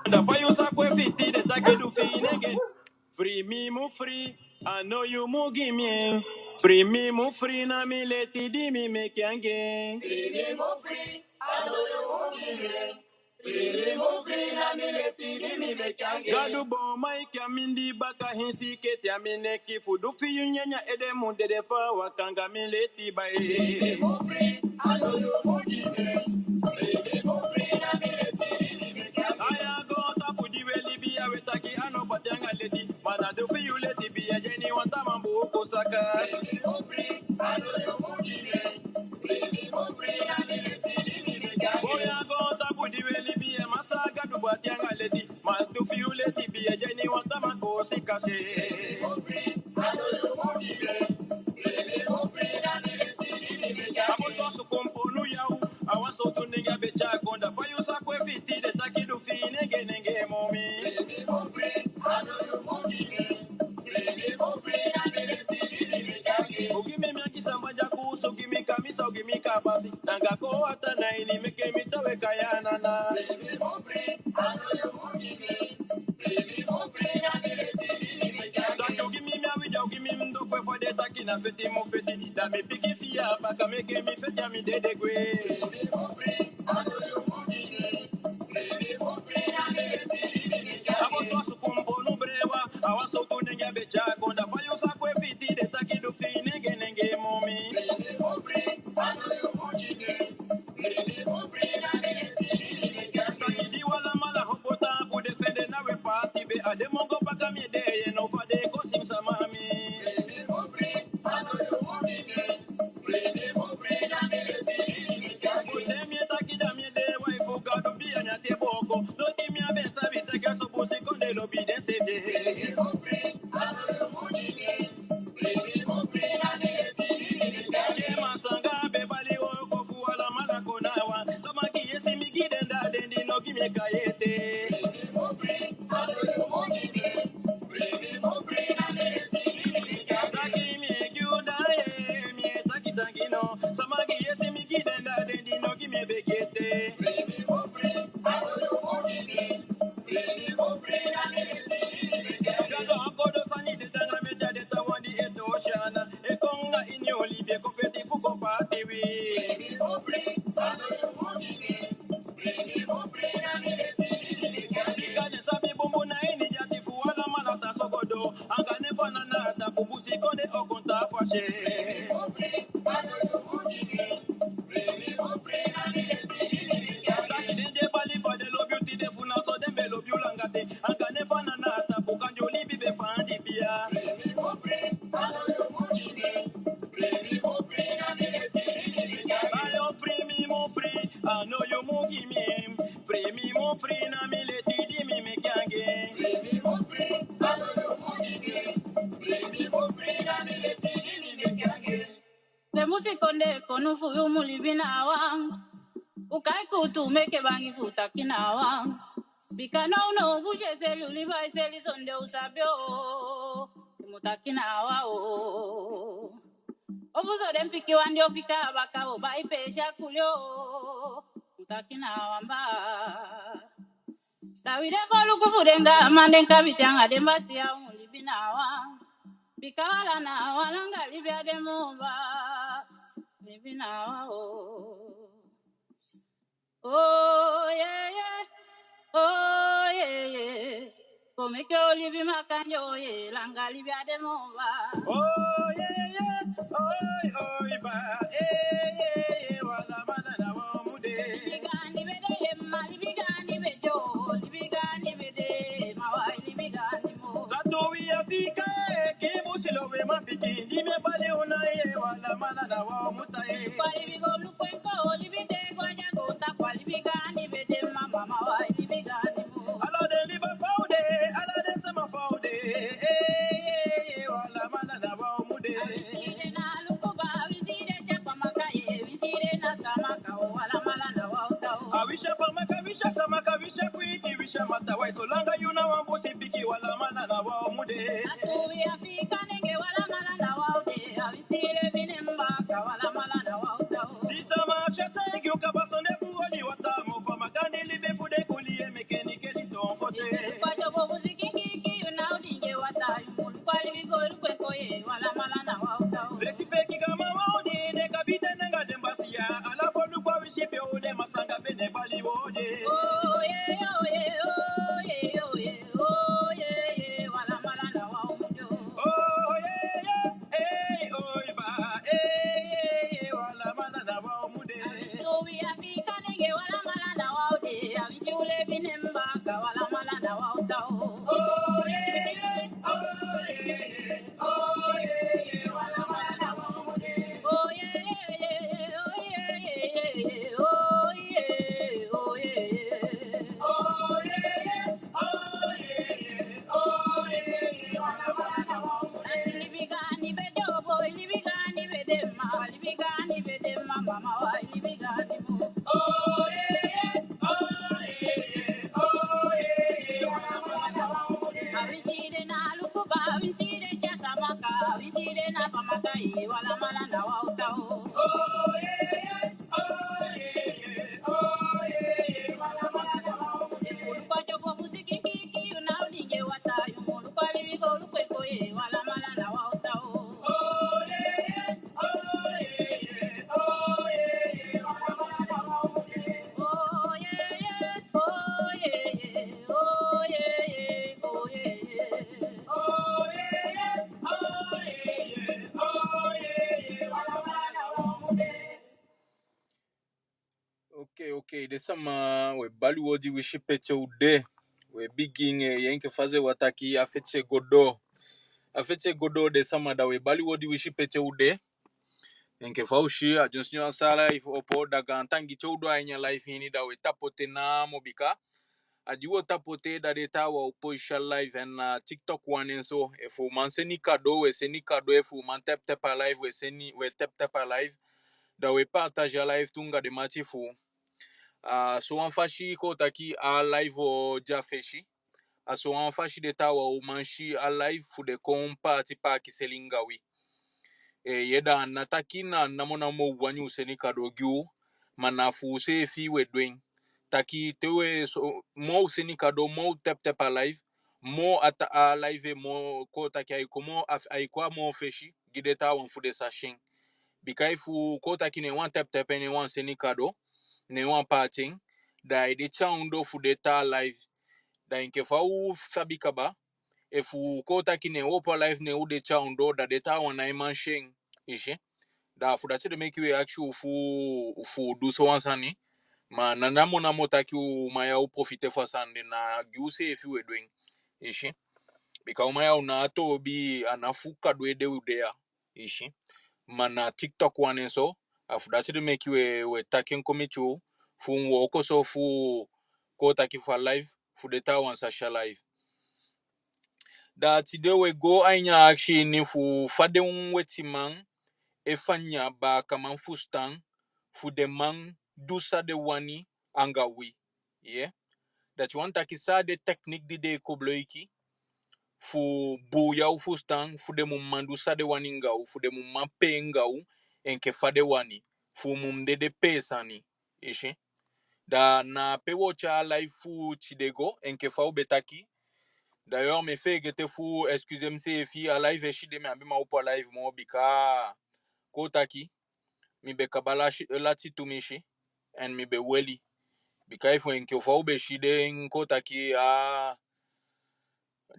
The fire sakwe fiti the take do fin again. Free me mo free, I know you mo give me. Free me mo free na me let it di me make again. Free me mo free, I know you mo give me. Free me mo free na me let it di me make again. Gadu bon mai kamindi baka hinsi keti amine ki fudu fi yunyanya ede mo de fa wakanga me let it by. Free me mo free, I know you mo give me. Free me mo free na me let it di me make again. Aya go tapu di we Libya wetaki ano patanga leti. Mana do fi you let it be a jeni wanta mambo kosaka. Free me mo free, I know you mo give me. Free me mo free na me let it di me make again. Oya go tapu di we Libya masaga do patanga leti. Man do fi you let it be a jeni wanta mambo sikase. Free me mo free, I know you mo give me. Free me mo free na me let it di me make again. Aboto su komponu yau. Awan so to nigga be chakonda. Fa you sakwe fiti de taki do fi nenge nenge momi. Free me mo free, I know you mo give me. Free me mo free na me let it di me make again. O give me miaki samaja ku so give me kamisa give me kapasi. Nanga ko ata na ini meke mi tawe kayana na. Free me mo free, I know you mo give me. Free me mo free na me let it di me make again. Taki o give me mi awi ja o give me mdo kwe for de taki na feti mo feti. Da me piki fiya baka meke mi feti mi de de kwe. Free me mo free, I know you mo give me. Free me mo free na me let it di me make again. Abo to su kumbo nu brewa. Awan so to nenge be chakonda. Fa yo sakwe fiti de taki do fi nenge nenge momi. Free me mo free, I know you mo give me. Free me mo free na me let it di me make again. Taki di wala mala hopota ku defende na we party be ade mongo baka mi de ye no fa de ko sim samami. Free me mo free, I know you mo give me. Free me mo free na me let it di me make again. Ode mi taki da mi de wife ga do bi anya te boko. No di mi abe sabi te ga so bosi konde lo bi den se je. Free me mo free, I know you mo give me. Free me mo free na me let it di me make again. Ke masanga be bali o ko fu wala mala ko na wa. So ma ki yesi mi gi den da den di no gi me kayete. Free me mo free, I know you mo give me. Free me mo free na me let it di me make again. Taki mi gi uda ye mi taki taki no. So ma ki yesi mi gi den da den di no gi me bekete. Free me mo free, I know you mo give me. Free me mo free na me let it di me make again. Gado ankodo sani de tanga me jade ta wandi eto oceana. E konga inyo libye ko feti fu ko pati wi. Free me mo free, I know you mo give me. Free me mo free na me let it di me make again. Tigane sabi bumbu na eni jati fu wala malata sogodo. Angane fana na ta bubusi konde okonta fashe. Free me mo free, I know you mo give me. Free me mo free na me let it di me make again. Taki de bali for the love beauty de funa so dem be love you langate. Angane fana na ta bukanjo libi be fandi bia. Free me mo free, I know you mo give me. Free me mo free na me let it di me make again. Ayo free me mo free, I know you mo give me. Free me mo free na me let it di me make again. Free me mo free, I know you mo give me. Free me mo free na me let it di me make again. The musikonde konufu yumulibina wang. Ukai kutu meke bangi futa kinawang. Bika no bushe selu liba seli sonde usabyo. Mutakinawa o. Ovuzo dem piki wandi ofika baka o bai pesha kulyo. Mutakinawa mba. Dawide folu kufudenga mandenka bitanga dembasi ya ulibinawa. Bika wala na walanga libya demomba. Libinawa o. Oh yeah yeah, oh yeah yeah. Come que olivi macanyo ye, langa libya de mova. Oh yeah yeah, oh ba, yeah wala mana na wa mude. Libigani bede yemma, libigani bejo, libigani bede mawa libigani mo. Sato wi afika ke busilo we mapiki, di me bale una ye wala mana na wa mutae. Kwali bigo lukwenko olivide gwanya gota kwali bigani bede mama mawa libigani mo. Ala de liba faude, ala de sama faude, wala mana na wa mude. Visire na lukuba, visire chapa makaye, visire na samaka wala mana na wa utao. Awisha pamaka, visha samaka, visha kwiki, visha matawai. So langa yuna wambusi piki wala mana na wa mude. Atubi afika nenge wala mana na wa ude. Avisire vinemba wala mana na wa utao. Si sama chete gyuka basonde fuoli wata mo fa magani libe fude kulie mekenike liton. worship you, them a sanga bene Bollywood. Oh yeah, oh yeah, oh yeah, oh yeah, oh yeah, yeah. Wala malanda wa umujo. Oh yeah, yeah, hey, oh yeah, hey, wala malanda wa umude. So we Africa nige wala malanda wa ude. Abichule binemba ka wala malanda wa utao. Oh yeah, yeah, oh yeah, yeah, oh yeah, wala malanda wa umude. Oh yeah, yeah, yeah, oh yeah, yeah, yeah, oh yeah, oh yeah. Oh yeah, yeah, oh yeah, yeah, oh yeah, wala malanda wa umude. Libigani be jobo, libigani be demma, libigani be demma, mama wa libigani mo. Oh yeah, yeah, oh yeah, yeah, oh yeah, wala malanda wa umude. Abisire na lukuba, abisire chasamaka, abisire na pamaka ye, wala malanda wa utao. Oh yeah, yeah, oh yeah, yeah, oh yeah, wala malanda wa umude. Uluka jobo kuziki kiki, unaulinge wata, yumuluka libigo lukweko ye, wala malanda wa utao. Oh yeah, yeah, oh yeah, yeah, oh yeah, wala malanda wa umude. Oh yeah, yeah, oh yeah, yeah, oh yeah, yeah, oh yeah, yeah. Oh yeah, yeah, oh yeah, yeah, oh yeah, wala malanda wa umude. Okay, de sama we baluodi we shipete ude. We begin yenke faze wataki afetse godo de sama da we baluodi we shipete ude. Yenke faushi a jonsinyo sala if opo daga antangi choudo anya life hini da we tapote na mobika. Adiwo tapote da de tawa upo isha live and TikTok one and so if man seni kado we seni kado if man tap alive we seni we tap alive da we partage live tunga de matifu. So an fashi ko taki a live o jafeshi. So an fashi de tawa o manshi a live fu de kon party pa kiselingawi. Yeda nataki na namona mo wanyu seni kadogyu manafu se fi we doing. Taki tewe so mo seni kado mo tap a live mo ata a live mo ko taki ay komo ay kwa mo feshi gideta wan fu de sashin. Bikai fu ko taki ne wan tap ne wan seni kado ne wan parting da ide chaundo fu data live da inke fa u sabikaba e fu kota kine wopa live ne u de chaundo da data wana iman sheng ishi da fu da de make you actual fu do so wansani ma na namo na motaki u maya u profite fa sande na giuse if you doing ishi bika u maya una ato bi anafuka do ede udea ishi mana TikTok one so afu da de make you we taking komichu fu woko so fu ko taki for live fu data wan sasha live da today we go anya actually ni fu fade weti man e fanya ba kaman fu stan fu de man dusa de wani anga wi yeah that one taki sa de technique de kobloiki fu bu ya fu stan fu de mum man dusa de wani ngau fu de mum man pe ngau enke fade wani fu mum de pesani ishi da na pe watcha live fu chidego enke fa betaki d'ailleurs me fait gete fu excusez-moi c'est fi a live e shide me abima upo live mo bika kotaki mi be kabala lati tumishi and mi be weli bika ifo enke fa be shide kotaki a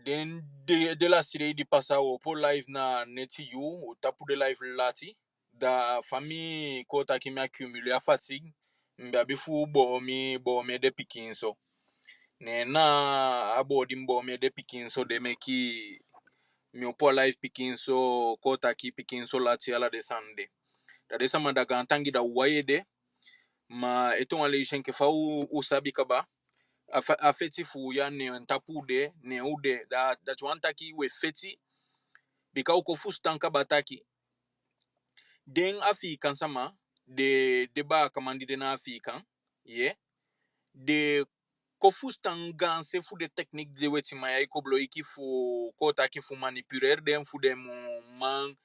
den de la sire di pasa upo live na neti you tapu de live lati da fami kotaki mi accumule a fatigue mbe abifu bo mi de pikin so ne na abodi mbo me de pikin so de meki mi opo life pikin so kota ki pikin so lati ala de sande da de sama daga antangi da wayede ma eton ale shenke fa usabi kaba afeti fu ya ne ntapude ne ude da twantaki we feti bika uko fustanka bataki den afi kan sama de ba kamandi de na afi kan ye de ko fustan ganse fu de technique de weti maya ko bloiki fu kota ki fu manipuler den fu de mu man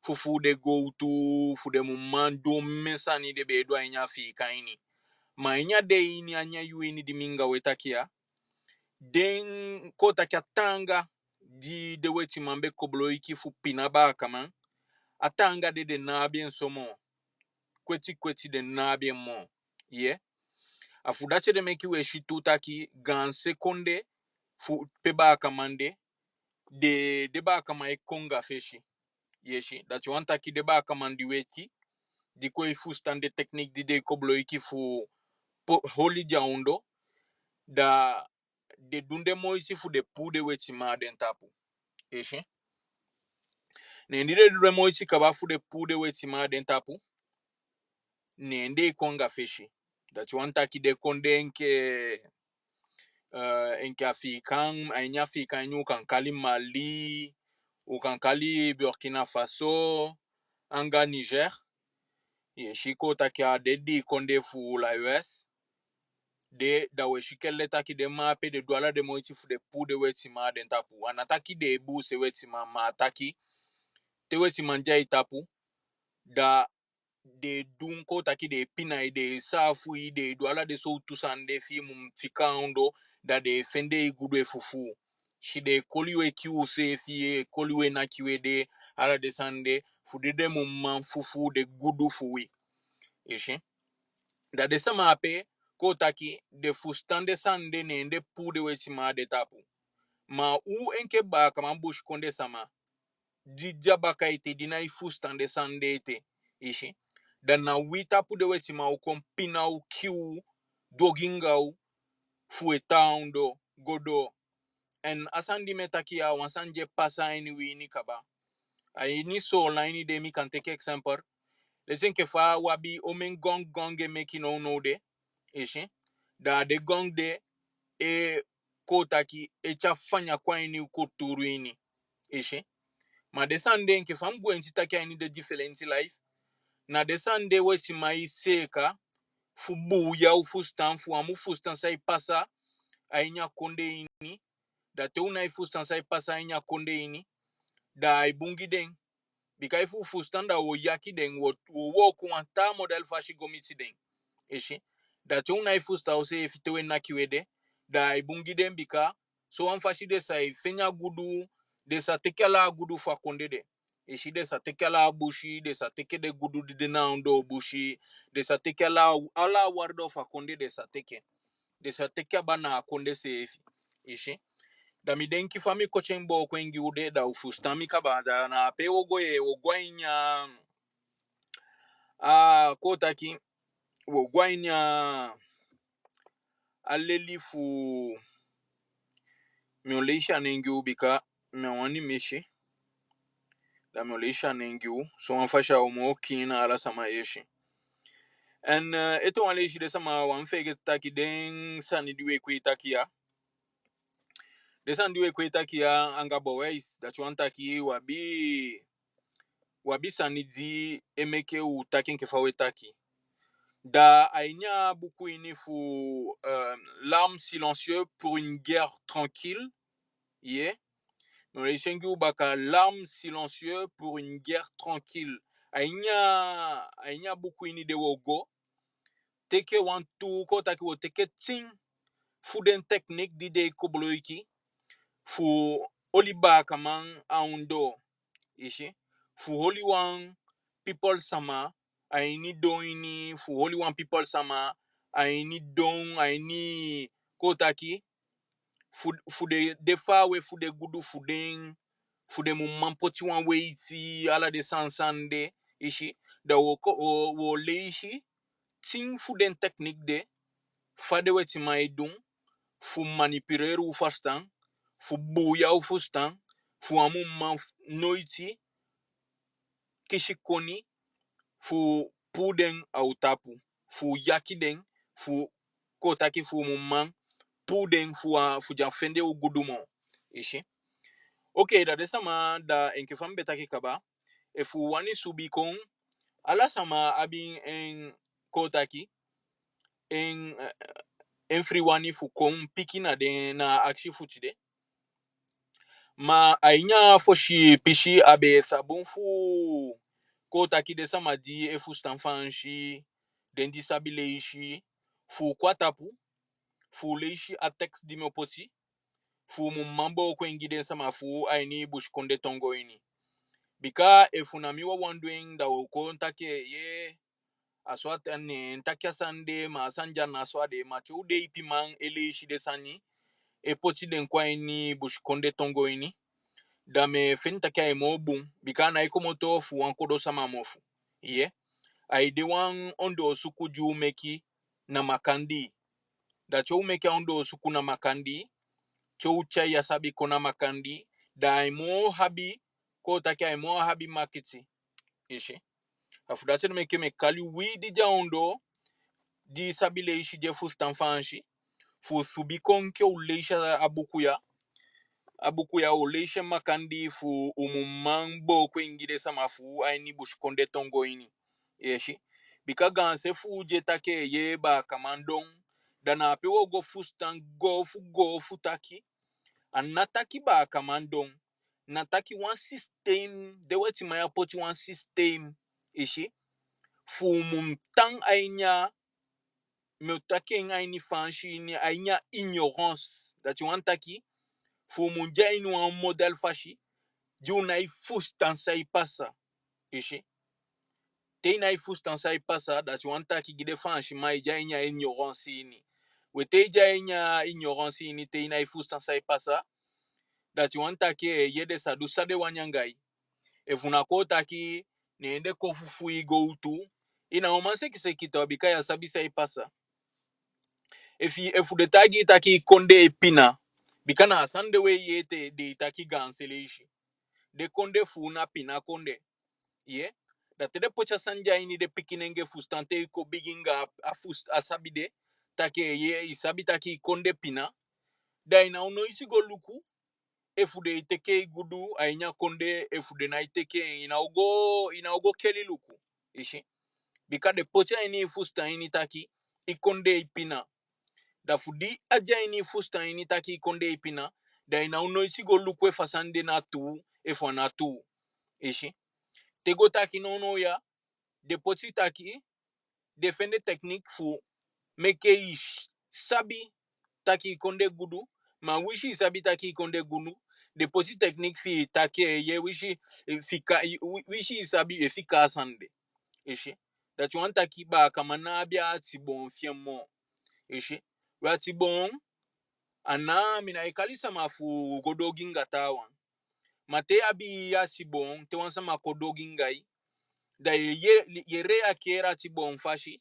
fu de go to fu de mu man do mesani de be do anya fi kaini ma nya de ini anya yuini di minga wetakia den kota ki atanga di de weti mambe ko bloiki fu pinaba kama atanga de na bien somo kweti de na bien mo ye afu dache de meki we shitu taki gan sekonde fu peba kamande de ba kama e konga feshi yeshi dachi wantaki de ba kamandi weki di ko fu stande technique di de koblo iki fu holi jaundo da de dunde moisi fu de pude weti ma den tapu yeshi ne ndide dure moisi kaba fu de pude weti ma den tapu ne nde konga feshi dachi wantaki de konde enke afikan ainya afikan nyu kan kali Mali ou kan kali Burkina Faso anga Niger ye shiko taki a dedi konde fu la US de da we shikelle taki de mape de douala de moiti fu de pu de weti ma den tapu anataki de bu se weti ma taki te weti manja itapu da de dunko taki de pina de safu de douala de so tusande fi mum fikando da de fende gudu fufu shi de koliwe kiu se fi koliwe na kiwe de ala de sande fu de mum man fufu de gudu fuwi ishi da de sama ape ko taki de fustande sande ne nde pu de wesima de tapu ma u enke ba kama bush konde sama di jabaka ite dina i fustande sande ite ishi da na wita pu de wesima u kompina u kiu doginga u fuetaundo godo en asandi metaki ya wansanje pasa ini wini kaba ai ni so line de mi kan take example lezen ke fa wabi omen gong gonge meki no de ishi da de gong de e kotaki e chafanya kwa ini kuturu ini ishi ma de sande nke fambu entitaki ini de different life na de sande weti mai seka fubu ya ufustan fu amu fustan sai pasa ainya konde ini da te una ifustan sai pasa ainya konde ini da ibungi den bika ifu fustan da wo yaki den wo kuanta model fashi gomiti den ishi da te una ifusta ose fitewe na kiwede da ibungi den bika so an fashi de sai fenya gudu de sa tekela gudu fa konde de ishi de sa tekela bushi de sa teke de gudu de na ndo bushi de sa tekela ala wardo fa konde de sa teke bana konde se efi ishi da mi denki fami kochembo kwengi ude da ufustami kaba da na pe ogoye ogwainya kotaki ogwainya aleli fu mioleisha nengi ubika mewani meshi da mioleisha nengi u so anfasha omo kina ala sama yeshi en eto waleshi de sama wanfege taki den sani diwe kuitaki ya desan diwe kuitaki ya anga boweis da chuantaki wabi sanidi emeke u takin kefawe taki da ainya beaucoup ini fu l'arme silencieux pour une guerre tranquille yeah no reshengu baka l'arme silencieux pour une guerre tranquille ainya beaucoup ini de wogo teke wantu ko taki wo teke ting fu den technique di de kobloiki fu oliba kaman aundo ishi fu holy one people sama aini doini fu holy one people sama aini don aini kotaki fu de defa we fu de gudu fu de mumman poti wan weiti ala de sansande ishi da wo leishi ting fu den technique de fade weti maidun fu manipuleru fastan fu buya u fustan fu amumman noiti kishikoni fu puden au tapu fu yakiden fu kotaki fu mumman puden fu jafende u gudumo ishi okay da desama da enkefam betaki kaba e fu wani subikon ala sama abin en kotaki en free wani fu kon pikina de na akshi futide ma ainya foshi pishi abe sabun fu kotaki de sama di e fu stanfanshi den disabilishi fu kwatapu fu leishi a text di mopoti fu mumambo kwengi de sama fu aini bush konde tongo ini bika e fu namiwa wondering da wo kontake ye aswat ne ntakia sande ma sanja na swade ma chude ipimang ele shide sani e poti den kwa ini bush konde tongo ini da me finta kai mo bun bikana iko moto fu wankodo sama mofu ye ai de wan ondo suku ju meki na makandi da chou meki ondo suku na makandi chou cha ya sabi kona makandi da ai mo habi ko taki ai mo habi makiti ishi afudate meki me kali widi ja ondo di sabi le ishi je fu stanfanshi fu subi konke uleisha abukuya uleisha makandi fu umumangbo kwingide samafu aini bushkonde tongo ini yeshi bikaga se fu je take ye ba kamandong dana pewo go fu stan go fu taki anataki ba kamandong nataki one system de weti maya poti one system ishi fu mumtang ainya mutake ngaini fanshi ni ainya ignorance that you want taki fu munja inu un model fashi juna ifus tansai pasa ishi teina ifus tansai pasa that you want taki gide fanshi mai jainya ignorance ini wete jainya ignorance ini teina ifus tansai pasa that you want taki yede sadu sade wanyangai efuna ko taki nende kofufu igo utu ina omanse kisekito bikaya sabisa ipasa efu de tagi taki konde epina bikana asande we yete de taki ganseleshi de konde funa pina konde ye da tede pocha sanja ini de pikinenge fustante ko biginga afust asabide take ye isabi taki konde pina da ina ono isigo luku efu de iteke gudu ainya konde efu de na iteke ina ogo keli luku ishi bikade pocha ini fusta ini taki ikonde ipina da fudi aja ini fusta ini taki konde ipina da ina uno isigo lukwe fasande na tu efo na tu ishi tego taki no ya de poti taki defende technique fu meke ish sabi taki konde gudu ma wishi sabi taki konde gudu de poti technique fi taki ye wishi fika wishi sabi efika sande ishi that you want taki ba kamana abia tibon fiemo ishi wa tibon ana mina ikalisa mafu godoginga tawan mate abi ya sibon te wansa makodogingai da yere akera tibon fashi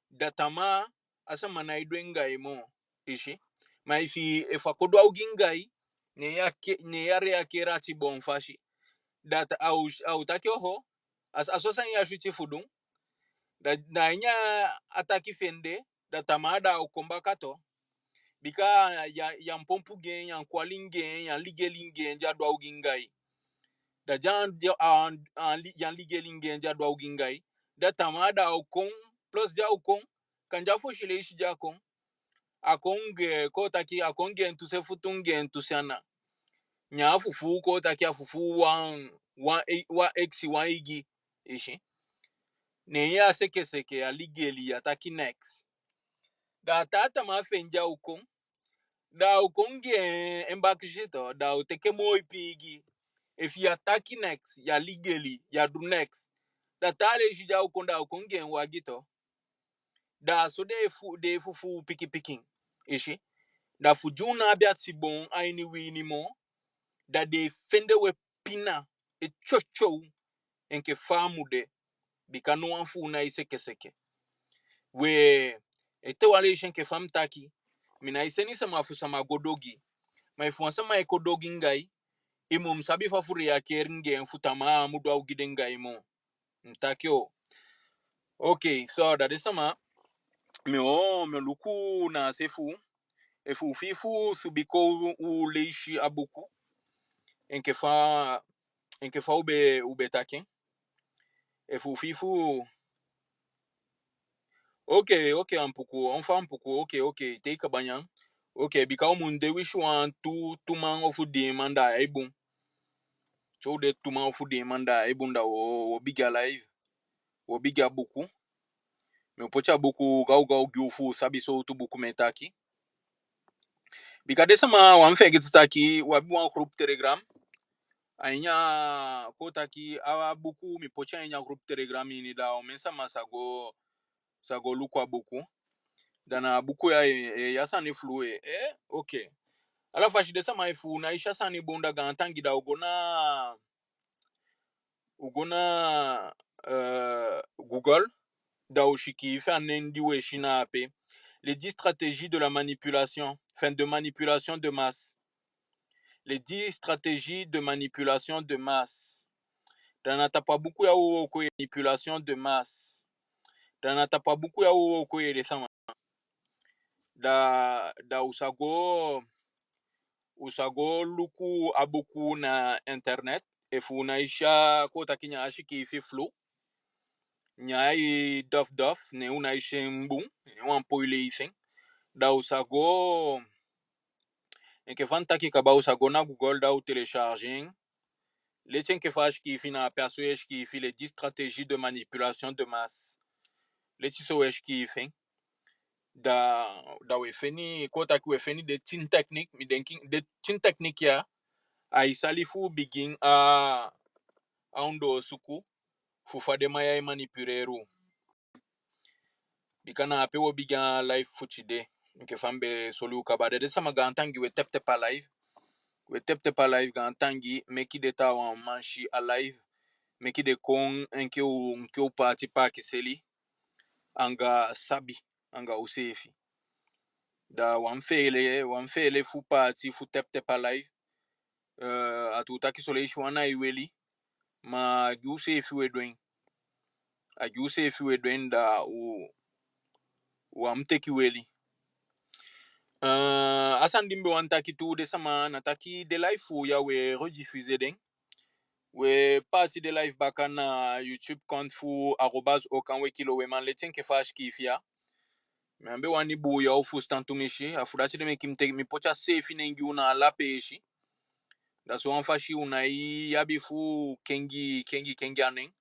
da tama asa mana idwengai mo ishi ma ifi efa kodwa gingai ne yare akera tibon fashi da au takyoho asosan ya shuti fudun da nya ataki fende da tama da ukombakato bika ya mpompu gen ya kwalingen ya ligelingen ja dwa ugingai da jan ya ligelingen ja dwa ugingai da tamada ukon plus ja ukon kan ja fo shile shi ja kon akonge ko taki akonge entuse futunge entusiana nya fufu ko taki afufu wa x wa igi ishi ne ya seke ya ligeli ya taki next da tata ma fenja ukon da ukonge embakishito da uteke moi pigi if you attacking next ya legally ya do next da tale shija ukonda ukonge wagito da so de fufu picking ishi da fujuna abia tibon aini wini mo da de fende we pina e chocho enke famu de bikano anfu na iseke we ete wale shenke famtaki mina iseni sama fu sama godogi maifu sama ekodogi ngai imo msabi fafuri ya keringe mfutama mudu au gidenga imo mtakyo okay so that is sama me luku na sefu efu fifu subiko uleishi abuku enkefa ube take efu fifu okay ampuku onfa ampuku okay take banyan okay bika munde wish one two man of demanda ebun chode tuma of demanda ebunda o biga live o biga buku me pocha buku gau gyufu sabi so tu buku metaki bika desama wan fege tutaki wabi wan group telegram ainya ko taki awa buku mi pocha ainya group telegram ni da o mensa masago sago luku beaucoup dana buku ya sani flue okay ala fashi de sama ifu na isha sani bonda ga antangi da ugona Google da ushiki fa nendi we shina ape les 10 stratégies de la manipulation fin de manipulation de masse les 10 stratégies de manipulation de masse dana tapa buku ya ko manipulation de masse dana tapa buku ya ko sama da usago luku abuku na internet efu na isha ko takinya ashiki fi flow nyai dof ne una ishe mbu wan poile isen da usago enke fantaki kaba usago na Google da u télécharging les que faz qui fina perso qui fait les 10 stratégies de manipulation de masse les so qui fait da we feni kota ki we feni de tin technique mi denking de tin technique ya ai salifu begin a undo suku fu fade maya manipuleru bikana apewo bigan live fuchide nke fambe solu kabade de sama gantangi we tepte pa live gantangi meki de ta wan manchi a live meki de kon nke u parti pa kiseli anga sabi anga usefi da wan fele fu parti fu tepte pa live atuta kisoleishi wana iweli ma usefi we doen da u amteki weli asan dimbe wantaki tu de sama nataki de live fu ya we rediffuser den we parti de live baka na YouTube compte fu @okanwekilo weman letien ke fash kifia membe wani bu ya fu stantumishi afudasi de mekimte mi pocha safe nengi una la peshi da so anfashi una yabi fu kengi anen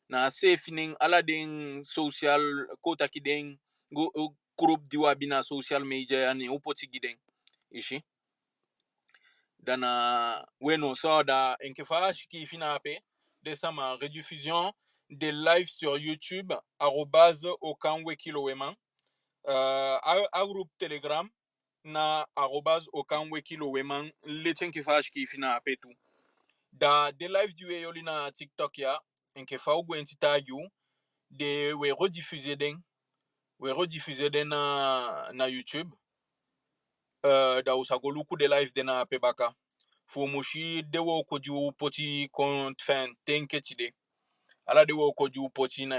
na safe nen ala den social kota kiden go group diwa bina social media yani upoti giden ishi dana weno so da enkefash ki finape de sama rediffusion des lives sur YouTube @okanwekiloweman a groupe Telegram na @okanwekiloweman leten kefash ki finape tu da de live diwe yoli na TikTok ya enkefa ugo entitagiu de we rediffuser den na YouTube da usago luku de live dena ape baka fu mushi dewo koju poti kont fan tenketide ala dewo koju poti na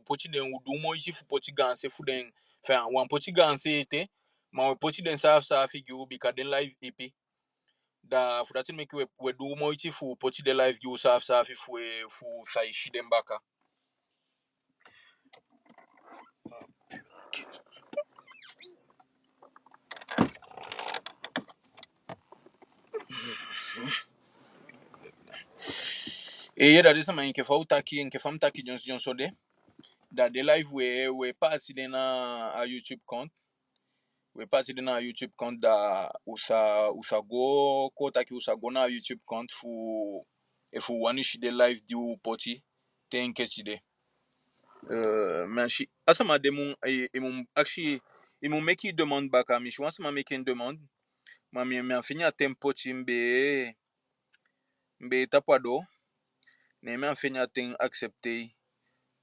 poti den udumo ishi fu poti ganse fu den fan wan poti ganse ete ma poti den sa figure bika den live ep da fu datin meki we dumo ishi fu poti de live gi sa fi fu sa ishi den baka e yeda de sama enke famtaki Johnson de da de live we parti de na YouTube compte we parti de na YouTube compte da usago kota ki usago na YouTube compte fu wanishi de live di u poti tenkeci de manchi asama de mun mun actually mun make demande baka mi chance ma make une demande ma mi afini atem poti mbe tapado ne me afini atem accepter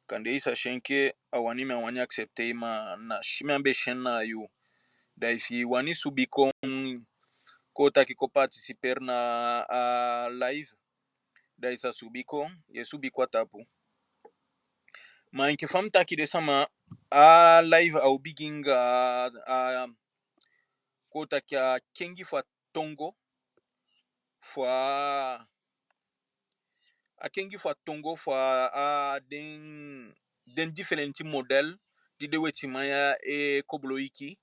kande isa shenke awani accepter ma na shime ambe shenna yo da ifi wani subiko kota kiko participer na live da isa subiko ye subiko tapu ma inke fam taki de sama live au biginga kota kia kengi fa tongo fa tongo fa den differenti model di de wetimaya kobloiki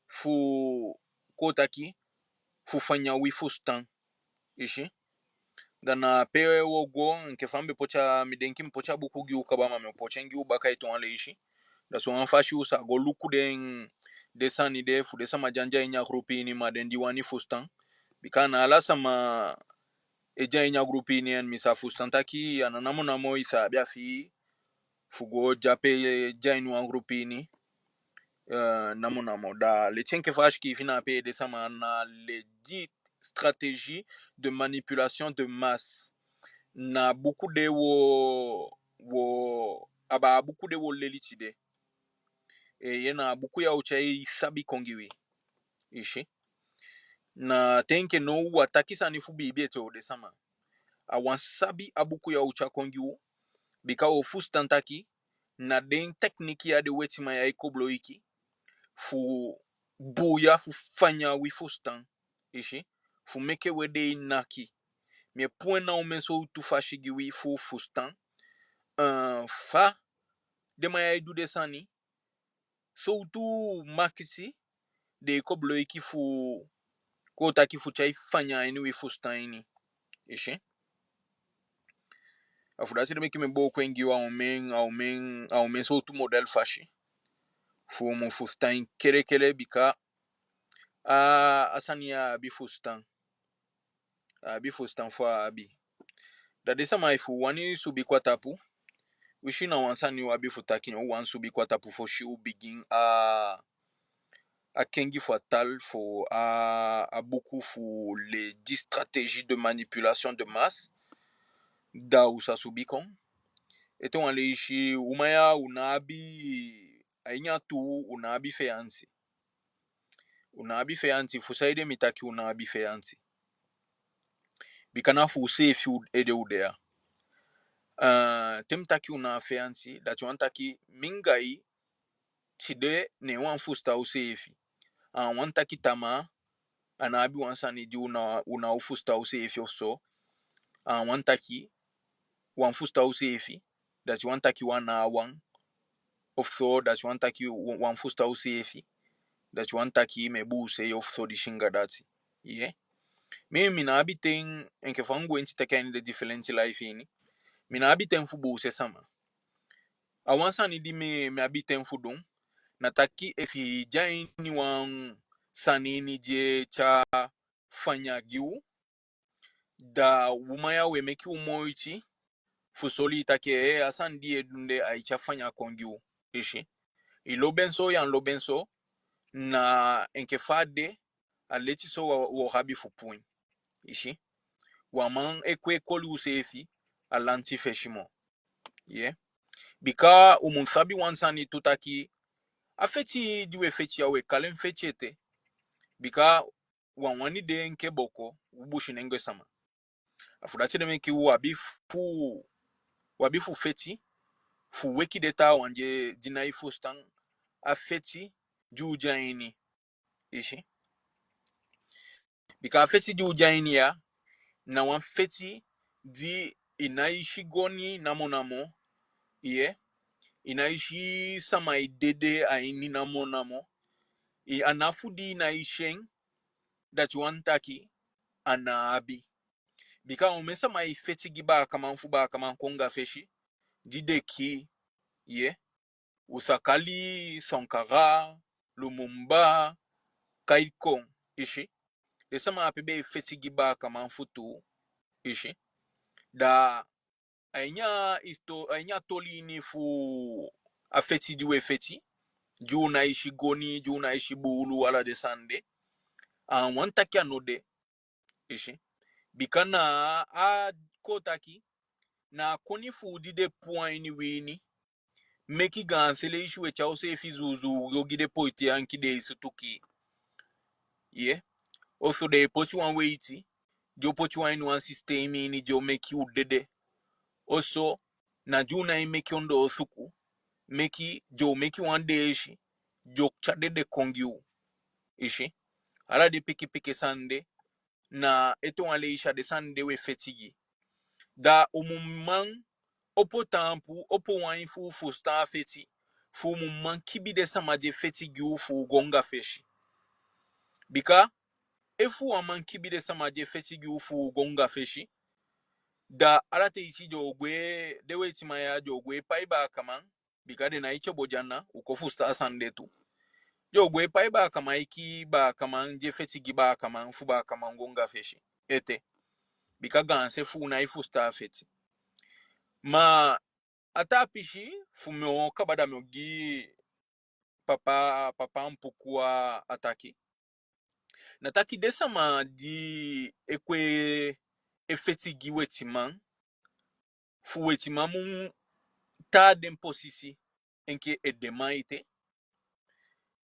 fu kotaki fu fanya wifu stan ishi dana pe wogo nke fambe pocha midenki pocha buku gi ukaba me pocha ngi ubaka ito ale ishi da so anfashi usa go luku den desani de fu desa majanja nya grupi ni maden diwani fu stan bikana ala sama eja nya grupi ni en misa fu stantaki ananamo namo isa bia fi fugo jape jainu en grupini namo da le tien que fash qui vient payer de sama na les 10 stratégies de manipulation de masse na beaucoup de wo aba beaucoup de wo lelitide e yena beaucoup ya uchai sabi kongiwi ishi na tenke no watakisa ni fubi bieto de sama awan sabi abuku ya ucha kongiwu bika o fustantaki na den tekniki ya de wetima ya ikobloiki fu buya fu fanya wi fustan ishi fu meke wede naki me puena o menso tu fashigi wi fu fustan fa de maya idu de sani so tu makisi de ikobloiki fu ko taki fu chai fanya ini wi fustan ini ishi afudasi de meki me bo kwengi wa au men so tu model fashi fu mo fustan kere bika asania bi fustan bi fustan fo abi da desa mai fu wani subi kwatapu wishi na wansani wa bi futaki no wan subi kwatapu fo shi u begin a kengi fatal fo a beaucoup fu les 10 stratégies de manipulation de masse da usa subi kon eto wale ishi umaya unabi ainya tu unabi feyansi fu saide mitaki unabi feyansi bikana fu safe ede udea temtaki una feyansi dat wantaki mingai tide ne wan fusta u safe wantaki tama anabi wansani di una ufusta u safe so wantaki wan fusta u safe dat wantaki wana wan of so dat wantaki wan fusta u safe dat wantaki mebu se of so di shinga dati yeah mina abiten enke fangu enti tekeni de different life ini mina abiten fu bu se sama awansani di me abiten fu don nataki efi jaini wan sanini je cha fanya giu da wumaya we meki umoichi fusoli take asan die dunde aicha fanya kongiu ishi lobenso na enke fade aleti so wo habi fu point ishi waman ekwe kolu sefi alanti feshimo yeah bika umunsabi wansani tutaki afeti diwe feti yawe kalen fetiete bika wani de nke boko ubushi nenge sama afudati de meki wabifu feti fu weki deta wanje dinai fustan afeti juja ini ishi bika afeti juja ini ya na wan feti di inaishi goni namo yeah inaishi sama idede aini namo anafudi inaishen that wantaki anabi bika umesa mai feti giba kama mfuba kama konga feshi dideki ye usakali Sankara Lumumba Kaikong ishi desama apebe feti giba kama mfutu ishi da ainya toli ni fu afeti diwe feti juu naishi goni juu naishi bulu wala desande wantaki anode ishi bikana a kotaki na koni fu dide point ni wini meki gansele ishu we chao se fizuzu yogide poiti anki de isutuki yeah also de pochi wan weiti jo pochi wan one system ni jo meki udede also na juu na meki ondo osuku meki one day ishi jo chadede kongiu ishi ala de piki sande na eto wale isha de sande we fetigi da umumman opo tampu opo wan fu sta feti fu mumman kibi de sama de fetigi fu gonga feshi bika efu waman kibi de sama de fetigi fu gonga feshi da alate isi jogwe de wetima ya jogwe paiba kaman bika de na iche bojana ukofu sta sande tu jogwe paiba kama iki ba kaman je fetigi ba kaman fu ba kaman gonga feshi ete bika ganse fu na ifu sta feti ma ata pishi fumio kabada myogi papa mpukua ataki nataki desama di ekwe efetigi wetimang fu wetimamu ta den posisi enke edemaite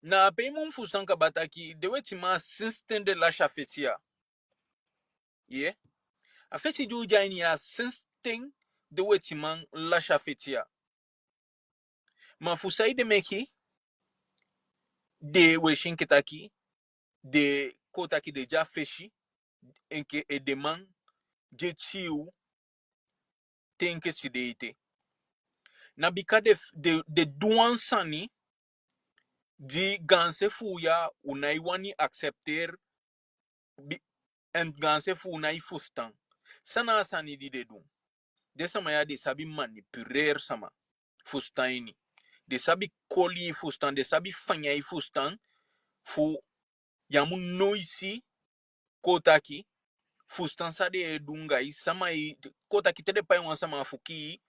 na peimun fustanka bataki de wetima sinsten de la shafetia ye afeti du jaini ya sinsten de wetimang la shafetia ma fusai de meki de weshin kitaki de kotaki de ja feshi enke edemang je chiu tenke chideite na bika de duansani di ganse fuya unaiwani accepter en ganse fu unai fustan sana sani di de dum de sama ya de sabi manipuler sama fustaini de sabi koli fustan de sabi fanyai fustan fu yamu noisi kotaki fustan sa de dungai sama kotaki te de pai wan sama fuki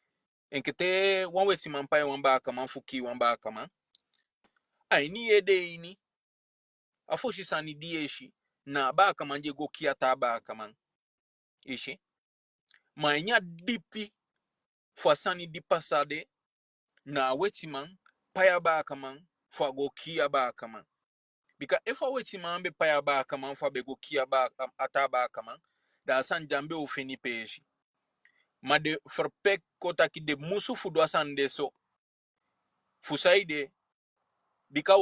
enkete wan weti man pai wan ba kama fuki wan ba kama ai ni ede ini afoshi sani dieshi na ba kama nje go kiata ba kama ishi ma nya dipi fwasani di pasade na weti man paya ba kama fwa go kia ba kama bika efa weti man be paya ba kama fwa be go kia ba ata ba kama da san jambe ofeni peji ma de verpek kota ki de musu fudwa san deso fusaide bika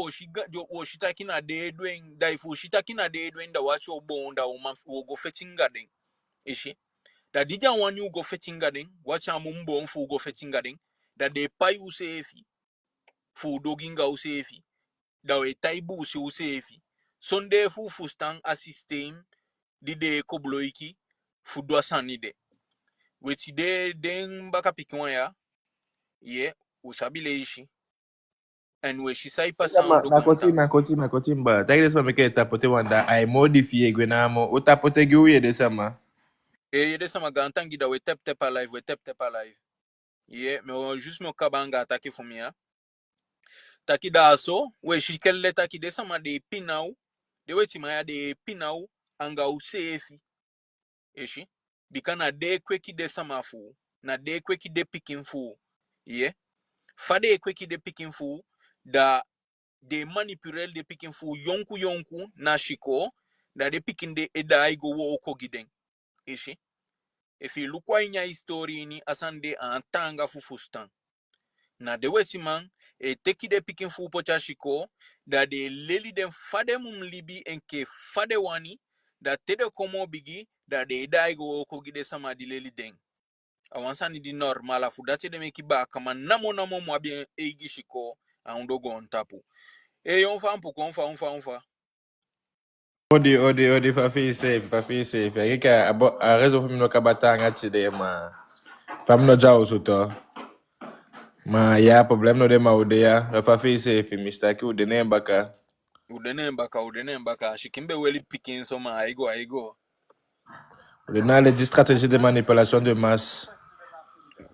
woshita kina de edwen da ifu shita kina de edwen da wacho bonda o go fetinga den ishi da dija wani u go fetinga den wacha mumbo mfu go fetinga den da de pai usefi fu doginga usefi da we taibu usefi sonde fu fustan assistem di de kobloiki fu do sanide weti de den baka pikwan ya ye usabile ishi and we shi sai pasan Ma ondo gonta makoti mba. Tagi desa meke tapote wanda ai modifie gwenamo. O tapote gi uye desa ma. e de sama gantangi da we tep alive ye me o just me kabanga atake fumia taki da so we shi kelle taki de sama de pinau de weti maya de pinau anga usefi eshi bikana de kweki de sama fu na de kweki de pikin fu ye fade kweki de pikin fu da de manipurel de pikin fu yonku na shiko da de pikin de eda igo wo oko giden ishi if you look inya history ni asande antanga fu fustan na de weti man e teki de pikin fu pocha shiko da de leli den fade mum libi enke fade wani da tede komo bigi da de eda igo oko gide sama di leli den awansani di normal afu date de meki ba kama namo mwa bien eigi shiko a undogo on tapu e yon fa mpu konfa Odi, fa fi safe. Yake ka abo a rezo fumi no kabata ngati de ma. Fam no jawo soto. Ma ya problem no de ma ode ya. Fa fi safe mistake ude ne mbaka. udene mbaka shikimbe weli pikin so ma aigo Le na le di stratégie de manipulation de masse.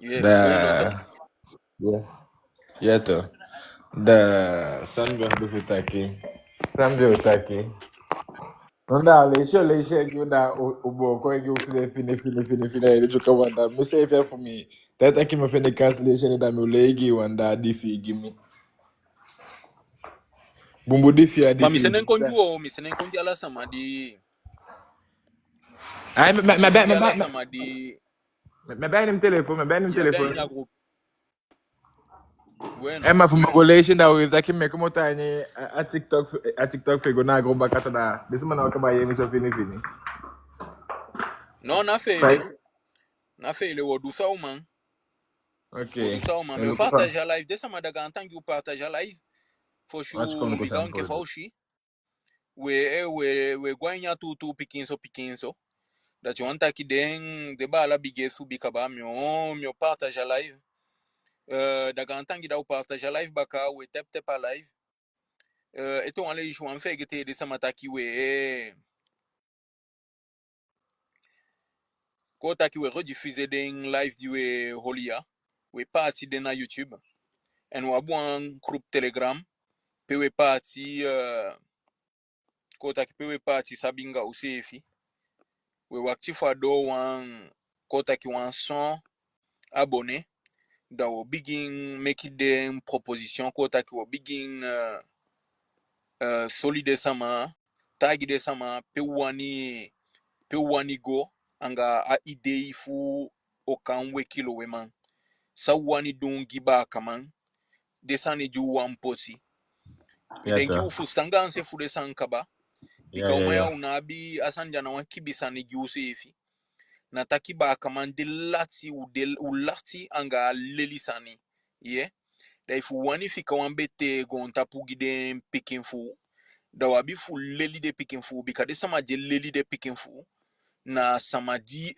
ye noto Da yeah. Yato. Da sanbe utaki. Nda leisha gunda ubo ko egi ufile fine ile chuka wanda mse ifya for me tata kima fene cancellation da mi ulegi wanda difi gimi bumbu difi ya ma difi misenen konju ala sama di ay misenen konju ala sama di me bani me ya ben telephone nya group bueno Emma from relation da we taki me como ta ni a TikTok fego na go bakata da desima na wakaba yemi so fini no right na fele wodusa okay me elo kufa partage a live desa madaga antangi u partage a live for acho como sure ko bika san unke pode faushi we gwanya tu pikinso that you want ki den de ba la bigesu bika ba mio partage a live daga antangi da u partage a live baka we tap a live eto wale ishu an fegete desa mataki we ko taki we rediffuser den live di we holia we parti de na YouTube en wabu un groupe Telegram pe we parti kota ki pe we parti sabinga usefi we wakti fa do wan kota ki wan son abonné da wo begin make dem proposition kota ki wo begin solide sama tagi de sama pe wani go anga a idei fu o kan we kilo we man sa wani don giba kaman desani ju wan posi Yeah, denki sir. ufu stanga se fu desan kaba Yeah, bika yeah, umaya yeah. unabi asanja na wan kibisa ni giuse efi na takiba kaman de lati u lati anga leli sani yeah da ifu wani fika wan bete gon tapu giden pikin fu da wabi fu leli de pikin fu bika de sama je leli de pikin fu na sama di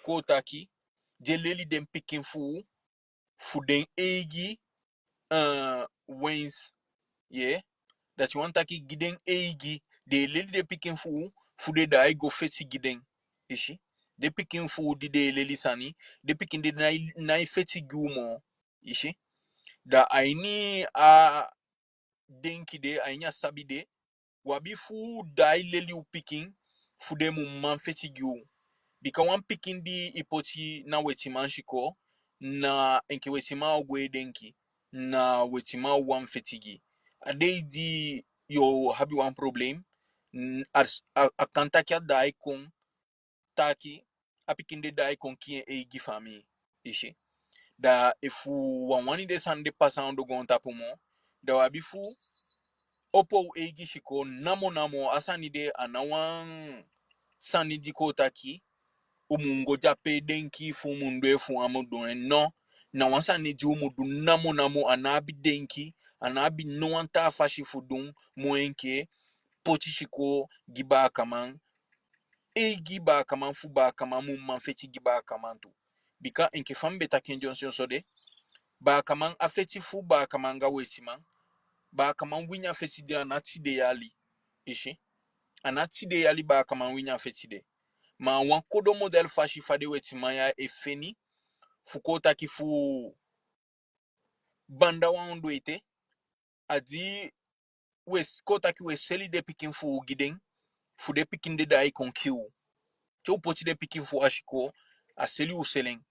kotaki je leli de pikin fu den egi wins yeah that you want taki giden egi de leli de pikin fu de da go fetsi giden ishi de pikin fu di de leli sani de pikin de na fetsi gumo ishi da aini a denki de ainya sabi de wabi fu dai leli u pikin fu de mu man fetsi gu bika wan pikin di ipoti na wetiman shiko na enke wetima ogwe denki na wetima wan fetigi ade di yo habi wan problem akanta kya dai kon taki a pikin de dai kon kien e gi fami ishi da ifu wani de sande pasando gonta pumo da wabi fu opo egi shiko namo asani de anawan sani diko taki umungo jape denki fu mundu fu amudu no na wansa ni ju mudu namo anabi denki anabi no anta fashi fudun muenke poti shiko giba kaman giba kaman fu ba kaman mu manfeti giba kaman tu bika enke fambe taken johnson sode ba kaman afeti fu ba kaman ga wetiman ba kaman winya feti de anati de yali ishi anati de yali ba kaman winya feti de ma wan kodo model fashi fade wetiman ya efeni fukota ki fu banda wan do ite adi wes kota ki we seli de pikin fu giden fu de pikin de dai kon kiu cho poti de pikin fu ashiko a seli u seleng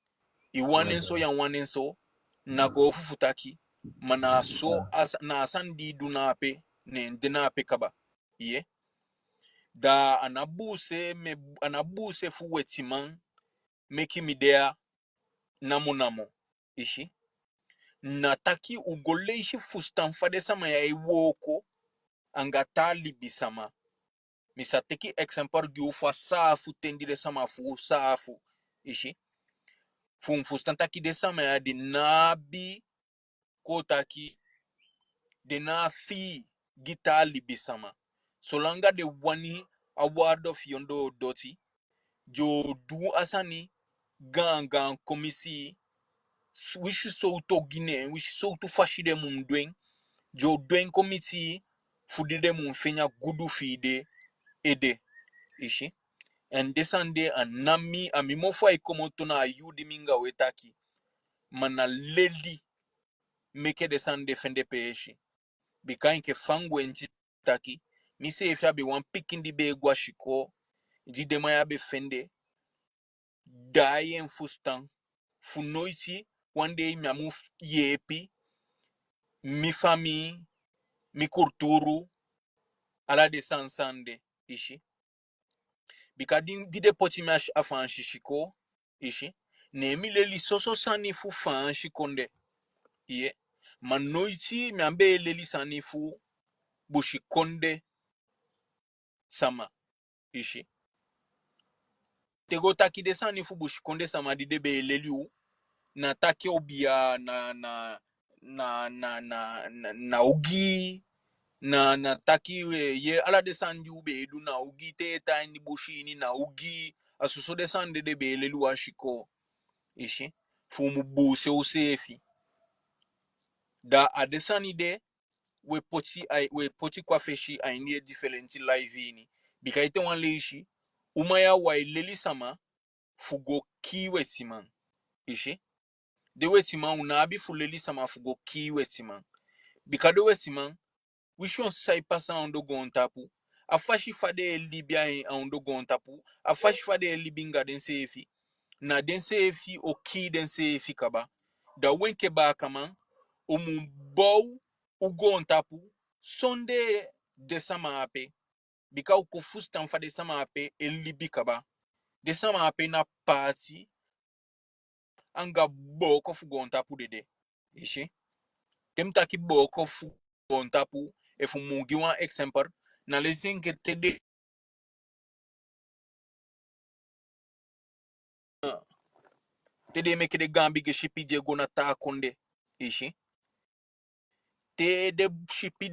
I Yeah, wanen so sir. ya wanen so na go futaki mana so na asan di dunape ne dinape kaba ye da anabuse fu wetiman meki midea namo ishi nataki ugoleishi fustan fade sama ya iwoko angata libisama misateki exemplar gi ufa safu tendire sama fu safu ishi fustan taki de sama ya de nabi kotaki de na fi gita libisama solanga de wani award of yondo doti jo du asani gangan komisi wishi so to gine wishi so to fashide mumdwen jo dwen komiti fudide mumfenya gudu fide ede ishi en desande anami amimofo ikomoto na ayudi minga wetaki mana leli meke desande fende peeshi bikain ke fangu enji taki mise efya be wan pikindi be gwashiko jide maya be fende dayen fustan funoiti one day mi amu yepi mi fami mi kurturu ala de sansande ishi bikadin dide poti mi afan shishiko ishi ne mi leli soso sani fu fan shikonde iye manoiti mi ambe leli sani fu bushikonde sama ishi tego taki de sani fu bushikonde sama dide be leli u na taki obia na ugi na taki ye ala de sandi ube edu na ugi te tiny bushi ni na ugi asuso de sande de be lelu ashiko ishi fumu buse usefi da adesani de we poti kwa feshi aini differenti live ini bikaite wan leishi umaya wa leli sama fugo kiwe siman ishi de wetiman una bi fuleli sama fugo ki wetiman bika de wetiman wishon sai pasa ondo gontapu afashi fade libya ondo gontapu afashi fade libinga den sefi na den sefi o ki den sefi kaba da wenke ba kaman o mu bow u gontapu sonde de sama ape bika ko fustan fade sama ape libi kaba de sama ape na party anga boko fu gontapu dede ishi temta ki boko fu gontapu e fu mungi wan exemplar na lesin ke tede meke de gambi ge shipi je gona ta konde ishi te de shipi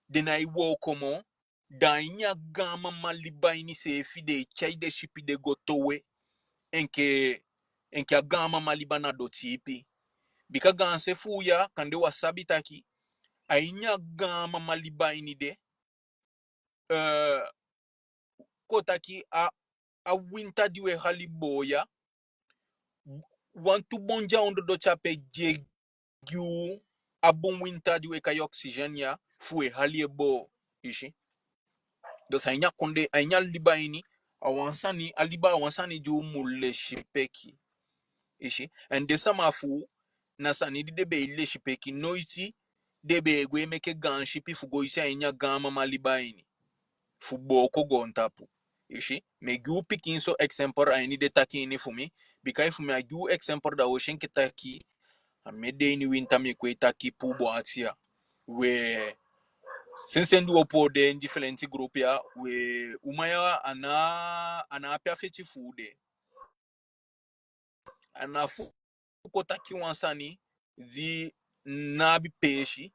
de na iwo komo da inya gama maliba ini se fide chai de shipi de gotowe enke a gama maliba na dotipi bika ganse fuya kande wasabi taki ainya gama maliba ini de kotaki a winter diwe haliboya wantu bonja ondo do chape jegu a bon winter diwe kay oxygen ya fue haliebo ishi do sainya konde ainya liba ini awansani aliba awansani ju mulle shipeki ishi and de sama fu na sani de be ile shipeki noiti de be gwe meke gan shipi fu go isi ainya gama maliba ini fu boko gontapu ishi me gu pikin so exemplar aini de taki ini fumi bikai fumi a gu exemplar da ocean kitaki a mede ini winter me kwe taki pubo atia we sensendu opo de different group ya we umaya ana apia feti fude ana fu ko taki wansani zi nabi peshi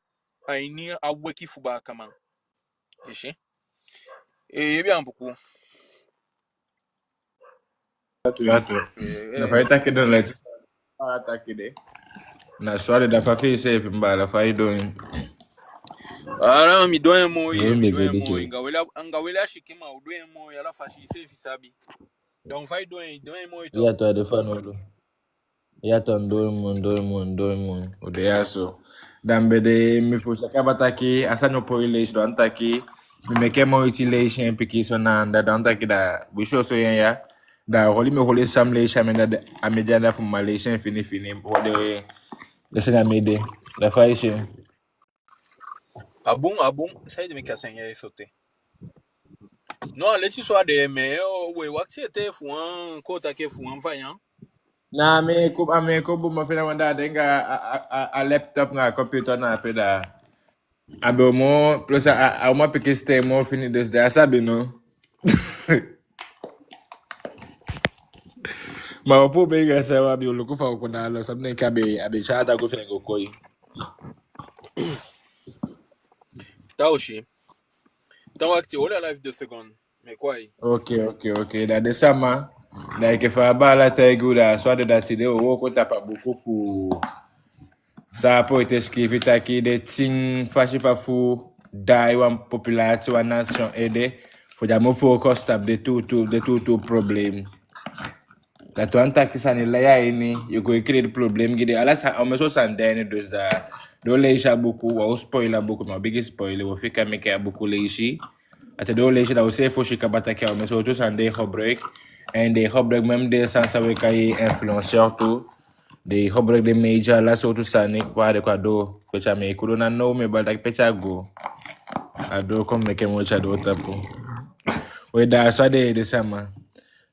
aini aweki fuba kama ishi yebi ampuku Yatu. Na fai take don let's attack de. Na swali da fafi safe mbala fai don. Ara mi doye mo Yo mi me doye gode mo ke. ingawela shikima udoye mo yala fashi se fisabi donc fay doye mo ito Ya to de fanolo. Ya to ndol mun. Ode yaso. Dambe de mi fucha kabataki asanyo poilation don taki. Mi meke mo utilation piki so na nda don taki da busho so ya. Da holi me holi sam leisha menda de amejanda fu malaysia fini. Wode lesen amede. Da faishi. abun sai de me kasen ya sote no leti so de me we waxi te fuan ko ta ke fuan fayan Na ame ko bu ma fina wanda denga a laptop na computer na peda. Abe mo plus a uma pekiste mo fini desde asabi no. Ma wapo be ga sa wa bi oluku fa ko na lo sabne ka be abe chada go fina go koi. taoshi tan wakti wala live 2 secondes me kwai Okay. Da de sama. Da ke fa bala taigu da so da tide o ko tapa buku ku sa po ite escrevi taki de ting fashi pa fu dai wan populati wan nation ede for da mo focus tab de tutu problem. Da tu anta kisani laya ini you go create problem gide alas o meso sandene dos da do leisha buku wa spoiler buku ma big spoiler wo fika meke buku leishi ate do leisha da o se fo shika bataki o meso to sande break and the break même de sansa we kai influenceur tout de hobrak de major la so to sani kwa de kwa do fecha me kudo na no me baldak pecha go ado kom meke mo cha do tapo we da so de sama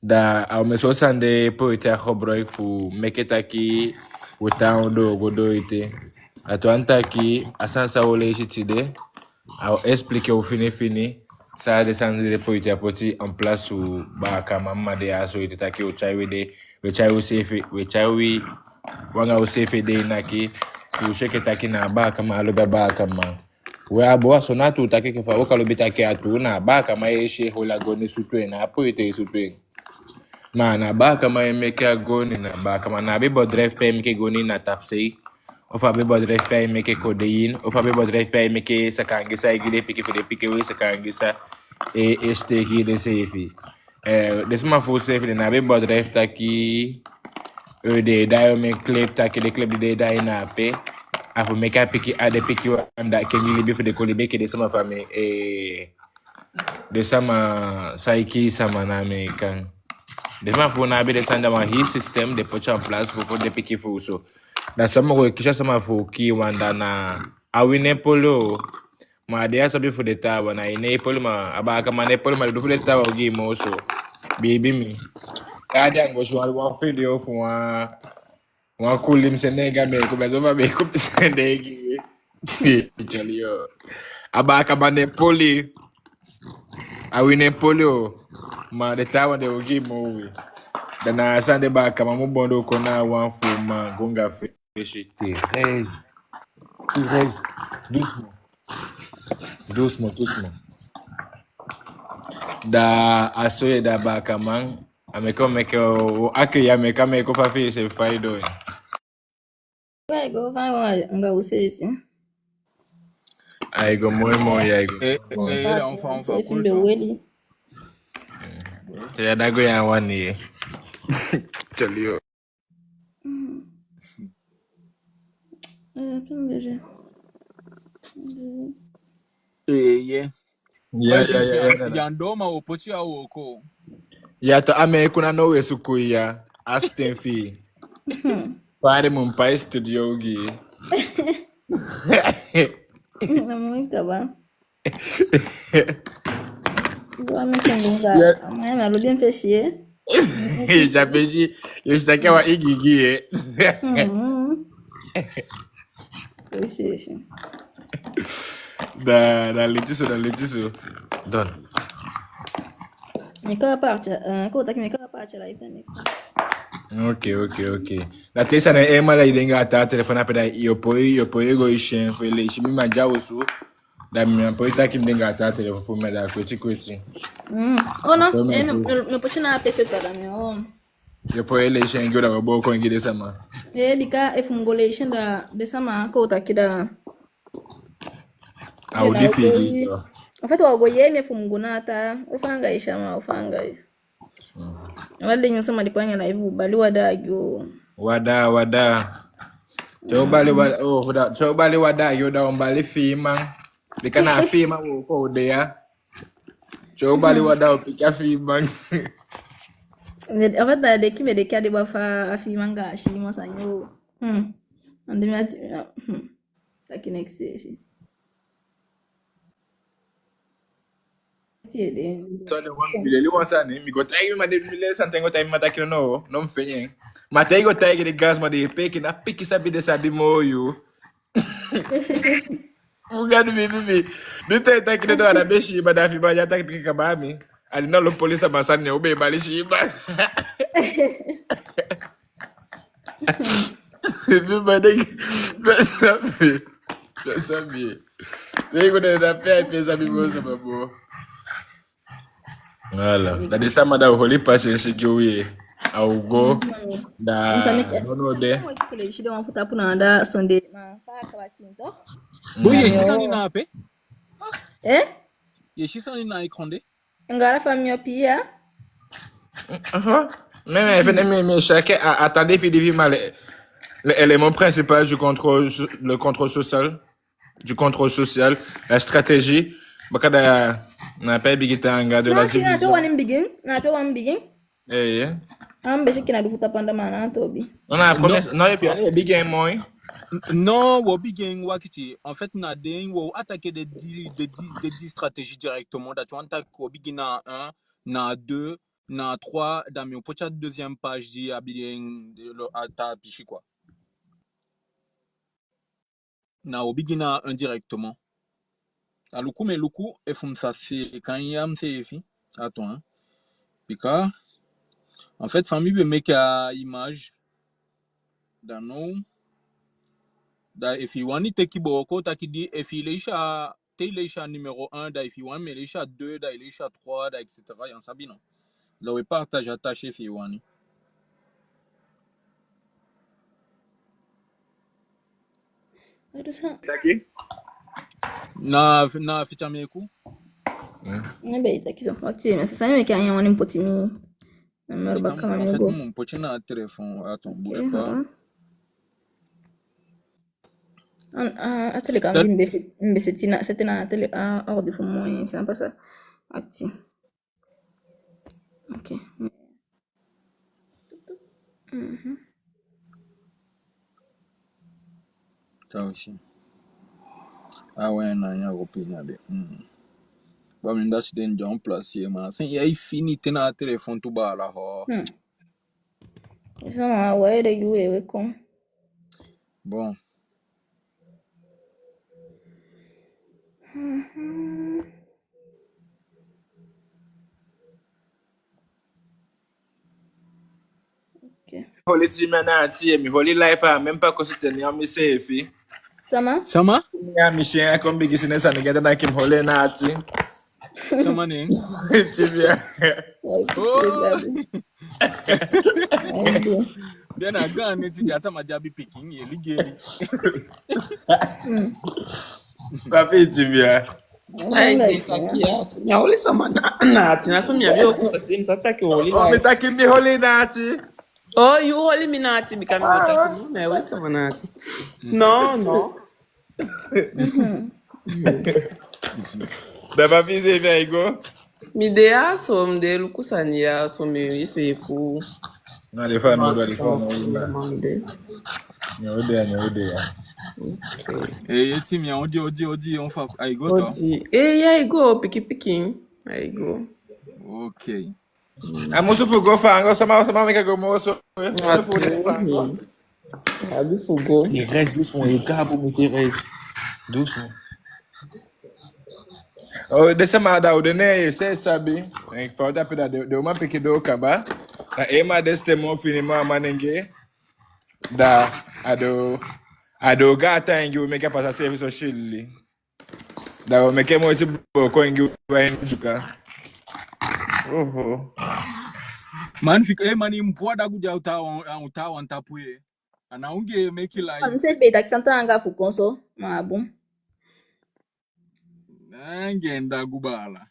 da au me so sande po ite hobrak fu meke taki uta do godo ite ato antaki asansa wole shitide au explique au fini ça de sanze de po ite apoti en place ou ba kama made aso ite taki o chai we chai o safe we chai we wanga usefe de naki usheke taki na ba kama alobe ba kama we abo so na tu taki ke fa o kalobe taki atu na ba kama yeshe hola goni sutwe na apo ite sutwe na ba kama emeke goni na ba kama na be bodref pe emeke goni na tapsei o fa be bodref pe emeke codeine o fa be bodref pe emeke sakangisa igide pike fede pike we sakangisa steki de sefi desma fu sefi na be bodref taki de dayo me clip take de clip de day na pe. Afu me ka piki ade piki wanda kengi libi fu de kolibe ke de sama fami de sama saiki sama na American. De ma fu na be de sanda ma his system de put en place pour de piki fu so. Da sama ko kisha sama fu ki wanda na awine polo ma de asa be fu de tawa na ine polo ma abaka ma ne polo ma do fu de tawa gi mo so. Baby me. Kaya ngo shwa wa video fu wa kulim senega me ko bezova me ko senegi. Jalio. Abaka ma ne poli awine polo ma de tawa de ogi mo we. Dana sande ba kama mo bondo ko na wan fu ma gonga feshi. Thérèse. Thérèse. Doucement. Doucement, doucement. Da asoye da ba kama ameko meko akya meka meko fa fi se faido. Vai go vai nga usefi. Ai go mo ya go. Ele on fa Usefi ndo cool. weli. Ya dago ya wani. Jalio. Tumbeje. Yeah. Ya. Yandoma opochi awoko. Ya to ame kuna no we sukuya Aston fi. Pare mun pa studio gi. Muito bom. Agora não tem lugar. Yeah. Amanhã me alugou bem fechê. Já fez isso daqui é uma igigi. Fechê. Da litiço. Don. Me qual a parte? Conta aqui, me qual a parte lá aí pra mim. Ok. Na terça né é mala idenga tá telefone para eu poi go ishen foi le shimi maja osu. Da mi poi tá que idenga tá telefone me da kweti. Oh não, não pode na PC toda meu. Eu poi le ishen go da bo ko ngide sama. Bika if mongolation da de sama conta aqui da. Audi figi. En fait, on voyait mes fumungunata, ufanga ishama ufanga. Wale nyo sama dipanya live bali wada yo. Wada. Chobali wada yo da ombali fima. Bikana fima ko de ya. Chobali wada opika fima. En fait, dès qu'il me décale de bafa afimanga shima sanyo. Ande mi ati. Taki next station. So the one really want sani mi go tag ma de mile santengo time mata kino no mfenye. Mata go tag de gas ma de peki na piki sabi de sabi moyo. Ugado bibi. Do tá kino do na beshi ba da fi ba ya tak piki kabami. Ali na lo polisa masani ube bali shiba. Bibi ba de sabi. Tego de da pe sabi mozo babo. Voilà. Da de sama da holi passion shikiwe au go da no de. Moi qui fais les chidons en fouta pour nanda sonde ma fa kabatinto. Oui, yeshisani na ape. Eh? Yeshisani na ikonde. Ngara famille pia. Mais chacun attendez finalement l'élément principal du contrôle social, la stratégie. Bakada na pa bigitanga de la division. Na to one begin. Eh. Ambe shikina dufuta panda mana tobi. On a promesse non et puis il big game moi. Non, Wobi Gang Wakiti. En fait, on a attaqué des 10 stratégies directement. Tu attaques Wobi Gang na 1, na 2, na 3. Dans mon pocha deuxième page, dit Abidjan ta pichi quoi. Na Wobi Gang na 1 directement. A luku mais luku et fum ça c'est quand il y a c'est fi. Attends hein. Pika. En fait, famille be make a image dans nous. Da if you want take boko takidi if ilisha telisha numéro 1 da if you want melisha 2 da ilisha 3 da etc. yan sabino là we partage attaché if you want Taki? na ficha meku Nebe itakizo. Wakati mais ça me kanya wani mpotimi. Numero bakama En fait, migo. mon poche na téléphone. Attends, bouge Ok, pas. atele kam di mbe c'était na atele hors de fond moyen, c'est un peu ça. Acti. Ok. Ça aussi. Ah ouais, non, il y a opinion de. Bah, mais c'est une gens placé, mais c'est il y a fini na téléphone tout bas là. Sama waye da yuwe we kom. Bon. Ok. Holy team na ati mi holy life même pas que c'était ni ami safe. Sama? Sama? Ya mi chien comme bigi sinesa ni gada na kim holy na ati. Sama ne? Tibia. Oh! Aibu. Then I go and see that my jabi picking illegally. Papi tibia. Ai, minha olha essa manata, na sua minha viu que assim, só tá que olha Oh, lá. mi taki mi holy na ati. Oh, you olha minati, me caminho tá aqui, né? Olha essa manata. Não, não. Da papi se via igo. Me dê a sua, me dê lucusania, sua meu esse fu. Na le fa no do le fa no Me dê. Ni ode ya. Eh, esse minha odi on fa I go to. Odi. Ei, aí go, piqui. Aí go. Okay. Amusu fu go fa ngo sama me ka go mo so. Abi fogo. Il reste doucement, il cap pour me doucement. Oh, de sama da o de ne se sabi. En fa da peda de uma peke do kaba. Na ema deste mo finiment manenge. Da ado gata ingi umeke pasa service o shili. Da umeke mo ti ko ingi wa injuka. Oh. Man fica man impoda kuja utawa ntapuye. Ana unge make live. Mse pe taksanta anga fu konso. Mabu. Angenda gubala.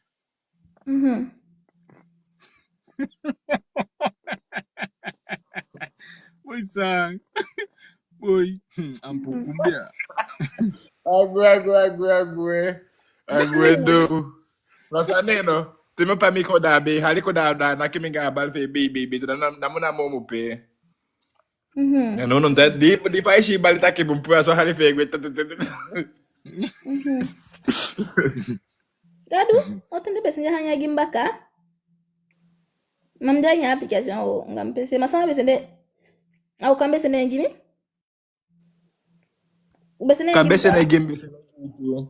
Boy sang. Boy, ampukumbia. Agwe do. Nossa neno. Timo pa mi ko da be, hali ko da na kimi ga bal fe baby to na muna mo mo pe. No no di fa shi bal ta ke bumpu so hali fe gwe. Gadu, otende pese hanya gimbaka. Mamja nya application o ngampese masama besende au kambe sene ngimi? Besene Kambe se ne ngimi. game.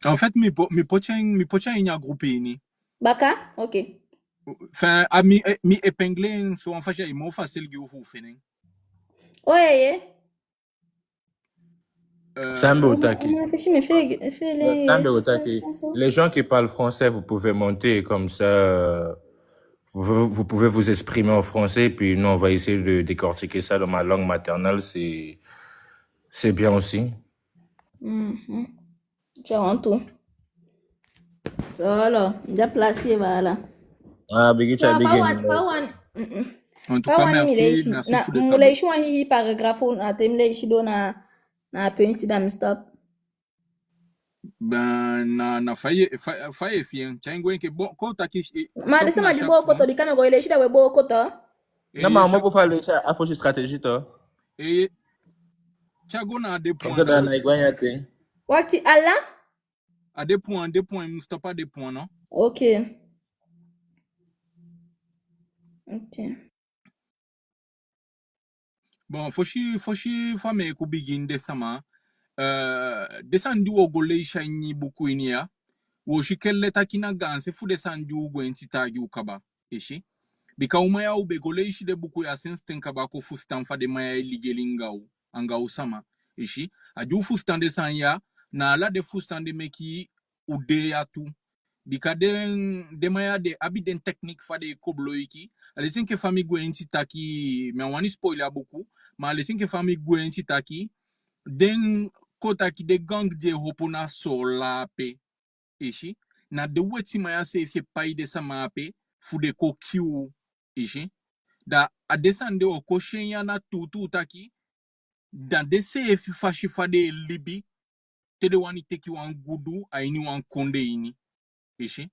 En fait, mi pocha inya groupé ni. Baka? Ok. Enfin, mi épinglé so en fait, mo facile gi ou fini. Oye. Sambe Otaki. Sambe Otaki. Les gens qui parlent français, vous pouvez monter comme ça. Vous pouvez vous exprimer en français, puis nous, on va essayer de décortiquer ça dans ma langue maternelle. C'est bien aussi. Ciao, tout. Solo, déjà placé, voilà. Ah, Biggie, En tout cas, merci pour le temps. Mulai shwa hi paragraphe na temle shido na penti dam stop. Ben na faye fien. Changwe ke bon ko taki. Ma de sama di bo koto di kame go ile shida we bo koto. Na ma mo pour faire ça affiche stratégie to. Et chago na des points. Ko da na igwanya te. Wakti ala? À des points, il stop à des points, non? Ok. Bon, faut me ko begin de sama. Desandi wo gole shiny buku inia. Wo shikelle takina ganse fu desandi ugo entitagi ukaba. Ishi. Bika umaya ube gole ishi de buku ya sensten kaba ko fustan fa de maya iligelingau. Angau sama. Ishi. Aju fustan desan ya. Na ala de fustan de meki ude ya tu. Bika de maya de abiden technique fa de koblo iki. Alesin ke fami gwen taki me wani spoiler beaucoup. Ma alesin ke fami gwen taki den kota ki de gang de hopona sola pe. Ishi. Na de weti maya se pai de sama pe. fude ko kiu ishi da adesande o ko shenya na tutu taki da dese fashi fade libi tede wani teki wan gudu aini wan konde ini ishi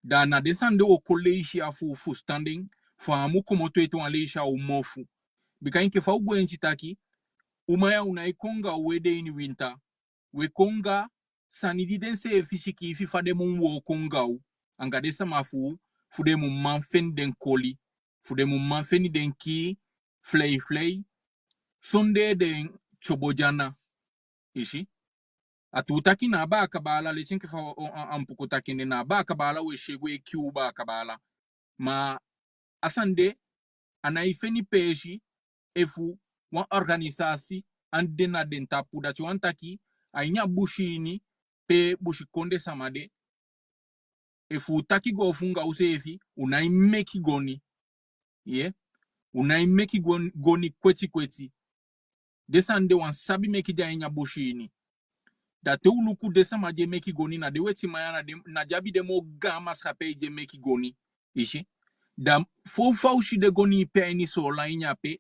da na desande o ko leishi afu standing fa amu komoto eto an leisha o mofu bika inke fa ugo enchi taki umaya unaikonga uwede ini winter we konga sanidi dense fishiki fi fade mun wo konga u anga desa mafu fude mun manfen den koli fude mun manfeni den ki flay sonde den chobojana ishi atutaki na ba kabala lechin ke fa ampukutaki na ba kabala we shegwe kiuba kabala ma asande anaifeni peji efu wan organisasi andena den tapu da chuantaki ainya bushini pe bushi konde samade efu taki go funga usefi unai meki goni unai meki goni kweti desande wan sabi meki da ainya bushini da te uluku desa maje meki goni na de weti mayana de na jabi de mo gama scape je meki goni ishi da fo faushi de goni pe ni so la inya pe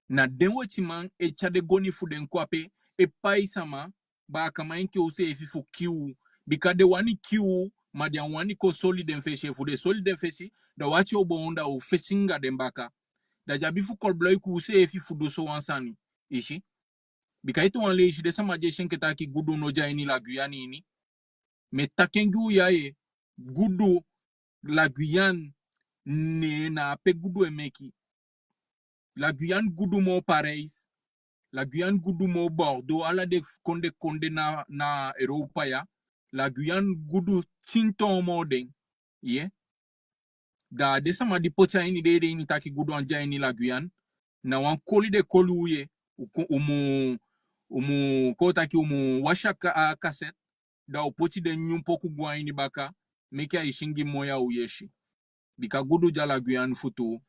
na denwe timan e chade goni fuden kwape e pai sama ba kama inke use e fifu kiu bikade wani kiu madia wani ko solide mfeshe fude solide mfesi da wachi obonda o fesinga dembaka da jabifu kolbloi ku use e fifu doso wansani ishi bikaito wanle ishi desa maje shenketa ki gudu no jaini la Guyane ini me takengu yae gudu la Guyane ne na pe gudu emeki la Guyane gudu mo pareis la Guyane gudu mo Bordeaux ala de konde na Europa ya la Guyane gudu tinton mo den da desa ma di pocha ini de ini taki gudu anja ini la Guyane na wan koli de koluye umu ko taki umu washaka cassette da opoti de nyumpoku gwa ini baka meki a ishingi moya uyeshi bika gudu ja la Guyane futu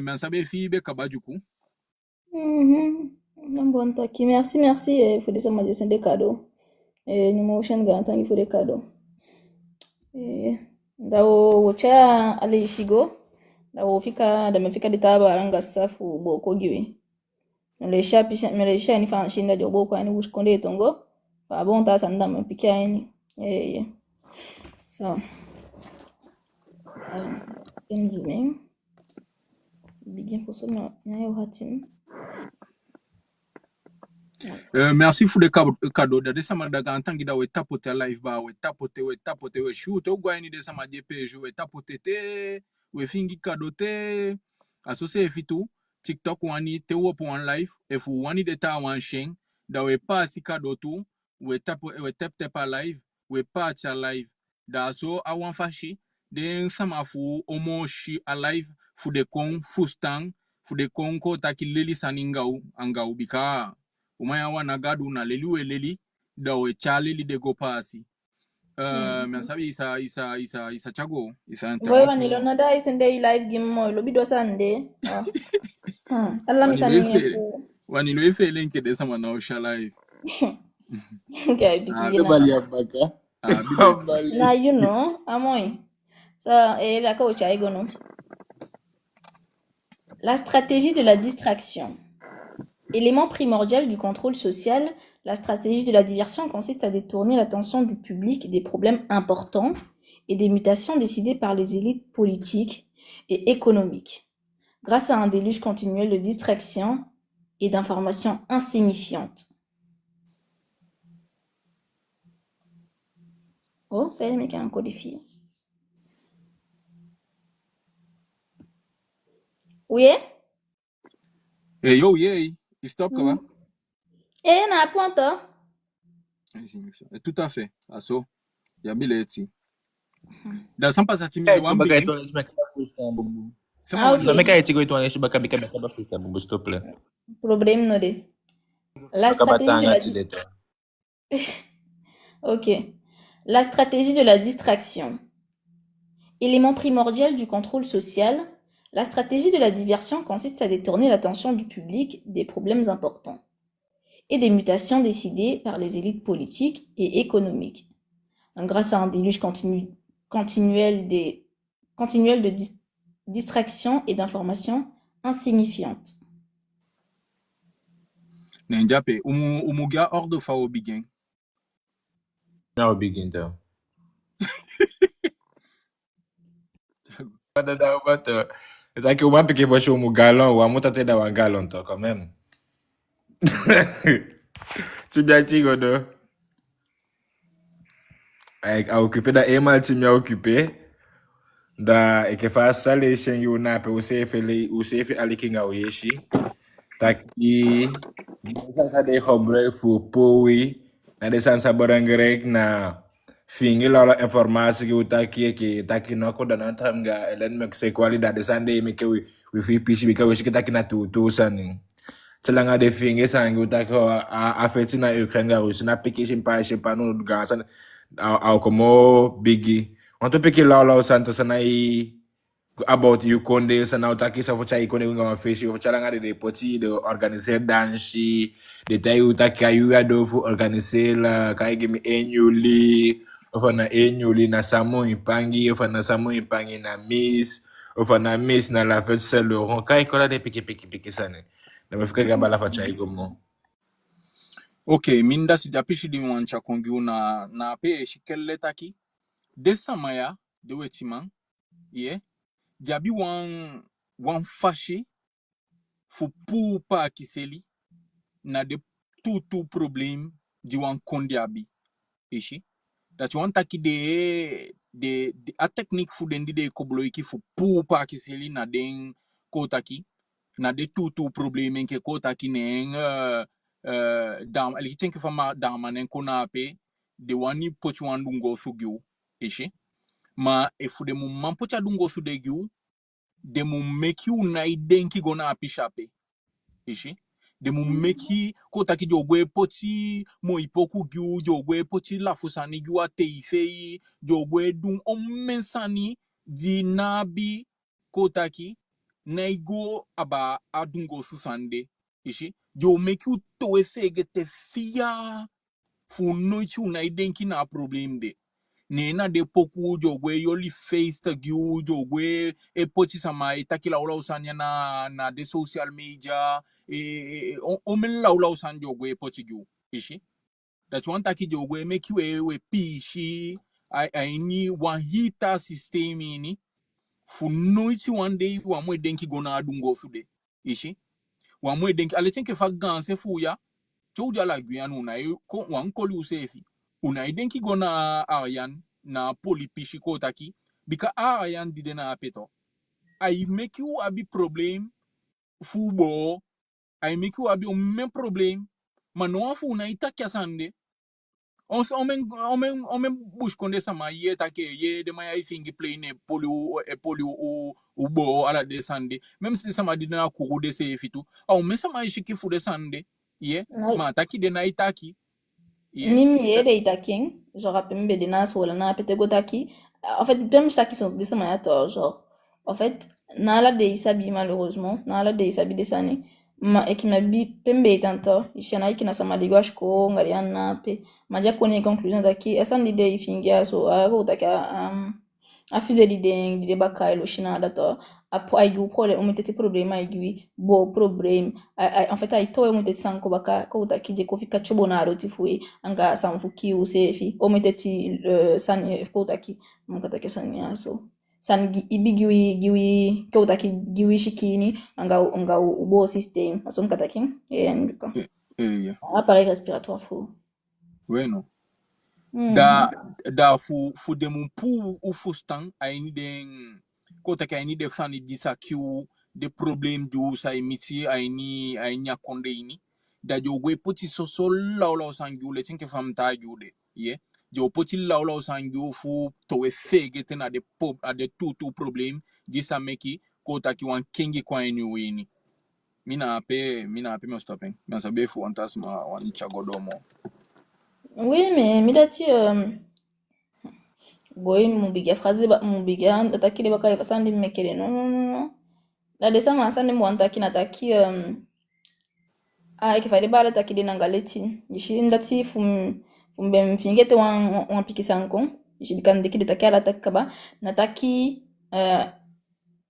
men sabe fi be kabajuku. Bon, taki. Merci. Il faut descendre dessin des cadeaux. Numéro chaîne garantant, il faut des cadeaux. Dawo cha ale ishigo. Dawo fika damefika ditaba aranga safu boko giwe. Melesha ni fa shinda jobo kwa ni ushkonde tongo. Fa bon ta sanda mpikia yani. So. Zooming. Begin for so nyayo hatim. Merci for the cadeau da desa madaga antangi da we tapote live ba we tapote we shoot o gwa ni desa madje page we tapote te we fingi cadeau te asose fitu TikTok wani te wo on live if wani de ta wan shen da we pass cadeau tu we tap pa live we pass a live da so awan fashi den sama fu omoshi a live fu de kon fustang fu de kon ko taki leli saningau angau bika umaya wana gadu na leli da we chaleli de go pasi men sabi isa chago isa Voy internet vanilo mo na dai sende live game mo lo bido sande. Allah mi sani fu. wanilo ife lenke de sama na osha live Okay, biki Bali na. abaka. Na you know, amoy. Ça la coach aigo no. La stratégie de la distraction. Élément primordial du contrôle social, la stratégie de la diversion consiste à détourner l'attention du public des problèmes importants et des mutations décidées par les élites politiques et économiques, grâce à un déluge continuel de distractions et d'informations insignifiantes. Oh, ça y est, mec, un codifié. Oui? yo stop kaba Na pointe. tout à fait aso ya bileti da sampa sa timi Kaya wan bagay begin ito na freestyle bubu. Okay. Na kaya ito ito na baka bika ba freestyle bubu stop le. Problème no de. La stratégie de la Ok. La stratégie de la distraction. Élément primordial du contrôle social, la stratégie de la diversion consiste à détourner l'attention du public des problèmes importants et des mutations décidées par les élites politiques et économiques, grâce à un déluge continuel des continuelle de distraction et d'informations insignifiantes. Nenjape, umuga ordo fa obigen. Now begin though. C'est ça que moi, piqué votre show, mon galon, ou à mon tâté d'avoir un galon, toi, quand même. Tu bien, tu godo. À occuper, da emal, tu m'as occupé. Da, et que fasse ça, les chiens, you n'a pas, ou c'est fait aller kinga ou yeshi. Taki, ça des hobre, fou, poui, na de sansa borangrek, na fingi la informasi ki utaki ki taki no ko dan tam ga elen mek se kwali da de sande me ke we fi pishi bi ka we shi taki na tu sani tselanga de fingi sangi utaki a feti na Ukraine ga rusi na piki shimpa no ga san au como bigi on to piki la santo sana I about you konde sana utaki sa focha ikone nga mafishi focha langa de poti de organiser danshi de tayi utaki ayu ya do fu organiser la kai gimi enyuli ofana enyuli na samo ipangi ofana samo ipangi na miss ofana miss na la fête Saint Laurent kai kola de piki sana na mefika gaba la focha ikomo. Okay, minda si japishi di wancha kongi na pe shikelle taki. Desa maya de wetiman. Yeah. Jabi wan fashi fu pou pa kiseli na de tout problem di wan kondi abi. Ishi. Dat wan taki de a technique fu dendi de kobloiki fu pou pa kiseli na den kotaki na de tout problem ke kotaki neng dam ali tenke fama dama nen konape de wani pochi wan dungo sugyu. Ishi. Ma fu de mu man pocha dungo su de gyu de mu make you na idenki gona apishape. Ishi. De mu make kota ki jogwe poti mo ipoku gyu jogwe poti la fusani gyu ate ifei jogwe dun mensani di nabi kota ki na igo aba adungo susande. Ishi. Jo make you to efegete fia fu noichu na idenki na problem de. Nena de poku jogwe yoli face ta gyu jogwe e pochi sama itaki la usanya na de social media omen la usan jogwe pochi gyu ishi that one taki jogwe make you we pishi I ni one hita system ini fu noiti one day wa mwe denki gona adungo sude ishi wa mwe denki ale tenke fa ganse fu ya chouja la guyanu na ko wan koli usefi una denki gona Aryan na poli pishi kotaki bika Aryan dide na apeto I make you abi problem fubo I make you abi o men problem mano fu na itakia sande on men bush konde sama ye take ye de maya ifingi play ne poli o bo ala de sande même si sama dide na kuru de se fitu au men sama ishiki fu de sande ye ma taki de na itaki Mimi et les taquins, genre après me bedena sur la na pete gotaki. En fait, même je sont des semaines genre. En fait, na la de isabi malheureusement, na la de isabi des années. Ma et qui m'a bi pembe tanto, ishana qui na sama de gauche ko ngariana pe. Ma dia connaît conclusion daki, essa ni de ifingia so a gotaka a fusé l'idée baka elo shina dato a eu problème on mettait problème a eu bo problème en fait a ito on mettait sanko baka ko utaki je ko fika chobonaro tifui anga samfuki usefi on mettait san ko utaki mukatake sanya so san ibigiwi ko utaki giwi shikini anga ubo système so mukataki ndiko appareil respiratoire fou bueno da fu de mun pu u fustan aini den kota ka aini de fani disakiu de problem du sa emiti aini akonde ini da jogwe poti so la sangu le tinke famta jude ye jo poti la sangu fu to e fege tena de pop a de tout problem disa meki kota ki wan kengi kwa eni wini mina pe me stopping na sabe fu antasma wan chagodomo. Oui, mais midati boy mubiga phrase mubiga atakile baka basandi mekele non la desa masande mwanta kina taki ikifade bala takide nangaleti yishindati fumbe mfingete wan pikisa nko yishidikande kide takala takaba nataki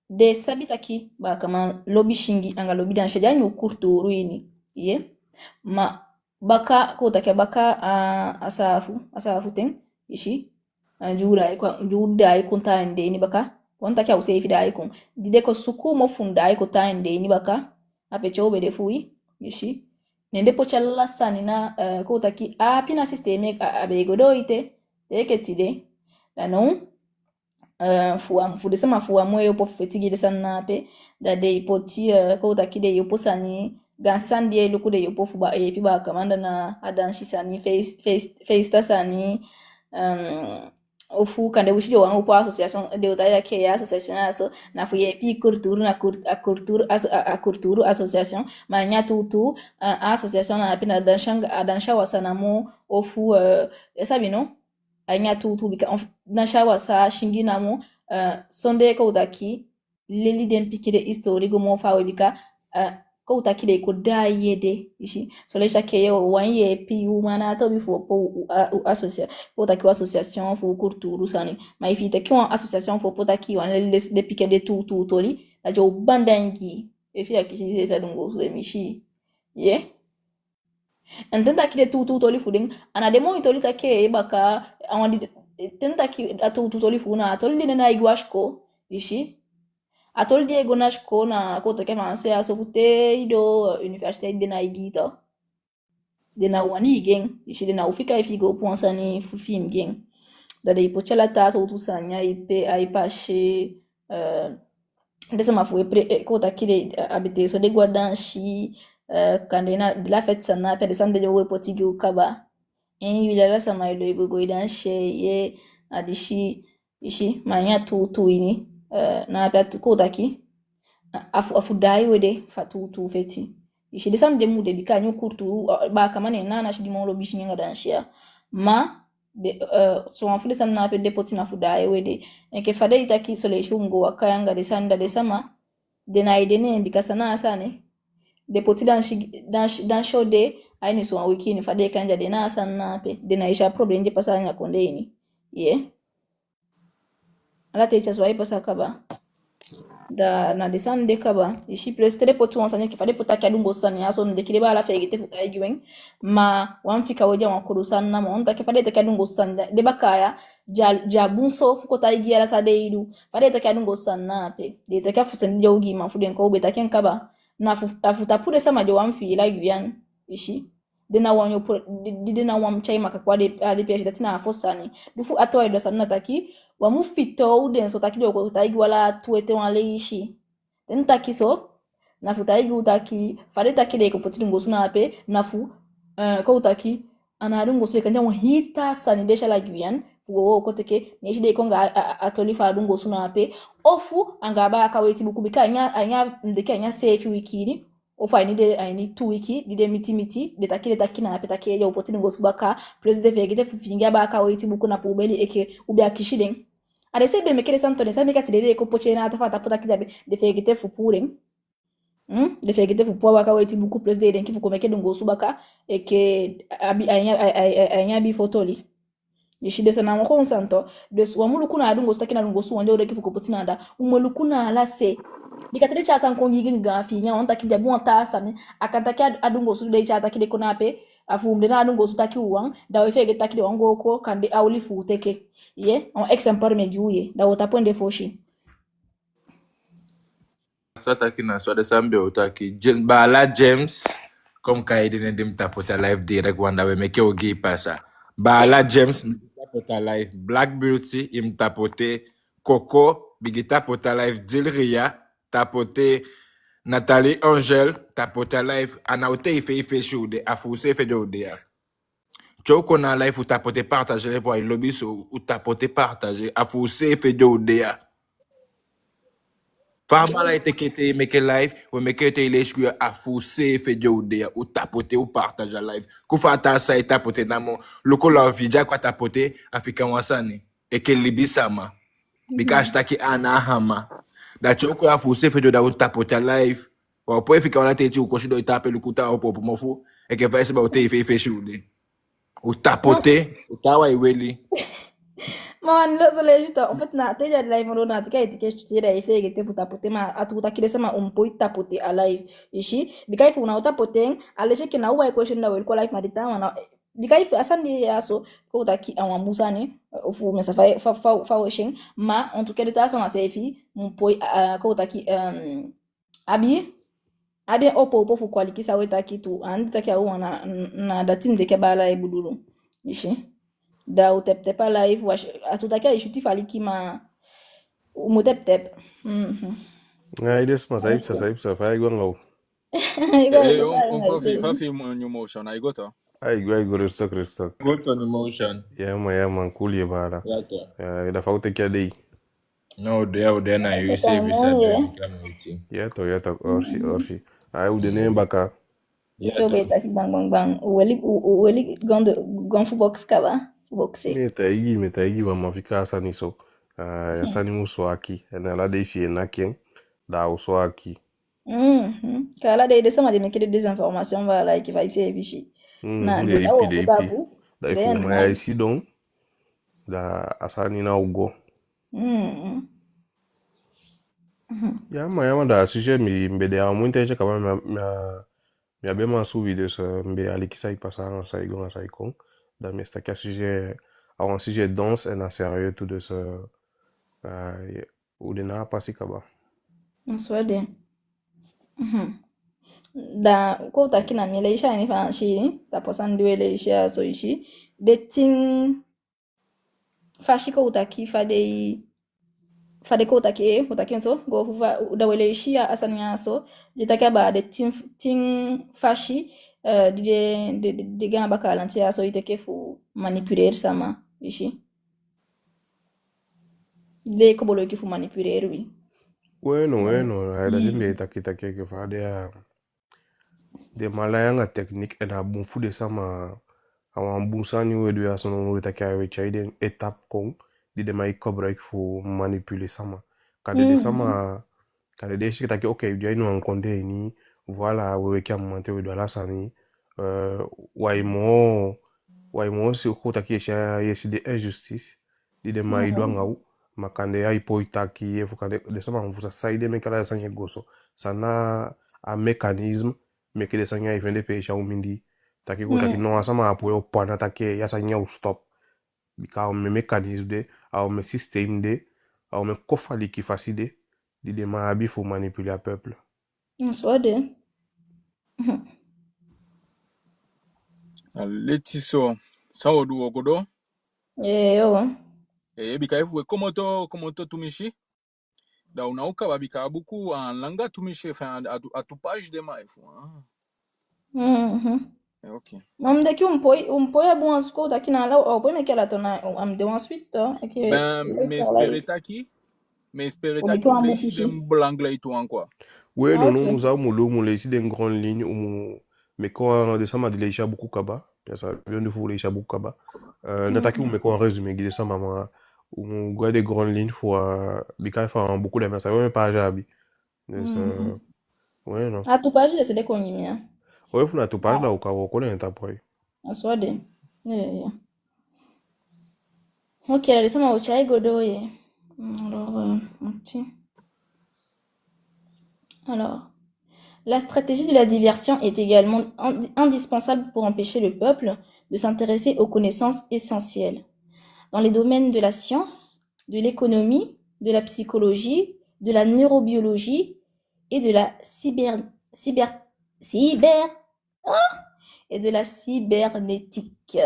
de sabitaki ba kama lobi shingi anga lobi dan sheja nyu kurturu ini ye ma baka ko take baka asafu ten ishi juda ai kun ta inde ni baka wonta kya usei fi dai kun dide ko suku mo funda ai ko ta inde ni baka ape chobe de fui ishi nende po challa sanina ko taki pina systeme abe godoite teketide lano fudesema fuamwe yopo fetigide sannape dade ipoti ko takide yopo sani gansan die lukude yopo fuba piba kamanda na adanshi sani face ta sani ofu kande wushide wangu po association de utaya ke ya association aso na fuye pi kulturu na kulturu association ma nya tutu association na pina adansha wasanamu ofu sabino anya tutu bika nasha wasa shingi namu sonde ko daki leli den pikide history go mo fawe bika ko takide ko dayede ishi so le shake yo wanye pi umana to bi fo po association ko taki association fo kulturu sani ma ifite ki on association fo potaki wan le pikide tutu toli la jo bandangi efi akishi se dungo so emishi yeah. Entenda kile tutu toli fuding ana demo itoli take baka awandi tenta ki tutu toli funa atoli dine na igwashko ishi atoli die gonashko na ko take manse asofute ido university dina igita dina wani igen ishi dina ufika ifigo ponsa ni fufim gen dade ipochala ta so tusanya ipe aipashe ndesema fuwe ko takile abite so de guadanshi kandena de la fête sana pe desande de potigi ukaba yula sama ilo igogo idan she ye adishi ishi manya tutu ini na pe ko taki afu dai wede fatutu feti ishi desande mu de bikanyu kurtu ba kamane na shidi mo lo bishi nyanga dan shia ma de so afu desande na pe depoti na fudai wede nke fade itaki sole shungo wakayanga desanda desama dena idene bikasana asane depoti dan shode aini so wiki ni fade kanja de na sanna pe de na isha problem je pasanya kondeni yeah ala teacher so ai pasa kaba da na de san de kaba ishi plus tere poti wan sanya ki fade pota ka dungo sanya so de kile ba ala fege te futa igiwen ma wan fika woja wan kudu sanna ma on ta ki fade te ka dungo sanya de bakaya jabunso fuko ta igi ala sa de idu fade te ka dungo sanna pe de te ka fusen de ogi ma fuden ko be ta ken kaba na futa pure sama jo wan fi la gyan ishi dena wanyo dena wam chai makakwa de pia shida tina afosani dufu ato ido sanna taki wa mu fito uden so taki jo taigi wala tuete wale ishi den taki so na futa igi utaki fare taki de ko potiri ngosu na ape nafu ko utaki ana dungo so kanja hita sani desha la gyan fugo ko teke neshi de konga atoli fa dungo su na ape ofu angaba akaweti bukubika anya ndeke anya safe wikini ofa ni de aini 2 wiki dide miti de taki na apeta ke ya opotini ngosubaka president vegete fufinga ba ka witi buku na pubeli eke ubi akishiden ade sebe mekele santone sabe ka sidede ko poche na atafata pota kidabe de vegete fupuren de fegete fupo waka witi buku president den kifu komeke ngosubaka eke abi anya bi fotoli yishide sana mo santo de wamulu kuna adungo staki na lungo suwanje ode kifu kopotina da umulu kuna alase bikatele cha san kongi ginga finya on takija bon ta sane akantaki adungo su de cha takide konape afumde na adungo su taki uwan da we fege takide wango ko kande awli fu teke ye on exemple me juye da wota ponde foshi Sata kina so de sambe utaki Bala James comme kaide ne dim tapota live direct wanda we meke ogi pasa Bala James tapota live Black Beauty im tapote Coco bigita pota live Dilria tapote Nathalie Angel tapota live anaote ife shude afuse fe de ya Choko na live ou tapote partager les voix lobby so ou tapote partager afuse fe de ya Fama la ite kete meke live ou meke te ileshku afuse fe de ya ou tapote ou partager live kufa ta sa tapote namo loko la vidja kwa tapote afika wasani eke libisama bika hashtag ana hama da choko afuse fe de ou tapote live wa po efika wala te ti ukoshido itape lukuta opo mofu eke va ba ute ife shude ou tapote utawa iweli Man, lo sole juste en fait na teja de live ndo na tika etike chutira ife gete futa pote ma atuta kile sama umpoi tapote a live ishi bikai fu na uta poteng aleshe kina uwa equation da wel ko live madita wana bikai fu asandi yaso ko taki awambusa ni fu mesa fa washing ma en tout cas de ta sama sefi umpoi ko taki abi abi opo fu kwaliki sa weta kitu andi taki awu na datim de ke bala e budulu ishi da utep-tep a live wash atutaki aishuti faliki ma umutep-tep. Ile sema sahibi fai gwango. Fafi new motion. I got her. Ai go restock. Go to the motion. Yeah man cool ye bala. Yeah. Ida fauta kia dei. No, there na you say visa then come waiting. Yeah to orsi. Ai u de ne baka. So beta ki bang. Weli gonfu box kaba. Boxe. Meta igi wa mafika asani so. Asani muso aki. Ena la dei fie na kien. Da uso aki. Kala de sama de mekede des informations voilà qui va essayer bichi. Na de la o babu. Da ifu maya isi don. Da asani na ugo. Yama da sujet mi mbede a mwinte eche kama mi abema sous vidéo ça mbe alikisa ipasa ça igon ça ikon da mi sta sujet un sujet dense et na sérieux tout de ce ou de na pasi kaba Swede. Da ko utaki na mile isha ni fa shi da posan duele isha so ishi de ting fashi ko utaki fa de ko utaki so go fa da wele isha asanya so jitaka ba de ting fashi de gana bakalanti so iteke fu manipuler sama ishi de ko bolo ki fu manipuler oui. Bueno, haida jimbe itaki ke fa de malayanga technique en a bon fu de sama awan bunsani wedu ya sono itaki awe chaide étape kong de mai cobra fu manipuler sama kade sama kade de shi taki okay dia ino encontre ni voilà we ki amante wedu ala sani waimo si ko taki sha yesi de injustice de mai do ngau makande ya ipo itaki efu kade de sama mvusa saide mekala sanje goso sana a mécanisme mekede sanya ifende pe sha umindi taki ko taki no sama apo yo pana taki ya sanya stop bika me mécanisme de au me système de au me kofali ki faside de ma abi faut manipuler le peuple Swede. Letiso saodu ogodo. Yo. Bika efu komoto tumishi. Da unauka babika buku langa tumishi fa atupage de maifu. Ok. Mam daqui põe é bom as coisas aqui na lá, põe aquela tona, me deu uma suite, aqui. Mais espérer ta qui les ici de blanglais tout encore. Oui, non, nous avons ici des grandes lignes mais quand on descend à les beaucoup kaba, ça vient de vous les beaucoup kaba. N'attaquer mais quand on résume guider ça maman on voit des grandes lignes faut bika faire beaucoup de ça même pas jabi. Ouais non. Ah tu page c'est des connus. Ouais, faut na tu page là au cas où on est après. Aswade. Yeah. Ok, alisema uchai godoye. Alors, la stratégie de la diversion est également indispensable pour empêcher le peuple de s'intéresser aux connaissances essentielles dans les domaines de la science, de l'économie, de la psychologie, de la neurobiologie et de la et de la cybernétique.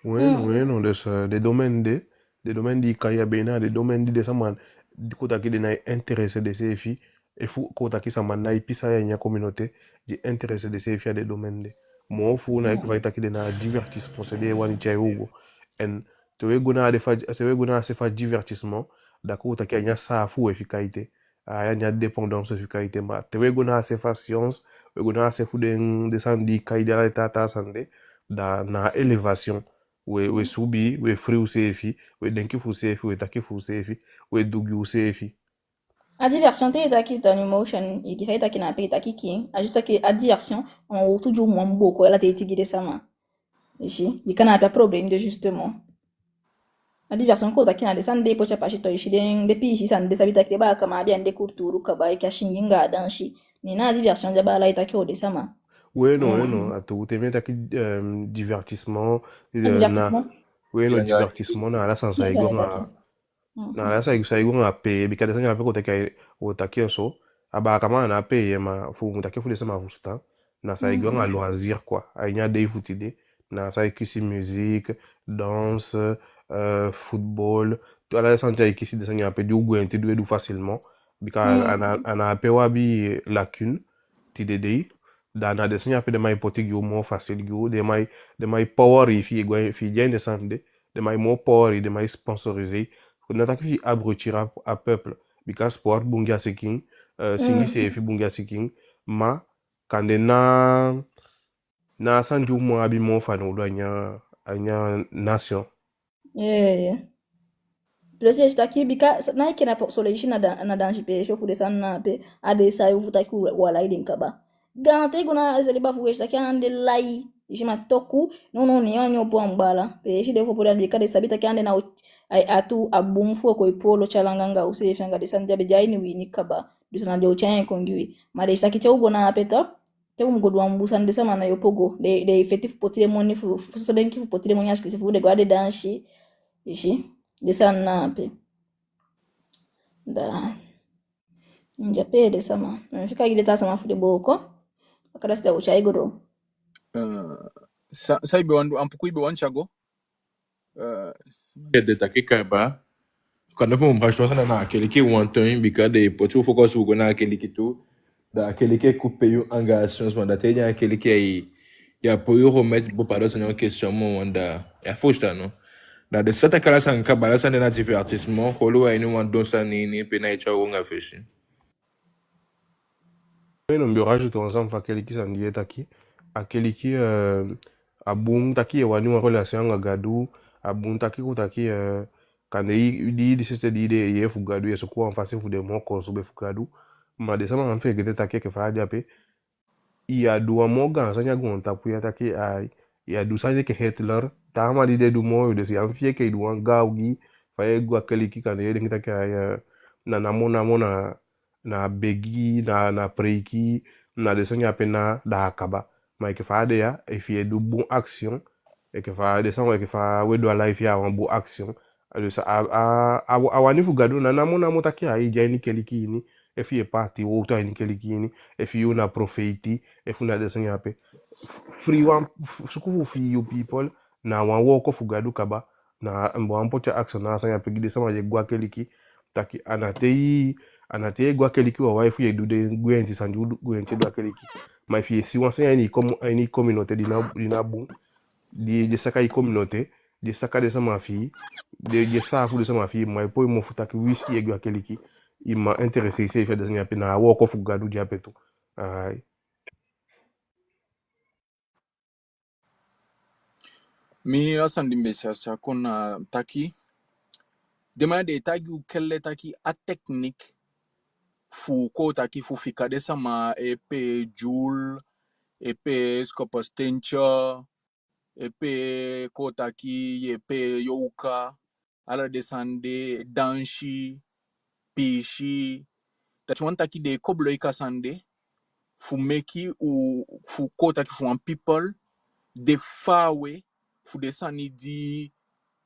Oui, non, des domaines di kaya bena, des domaines di saman di kota ki de na intéressé de ces filles et fou kota ki saman na ipisa ya nya communauté di intéressé de ces filles des domaines de mo fu na ki faita ki de na divertissement c'est des wani chai ugo en te we gona se fa divertissement da kota ki nya sa fu efficacité a nya dépendance efficacité ma te we gona se fa science we gona se fu de sandi kai de la tata sande da na élévation we subi we free usefi we denki fu sefi we taki fu sefi we dugi usefi A diversion te itaki ton emotion ikifa itaki na pe itaki ki ajusta que a diversion on outro de um boko ela te itigi de sama ishi bikana pa problème de justement a diversion ko taki na de san de pocha pashi to ishi den de pi ishi san de sabita ke ba kama bien de kulturu ka ba ka shinginga dan shi ni na diversion ja ba la itaki o de sama Oui, non, attends, t'es bien taki divertissement, a na, divertissement oui, non, Yang ai. divertissement, na la sansa ça igo n'est pas bien. na la sa igo nga pe, bika desa nya pe ko taki so, aba kama na pe ma fu mutaki fu desa ma vusta, na sa igo nga loisir quoi, ainya de futide, na sa ikisi musique, danse, football, to ala sansa ikisi desa nya pe du gwente du facilement, bika ana pe wabi lacune, tidede da na desa nya pe de mai potig yo mo facile yo, de mai power fi fi jende sande, de mai mo power de mai sponsorisé nataka fi abrutir a peuple bika sport bungia siking singi se fi bungia siking ma kande na sanju mo abi mo fano do anya nation Yeah. Plesi shtaki bika na yake na solution na danji pe shofu de sana pe ade sa yu futaki wala ile nkaba. Gante guna zeli ba fuwe shtaki ande lai ishima toku no ni yanyo po ambala pe shi de fo podan bika de sabita ki ande na atu abumfu ko ipolo chalanganga use fyanga de sanja be jaini wini kaba dusana de ochanya kongiwi ma de shtaki cha ubona peta te umgodo wambusa de sama na yopogo de effectif potire moni fu so denki fu potire moni ashki fu de gwade danshi ishi de sana pe da njapede sama nafika ile ta sama fude boko akada sida uchai goro Sa ibe wandu ampuku ibe wanchago. De taki kaba. Quando vamos para a na aquele que o Antônio bica de pode o foco sugo na aquele que tu da aquele que coupe o engações manda tem aquele que aí e apoio o remédio para para essa questão manda é fusta não da de certa cara san cabala san na divertissement rolo aí não andou san ni pena icha o nga fish no mbio rajoute ensemble fa keli ki sandi taki akeli ki abung taki e wani wa relation nga gadu abung taki ko taki kande di siste di de ye fu gadu ye so ko en face fu de mo ko so be fu gadu ma de sama fe gete taki ke fa dia pe ia dua moga sanya gon tapu ya taki ai ia du sanya ke Hitler tama di de du mo de si amfie ke du gaugi fa ye gwa keli ki kande ye ngita ke ai na mona na begi na preiki na de sanya pe na da akaba ma ke fa de ya e fi du bon action e ke fa de sanya ke fa we do life ya wan bon action de sa a wani fu gadu na mona motaki ai jani keli ki ni e fi e parti wo to ni keli ki ni e fi una profeiti e fu na de sanya pe free one suku fi you people na wan walk of gadu kaba na mbo ampocha action na sanya pe gide sama je gwa keliki taki anatei gwa keliki wa waifu ye dude gwenti sanju gwenti gwa keliki ma fi si wan sanya ni communauté dina bon di saka i communauté di saka de sama fi de sa fu de sama fi ma po mo futaki wisi ye gwa keliki il m'a intéressé c'est fait de sanya pe na walk of gadu dia peto ai Mi asandi mbesa cha kona taki. Dema de tagi ukele taki a technique fu ko taki fu fika de sama epe Joule, epe Scopostencha, epe ko taki epe Youka, ala de sande danshi, pishi. Dat wan taki de koblo ika sande fu meki ou fu ko taki fu an people de fawe fu de sani di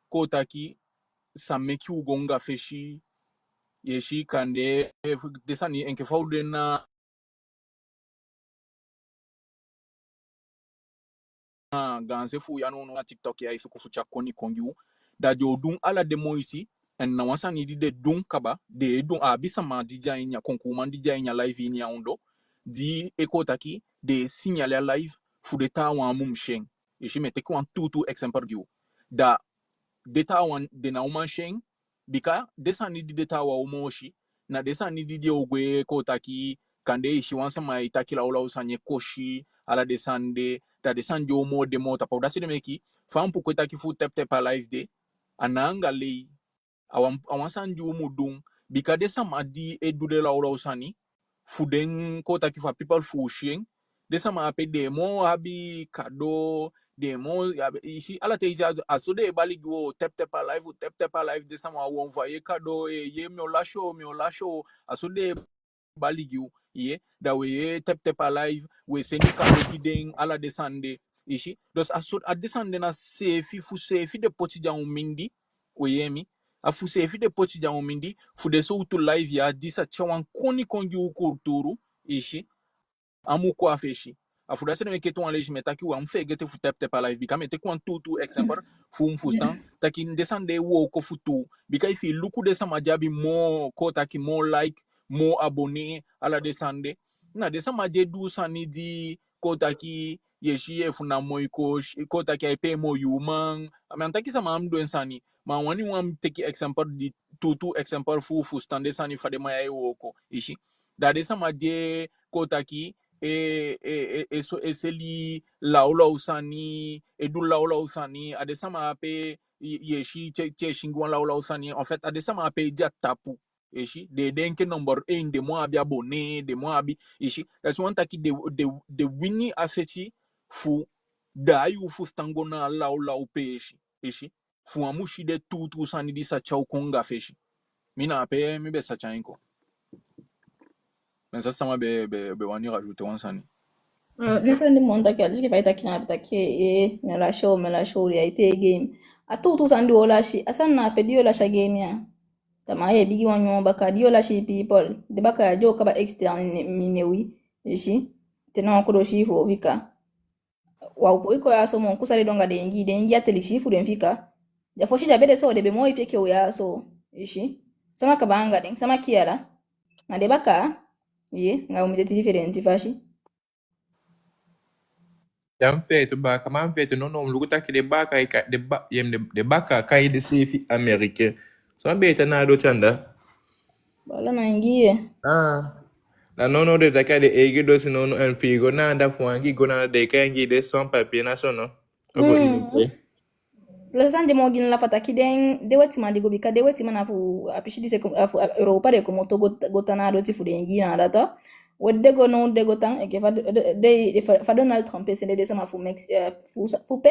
ko taki sa meki u gonga feshi yeshi kande desani enke faude na ganse fu ya no na TikTok ya isu kufu chakoni kongiu da jo dun ala de moisi en na wasani di de dun kaba de dun abisa ma dija inya konku man dija inya live inya ondo di ekotaki de signale live fu de ta wa mum sheng yeshi mete ko an tutu exemple giu da data wan de na uma sheng bika desa ni di data wa umoshi na desa ni di ogwe ko taki kande ishi wansa mai takila ola usanye koshi ala desande da desande omo de mota pa dasi de meki fam pu taki fu tep tep live de ananga lei awan sanju omo dun Bika de sama di edu de laura usani. Fuden kota ki fa people fushing. De sama ape demo abi kado demo ici ala te asode bali go tap alive de sama won voyer kado e ye mi olasho asode bali giu ye da we tap alive we sendi kado giden ala desande ici dos asod a desande na sefi fu sefi de poti ja umindi we yemi a fu sefi de poti ja umindi fu de so to live ya disa chawan koni kongi ukurturu ici amu kwa feshi afuda sene ke ton alejime taki wa mfe gete fu tap alive bika mete kwa tutu exemplar fu mfustan taki ndesande wo ko futu bika ifi luku de sama jabi mo ko taki mo like mo abonné ala desande na de sama je du sani di ko taki yeshi e funa mo ko taki ay pe mo human am taki sama am do sani ma wani wam teki exemplar di tutu exemplar fu fustan de sani fade ma ay wo ko ishi da de sama je ko taki eseli laula usani edu laula usani adesama ape yeshi che shingwan laula usani en fait adesama ape dia tapu yeshi de denke number 1 de moi abi abonné de moi abi yeshi that's one taki de winni afeti fu dayu fu stangona laula upeshi yeshi fu amushi de tutu usani disa chau konga feshi mina ape mi be sacha inko mais ça sama be wani rajouter wansani. Nessa de monta que a gente vai estar aqui na que e me la show e aí pe game. A tu sandi ola shi asan na pe dio la sha game ya. Tama ye bigi wanyo baka dio la shi people. De baka jo kaba extra minewi. Ishi. Tena ko do shi fo vika. Wa upo iko ya so mon kusale donga de ngi ateli shi fu den fika. Ja fo shi ja bede so de be mo ipe ke o ya so. Ishi. Sama kabanga den sama kiala. Na de baka ye nga umite different fashi. Jam feito baka, man feito não lugu taki de baka de baka kai de sefi Amerike. So beta na do chanda. Bala na ingie. Na nono de taki de ege do nono en figo na anda fuangi gona de kangi de son papier na sono. Plus ande mo gin la fata kiden de weti mandi go bika de weti mana fu apishi dise afu Europa de como to gotana do ti fu de ngi na data. Wede go non de gotan e ke fa Donald Trump se de sama fu mex fu pe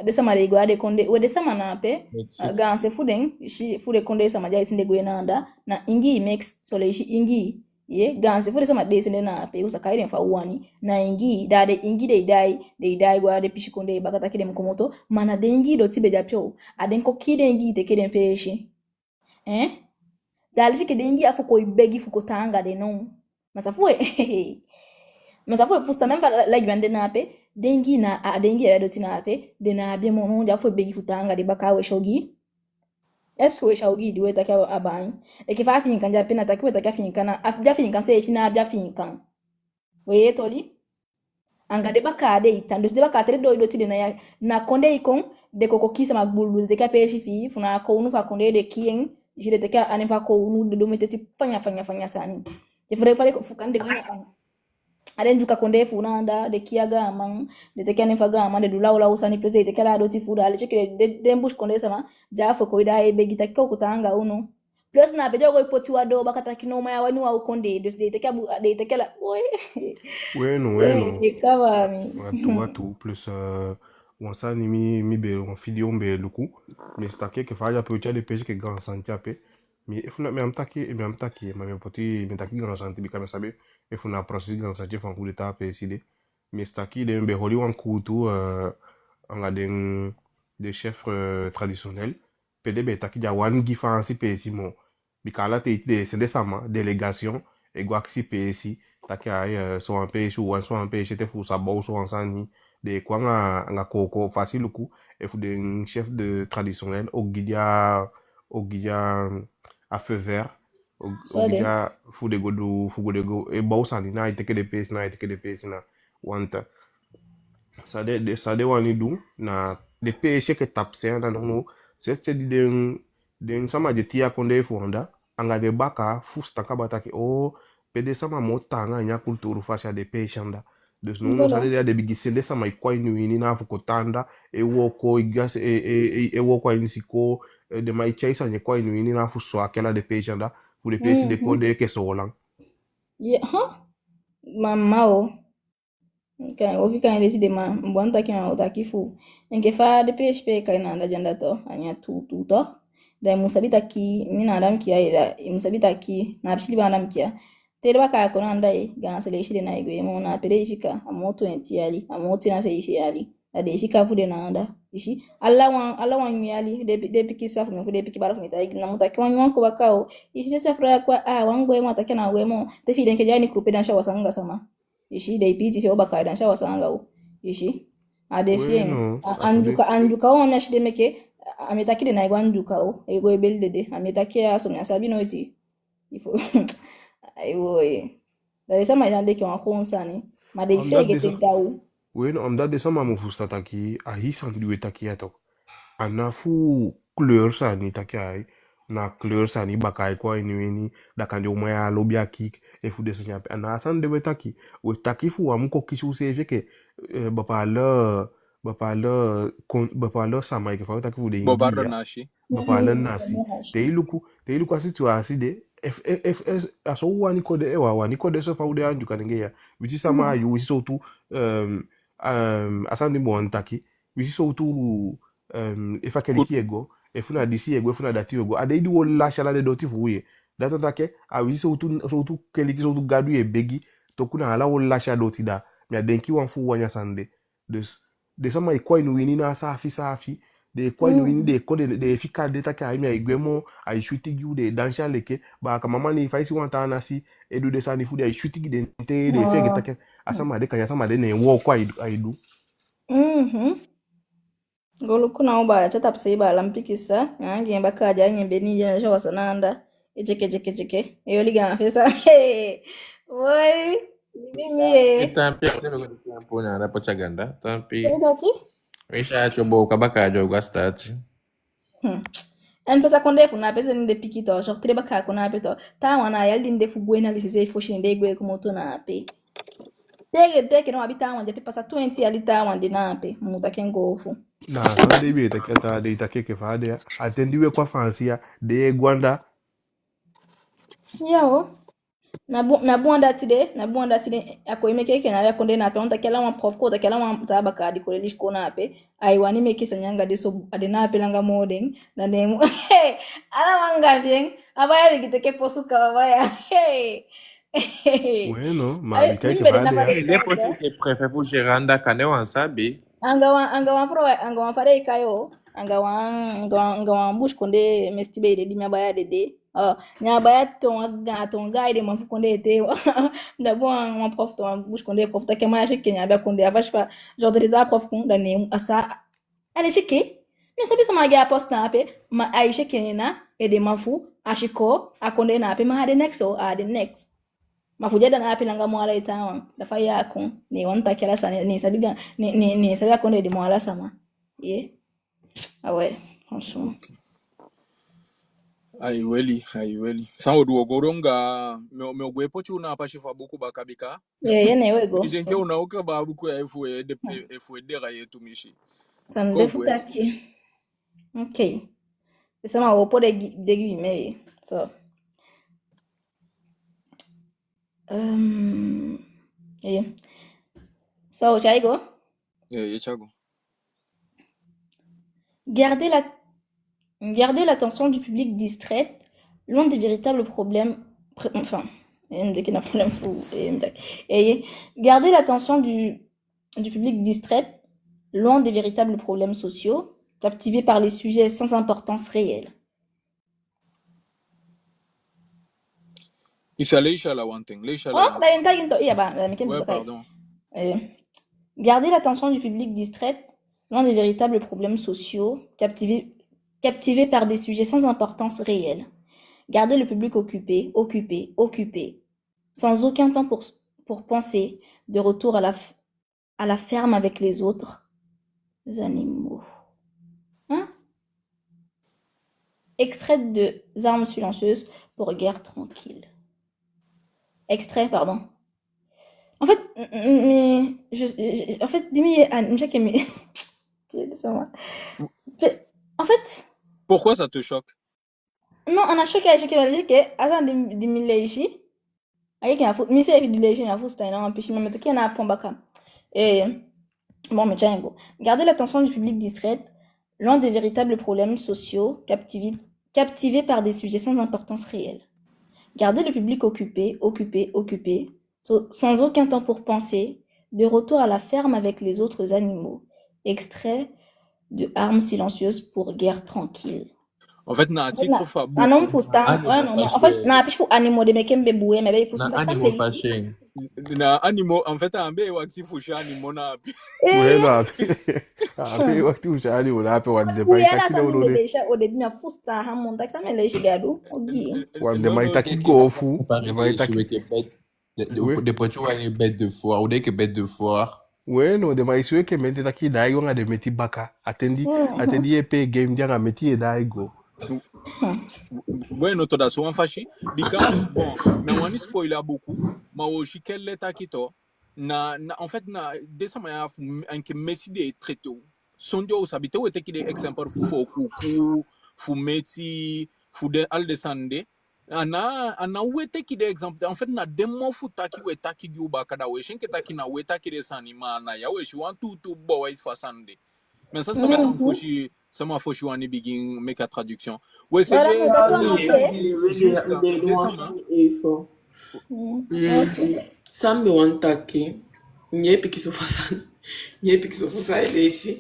de sama de go ade konde wede sama na pe ganse fu den shi fu de konde sama jai sinde go nanda na ingi mex so le shi ingi ye ganse fu de sama de sinde na pe usa kaiden fa wani na ingi da de ingi de dai go ade pishi konde bakata kide mkomoto mana de ingi do tibe japio aden ko kide ingi te kide pe shi dal shi kide ingi afu ko ibegi fu ko tanga de non Masafue fusta memfa la gwande nape dengi na dengi ya doti nape de na be mo ja fo begi futanga de bakawe shogi esko shogi diwe takia aban e ke fa fin kan ja pena takiwe takia fin kana afja fin kan se china abja fin kan we toli anga de bakade itando de bakate do doti de na konde ikon de koko kisa magbulu de ka peshi fi funa ko unu fa konde de kien jide takia anefa ko unu de do meteti fanya sani fare fukan de gana aren juka konde funanda de kiaga man de tekane faga man de dulaula usani plus de kala do ti fuda ale cheke de bush konde sama jafo ko ida e begita ko kutanga uno plus na bejo go poti wado bakata kinoma ya wani wa konde de tekabu de tekala Bueno de kama mi watu plus wansani mi be on video be luku mais stake ke faja pe ucha de pêche que grand santiape mais il faut me amtaki ma me poti me taki grand santi bika me sabe il faut na processus grand santi fan coup d'état pe side mais staki de be holi wan kutu anga den des chefs traditionnels pdb taki ja wan gifa si pe simo bika la te de c'est sama délégation et gwaxi pe si taki ay so un pe so un pe chete fu sa bo so ansani de kwa nga koko facile ku et fu de chef de traditionnel ogidia à feu vert ogidia fu de go e bo sani na iteke de pesi na wanta ça de wani du na de pesi que tapse na no c'est di den sama de tia konde fonda anga de baka fu staka bataki o pede sama motanga nya kulturu fasha de peshanda dus no sale de bigise sama ikwai ni na fu kotanda e woko igas e woko inisiko de mai chai sa nyekwa inu ini na fu so akela de page anda fu de page de konde ke so lang Yeah, huh? Mamao. Kan ofi kan ele de ma mbon taki ma otaki fu. Enke fa de PHP kai na anda janda to anya tu to. Da musabita ki ni na adam ki ai musabita ki na bishili ba adam ki. Tere ba ka ko na anda e ga sele shi de na igwe mo na pere ifika amoto enti ali amoto na fe ishi ali. Da de ifika fu de na anda. Ishi alla wan yali de piki safu me fu de piki bara fu mita na mutaki wan wan ko bakao. Ishi se fra kwa wangwe mo atake na wemo te fi den ke jani krupe dan sha wasanga sama. Ishi da ipiti fi oba kaida nsha wasanga u ishi ade fiem bueno anjuka o na shide meke ametaki de na igwa anjuka o ego ebelde de ametaki ya so nyasabi no iti ifo aiwo da esa ma jande ki wan khonsani ma de fe gete gawu bueno omdat de sama mo fusta taki a hisan duwe taki ato ana fu kleur sa ni taki ai na kleur sa ni bakai kwa ini da kandi o maya lobi akik e fu de sa nyape ana asan de taki o taki fu amuko kisu se ke bapa le sama ke fa taki fu de Bobardo india nashi. bapa le nasi te iluku asitu aside aso wani kode ewa wani kode so fa ude anju kanenge ya wisi sama yu wisi so tu asandi mo antaki wisi so tu efa keliki ego efuna disi ego efuna dati ego ade idi wo la shala de doti fuye dato take a wisi so tu keliki so tu gadu e begi to kuna ala wo la shala doti da mi adenki wan fu wanya sande de sama ikwa inu wini na safi de kwa inu wini de ko de fika de take a mi igwemo a shuti gu de dansha leke ba ka mama ni faisi wanta na si edu de sani fu de shuti gi de te de fege take asama de kanya sama de ne wo kwa aidu golu kuna uba cha tapse ba lampikisa ngi mbaka ja nyembe ni ja sha wasananda echeke eyo liga na fesa woi mimi Tampi ako sino ko tempo na na pachaganda. Tampi. Daki? Isha chobo kabaka jo gastati. En pesa kondefu na pesa nde pikito genre treba ka kona peto ta wana yaldi nde fu buena lisese fo shinde gwe kumoto na pe tege no abita wanje pe pasa 20 alita wande na pe mutake ngofu na san de bi take ta de take ke fa de atendi we kwa fansia de gwanda yawo na buanda tide ako imeke ke na ya konde na pe onta kala wan prof ko ta kala wan ta baka di ko lish ko na pe ai wani meke sanyanga de so adena pe langa modeng na nemu ala wanga bien abaya bigiteke posuka abaya bueno ma bi kai ke fa de Le poti te prefe fu geranda kane wan sabi. Angawan fare kayo angawan bush konde mestibe de dimya baya de nya baya ton gaide man fu konde te da bon prof ton bush konde prof ta kema shi kenya da konde avash fa genre de da prof kon da ne asa ale shike me sabi sama ga post na pe ma aisha kenena e de mafu ashiko akonde na pe ma de next mafujada na api nanga mwala itawa dafa yako ni wanta kila sana ni sabiga ni sabia konde di mwala sama awe franchement Ai weli san odu ogoronga me ogwe pochu na apashi fa buku bakabika yene wego ijenke una uka ba buku ya efu edera yetu mishi sande futaki okay sema opo de guillemets so so chaigo yechago Garder l'attention du public distraite, loin des véritables problèmes. Garder l'attention du public distraite, loin des véritables problèmes sociaux, captivé par les sujets sans importance réelle. Garder l'attention du public distraite, loin des véritables problèmes sociaux, captivé par des sujets sans importance réelle. Garder le public occupé, sans aucun temps pour penser, de retour à la ferme avec les autres animaux. Extrait de Armes silencieuses pour guerre tranquille. Extrait, pardon. En fait, en fait, Pourquoi ça te choque? Non, anashoka que asa di mileishi. Aye kina fu mise evi dileishi na fu sta na ampishi mais to na pombaka. Et bon mais tiens go. Garder l'attention du public distraite, l'un des véritables problèmes sociaux captivés par des sujets sans importance réelle. Garder le public occupé, sans aucun temps pour penser, de retour à la ferme avec les autres animaux. Extrait de Armes silencieuses pour guerre tranquille. En fait, na titre fa Un homme beaucoup. fustan, ouais, non, mais en fait, na pichu animaux de mekembe boué, mais il faut se Na passer animal les fashing. Na animaux, en fait, un bé waxi fushi animaux na. Bueno, ape wakati ushali unape wandema Oui, elle a itaki ça na même unone bébé au début, mais fustan, hamon, tak ça me lèche gado, ogi. wandema Non, itaki gofu, Comparé dema les cheveux itaki. que bête. Oui. Des potes ou une bête de foire, ou des que bête de foire. Bueno, dema isiwe ke mente taki dai wanga de meti baka. Atendi epe game janga meti e dai go. bueno, toda so fashi. Because bon, mais on y spoiler beaucoup. Ma o shikelle takito. En fait, desama ya anke meti de traité. Sondio sabite ou teki de exemple fu kuku, fu meti, fu de al desande. Ana wete ki de exemple en fait na demo fu taki we taki gi uba kada we shinke taki na we taki de sanima na ya we shi want to boy for Sunday. Mais ça m'a fauché wani begin make a traduction. Ouais c'est Voilà, bien mais juste desama. Sambi wantaki nyepi kisufasana nyepi kisufusa elesi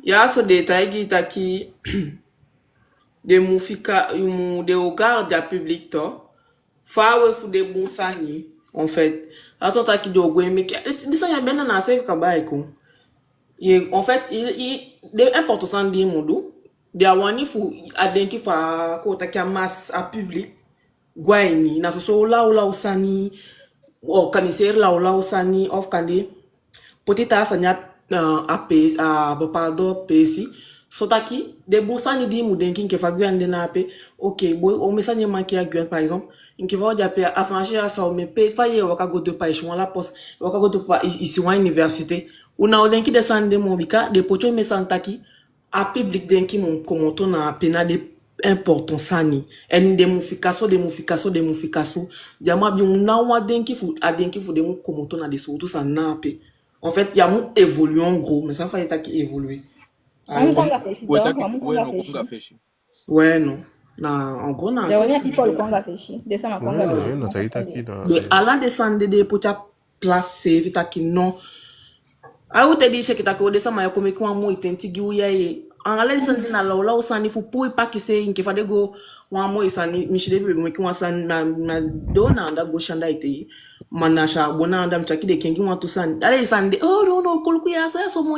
ya so détail taki de mufika de regard du public to fa we fu de bonsani en fait ato taki de ogweme bisa ya bena na save ka baiko ye en fait il de important di mudu de awani fu adenki fa ko taki mass a public gwaini na so la usani organiser la usani of kande potita sanya a pes a bopado pesi so taki de bosani di mudenki nke fa gwande na pe ok boy o mesanye manki a gwande par exemple nke va dia pe a franchir à ça mais pe fa ye waka go de pa ishon la poste waka go de pa ici wa université una odenki descendre mon bika de pocho mesantaki a public denki mon komoto na pena de important sani en de mufikaso jama bi na wa denki fu adenki fu de mon komoto na de surtout ça na pe en fait il y a mon évolué en gros mais ça fait taki évoluer Ouais taki ouais non konga feshi. ouais non na en gros na on est people konga feshi descend konga feshi Ouais, na sai taki na. de ala descendre de pocha place vitaki non a ou te di che kitaki o descend ma comme kwa mo itentigi uya ye en ala descendre na la usani fu pou pa ki se inke fa de go wa mo isani mishide bi mo ki wa san na dona anda go shanda ite manasha bona anda mchaki de kengi wa tusan ala isande oh no kolku ya so mo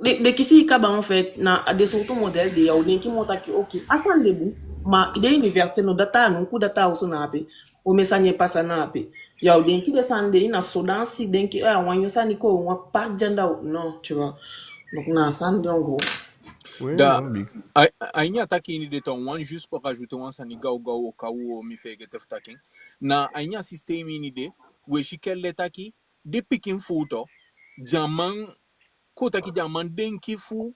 de kisi kaba en fait na de surtout modèle de yaw denki motaki ok asan lebu ma ide université no data no ku data uso na ape o mesanye pasa na ape yaw denki de sande ina sodansi denki wanyo sani ko wa pa janda non tu vois donc na sande en gros Ouais, Da non, big. ainya taki ni de ton one juste pour rajouter one sani gao au cas où mi fait get taking. Na ainya système ni de we shikelle taki de picking photo diamant ko taki diamant denki fu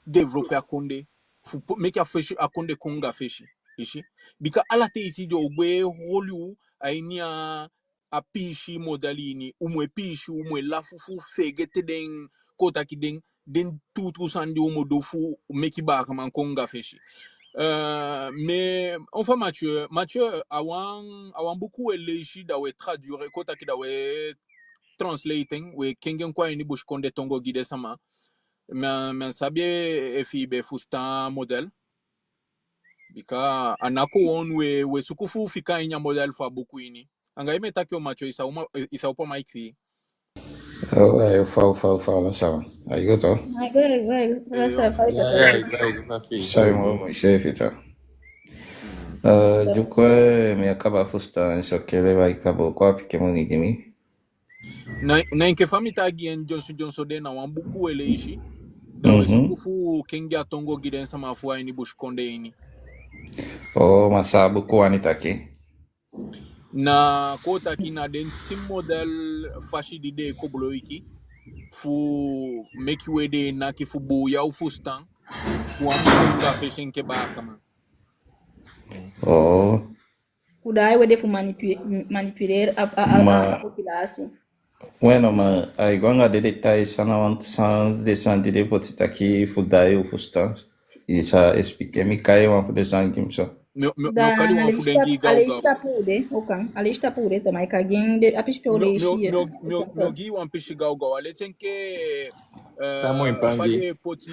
développer akonde fu make a feshi akonde konga feshi ishi bika ala te isi do gbe holu ainia a pishi modalini umwe pishi umwe lafufu fegete den kota ki den tutu sandi umodo fu meki ba kama konga feshi mais enfin Mathieu awan beaucoup eleji da we traduire kota ki da we translating we kengen kwa ini bush konde tongo gide sama men sabie efi be fusta model bika anako on we sukufu fika inya model fa beaucoup ini anga ime takio macho isa upa maiki Ouais, fala, là, ça va. Aigoto. Sai mo chefe tá. Juko me acaba fusta nshokele ba ikabo kwa pike moni gimi. na inke famita agien Johnson de na wan beaucoup ele ishi da we sukufu kengia tongo giden sama fu ini bush konde ini Oh, masabu kwa nitaki. na kota kina den sim model fashi di de koblo iki fu make we de na ki fu bu ya fu stan Wamudunga fishing ke ba kama. Oh, Kudai wede fu manipuler a ma population. bueno, ma aigwanga de detalhes sans descendre de potita aqui fudai o fustan. Isa expliquei me caiu uma fudeção aqui, só. Meu kali wan fudengi gau gau. Alista pude, okan. Alista pude, tomai kagin de apispe o leishi. Meu gi wan pishi gau gau. Ale tenke Samo impangi. fade poti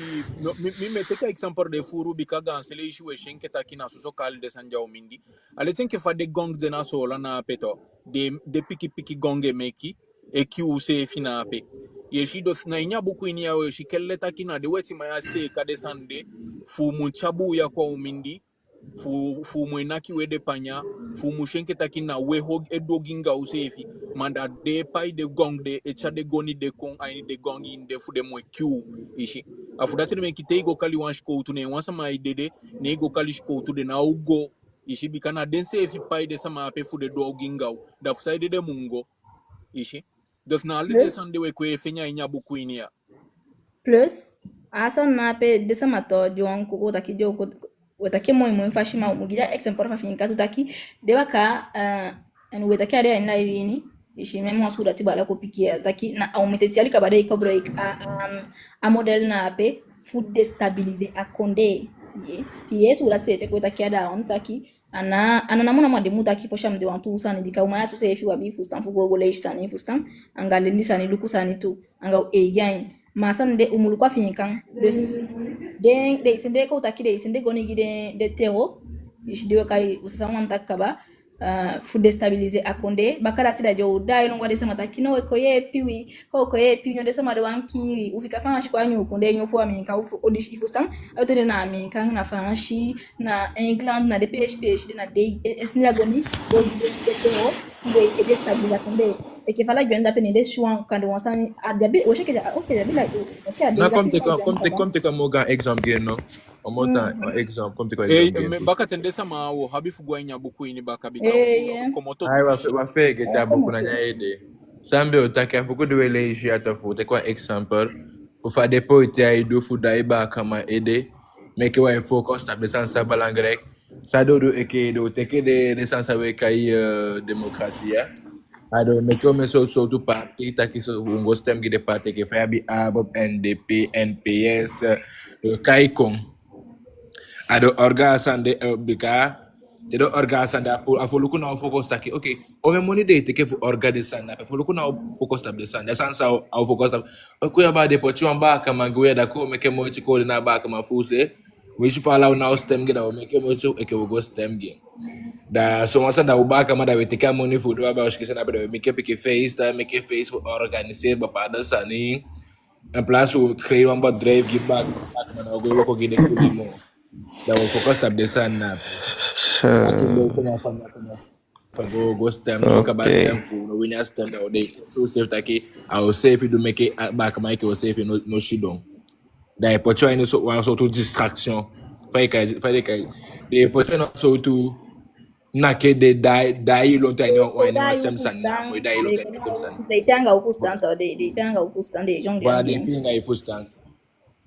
mi meteka example de furu bika gansele ishi we shenke takina suso kali de sanja mindi. Ale tenke fade gong de na sola na peto. De piki gonge meki e ki use fina pe. Yeshi do na inya buku ini ya yeshi kelle takina de weti maya se kade sande fu munchabu ya kwa umindi. Fu mwenaki wede panya fu mushenke takina we hog edoginga usefi manda de pai de gong de echa de goni de kon ai de gong in de fu de mo q ishi afudati me kite go kali wan shko tu ne wan sama idede ne go kali shko tu de na ugo ishi bikana dense efi pai de sama ape fu de doginga da fu sai de mungo ishi dof na le de sande we ko efenya inya buku inia Plus, asa na pe desa mato joan kuko taki jo wetake mo fashima mugira example fa finka tutaki dewa ka en wetake ade ina yini ishi memo asura tibala ko pikia taki na aumenteti ali kabade ko break a model na pe food destabiliser a konde ye sura sete ko taki ada on taki ana namuna mademu taki fo sham de wantu usani bika umaya so se fi wabi fustan fu go le sani fustan angale lisani luku sani tu anga e gain masan de umulu kwa finkan de sende ko taki de sende goni gide de terreau ishi de kai usasa wanta kaba fu destabiliser akonde bakara sida jo dai no ngade sama takino ko ye piwi ko ye pinyo de sama de wanki ufika fanshi kwa nyu kunde nyu fu aminka ufu odishi fustan ayote na aminka na fanshi na England na de PHP na de esnia goni do de terreau de destabiliser akonde e ke fala gwenda peni de shuan kande wansani adabi o sheke okay dabi like okay adabi Na comme te comme moga exemple gen no. Omota exemple comme te comme exemple gen. baka tendesa ma wo habifu gwa inya buku ini baka bika komoto Ai wa fe ke ta boku na nyaide. Sambe otaka boku de wele ishi atafu te kwa example. Ufa depo ite ai do fu dai ba kama ede. Make wa focus tab de sansa balangrek. Sa do eke do teke de sansa we kai demokrasia. Ado meko meso so tu parti taki so ungo stem gide parti ke fa bi ABOP NDP NPS kai kong. Ado orga sande bika tedo orga sande afoluku na focus taki okay o me moni de teke fu orga de sande afoluku na focus tab de sande sansa au focus tab ko ya ba de pochi amba kama gwe da ko meke mo chiko na ba kama fuse wish pala na stem gida o meke mo chiko eke go stem ge da so wasa da uba kama da wetika moni fu do ba oshkisa na be meke peke face da meke face fu organiser ba pa da sani en place où créer un bot drive give back na go ko gide kulimo da wo focus tab de sana go stem no ka ba stem fu no winya stem da ode so safe taki au safe do make back mic o safe no shidon da e pocho ini so wan so to distraction fai kai de pocho no so to na ke de dai lo ta no o no sem sana mo dai lo ta sem sana de tanga ufustan to de tanga ufustan de jongle wa de pinga ifustan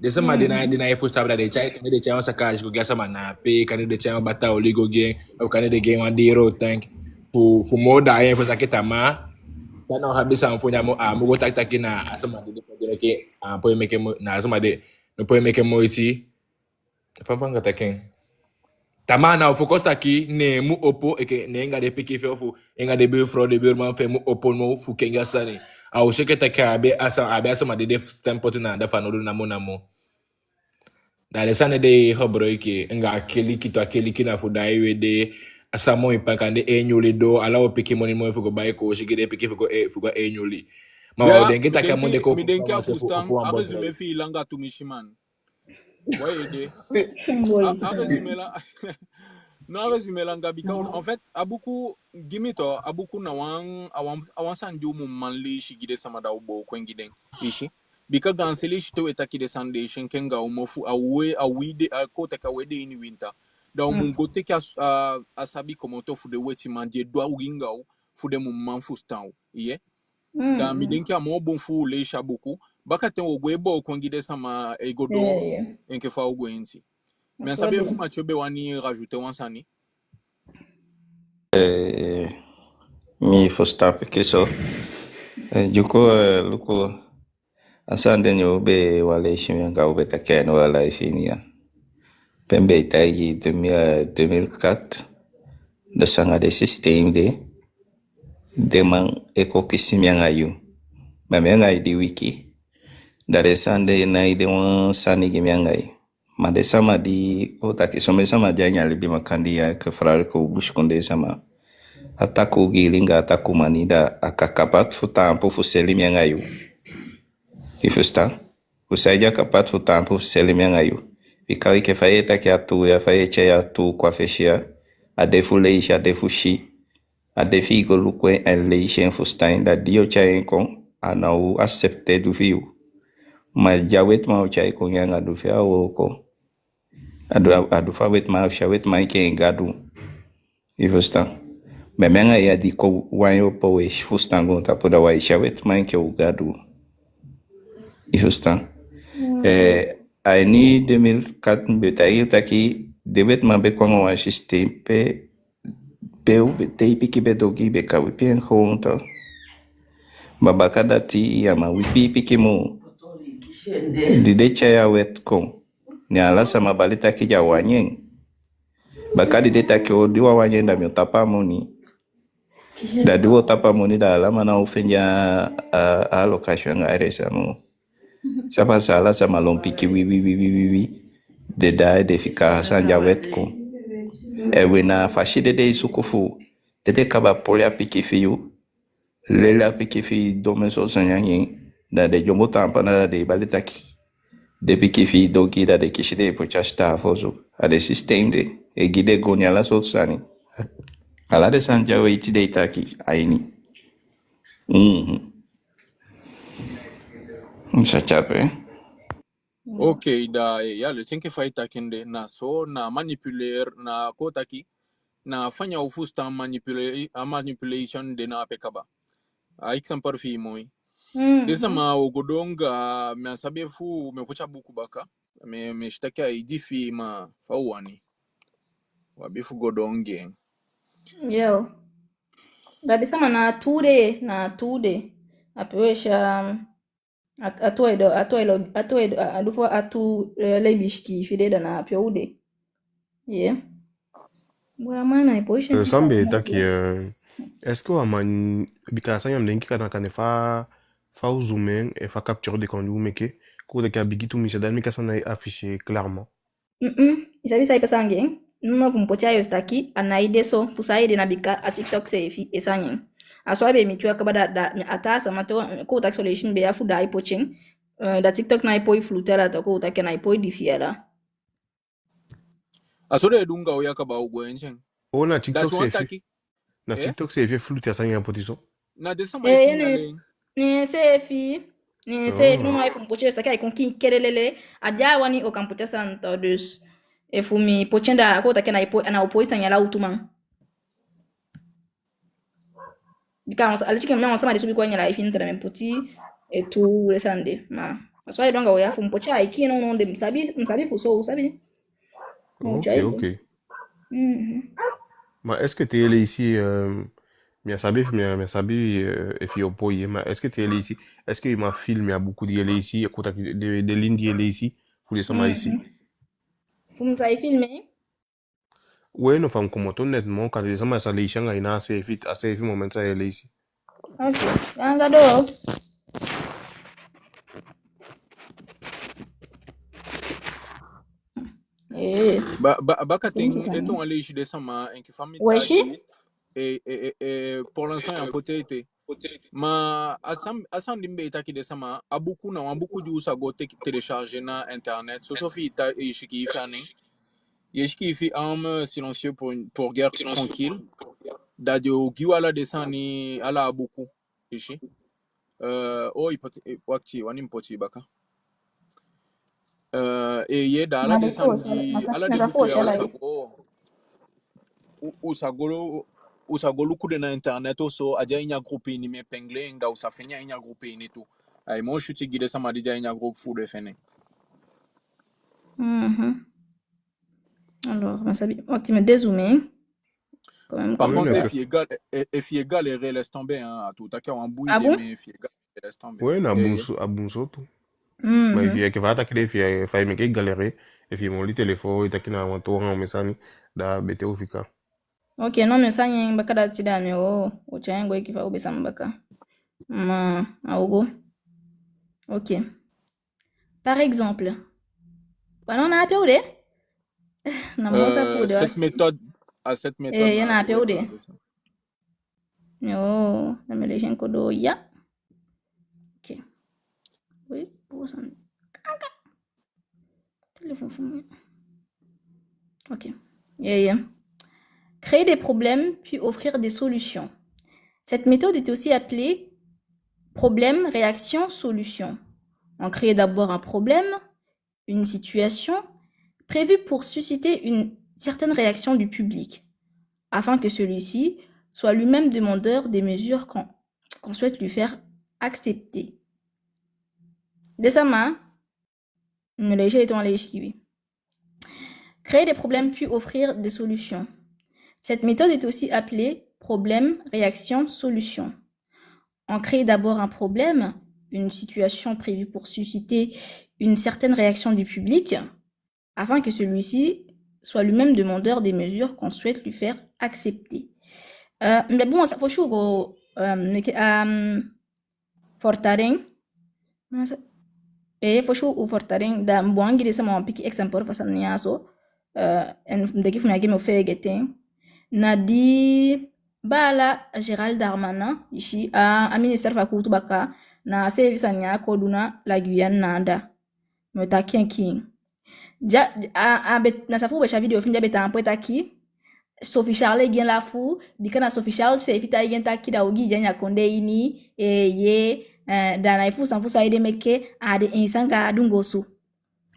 de sama de na ifustan da de chai kan de chai saka ko gasa mana pe kan de chai bata o ligo game o kan de game one dero tank fu moda ya fusa kitama kana habisa mfunya mo mo go tak na asama de ke po meke mo na asama de no po meke mo iti fanfanga taken tama na focus taki ne mu opo eke ne nga de piki fe fu nga de be fro de be man fe mu opo no fu kenga sani a o sheke taka be asama de tempo na da fa no na mo da de sane de hobro eke nga akeli kina fu dai we de asamo ipakande enyuli do ala o piki moni mo fu go bai ko shige piki fu go enyuli ma o de ngita ka mo de ko midenki afustan arezume fi ilanga tumishiman waede arezumela no arezumela ngabika en fait abuku gimito abuku na awan sanju mu manli shigide samada ubo kwengiden ishi bika ganseli shito etaki de sandation kenga umofu awide akota ka wede ini winter da umungo teki asabi komoto fu de weti manje doa uginga fu de mu manfustan iye da midenki amo bon fu le shabuku baka ten ogwe bo kongide sama egodo Yeah. enke fa ogwe insi mais Maswali. sabe fuma chobe wani rajouter wansani Mi fostape keso. Juko luko asande nyo be wale shimi nga ube taken wala ifinia. Pembe itaigi 2004 de sanga de système de man eko kisimi nga yu. Mame nga di wiki. Dare sande na ide wan sani gimi nga yu. Ma de sama di kota kisome sama janya libi makandi ya ke frare ko bushkonde sama. Ataku gilinga ataku manida akakapat futampo fuseli mianga yu. Ifusta. Usaija kapat futampo fuseli mianga yu. Ikawi ke fayeta ke atu ya fayeche ya tu kwa feshia. Adefu leisha adefu shi. Adefi golukwe en leisha fustain da dio chayenkon anau accepte du fiu. Ma jawet ma uchay ko yanga du fia woko. Adu fawet ma shawet ma ike ngadu. Ifusta. Memenga ya di ko wanyo po we fustango tapoda wa shawet manke ugadu. Ifustan. Aini 2004 betail taki debet mambe kwa wa system pe u betei piki bedogi be ka wipi en honta. Babakada ti ya ma wipi piki mo. Dide chaya wet kon. Ni alasa mabalita kija wanyen. Bakadi deta ki odiwa wanyen da miotapa moni. Da duo tapa moni da alama na ufenja allocation nga RSA mo. Sapa sala sama lompiki wi de da de fika sanja wet ko. Ewe na fashide de isukufu. Tete kaba polia piki fiyu. Lela piki fi domeso sanyanyi. Da de jombo tampa na de balitaki. De piki fi dogi da de kishide pochashta fozo. A de system de. E gide gonya la sot sani. Ala de sanja we iti de itaki aini. Msachape. okay da ya le tinke fa itakende na so na manipuler na kotaki na fanya ufusta manipulation de na pekaba example fi moi desa ma ogodonga me sabe fu me kucha buku baka me shtaki idifi ma fawani wabifu godonge Yo. Ndalisema na tude apewesha atoe adufa atu lebishki fideda na apeude. Yeah. Bwa mana ipoisha Sambe taki est-ce que aman bika sanyam denki kana kane fa zoomer et fa capture de quand meke ko de ka bigitu mi sedan mi kasana affiché clairement. Isabi sai pesange. Nuno vumpocha yo staki anaide so fusaide na bika a TikTok sefi esanyi. Aswabe michua kabada da atasa mato ko tak solution be afu da ipoching. Da TikTok na ipoi flutera ta ko tak na ipoi difiera. asore edunga oyaka ba ugwenchen Oh na TikTok that's one sefi. taki Na TikTok sefi flute asanya potiso. na desa ma isinyale Ni sefi. Ni se no mai vumpocha yo staki ai konki kelelele adia wani okampocha santa dus. Efumi pochenda ko tak na ipoi ana opoi sanyala utuma. Because alichike mna wasema desubi kwa nyala ifini tada mempoti etu resande ma aswali donga oya fu mpocha iki no no de msabi fuso usabi Ok. Ma est-ce que tu es ici mi sabi et fi opoye ma est-ce que tu es ici est-ce que ma film a beaucoup d'y aller ici écoute de lignes d'y aller ici faut les sommes ici. Fu msabi filme Ouais non femme comme honnêtement quand les hommes ça les changa ina assez vite moment ça aller ici. Ok anga do baka ting eton ale ishi desa ma enki famille weshi et pour l'instant il y a un côté ma asam dimbe itaki desa ma abuku na abuku du usago télécharger na internet so sofi ita ishiki fani yeshiki fi arme silencieux pour guerre tranquille da de giwala desa ni ala abuku ishi ipoti wakti wani mpoti baka ye da ala desa di ala de buku ya usagolo kude na internet oso aja inya groupe ni me pengle nga usafenya inya groupe ni tu Ay mo chuti gide sama di dia nya groupe fou de fene. Alors, tu me dézoomer. Quand même, Par Oui, contre, non, fi égal et laisse tomber hein, tout ta en bouille Ah de bon? mais fi égal et laisse tomber. oui, a bon surtout. Mas via que vai attaquer via fai me que galère e fi mon li telefone e takina wa to ran mesani da bete o fica. Ok, non, mais ça, y a baka da tida me o chango ikifa ube sambaka. Aogo. Ok. Par exemple, on a appelé na moka pour Cette méthode y en a appelé. ouais, Yo, na me lejen kodo ya. Ok. Oui, pour ça. Téléphone fou. Ok. Yeah. Créer des problèmes puis offrir des solutions. Cette méthode est aussi appelée problème, réaction, solution. On crée d'abord un problème, une situation prévue pour susciter une certaine réaction du public, afin que celui-ci soit lui-même demandeur des mesures qu'on souhaite lui faire accepter. De sa main, créer des problèmes puis offrir des solutions. Cette méthode est aussi appelée problème, réaction, solution. On crée d'abord un problème, une situation prévue pour susciter une certaine réaction du public, afin que celui-ci soit lui-même demandeur des mesures qu'on souhaite lui faire accepter. Mais bon, ça faut go fortaring. E faut fortaring da mbwangi de sama piki exemple fasan niaso en mdeki funage me fegete na di bala Gérald Darmanin ici a ministère fa kutu baka na service anya koduna la Guyane nanda me takenki ja a bet na safu be video fin beta ampoeta ki Sophie Charles gen la fou bikana Sophie Charles se fita gen taki da ogi janya konde ini ye dana ifu sanfu saide meke ade insanga dungosu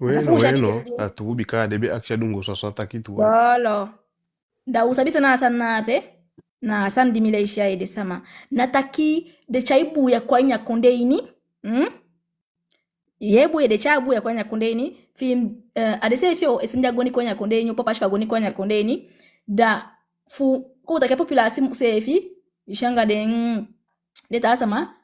Oui, no. A tu bika debe aksha dungo so taki tu. Voilà. Da usabisa na sana pe na san dimile isha ide sama nataki de chaibu ya kwanya konde ini yebu de chabu ya kwanya konde ini film adese fio esinja goni kwanya konde ini papa shfa goni kwanya konde ini da fu ko ta population sefi ishanga de ta sama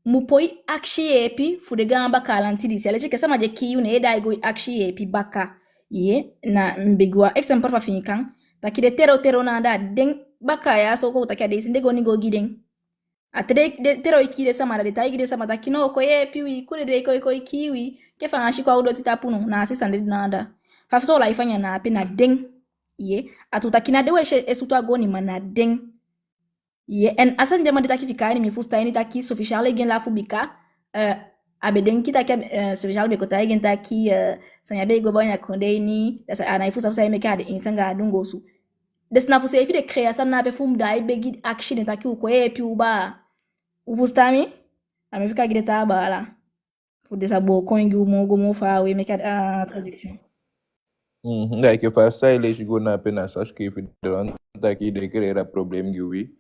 mupoi akshi epi fu de gamba kalantidi si aleche kesama je kiyu ne eda igo akshi epi baka ye na mbegwa exemple fa finikan takide tero na da den baka ya so ko takade sinde goni go giden atre de tero ikide sama da ta igide sama takino ko epi wi kule de ko kiwi ke fa ashi kwa udo titapunu na asisa de nada fa so la ifanya na api na den ye atutakina de weshe esutwa goni mana den ye en asan jama de takifika ni mifusta ni taki Sophie Charles gen la fubika abeden kita ke Sophie Charles be ko ta gen taki sanya be go banya konde ni dasa ana ifusa sa meka de insanga dungosu desna fusa ifi de création na be fum dai be gid action taki ko epi uba ufustami amefika gideta bala fu desa bo kongi mo fa we meka traduction. Like if I say les go na pena sach que dans daqui de créer un problème oui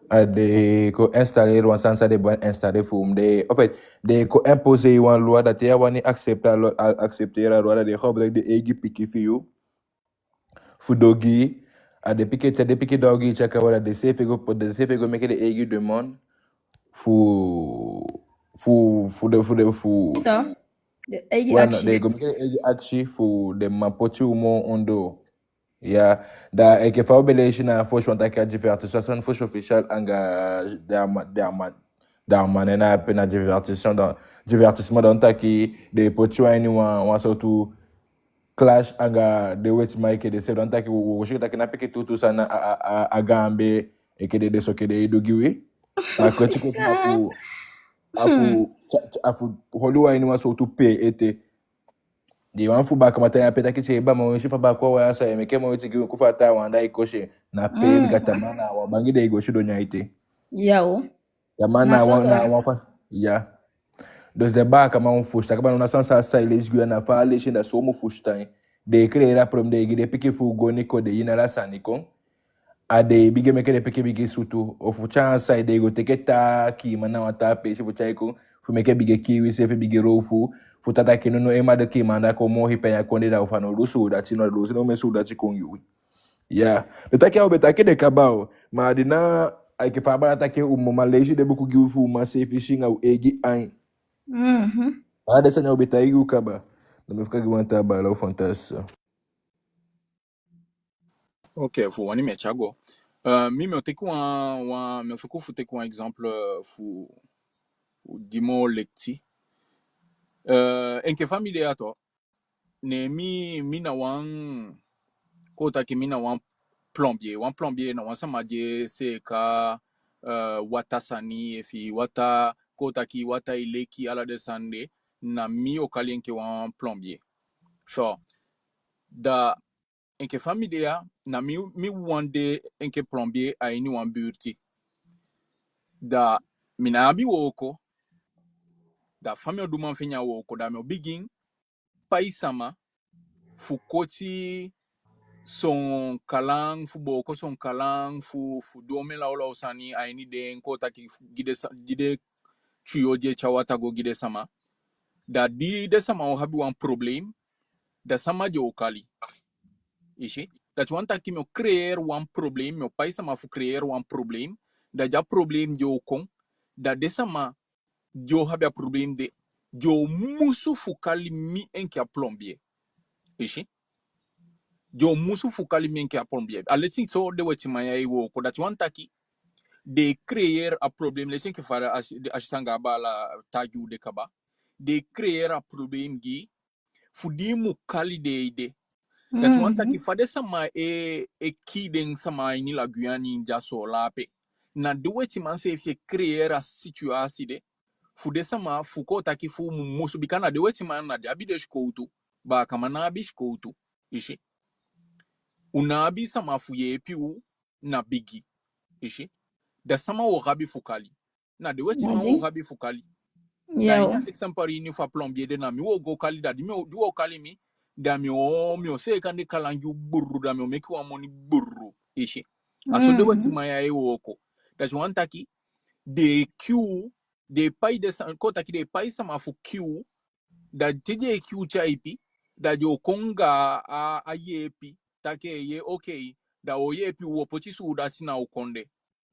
a de ko installer ou sans de bon installer forme de en fait de ko imposer une loi da te wani accepter la loi de rob de egi pique fio fudogi a de pique dogi chaka wala de sefe go make de egi demande fu de go make egi achi fu de mapoti umo ondo ya da eke fa obeleji na fo shonta ka divertissement fo officiel anga da manena pena divertissement dans ta ki de poti wani wa surtout clash anga de wet mike de se dans ta ki wo shita ki na peke tutu sana a gambe eke de so ke de dogiwe na ko tiko afu holuwa ni wa surtout pe ete di wan fu ba kamata ya peta kiche ba mo shifa ba kwa ya sa emeke mo tigi ku fata wanda ikoshe na pe gatamana wa bangi de igoshu do nyaite yao yamana wa fa ya dos de ba kama un fusta kama na sansa sa ile jigwa na fa le shinda so mo fusta de créer prom de gide piki fu goni ko de yina la saniko a de bige meke de piki bigi sutu o fu chansa de go teketa ki mana wata pe shi fu chaiko fu meke bige kiwi se fe bige rofu fu tata kino no ema de ki manda ko mo hipe ya konde da ufano rusu da tino rusu no mesu da chikungu yeah betaki au betaki de kabao ma dina ai ke fa ba take umo maleji de buku gifu ma se fishing au egi ain ada sana betaki u kaba na mefika gwanta ba la fantasy Ok, fu wani mechago. Mimi oteku wa mefuku fu teku un exemple fu dimo lekti. Enke family ato ne mi na wan kota ki mi na wan plombier na wan sama je se ka wata sani efi wata kota ki wata ileki ala de sande na mi okali enke wan plombier. So da enke family ya na mi wande enke plombier a ini wan buurti. Da mina abi woko da family duman fenya woko da me begin paisama fu koti son kalang fu boko son kalang fu dome la ola osani aini den kota ki gide chuyo je chawata go gide sama da di de sama o habi wan problem da sama je okali ishi da chuanta ki me creer wan problem me paisama fu creer wan problem da ja problem je okon da de sama jo habi a problem de jo musu fu kali mi enki a plombier ishi jo musu fukali mienke a plombier aleti so de weti maya iwo ko dat wan taki de créer a problème lesen ke fara asanga bala tagu de kaba de créer a problème gi fudi mu kali de ide dat wan taki fade sama e kiden sama ni la guyani ja so lape na de weti man se créer a situation de fude sama fuko taki fu musu bikana de weti man na de abide shkoutu ba kama na abishkoutu ishi unabi sama fuye piu na bigi ishi da sama wo gabi fukali na de weti ma wo gabi fukali da ina example ni fa plombier de na mi wo go kali da mi wo kali mi da mi o se kan de kalangi burru da mi o meki wa moni burru ishi aso de weti ma ya wo ko da so antaki de q de pay de ko taki de pay sama fu q da tije q chaipi da jo konga a yepi take ye okay da o yepi wo poti su da sina o konde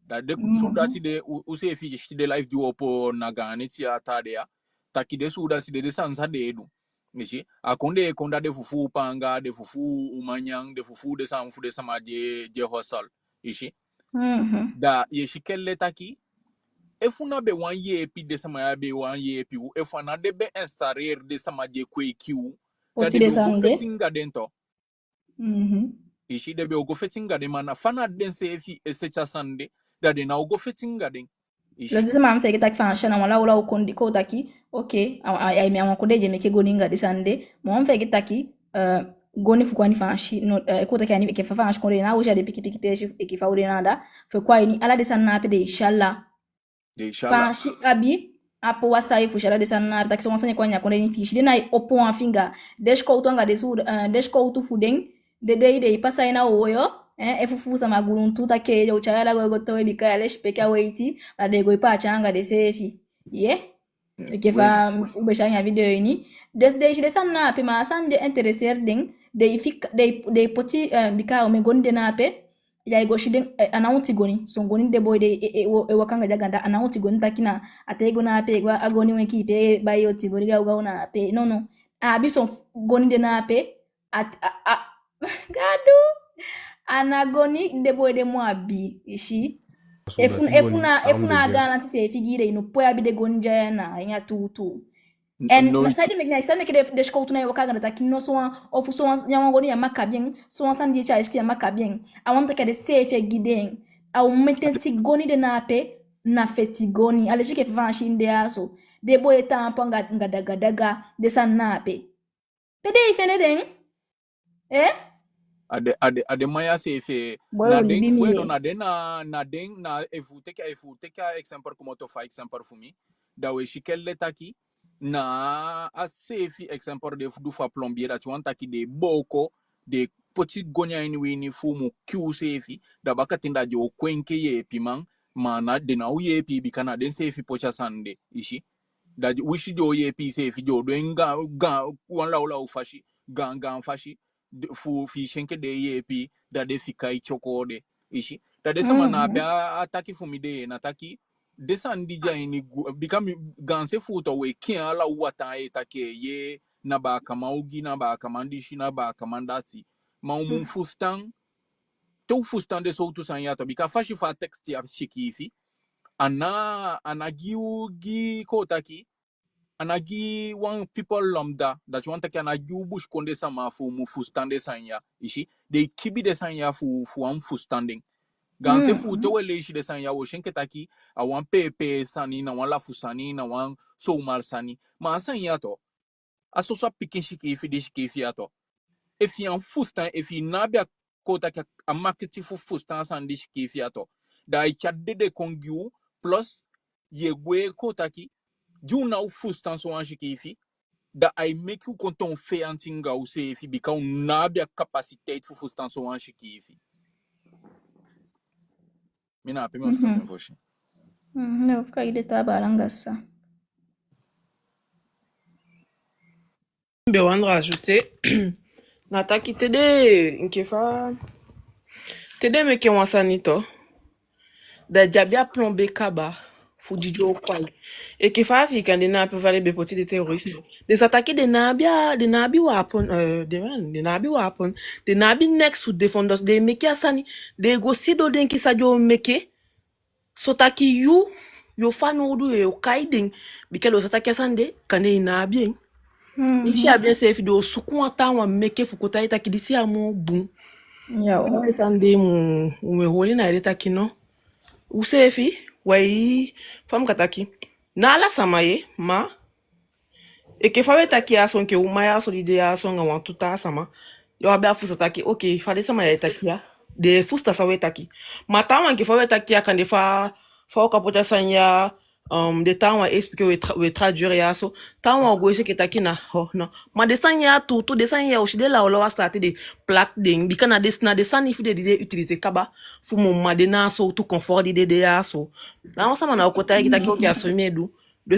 da de su da ti de use fi de life di opo nagane ti ata de ya taki de su da ti de sansa de edu nishi akonde konda de fufu panga de fufu umanyang de fufu de samfu de sama je hosal ishi da ye shikelle taki efuna be wan yepi de sama ya be wan yepi efuna de be installer de sama je kwekiu da de go fetinga dento ishi de be go fetinga de mana fana den se fi esecha sande da de na go fetinga den ishi lo disa mam feke tak fa shana wala wala kondi ko taki okay ay mi amako deje meke goninga de sande mo feke taki goni fu kwani fa shi no ko taki ani ke fa fa shi ko na wuja de piki peshi e ki fa ure nada fe kwa ni ala de sanna pe de inshallah fa shi abi apo wasai fu shala de sanna taki so wansanya kwanya ko ni fishi de na opo afinga desh ko to nga de su desh ko to fu den de pasa ina oyo efufusa maguluntu take yo chayala go to bika yale shpeka weiti ade go pa changa de sefi ke fa ubeshanya video ini de sanna pe ma san de interesser ding de poti bika o me gonde na pe ya go shiden anauti goni so goni de boy de wakanga jaganda anauti goni takina atego na pe gwa agoni wenki pe bayo ti goni ga una pe no abiso goni de na pe gado anagoni de boy de moi bi ishi efuna gana ti se figire ino po abi de gonja na nya tutu en side make de shkoutu na yoka gana takino so ofu so nya ngoni ya makabien so sandi cha iski ya makabien I want to de safe giden au metenti goni de na pe na feti goni ale shike fa shinde aso de boy tampo ngadaga de san na pe pede ifene den ade maya se fe na den bueno na den na efu teka example como to fa example fumi da we shikelle taki na a sefi example de du fa plombier da tuanta ki de boko de poti gonya ini wini fumu q sefi da bakatinda jo kwenke ye pimang mana de na uye pi bikana den sefi pocha sande ishi da wishi do ye pi se fi do nga wan la fashi gan fashi fu fi shenke de ye pi da de fikai chokode ishi da de sama na pe ataki fumide na taki desan dija ini bikami ganse futa we kin ala wata e take ye na ba kama ugi na ba kamandishi na ba kamandati ma um fustan to fustan de so tu san yato bika fashi fa text ya shikifi anagi ugi kotaki anagi one people lambda that you want to anagi bush konde sama fu mu fustan de san ya ishi de kibi de san ya fu am fustanding ganse fu to wele ishi de san ya wo shenke taki a wan pepe sani na wan lafu sani na wan so mal sani ma san ya to aso so pikin shiki ifi de shiki ifi ato if you am fustan if you nabia kota ka a marketing fu fustan san de shiki ifi ato da I chadde de kongiu plus ye gwe kota ki juna u fustan so an shiki ifi da I make you konton fe antinga u se ifi bika u nabia capacité fu fustan so an shiki ifi mina ape mo stop foshi Não, fica aí de tabarangassa. Mbe wan rajouter. Nataki tede nkefa. Tede meke wansanito. Da jabia plombe kaba. Fujijo kwai. E kefa Afrika de na pe vale be poti de terrorisme. De s'attaquer de nabi wapon de nabi wapon. De nabi next to defendos de meke asani. De go sido den ki sajo meke. Sotaki you fanu du e kaiden bikelo s'attaquer asande kane inabi. Ishi abia se fi do suku ata wa meke fukuta ita kidisi amu bun. Yeah. Sande mu holi na ileta kino. Usefi wai fam kataki. Na ala samaye ma eke fawe taki ason ke umaya aso lide ason nga wantuta sama. Yo abia fusta taki okay fade sama ya taki ya. De fusta sawe taki. Mata wan ke fawe taki ya kande fa okapota sanya de tawa explique we traduire ya so tawa goise ke taki na ho no ma de sanya to de sanya oshide la olo wa start de plaque ding di kana de na de sani fi de utiliser kaba fu mo ma de na so tout confort de ya so na sama na okota ki taki okay asome du de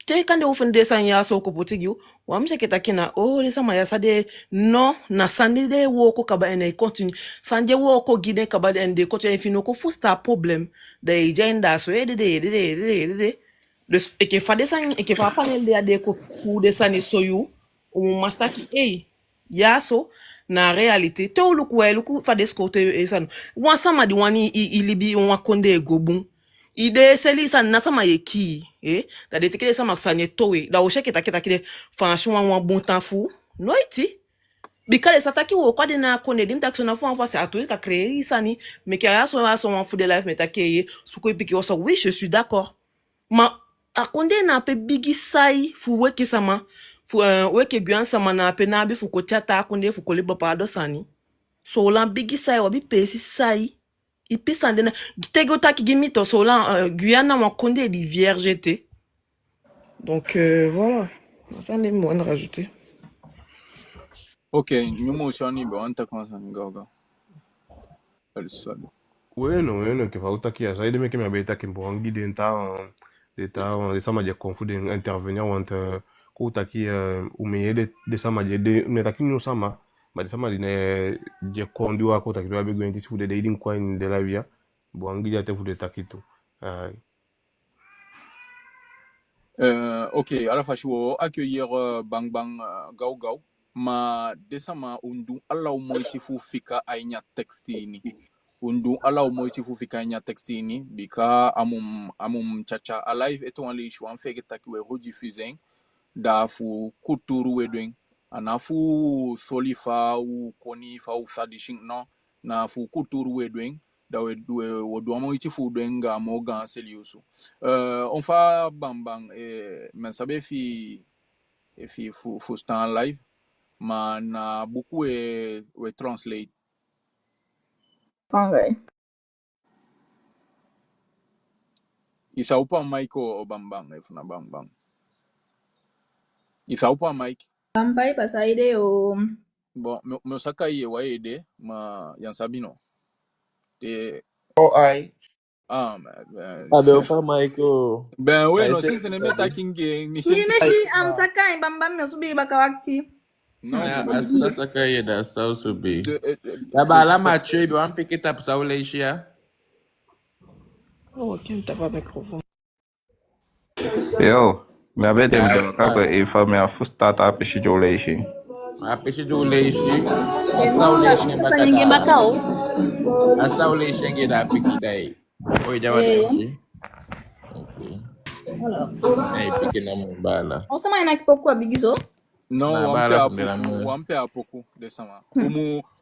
te kande ofen de sanya so ko potigi wa mse ke taki na de sama ya sade no na sande de wo ko kaba ene continue sande wo ko gide kaba de ende ko te fino ko fusta problem de agenda so de eke fa panel de ade ko ku de sani soyu o master ki ya so na reality te luku fa de sko te san wan sama di wani ilibi wan konde gobun ide seli san na sama ye ki da de teke sama sanye towe da o sheke takide franchement wan bon temps fou noiti bikale sataki wo kwa de na kone dim tak so na fu en face atu ka créer isani mais ki ya so wan fu de life metakeye suko ipiki so oui je suis d'accord ma akonde na pe bigi sai fu weke sama fu weke guan sama na pe na bi fu ko tiata akonde fu ko le bapa do sani so la bigi sai wa bi pesi sai ipi sande na tego taki gimito so la Guyana wa konde di viergeté donc voilà ça n'est moins de rajouter. okay nyumo shani be wanta kwanza ngaga alisado Bueno, que falta aqui, a saída que me abeta aqui, bom, de tá sama je confude intervenir entre kota aqui o meio de sama je de ne taki no sama, mas sama de ne je condu a kota que do abe going to fude de idin coin de la via, bom, gija te fude takito. okay ala fashi wo accueillir bang bang gau ma desama undu ala moiti fu fika ainya textini undu ala moiti fu fika ainya textini bika amum chacha alive eto anle ishu an fege taki we rediffuser da fu kuturu wedwen anafu solifa u koni fa u sadishing no na fu kuturu wedwen da we do moiti fu denga mo gan selioso on fa bambang men sabe fi fu stand live ma na buku we translate Okay. isa upa mic o bambang na bambang isa upa mic Vai passar aí o bon me saka ye wa ede ma yan sabino te Oh, ai. Ah, Opa, Michael. ben oui, non, Maite, since ne meta kinge, Ni mission meshi amsaka bambam yosubi bakawakti. non, sasa kaya da sauce be. de Daba la toute façon, mathieu, be wan pick it up sa ule ishia. Oh, quem tava microfone? Yo, me abe dem Ya, dem kapa ifa me afu start up shijolation. apishi do ule ishi. Asa ule Sasa ishi sasa nyingi bakada. bakao. Asa ule ishi nge da pick it day. Oi, jawa da Eh. ishi. Okay. Voilà. Hey, pick it na mbala. On sema ina kipokua bigizo. non, Na bala kundela mu. wampe a beaucoup de sama.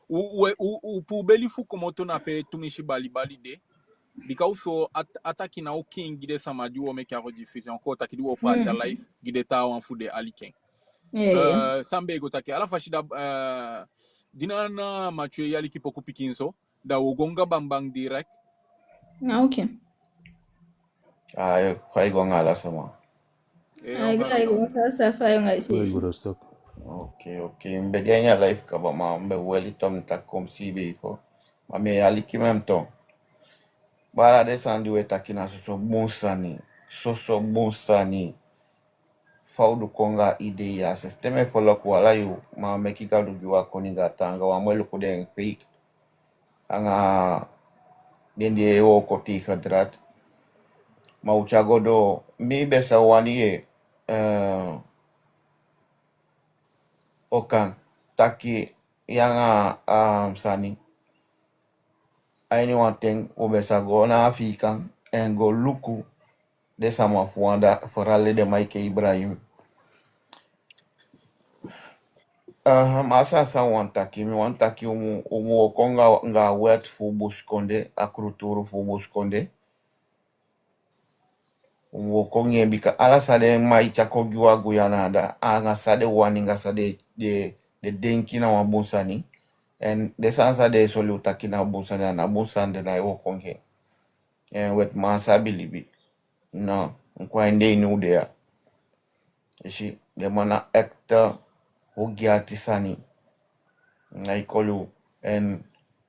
Ou pour belifu como to na pe tumishi bali de. Because so ataki na o king gide sama di wo make a rediffusion ko taki di wo patch live gide ta wan fu de aliken. Eh. Sambe go taki ala fashida dina na mathieu yali ki poku pikinso da wogonga bambang direct. Ah, ok. Ah, kwa hiyo ngala sama. Aigo sasa fayo Ouais, ngaisi. gros stock. Okay. Mbedi nya life ka ba ma mbe weli tom ta kom sibe ko. Ma me ali ki même temps. Bala descendi we takina soso bonsani. Faudu konga ide ya sisteme folo ko wala yu ma me ki ka du wa koninga tanga wa mwelu ko den fake. Anga dende o koti kadrat. Ma uchagodo mi besa wani okan taki yanga sani aini wanting ubesa go na afikan en go luku de sama fuanda forale de Mike Ibrahim masa sa wantaki umu okonga nga wet fu buskonde akruturu fu buskonde umu okonge bika ala sade mai chako giwa guyanada anga sade waninga sade de denki na wabusani en de sansa de solu takina busani na busande na yo konge en wet masa bilibi no kwa inde inude ya ishi de mana ekta hugiati sani na ikolu en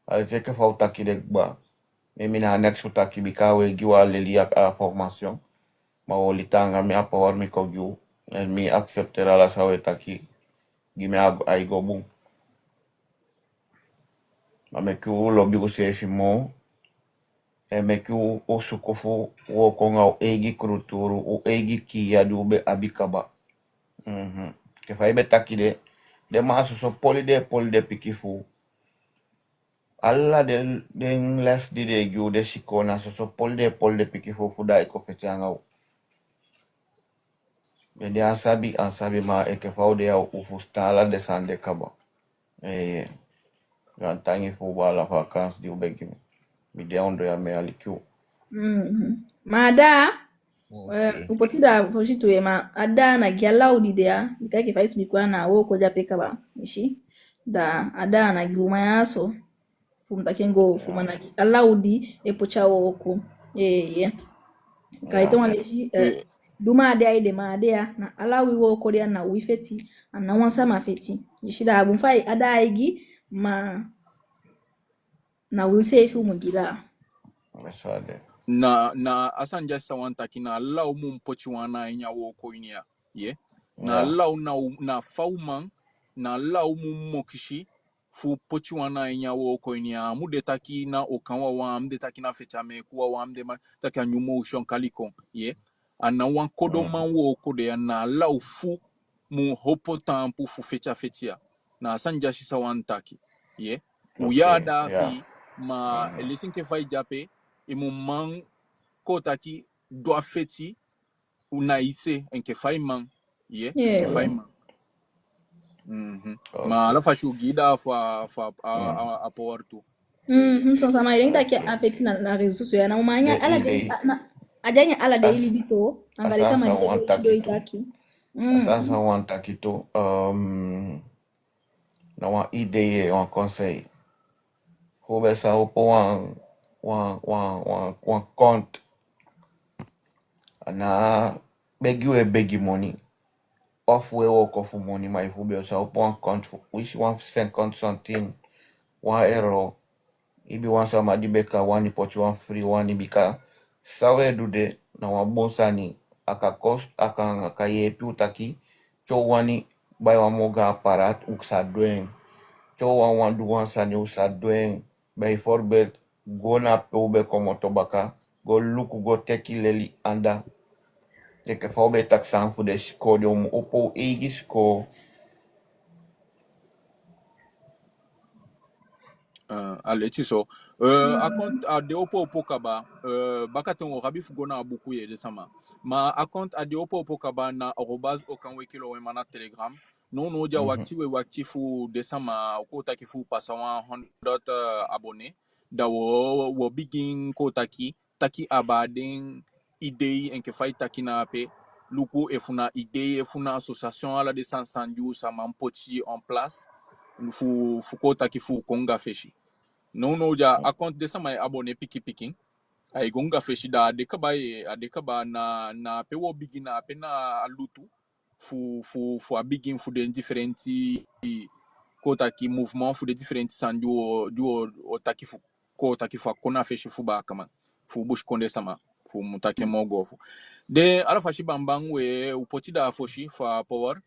alizeke fa utaki de gba mimi na next utaki bikawe giwa lelia a formation ma wolitanga mi apa mi kogyu en mi acceptera la sawe taki gime aigo bun ma meku lobi ko sefi mo e meku o sukofu wo konga o egi kruturu o egi kiya dube abikaba ke fa ibe taki de masu so poli de pikifu alla de les di de gyu de sikona so poli de pikifu fuda iko fetianga de ansabi ma e ke fa de o fustala de sande kaba gantangi fu bala vacances di ubegi mi de ondo ya me alikiu Mada upotida foshito yema ada na giala udidea ikake faisu bikwa na wo koja peka ba mishi da ada na giuma yaso fumtakengo fumana ala udi epocha woko kaito waleshi duma ade aide ma ade ya na ala wi woko dia na wi feti na wansa ma feti yishida abunfai ada aigi ma na wi sefi umugira mesade na asan jasa wanta kina lau mun pochi wana inya wo ko inia na lau na fauman na lau mun mokishi fu pochi wana inya wo ko inia mu de taki na okanwa wa am de taki na fecha me kuwa wa am de ma taki anyumo ushon kaliko ana wan kodo man wo ko de na lau fu mu hopo tampu fu fecha fetia na asan jasa sa wanta ki uya da fi ma elisin ke fai jape imu man kotaki do feti unaise enke faiman enke faiman ma ala fashu gida fa a porto so sama irenga ki afeti na rezo so yana umanya ala de ajanya ala de ilibito angale sama ndio itaki sasa wantaki to na wa idee wa conseil hobe sa opo wan compte na begi money off we work of money my hobe sa opo wan compte which 1 50 centime 1 euro ibi wansa madibeka wani pochi wan free wani bika sawe dude na wabosani aka yepi utaki cho wani bai wamoga aparat uksa duen cho wandu wansani usa duen bai forbet go na peube komoto baka go luku go teki leli anda Eke fobe taksan fu de sko de opo egi sko aleti so account a de opo kaba baka ton rabi fugona buku ye de sama ma account a de opo kaba na arobase aucun wekilo we mana telegram no dia wakti fu de sama ko taki fu pasa 100 abonnés da wo begin ko taki abading idei en ke fai taki na pe luku e funa idei e funa association ala de sansanju sama mpoti en place fu ko taki fu konga feshi no ja account de sama abonné piki ay gonga feshi da de kaba na pe wo bigina pe na lutu fu a begin fu de differenti ko taki mouvement fu de differenti sandu o taki fu ko taki fu kona feshi fu ba kama fu bush konde sama fu mutake mogo fu de ala fashi bambang we upoti da foshi fa power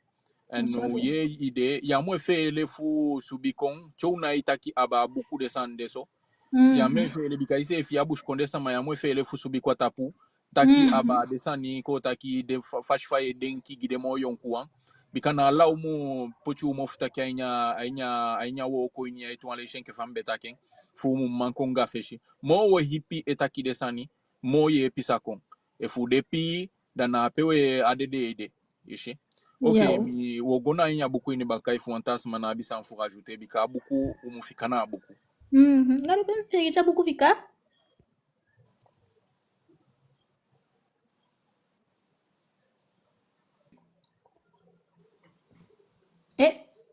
and ye ide ya mo fe le fu subikon chouna itaki aba beaucoup de sande so ya me fe le bikaise fi abush konde sama ya mo fe le fu subikwa tapu taki aba de sani ko taki de fash faye denki gide mo yonkuan bikana law mu pochu mo futaki ainya wo ko ni ay to ale shenke fambe taken fu mu mankonga feshi mo wo hipi etaki de sani mo ye pisakon e fu depi dana pewe adede ishi ok mi wogona inya buku ini bakai fantasma na bisa mfu rajouter bika buku umufikana buku ngalo ben feri cha buku fika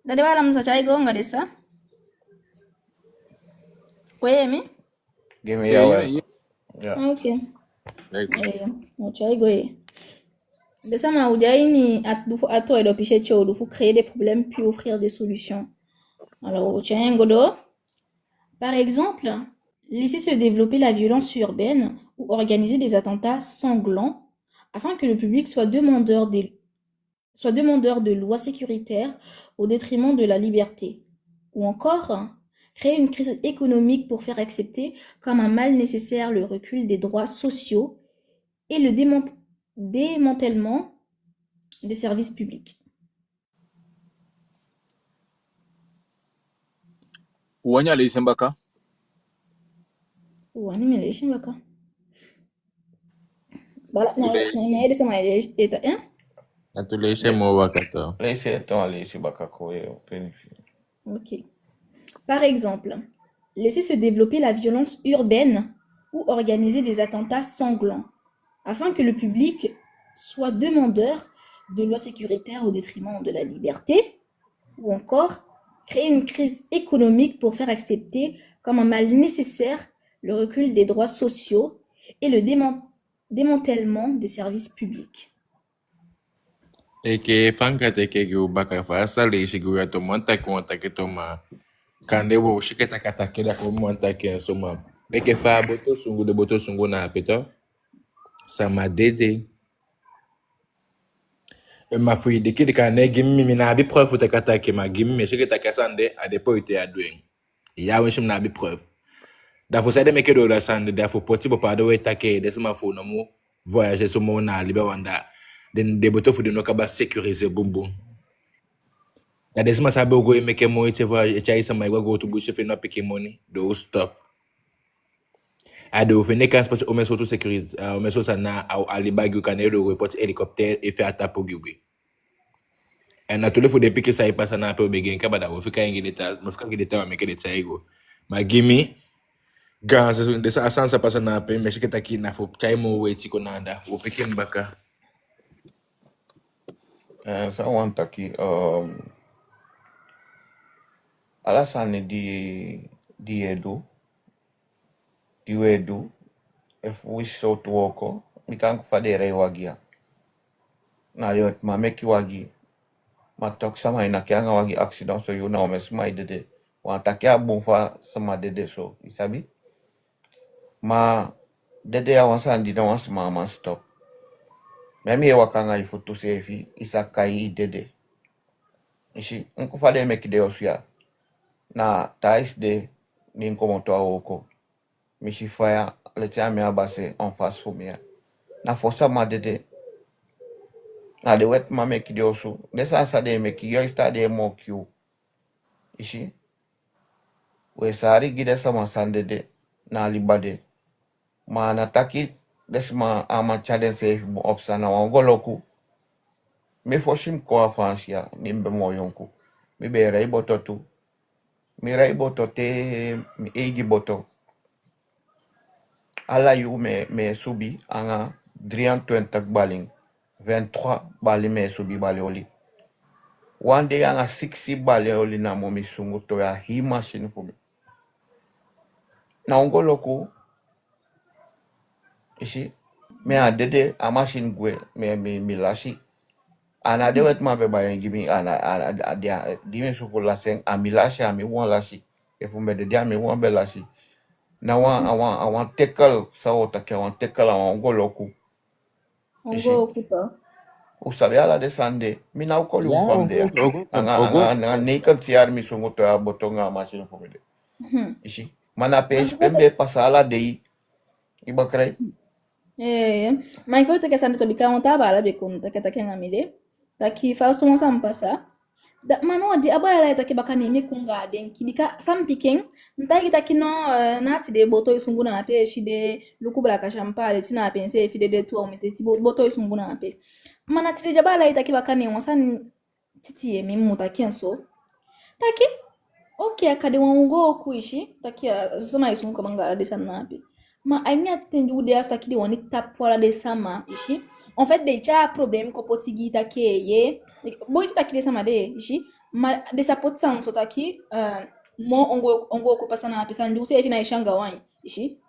dade wala msacha gonga desa kwemi game yawe yeah. Okay mochaigo de ça ma oudiaini à toi et d'opicher il faut créer des problèmes puis offrir des solutions. Alors tiens godo par exemple laisser se développer la violence urbaine ou organiser des attentats sanglants afin que le public soit demandeur de lois sécuritaires au détriment de la liberté. Ou encore, créer une crise économique pour faire accepter comme un mal nécessaire le recul des droits sociaux et le démantèlement des services publics. wanya le sembaka Wani mele shimbaka. Bala na ide sama eta Atuleshe mo wakato. Laissez ton laissez bakako Ok. Par exemple, laisser se développer la violence urbaine ou organiser des attentats sanglants afin que le public soit demandeur de lois sécuritaires au détriment de la liberté, ou encore créer une crise économique pour faire accepter comme un mal nécessaire le recul des droits sociaux et le démantèlement des services publics. Eke panka teke gu baka fasa le shigu ya to monta konta ke toma kande wo shiketa kata keda ko monta ke soma eke fa boto sungu na peto sama dede ma fui de kidi ka ne gimmi mi na bi preuve ta kata ke ma gimmi shiketa kasande a depo ite adwen ya won shim na bi preuve da fo sade meke do da sande da fo poti bo pa do weta ke de sama fo no mo voyager so mo na libe wanda den de boto fu de no kaba sécuriser bumbu na desima sabe go meke mo ite voyage chai sama go to bush fe no pick money do stop ado fe ne kan spot o meso to sécuriser o meso sana au alibagi kanero report hélicoptère et fait attaque pour gugwe en na tole fu de pique ça passa na pe obegen ka bada wo fika ingi deta mo fika ngi deta wa meke deta ego ma gimi gans de sa sansa passa na pe me shiketa ki na fo chai mo we tiko nanda wo pique mbaka sa wantaki alasane di wedu if we so to woko mikan fadere wagia na yo mameki wagi matok sama ina kyanga wagi accident so you know mes mai de Wantaki abunfa sama dede so, isabi? Ma dede ya wansandi na wansma ma stop. Memi ye wakanga ifutu sefi isakai dede. Ishi nkufade mekide osuya. Na tais de ni nkomoto awoko. Mishi fire leti ame abase en face for me. Na fosa ma dede. Na de wet ma mekide osu. Desa sa de meki yo stade mo kyu. Ishi we sari gide sama sandede na libade. Ma nataki desma ama challenge sefi mo opsana wangoloku. Mi foshim ko afansia nimbe moyonku. Mi be rai boto tu. Mi rai boto te mi egi boto. Ala yu me subi anga drian twentak baling. 23 bali me subi bali oli. One day anga 60 bali oli na mo mi sungu to ya hi machine fu mi. Na ongoloku ishi me a dede a machine gwe me lashi. Ana de wet ma be bayen gimi ana dia dimi suku laseng ami lashi ami wan lashi. Efu me de dia mi wan be lashi. Na wan tekel sa otake wan tekel a wan ongoloku. Ishi Ongo okupa. usabe ala de sande mina ukoli Ya, ufam de anga nekel tiar mi sungu to ya botonga machine fu mi de. Ishi mana page pembe pasala de ibakrai. Mas foi que sanda tobi kan ta bala be kun ta ke ngamide ta ki fa so sam pasa da mano di abaya ta ke bakani mi kunga den ki bika sam piking nta ki ta ki no na ti de boto isungu na pe shi de lukubra ka champale tina pense fi de tu o mete ti boto isungu na pe mana ti de jabala ta ki bakani wasan titi mi muta kenso ta ki okay akade wango kuishi ta ki soma isungu kamanga de sanape ma aini atendu de asa kidi woni tap fora de sama ishi en fait de cha problème ko potigi ta ke ye boy ta kidi sama de ishi ma de sa potsan so ta ki mo ongo ko pasana pesa ndu se fina ishanga wani ishi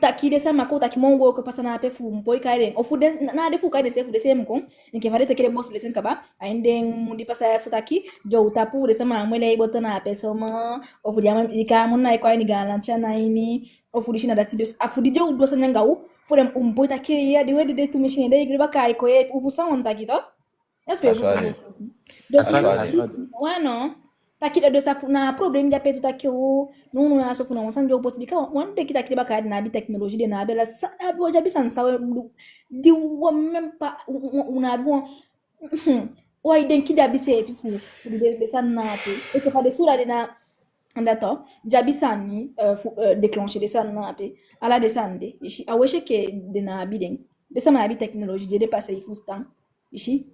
ta kidi sama ko ta ki mongo ko pasana pe fu boy kaiden o fu de na de fu kaiden se fu de sem ko nke vale ta kidi boss lesen kaba ainde mundi pasa so ta ki jo ta pu de sama mwele botana pe so ma o fu diama ika mun na ko ni galan chana ini ofudishina dati dos afudide udo sanyanga u fodem umboita ke ya de wedi de tu machine de igriba kai ko e uvusa wonta kito est-ce que vous savez dos bueno takida dos afuna problem ja petu takio nunu ya sofuna wansan jo bot bika wande kita kida baka na bi technologie de na bela sa abo ja bisan sawe di wo même pas una bon o iden kida bise fifu de sanate e que fa de sura de na D'accord. Jabisani déclencher des sangs nape ala desande ishi aweshe ke de na biden de sama abi technologie de passer il faut temps ishi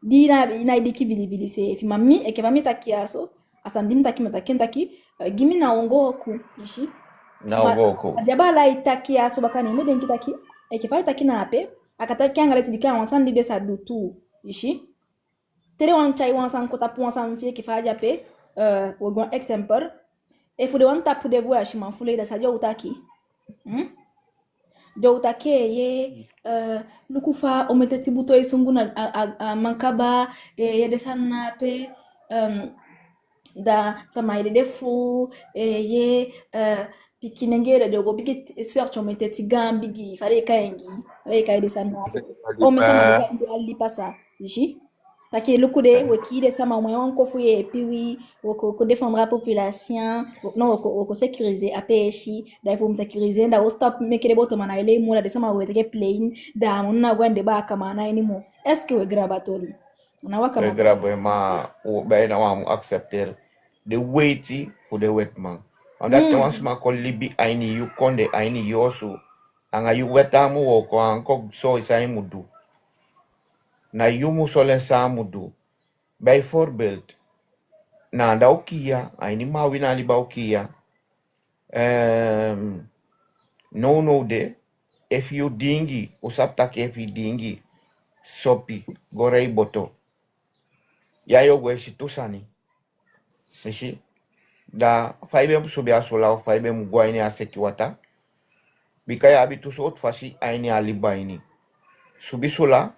dina ina idiki vili se fi mami e ke mami takiaso asandim taki mtakentaki gimi na ongo ku ishi Na ongoko. jabala itakiaso bakani meden kitaki e ke fa taki nape akataki angale tidika wansandi de sa dutu ishi tere wan chai wansan kota pu wansan fi ke fa jape wogon exemple e fude wanta pude voya shima fule da sajo utaki jo utake ye lukufa ometeti buto isungu na mankaba ye desana pe da sama ile defu ye pikinengere jogo bigi search ometeti gambigi fare kaengi fare kai desana pe o mesama de kandi ali pasa ishi Taki lukude wekide sama mwen ko fuye piwi ko défendre la population non ko sécuriser apeshi da faut sécuriser da stop mekere boto mana ile mo da sama weteke plane da munna gwande ba kama na ini mo est-ce que we grabatoli na waka We grab ma o bay na wa accepter the weighty for the wet man. And that once ma ko libi aini yu konde aini yosu anga yu wetamu wo ko anko so isai mudu. Na yumu solen samudu bijvoorbeeld na daukia aini mawina li baukia no de if you dingi usaptake if you dingi sopi gorei boto ya yo gweshi tusani mishi da faibe subi asola faibe mugwaini aseki wata bikaya abitu sot fashi aini alibaini subi sola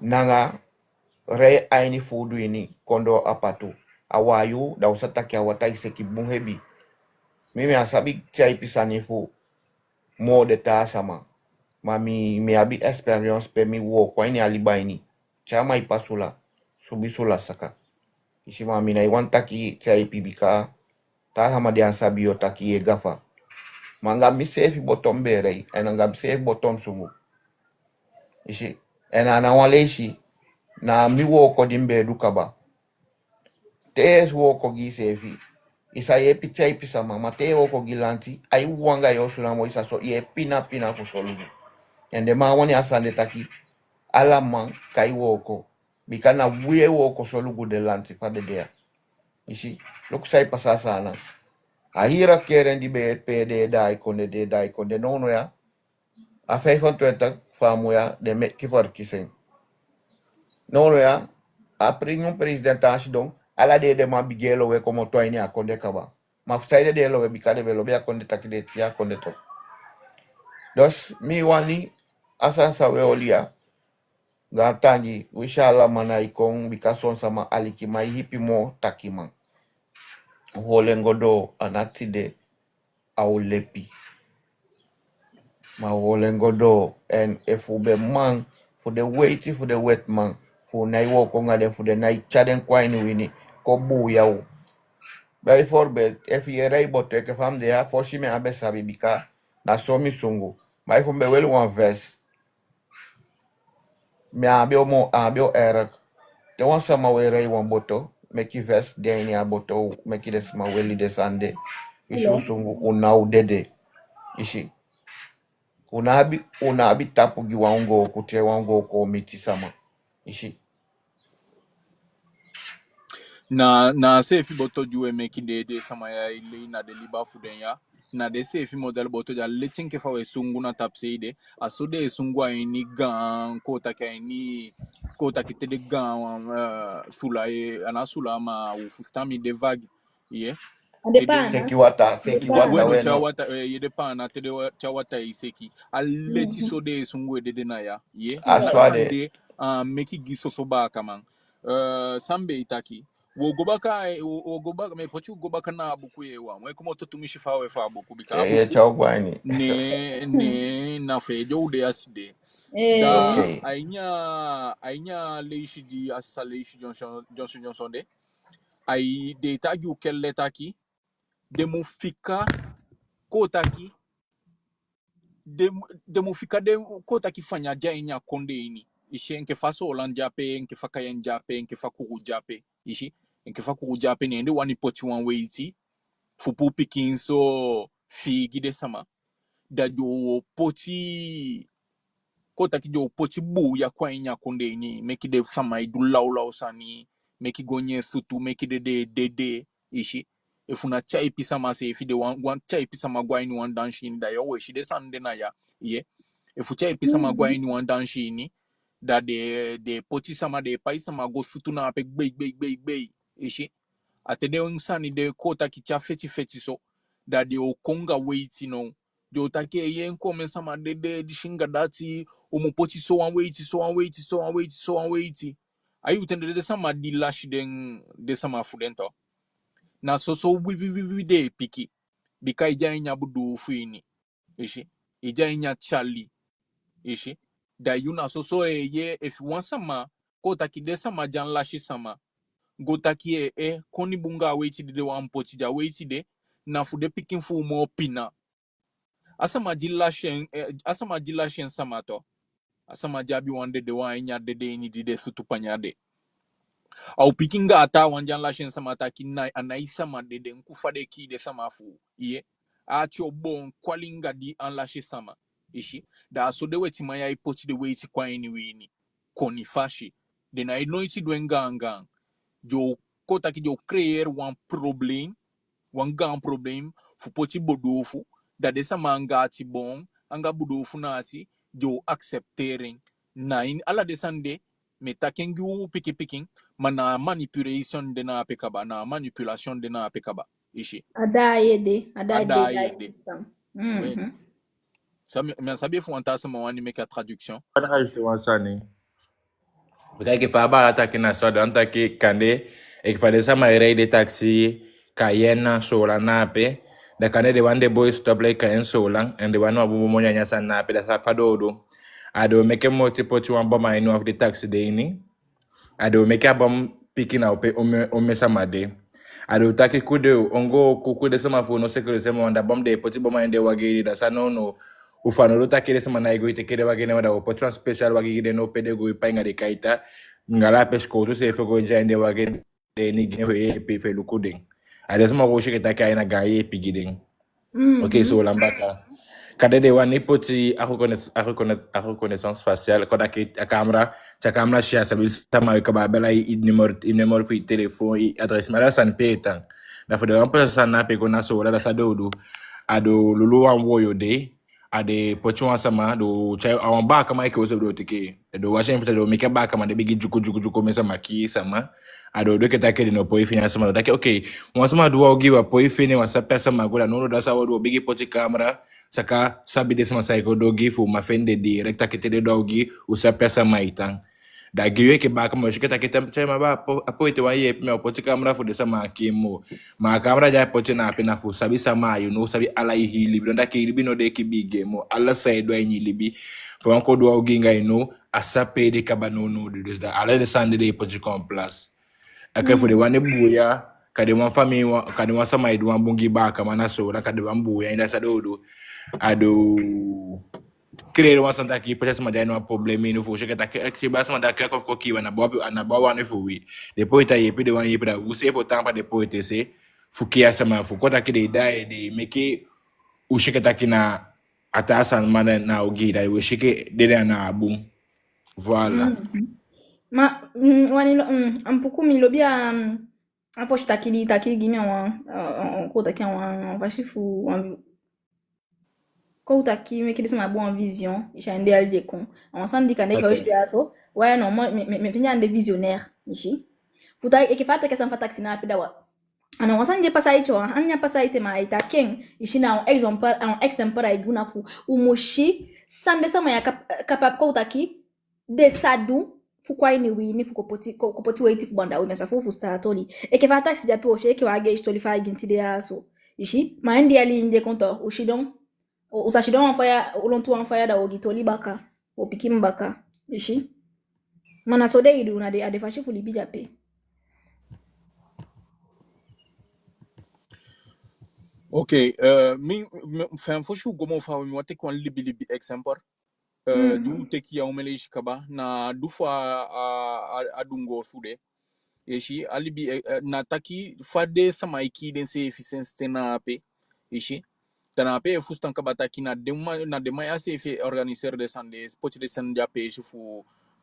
nanga re aini fudu ini kondo apatu awayu da usataki awatai seki bunhebi mimi asabi chai pisani fu mo de ta sama mami me abi experience pe mi wo kwa ini alibaini chama ipasula subisula saka isi mami na iwantaki chai pibika ta sama dia sabi otaki e gafa manga mi sefi bottom berei enanga mi sefi bottom sumu isi ena na wale isi na mi wo ko dimbe dukaba tes wo ko gi sefi isa ye picha ipisa mama te wo ko gilanti ai wanga yo sula mo isa so ye pina ko solubu ende ma woni asande taki ala man kai wo ko bikana wuye wo ko solugu de lanti pa de dia isi loku sai pasa sana ahira keren di be pede dai konde nono ya a 25 famu ya de me kifar kisen nono ya a premium president ashdon ala de ma bigelo we como to ini akonde kaba ma fsaide de lo we bikade be lo be akonde takide tia konde to dos mi wani asansa we olia gatangi wishala mana ikong bikason sama aliki mai hipi mo takima holengodo anatide au lepi ma holengodo and if ube man for the weighty for the wet man for nai wo ko ngade for the nai chaden kwa ini wini ko bu yaw bay forbe if yere bote ke fam de ha foshime abe sabi bika na somi sungu mai fombe wel one verse me abio mo abio erak te wan sama were wan boto meki verse de ini aboto meki des ma weli desande ishu sungu unau dede ishi unabi tapu gi wango kutie wango ko miti sama ishi na sefi boto juwe meki de sama ya ile na de liba fuden ya na de sefi model boto ja letin ke fa we sungu na tapseide asode sungu ni gan ko ta ke ni ko ta kite de gan sula e ana sula ma u fustami de vague ye Adepana. seki wata bueno weno chawata yede pana tede chawata iseki aleti sode sungu de na ya ye aswade sande meki gisoso ba kaman sambe itaki wo gobaka me pochu gobaka na buku yewa mwe kuma to tumishi fawe fa buku bika ye buku chawbani ne na fe de aside da okay ainya leishi di asa leishi Johnson de ai de tagi ukelle taki de mufika kotaki de mufika de kotaki fanya jainya konde ini ishe nke faso olanja pe nke faka yanja pe nke fakuru jape ishi nke fakuru jape ne ndi wani poti wan weiti fupu pikin so figi de sama da jo poti kotaki jo poti bu ya kwa inya konde ini meki de sama idu laula sani meki gonye sutu meki de ishi efuna chai pisama se ifi de wan chai pisama gwa ini wan danshi ni da yo we shi de sande na ya ye efu chai pisama gwa ini wan danshi ni da de poti sama de pai sama go sutu na pe gbe ishi atede unsani de kota ki cha feti so da de okonga weiti no de otake ye nkome sama de shinga dati omo poti so wan weiti ayu tende de sama di lash den de sama fudento na so wi de piki bika ija inya budu fuini ishi ija inya chali ishi da yuna so ye if wan sama kota ki de sama jan lashi sama gotaki koni bunga weiti de wan poti ja weiti de na fude pikin fu mo pina asama jilashen samato asama jabi wande de wan nya de ni de sutu panyade au pikinga ata wanjan lashen samata kinai anai sama de nkufa de ki de sama fu ye acho bon kwalinga di an lashe sama ishi da so de weti maya ipoti de weiti kwa ni koni fashi de na inoiti dwenga jo kota ki jo créer wan problem fu poti bodofu da de sama angati bon anga bodofu nati jo acceptering na in ala de sande me takengu piki mana manipulation de na pekaba na manipulation de na pekaba ishi Adayede. adayede oui ça me sabia fu anta sama wani make a traduction Wana hashi wansani. Bika ke fa ba ata kina soda anta ke kande Ik fa de sama rij de taxi Cayenne sola nape. Da kane de one de boy stop like Cayenne sola and the one wa bumo monya nyasa nape da sa fadodo. Ado meke moti poti wan boma inu of the taxi de ini. Ado meke abom picking out ome sama de. Ado taki kude ongo kukude sama fu no sekere sema wanda bom de poti boma inde wagiri da sa no ufano lo takire sama na ego ite kede wagene wada poti wan special wagiri no pede go ipainga de kaita ngala pesco to se fego inde wagiri de ni gene pe fe lukuding. Ado sama go shike taki na gaye pigiding. Ok, so lambaka. Kada de wani poti a reconnaissance faciale koda ki a camera chia service tama ka ba bela i numero fi telefone i adresse mala san petan. Da fo de wan pesa san na pe kona so la sa do ado lulu wan woyo de ade poti wan sama do chai awan ba kama ke oso do tike do wa shen fita do meka ba kama de bigi juku me sama ki sama ado do ke take de no poi fina sama do take okay wan sama do wa give poi fina wan sa pesa magola no da sa wo do bigi poti camera saka sabi de sama sai ko dogi fu ma fende directa ke te de dogi usa pesa maitang da giwe ke ba kama shiketa ke tempe ma ba apo ite wa ye me opoti camera fu de sama kimo ma camera ja poti na pena fu sabi sama you know sabi ala hi libi nda ke libi no de ki bige mo ala sai do ni libi fu anko do ogi ngai no asape de kabano no de da ala de sande de poti complas aka fu de wane buya kade wan fami kade wan sama idu wan bungi ba kama na so na kade wan buya inda sa do ado creio uma santa aqui para cima daí não há problema no fundo que tá que basta mandar que of coquiva na boa no fui depois tá aí pede one para você votar para depois ter fuki essa mas fuko tá que de ideia de me que o cheque tá aqui na atasa mana na o guia o cheque dele na boom voilà Ma wani ampuku mi lobia afo takili gimi on ko taki on vashifu ko utaki me kidisa mabon vision ishande alde kon on san di kane ko shi aso ouais non moi me finya ande visionnaire ishi futa ikifata kesa mfata taxi na pidawa ana wasan je pasa icho anya pasa ite ma ita ken ishi na un exemple ai guna fu umoshi sande sama ya kapap ko utaki de sadu fu kwa ni wini fu kopoti wait fu banda umesa fu startoli ikifata taxi ja po she ke wage istoli fa ginti de aso ishi ma ndi ali inde konto ushidon usashidon wanfaya ulontu wanfaya da ogitoli baka opikim baka ishi mana sode idu na de adefashi fulibija pe Okay, mi fan fo shu gomo fa mi wate kon libi example. Du teki ya umele ishikaba na dufa adungo sude. Yeshi alibi na taki fade sama iki den se efficiency tena pe. Yeshi tana pe fustan kabata ki na dema ya se fe organiser de sande spot de sande pe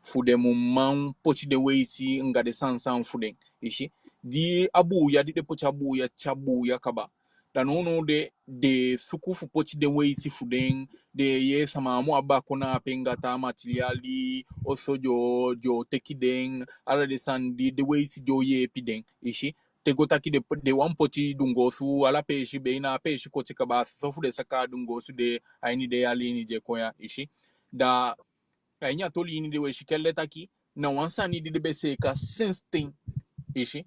fu de mumman pochi de weiti nga de sansan fuden. Yeshi di abu ya di de pochi abu ya chabu ya kaba. Dan ono de sukufu pochi de weiti fuden de ye sama mo abako na pengata materiali oso jo tekiden ala de sandi de weiti do ye piden ishi te gota ki de wan pochi dungosu ala peshi be na peshi ko tika ba sofu de saka dungosu de aini de ali ni je koya ishi da ainya toli ni de we shikelle taki na wansa ni de be se ka sense ishi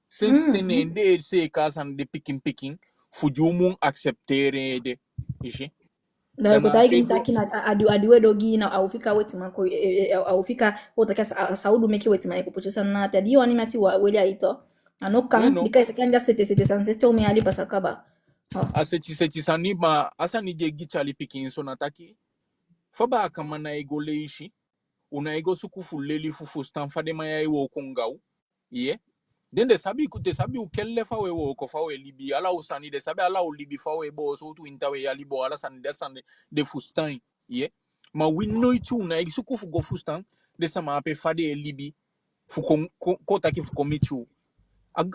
sense ende se ka san de picking fujumun acceptere de ishi da ko taigi taki na adiwe dogi na aufika wetima ko aufika utaka saudu meki wetima ko pochesa na pia diwa ni mati wa weli aito anokan because kanja sete sanseste umi ali pasakaba aseti sani ma asani je gichali picking so nataki faba kama na ego leishi una ego sukufu leli fufu stan fade maya iwo kongau ye den de sabi ukelle fa we wo ko fa we libi ala usani de sabi ala libi fa we bo so tu intawe ya libo ala san de fustan ye ma winno itu na ego sukufu go fustan de sama ape fade libi fu ko taki fu komitu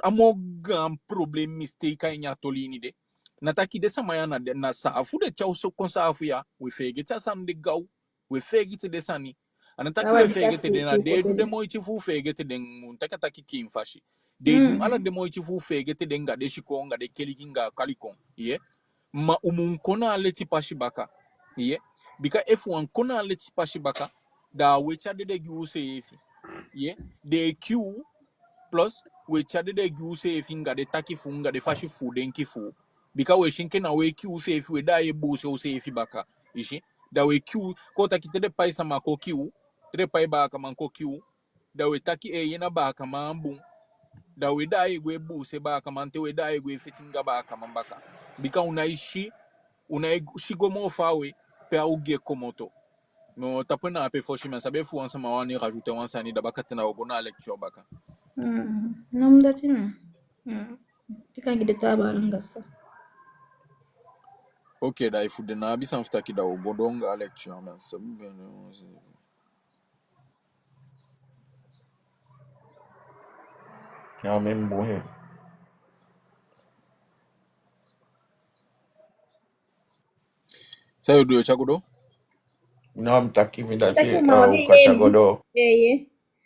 amo gan problem mistake nya tolini de nataki de sama ya na sa afu de chaw so konsa afu ya we fege ta san de gaw we fege de sani anataki we fege de na de du de moiti fu fege de mun takataki kin fashi de dum ala de moiti fu fege de nga de shiko nga de kelikinga kalikon ye ma umun kona leti pashi baka ye bika f1 kona leti pashi baka da wecha de gi use yefi ye de q plus we chade de gu se finga de taki funga de fashi fu denki fu bika we shinke na we kiu se fi we da ye bu se fi baka ishi da we kiu ko taki te de pai sama ko kiu te de pai baka man ko kiu da we taki yena baka man bun da we da ye we bu se baka man te we da ye we fitinga baka man baka bika unaishi gomo fawe pe auge komoto no tapena pe foshi men sabe fu ensemble wani rajouter wan sani da baka tena obona lecture baka Non mdatina. Fika ngide taba ngasa. ok da ifu de na bisa mfutaki da obodonga lecture men sabe Ya même bon. sayo do chagodo No mtaki Taki midati mawabi kwa yemi. chagodo.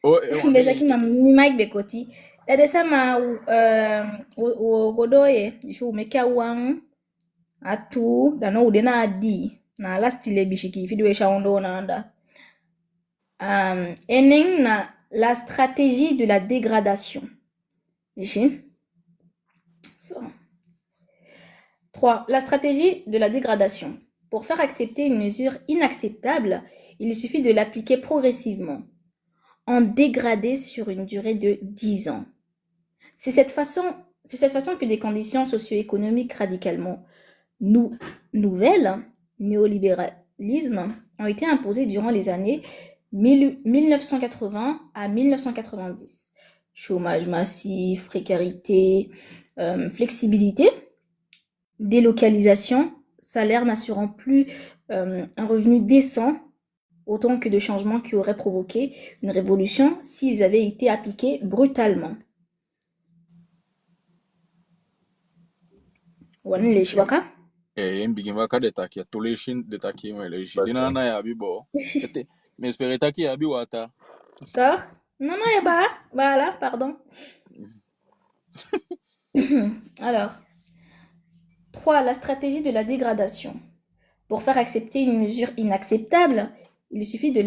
oh Bezaki mi mic bekoti. Dade sama godoye. Ishu umekea wang. Atu. Dano udena adi. Na la stile bishiki. Fidu esha ondo nanda. Eneng na la stratégie de la dégradation. Ici. So. 3. La stratégie de la dégradation. Pour faire accepter une mesure inacceptable, il suffit de l'appliquer progressivement, en dégrader sur une durée de 10 ans. C'est cette façon que des conditions socio-économiques radicalement nouvelles, néolibéralisme, ont été imposées durant les années 1980 à 1990. Chômage massif, précarité, flexibilité, délocalisation, salaire n'assurant plus un revenu décent, autant que de changements qui auraient provoqué une révolution s'ils avaient été appliqués brutalement. Wana le shwaka? mbigi maka de taki tolishin de taki mele shi dina na ya bibo mais espérer taki ya bi wata D'accord? Non, voilà, pardon. Alors, 3. La stratégie de la dégradation. Pour faire accepter une mesure inacceptable, il suffit de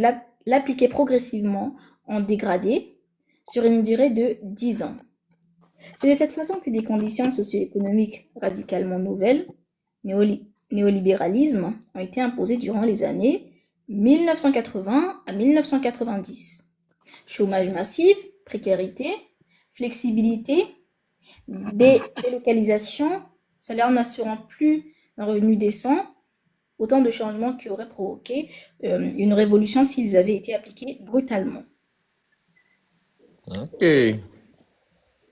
l'appliquer progressivement en dégradé sur une durée de 10 ans. C'est de cette façon que des conditions socio-économiques radicalement nouvelles, néolibéralisme, ont été imposées durant les années 1980 à 1990. Chômage massif, précarité, flexibilité, délocalisation, salaire n'assurant plus un revenu décent, autant de changements qui auraient provoqué une révolution s'ils avaient été appliqués brutalement. Ok.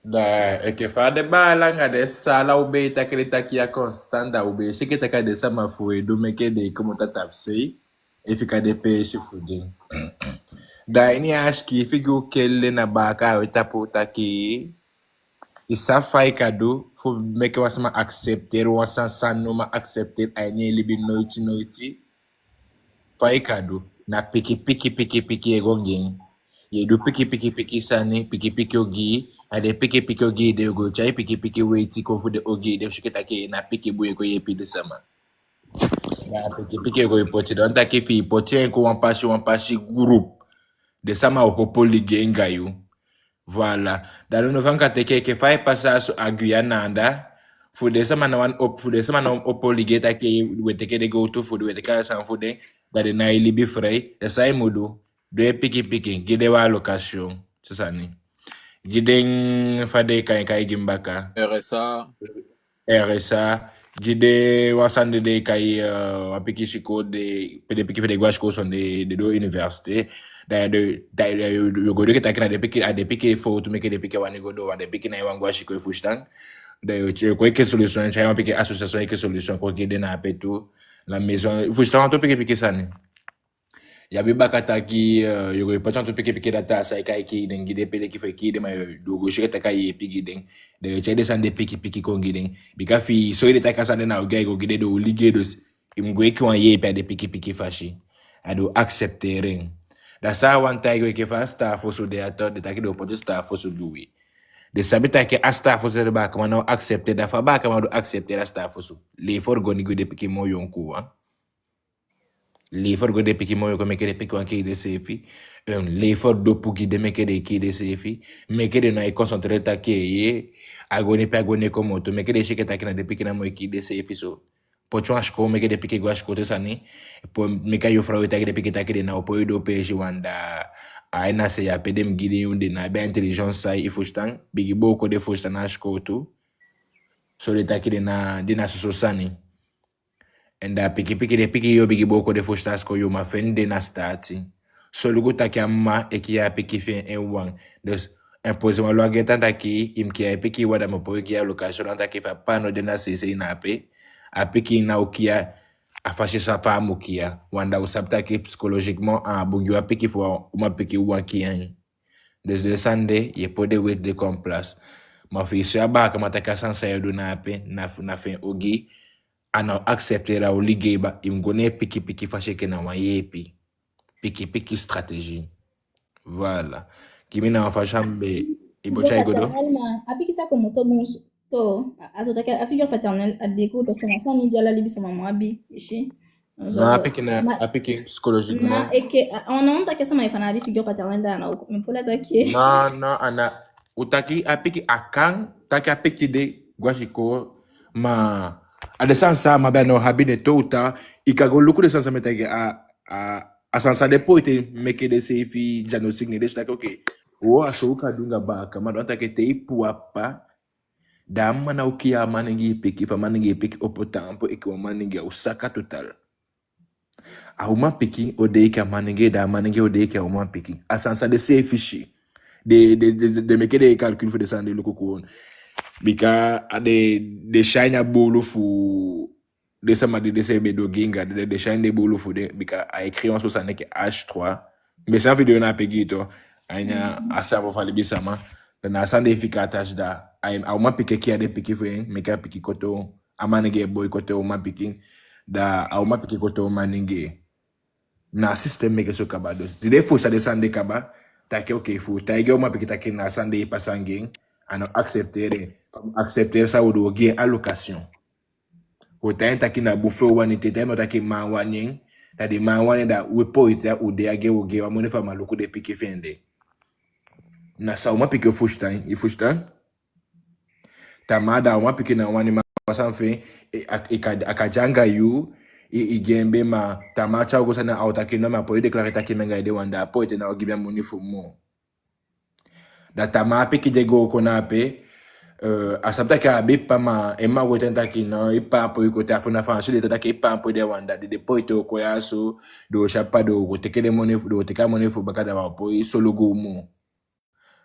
Da eke fa de bala nga de sala ube takele takia constanda ube shike taka de sama fue do meke de como tatapse e fica de pe se fudin. Da ini acho que fica o que ele na baka o tapo taki isa fai kado fu meke wasama accepter wasan sanu ma accepter ainye libi noiti fai kado na piki egongeng. Ye do piki sani piki ogi ade piki ogi de go chai piki weiti ko fu de ogi de shiketa ke na piki buye ko yepi de sama na piki go ipoti don ta ke fi ipoti ko wan pashi group de sama o hopo ligue ngayu voilà dans le vanka te ke fai passa so Guyana anda fu de sama na wan op fu de sama na opo ligue ta ke wete ke de go to fu de wete ka san fu de da de na libi frei de sai mudu de piki gide wa location c'est ça ni gide fade kai gimbaka RSA gide wasande de kai apiki shiko de piki fede gwashko son de do université da yo go de takina de piki fo to make de piki wani go do wa de piki na wangwa shiko fushtan da yo ko ke solution cha piki association ke solution ko gide na petu la maison fushtan to piki sani ya biba kataki yogo ipacha to piki data sai kai ki den gide pele ki fe ki de ma dogo shireta kai pigi den de chede sande piki ko giden bika fi so ile taka sande na ogai go gide do lige dos imgo ki wan ye pe de piki fashi ado acceptering da sa wan tai go ke fa staff so de ato de taki do poto staff so duwi de sabita ke staff so de ba kama no accepter da fa ba kama do accepter staff so le for go ni go de piki mo yonku wa L'effort que depuis moi comme que depuis qu'on qui de sefi l'effort do pour qui de me que de qui de sefi me que de na concentrer ta qui agone pa agone comme to me que de cheke ta kina depuis que na moi qui de sefi so po tu acho me que depuis que gwash kote sani po me ka yo fra ta depuis que ta que na po do page wanda a na se ya pedem guide unde na be intelligence sai il faut stan bigi boko de faut stan acho to so de ta que na de na so sani enda pikipiki de piki yo bigi boko de fostas ko yo ma fende na stati so lugu taki amma e ki ya piki fin en wang dus impose ma lo ageta taki im ki ya piki wada mo po ki ya location taki fa pano de na se na pe a piki na ukia a fashi sa fa mukia wanda usabta ki psychologiquement a bugi wa piki fo uma piki wa ki yan desde sande ye pode wait de complas ma fi so ba ka mata ka sansa yo na pe na fin ogi ana acceptera o ligeba imgone piki fasheke na wayepi piki stratégie voilà kimina wafashambe ibocha Figure igodo paternelle, apiki sa comme to bon to azotaka a figure paternelle a déco to commencer ni diala libi sama mwabi ishi na apiki psychologiquement na eke on a ta kesa mai fana figure paternelle da na me pola ta ki na ana utaki apiki akang taki apiki de gwashiko ma ada sansa mabano habine tota ikago luku de sansa metage a sansa de poite meke de sefi diagnostic ne de stake okay o aso kadunga ba kama donta ke te ipuapa da mana ukia manengi piki fa manengi piki opotampo iko manengi usaka total a uma piki odeika manengi da manengi odeika uma piki a sansa de sefi shi de meke de calcul for de sande luku ko bika de shine bolo fu de sama de CB do ginga de shine de bolo fu de bika a écrit en ça que H3 mais ça vidéo na pegito anya asavo fali bisama na sande efikatage da a uma pike kia de pike fu me ka pike koto amanege boy koto uma pike da a uma pike koto manenge na system meke so kabado de fo ça de sande kaba take okay fu taige uma pike take na sande pasanging ano accepter ça ou do gen allocation o ta ki na bufo wani tete no ta ki ma wani da de ma wani da we poita o de age o ge wa moni fa maluku de pike fende na sa uma pike fustan e fustan tamada uma pike na wani ma pasanfe akajanga yu i gembe ma tamacha go sana auta ki no ma po declarer ta ki menga de wanda po ite na o gibia moni fu mo da tama pike de go konape asabta ka be pama ema wetenta ki no ipa po iko ta funa fa shile ta ki ipa po de wanda de poito ko yaso do shapa do go tekele money do teka money fu bakada wa po solo go mu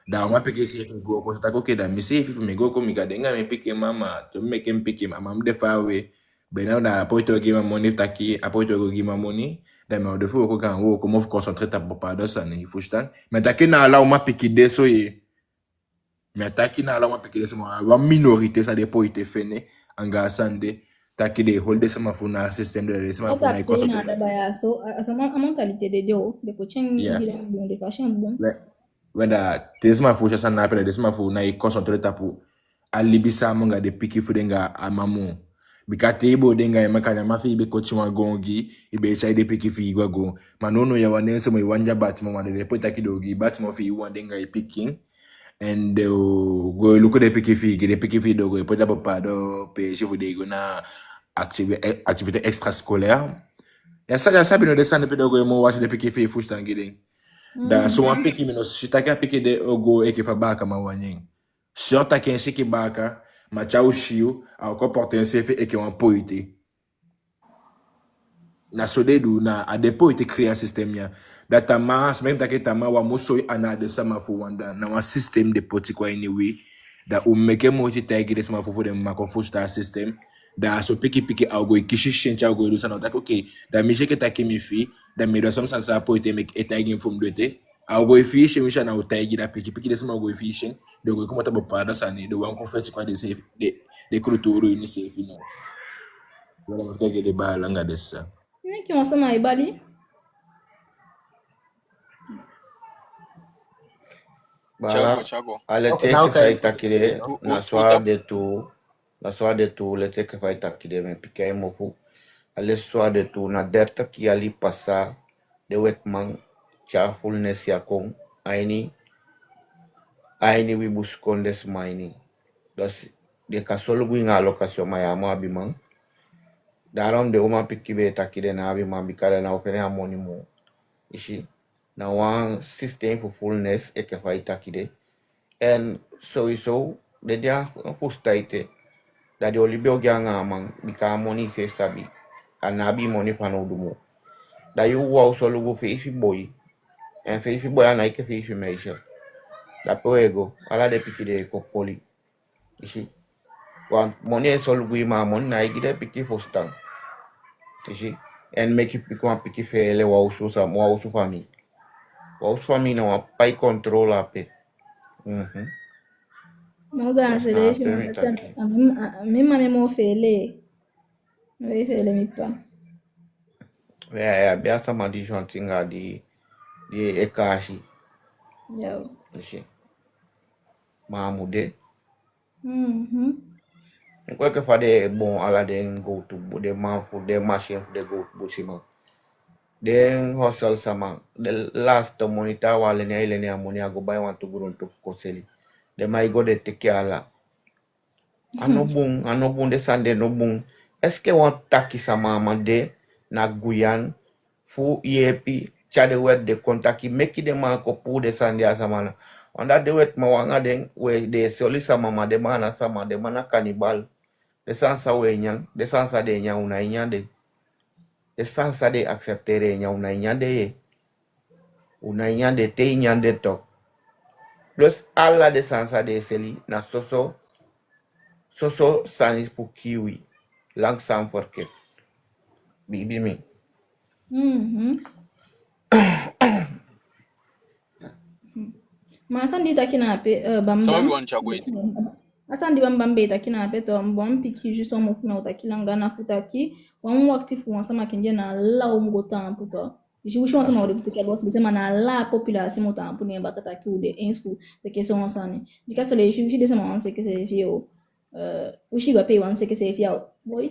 da ma peke si go ko ta ko ke da mi se fi me go ko mi ga denga me peke mama to me ke peke mama mde fa we be na na poito gi ma money ta ki apoito go gi ma money da me de fu ko kan wo ko mo concentrer ta papa do sa ni fu stan mais ta ki na la o ma peke de so ye mais taki na la peke de sama wa minorité ça dépend ite fene anga sande taki de holde sama funa système de sama funa iko so na da baya so asama mentalité de dio de pochen ngiren bon de fashion bon wenda te sama fu chasa na pele de sama fu na i concentrer tapu alibisa monga de piki fu denga amamu bikate ibo denga ya makanya mafi ibe kochi wa gongi ibe chai de piki fi igwago manono ya wanense mo iwanja batimo wande de pota kidogi batimo fi iwandenga i picking and go look at the picky fee do go put up a do pe je vous digo na activité extrascolaire ya sabi no descendre pe do go mo watch the picky fee fusta ngiding da so one picky menos shitaka picky de go e que fa baka ma wanyin sorta que enche que baka ma chau shiu a comporter un CF e que un poite na sodedu na a depo ite créer système ya da tama même ta ke tama wa muso ana de sama fu wanda na wa système de poti kwa anyway da umeke mo ti tagi de sama fu de ma confusion ta système da so piki algo ikishi shencha algo do sana ta okay da mi je ke ta kimi fi da mi do som sa sa po ite me etagi fum do te algo ifi she mi na utagi da piki de sama algo ifi she de go como ta bopa da sani do wan confete kwa de safe de kruturu ni safe no wala mas ke de ba langa dessa qui ont ça na ibali Bala Chago. alete now ke fai okay takire na soir de tu le te ke fai takire me pike mo fu ale soa de tu na derta ki ali passa de wetman cheerfulness ya kong aini wi buskondes maini. Dus de kasolu nga lokasyon mayama abimang. Daarom de oma pikibe takide na abimang bikala na opene amoni mo. Ishi na wan system for fullness eke fa itakide. En sowieso de dia fustaite da de olibio gyanga amang bika moni se sabi. Anabi moni panodumo. Da yu wa usolugo feifi boy. En feifi boy anaike feifi meisha. Da poego ala de pikide kopoli. Ishi wan moni solugo ima moni na igide piki fostang. Ishi en make piki wan piki fele wa usu fami. Wa usu fami na wa pai control ape. Moga Das na acceleration permitaki. mema memo fele. Noi fele mi pa. Ya biasa madi tinga di ekashi. Yo. Ishi mamude. Kwa ke fade bon ala den go to de man for de machine for de go busima. Den hustle sama. The last monitor wale ne ile ne amoni go buy want to go to koseli. De mai go de teke ala. Ano bun de sande no bun. Eske wan taki sama amade na Guyan fu yepi chade wet de kontaki meki de man ko pu de sande asamana. Onda de wet ma wanga den we de soli sama ma de mana kanibal. De sansa we nyang, de sansa de nyang una nyande. De sansa de acceptere nyang una nyande ye. Una nyande te nyande to. Plus alla de sansa de seli na soso sanis pu kiwi. Langzaam forket. Bibi mi. Masandi takina pe Some bambam. everyone chagwait. Asandi bambam be takina pe to mbom piki juste mo funa utakila ngana futaki. Wan wakti fu wansama kinje na la umgota puto. Jishi wansama wale futaki boss bisema na la population mota mpuni bakata ki ude insfu de keso wansani. Dikaso le jishi de sama wanse kese fio ushi ba pe wanse kese fia boy.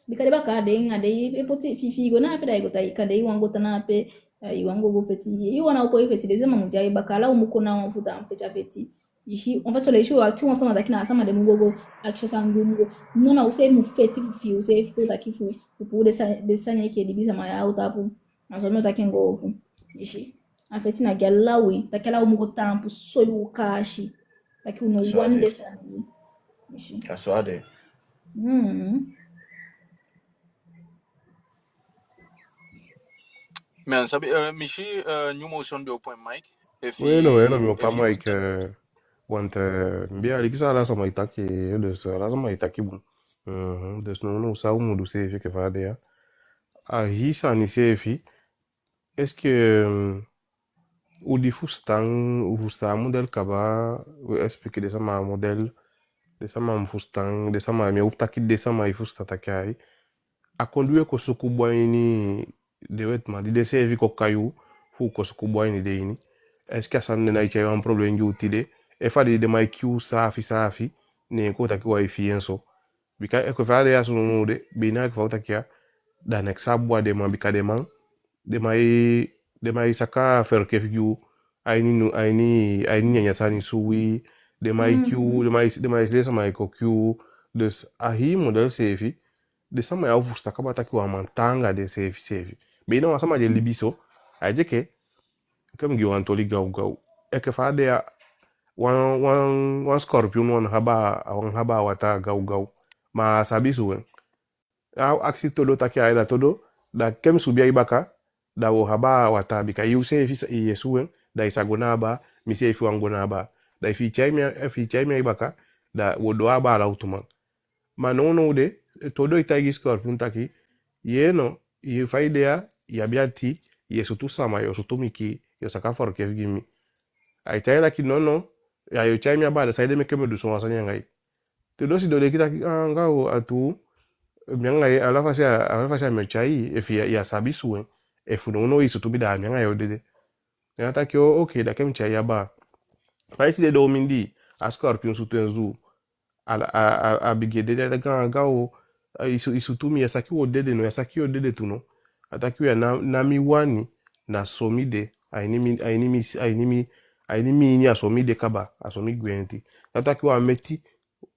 Dikade baka de ngade e poti fifi go na pe dai go tai kade wangota na pe iwango go feti iwana uko ifeti de sama mujai bakala umukona wafuta mfecha feti. Ici, en fait, sur les choses, tu vois, ensemble avec ça, madame Mugogo, action sanguine, non, on sait, nous faites, vous savez, faut qu'il faut, pour des signes qui est divisé, mais à autre pour, en ce moment, t'as qu'un go, ici. En fait, il y a gala, oui, t'as qu'à la au temps pour soyo kashi, t'as qu'un one des signes, ici. Aswade. Mais sabi Michi new motion be point Mike. Bueno, mi pa Mike want mbia alikisa la sama itaki des la sama itaki bun. Des no sa umu du sefi ke fade ya. Hisa ni sefi. Est-ce que o di fustang o fusta model kaba o explique de sama model de sama fustang de sama mi utaki de sama fusta takai. A conduire ko soku boyni de wetma di de sefi ko kayu fu ko soku boyni de ini. Est-ce que ça n'a pas un problème d'utilité e fa de mai Q safi ne ko taki wa ifienso bika e ko fa de aso no de bina ko fa takia da nek sabwa de man bika de mai saka fer ke figu aini nya sani suwi de mai Q de mai se sama ko Q de ahi model sefi de sama ya vusta kaba taki wa mantanga de sefi bina wa sama de libiso ajeke comme gi antoli gau e ke fa de wan scorpion wan haba wata gau ma sabisu wen aksi todo taki aida todo da kem subia ibaka da wo haba wata bika yu se fi yesu wen da isagona ba mi se fi wangona ba da fi chaimia ibaka da wo do aba la utuma ma no de todo itagi scorpion taki yeno ye faidea ya biati yesu tu sama yo sutumiki yo saka for ke gimi ai taila ki no ya yo chaimia ba da saide me keme du so wasanya ngai todo si dole kita ngao atu miangai ala fasia me chai e fi ya sabisu e fu no isu tu bida miangai yo dede ya ta ki okay da kem chai ya ba paisi de do mindi a scorpion su tenzu a bigede de ngao isutumi yasaki odede no yasaki odede tuno ataki ya nami wani na somide ainimi ni asomide kaba asomi gwenti ataki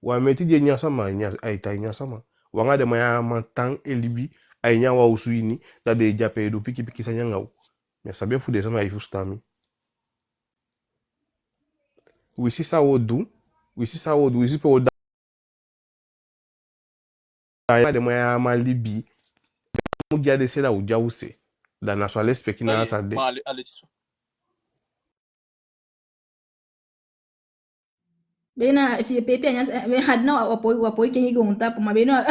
wa meti je nyasama aita nyasama wanga de maya mantang elibi ainya wa usuini da de jape do piki sanya ngau ya sabe fu de sama ifustami wisi sa wodu wisi pe oda ya de maya malibi mugia de sela uja use da na so alespeki na sande allez Bena fie pepe anya hadna wapoi kenye gonta po mabeno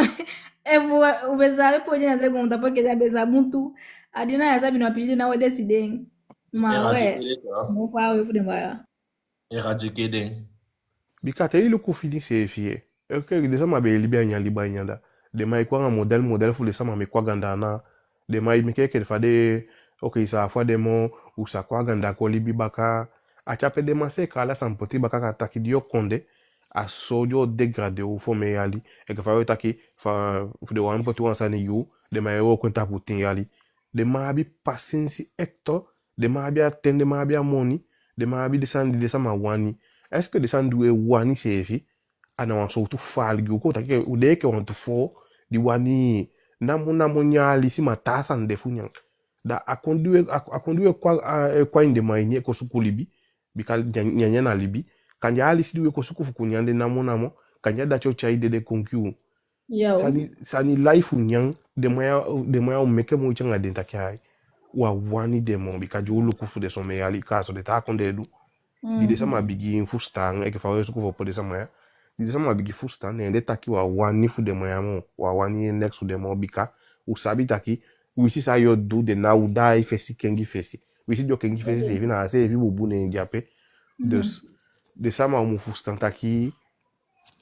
evo ubeza po nya ze gonta po ke beza muntu adina ya sabi no pijide na wede sideng ma we mo fa we fu de mbaya Éradiquer den. bikata ili ku fini se fie okay de sama be libi anya liba nyanda de mai kwa model fu de sama me kwa ganda na de mai me keke fa de okay sa fa de mo usa kwa ganda ko libi baka a chape de mase kala sampoti baka ka takidio konde a sojo degradé ou fo me yali e ka fa taki fa fu de wan potu ansani yu de mai wo kwenta putin yali de ma bi pasensi hector de ma bi atende ma bi amoni de ma bi desandi de sama wani est-ce que desandu e wani sefi ana wan so tu falgi ko take u de ke wan tu fo di wani namo nyali si matasa ndefu da akondiwe kwa inde mainye ko sukulibi bikal nyanya na libi kanja ali sidiwe ko suku fukunyande namo kanja da cho chai de konkyu yo sani life nyang de moya meke mo changa de takai wa wani de mo bikajo lukufu de so me ali kaso de ta konde du di de sama bigi fustan e ke fa suku fo de sama di de sama bigi fustan e de taki wa wani fu de moya mo wa wani next de mo bika usabi taki wisi sa yo do de na udai fesi kengi fesi wisi do kengi fesi se vina se vi bubu ne jape de sama mu fustan taki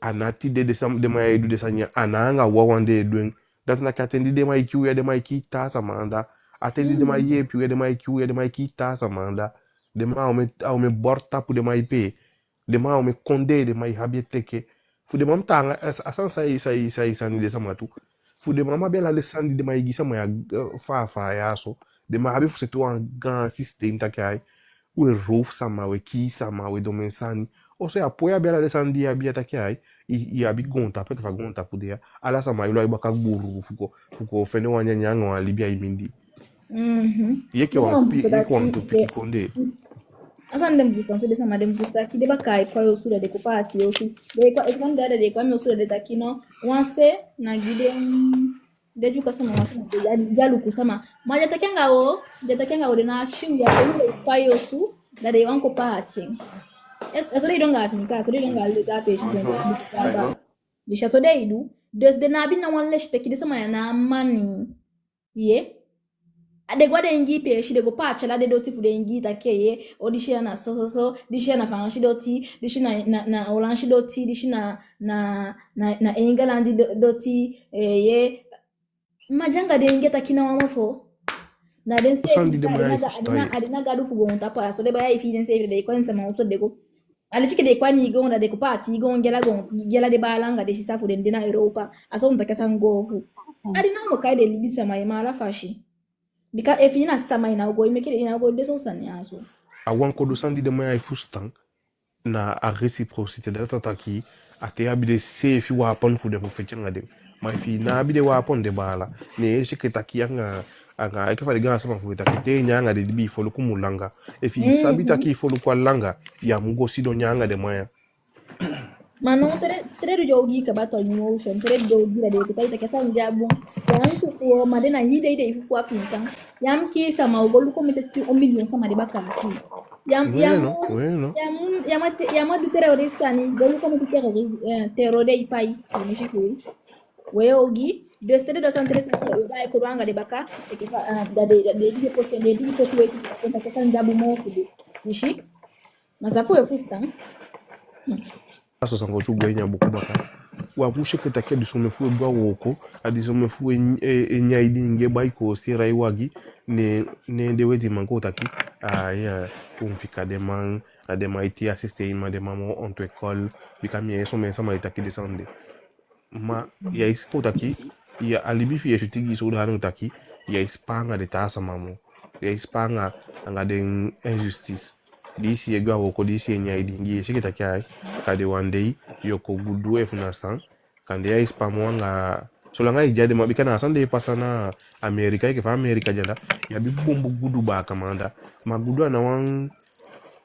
anati de sama de mai edu de sanya ananga wa wande eduen dat na katendi de mai kiu ya de mai kita samanda atendi de mai ye piu ya de mai kiu ya de mai kita samanda de ma o me borta pu de mai pe de ma o me konde de mai habieteke fu de mam tanga asan sai sani de sama tu fu de mama bela le sandi de mai gisa mai fa ya so de ma habi fu setu an gan system takai we roof sama we ki sama we domen sani o se apoia bela le sandi ya biata takai i abi gonta pe fa gonta pu de ala sama ilo iba ka gburu fuko fene wanya nyanga wa libia imindi yeke wan to piki konde asa ndem busan de sama dem busta ki de bakai kwa yo sura de ko parti yo su de ko ekman da de kwa yo sura de takino wanse na gide de juka sama wanse de jalu kusama ma ja takenga o de na action ya de kwa yo su da de wan ko parti eso de donga afnika so de donga le ga pe shi de chaso de idu de na bi na wan le speki de sama na mani ye ade gwa de ngi pe shi de go pa chala de doti fu de ngi ta keye o di shi na so di shi na fa shi doti di shi na oran shi doti di shi na England doti ye majanga de ngi ta kina wa mafo na den se adina gadu fu gon ta pa so de ba ya ifi den se de ko nsa ma so de go ale chike de kwa ni go na de ko pa ti go ngela de balanga de shi sa fu de na Europa aso mta kasa ngofu adina mo kai de libisa mai mala fashi bika if ina sama ina go imeke ina go deso sanya so awan ko do sandi de maya fustan na a reciprocité de tataki ate abide se fi wa pon fu de fu fechenga de ma fi na abide wa pon de bala ne se ke taki anga e ke fa de gana sama fu taki te nyanga de bi fo lu kumulanga e fi sabi taki fo lu kwa langa ya mugo sido nyanga de maya mano tere jogi ka bato ni motion tere jogi la de ko ta kasa njabu yan ko madena yide ide ifu afinka yam ki sama ogolu ko meteti 1 million sama de bakati yam du terroriste ni golu ko meteti terroriste ipai ni shiku we ogi de stade 230 yo dai ko ranga de baka e ke da de ko tende di ko tuwe ta kasa njabu mo kudu nishi masafu yo fustan aso sango chu gwenya buku baka wa pushe ke take di some fu gwa woko adi some fu enya idi nge bai ko sira iwagi ne de wedi manko taki ya kumfika de man ade ma iti assiste ima de mamo onto école bikami eso me sama itaki de sande ma ya isko taki ya alibi fi shutigi so da no taki ya ispanga de tasa mamu ya ispanga anga den injustice disi ye gwa ko disi nya idingi shike taki ai kade wandei yoko gudu e funa san kande ya ispamo anga so langa ijade mabika na san de pasana america ke fa america janda ya bi bombo gudu ba kamanda magudu na wan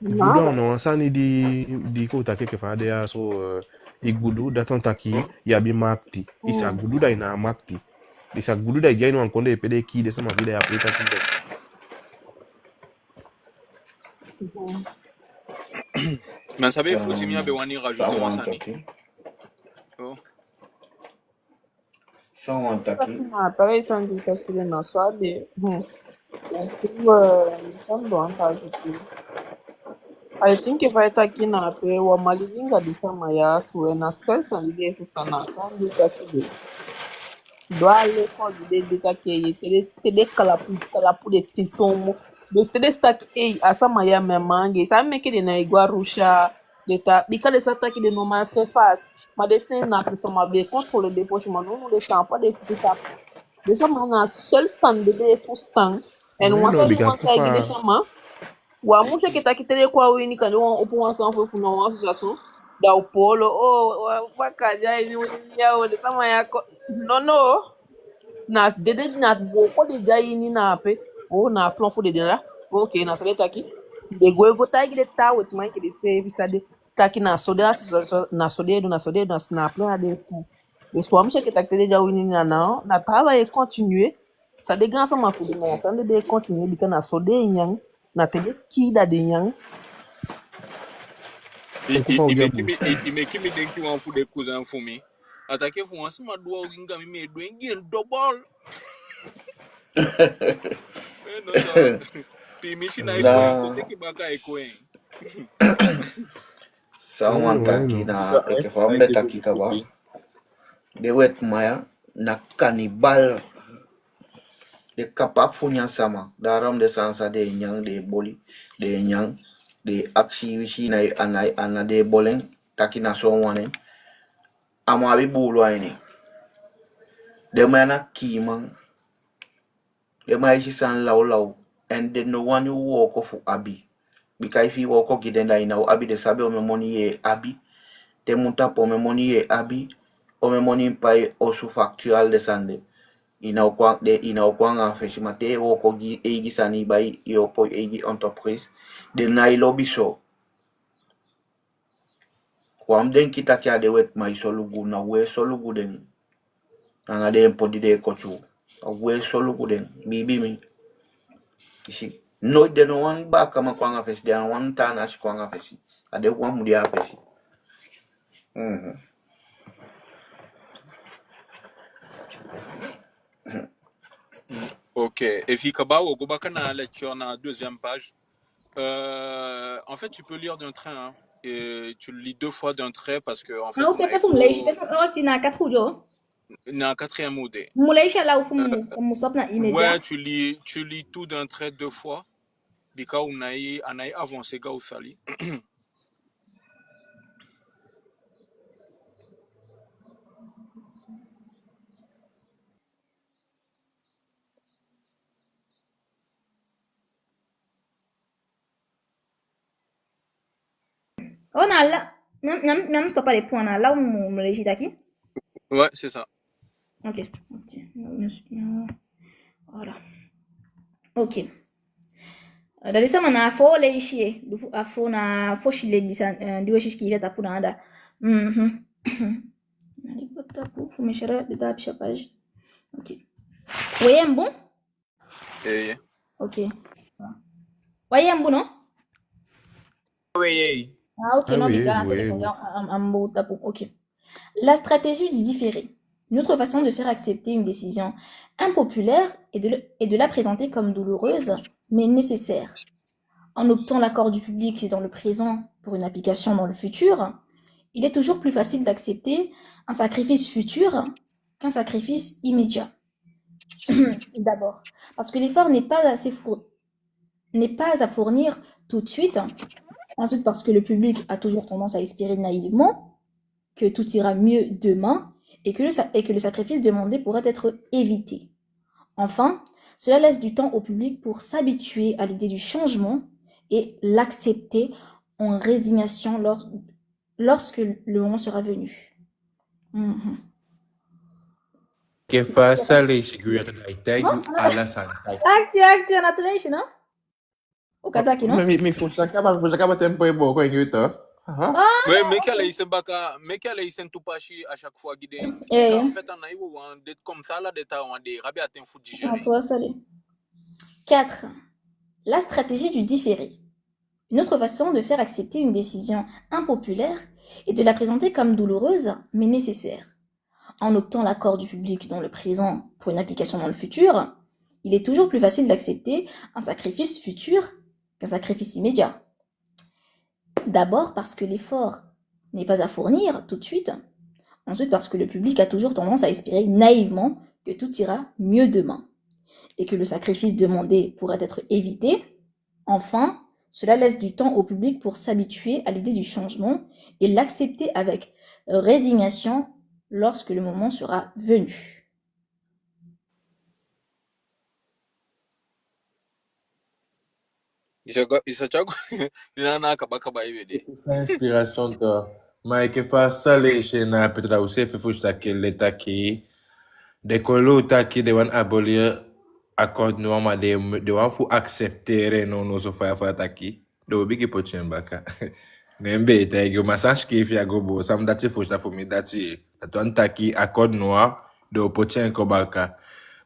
gudu na wan sani di ko take ke fa de ya so igudu daton taki ya bi makti isa gudu da ina makti isa gudu da jainu an konde pede ki de sama vida ya preta ki Mais sabe futi minha bewani rajouter Someone wasani. talking. Oh. Someone talking. Pareil, ça me dit que les nassau de. Eu mshando wantajuti. I think if I take in a pay wa malivinga di sama ya suwe na sesa nide kusana kandi kakide. Doale ko de kake tede kalapu de titomo. De tede stak asama ya memange. Sa meke de na igwa rusha de ta dika de sa taki de no ma fait face. Ma de fin na que sama be contre le dépochement non de temps pas de tout ça. De sama na seul fan de fustan. En no wata ni bika wanta gide kufa sama. Wa mushe kita kitele kwa wini kani wan opu wan san fwe funa wan association da upolo waka jai ni wini ya wale sama yako no na dede na boko de jai ni na ape na plan fo de la ok na sale taki de go tagi de ta with my kide se visa de taki na sode association na sode na plan de de so mushe kita kitele ja wini na travailler continuer ça de grand sama fo de na ça de continuer bika na sode nyang na tele kida de nyang okufa ujabu Imekimi denki wan fu de cousin fumi. Atake fu wan sima dua uginga mimi edwengi en double. No sa. Pi mishi na ikoen kote ki baka ikoen. Someone talking na ekefamle taki kaba. De wet maya na cannibal. De kapap funya sama. Daram de sansa de nyang de boli. De nyang. De aksi wishi na ana de boleng. Taki na so wane. Amabi bulu aini. De mana kimang. De ma ishi san law. And then no one who walk off abi. Because if you walk off giden da ina abi de sabe o me money ye abi. De munta po me money ye abi. O me money pay osu factual de sande. Ina okwanga feshimate o kogi egi sani bai yo po egi entreprise de nai lobby so kwam den kita kya de wet mai solugu na we solugu den anga de podi de kochu we solugu den bibi mi isi no de no one ba kama kwanga feshi de one tana shi kwanga feshi ade kwa mudia feshi Ok. Et Fikaba, au Gobaka na lecture na deuxième page. En fait, tu peux lire d'un trait, hein. Et tu le lis 2 fois d'un trait parce que en fait, au pepe fum leishi pepe na 4 jo. Na 4e mot. Muleishi la fum mu stop na immédiat. Ouais, tu lis tout d'un trait 2 fois. Bika unai avancé ga usali. On a là, même stop pas les points là, où mon légit daqui. Ouais, c'est ça. Ok. Voilà. Ok. Dari sama na fo leishi, du afo na fo shile bisa ndiwe shishki veta puna anda. Nali bota pour fumeshara de ta page. Ok. Voyez bon? Ok. Voyez bon non? Oui. Ah ok, non, mais ok. La stratégie du différé. Une autre façon de faire accepter une décision impopulaire est de la présenter comme douloureuse, mais nécessaire. En optant l'accord du public dans le présent pour une application dans le futur, il est toujours plus facile d'accepter un sacrifice futur qu'un sacrifice immédiat. D'abord, parce que l'effort n'est pas à fournir tout de suite. Ensuite, parce que le public a toujours tendance à espérer naïvement que tout ira mieux demain. et que le sacrifice demandé pourrait être évité. Enfin, cela laisse du temps au public pour s'habituer à l'idée du changement et l'accepter en résignation lorsque le moment sera venu. Mhm. Que faça lei seguir da itaigu ala santai. Acte, anatoration, non? O kataki, non? Me fusaka tempo e boko en yuto. Aha. Mais quelle est tout pachi à chaque fois guidé. Eh, En fait, on a eu comme ça là de ta on des rabia ten fou digérer. 4. La stratégie du différé. Une autre façon de faire accepter une décision impopulaire est de la présenter comme douloureuse mais nécessaire. En optant l'accord du public dans le présent pour une application dans le futur, il est toujours plus facile d'accepter un sacrifice futur qu'un sacrifice immédiat. D'abord parce que l'effort n'est pas à fournir tout de suite. Ensuite parce que le public a toujours tendance à espérer naïvement que tout ira mieux demain et que le sacrifice demandé pourrait être évité. Enfin, cela laisse du temps au public pour s'habituer à l'idée du changement et l'accepter avec résignation lorsque le moment sera venu. Isa chago. Nina kabaka ibe. Inspiration to. Mas que faça lei na petra você fusta que leta aqui. De colo taki de wan abolir accord no ma de wan fu accepter no no so fa taki. Do bigi pochen baka. Nembe itaigu masanch ki fi agobo sam dati fusta fu mi dati. Atuan taki accord noir do pochen ko baka.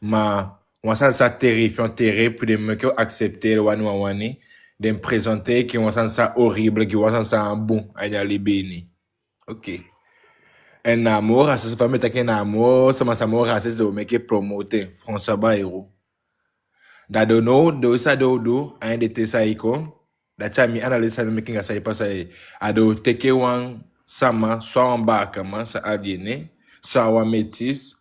Ma wansan sa terrifiant terrible de me que accepter le wan wani de me présenter qui wansan sa horrible qui wansan sa bon anya libini. Ok. En namor, asa sa pame take namor, sama samor asa do make promote François Bayrou. Da dono do sa do ein de tesa iko. Da chami analisa me kinga sa ipa sa ado teke wan sama so ambaka ma sa aliene, sa wa metis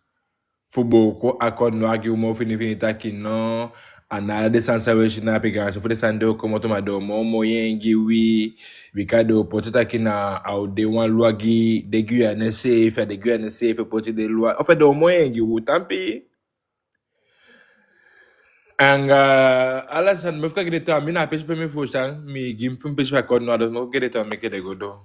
fuboko akon no agi umo fini taki no anala de sansa weshi na pega so fu de sando como to madomo mo yengi wi bikado potata kina au de wan luagi de Guyane safe de Guyane safe poti de loi en fait do mo yengi wu tampi anga ala san me fuka gideta mi na pesi pe me fusha mi gim fum pesi akon no ado mo gideta me kede godo.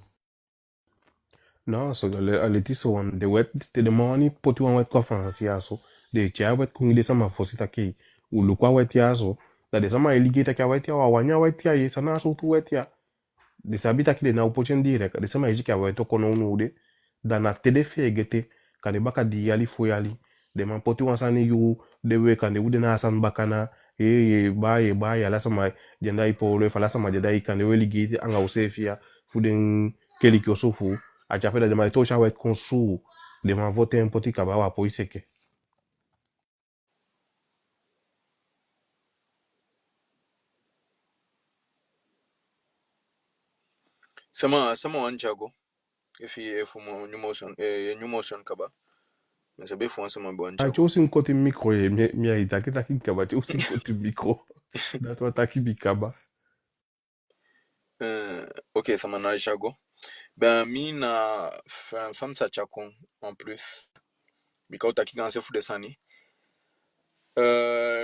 Non, so aleti so wan de wet te de mani poti wan wet kwa fansi aso de chia wet kungi de sama fosi taki ulu kwa wet ya so da de sama eligate ka wet ya wa wanya wet ya ye sana so tu wet ya de sabita ki de na upochen direct de sama eji ka wet to kono unu de da na te de fe gete ka de baka di yali fo yali de man poti wan sani yu de we kan de ude na san bakana ye ba ya la sama jenda ipo le fala sama jenda kan de we ligate anga usefia fuden keli kyosofu a chapela de maito cha wet konsu de man vote un poti kaba wa po iseke. Sama wan chago. If mo numotion kaba. Mais c'est bien sama bon A chago. chosi nkoti micro ye mi a ita kita kikaba chosi nkoti micro. Dat wat taki bikaba. Ok, sama na chago. Ben mi na femme sa chakon en plus. Bika taki ganse fu de sani.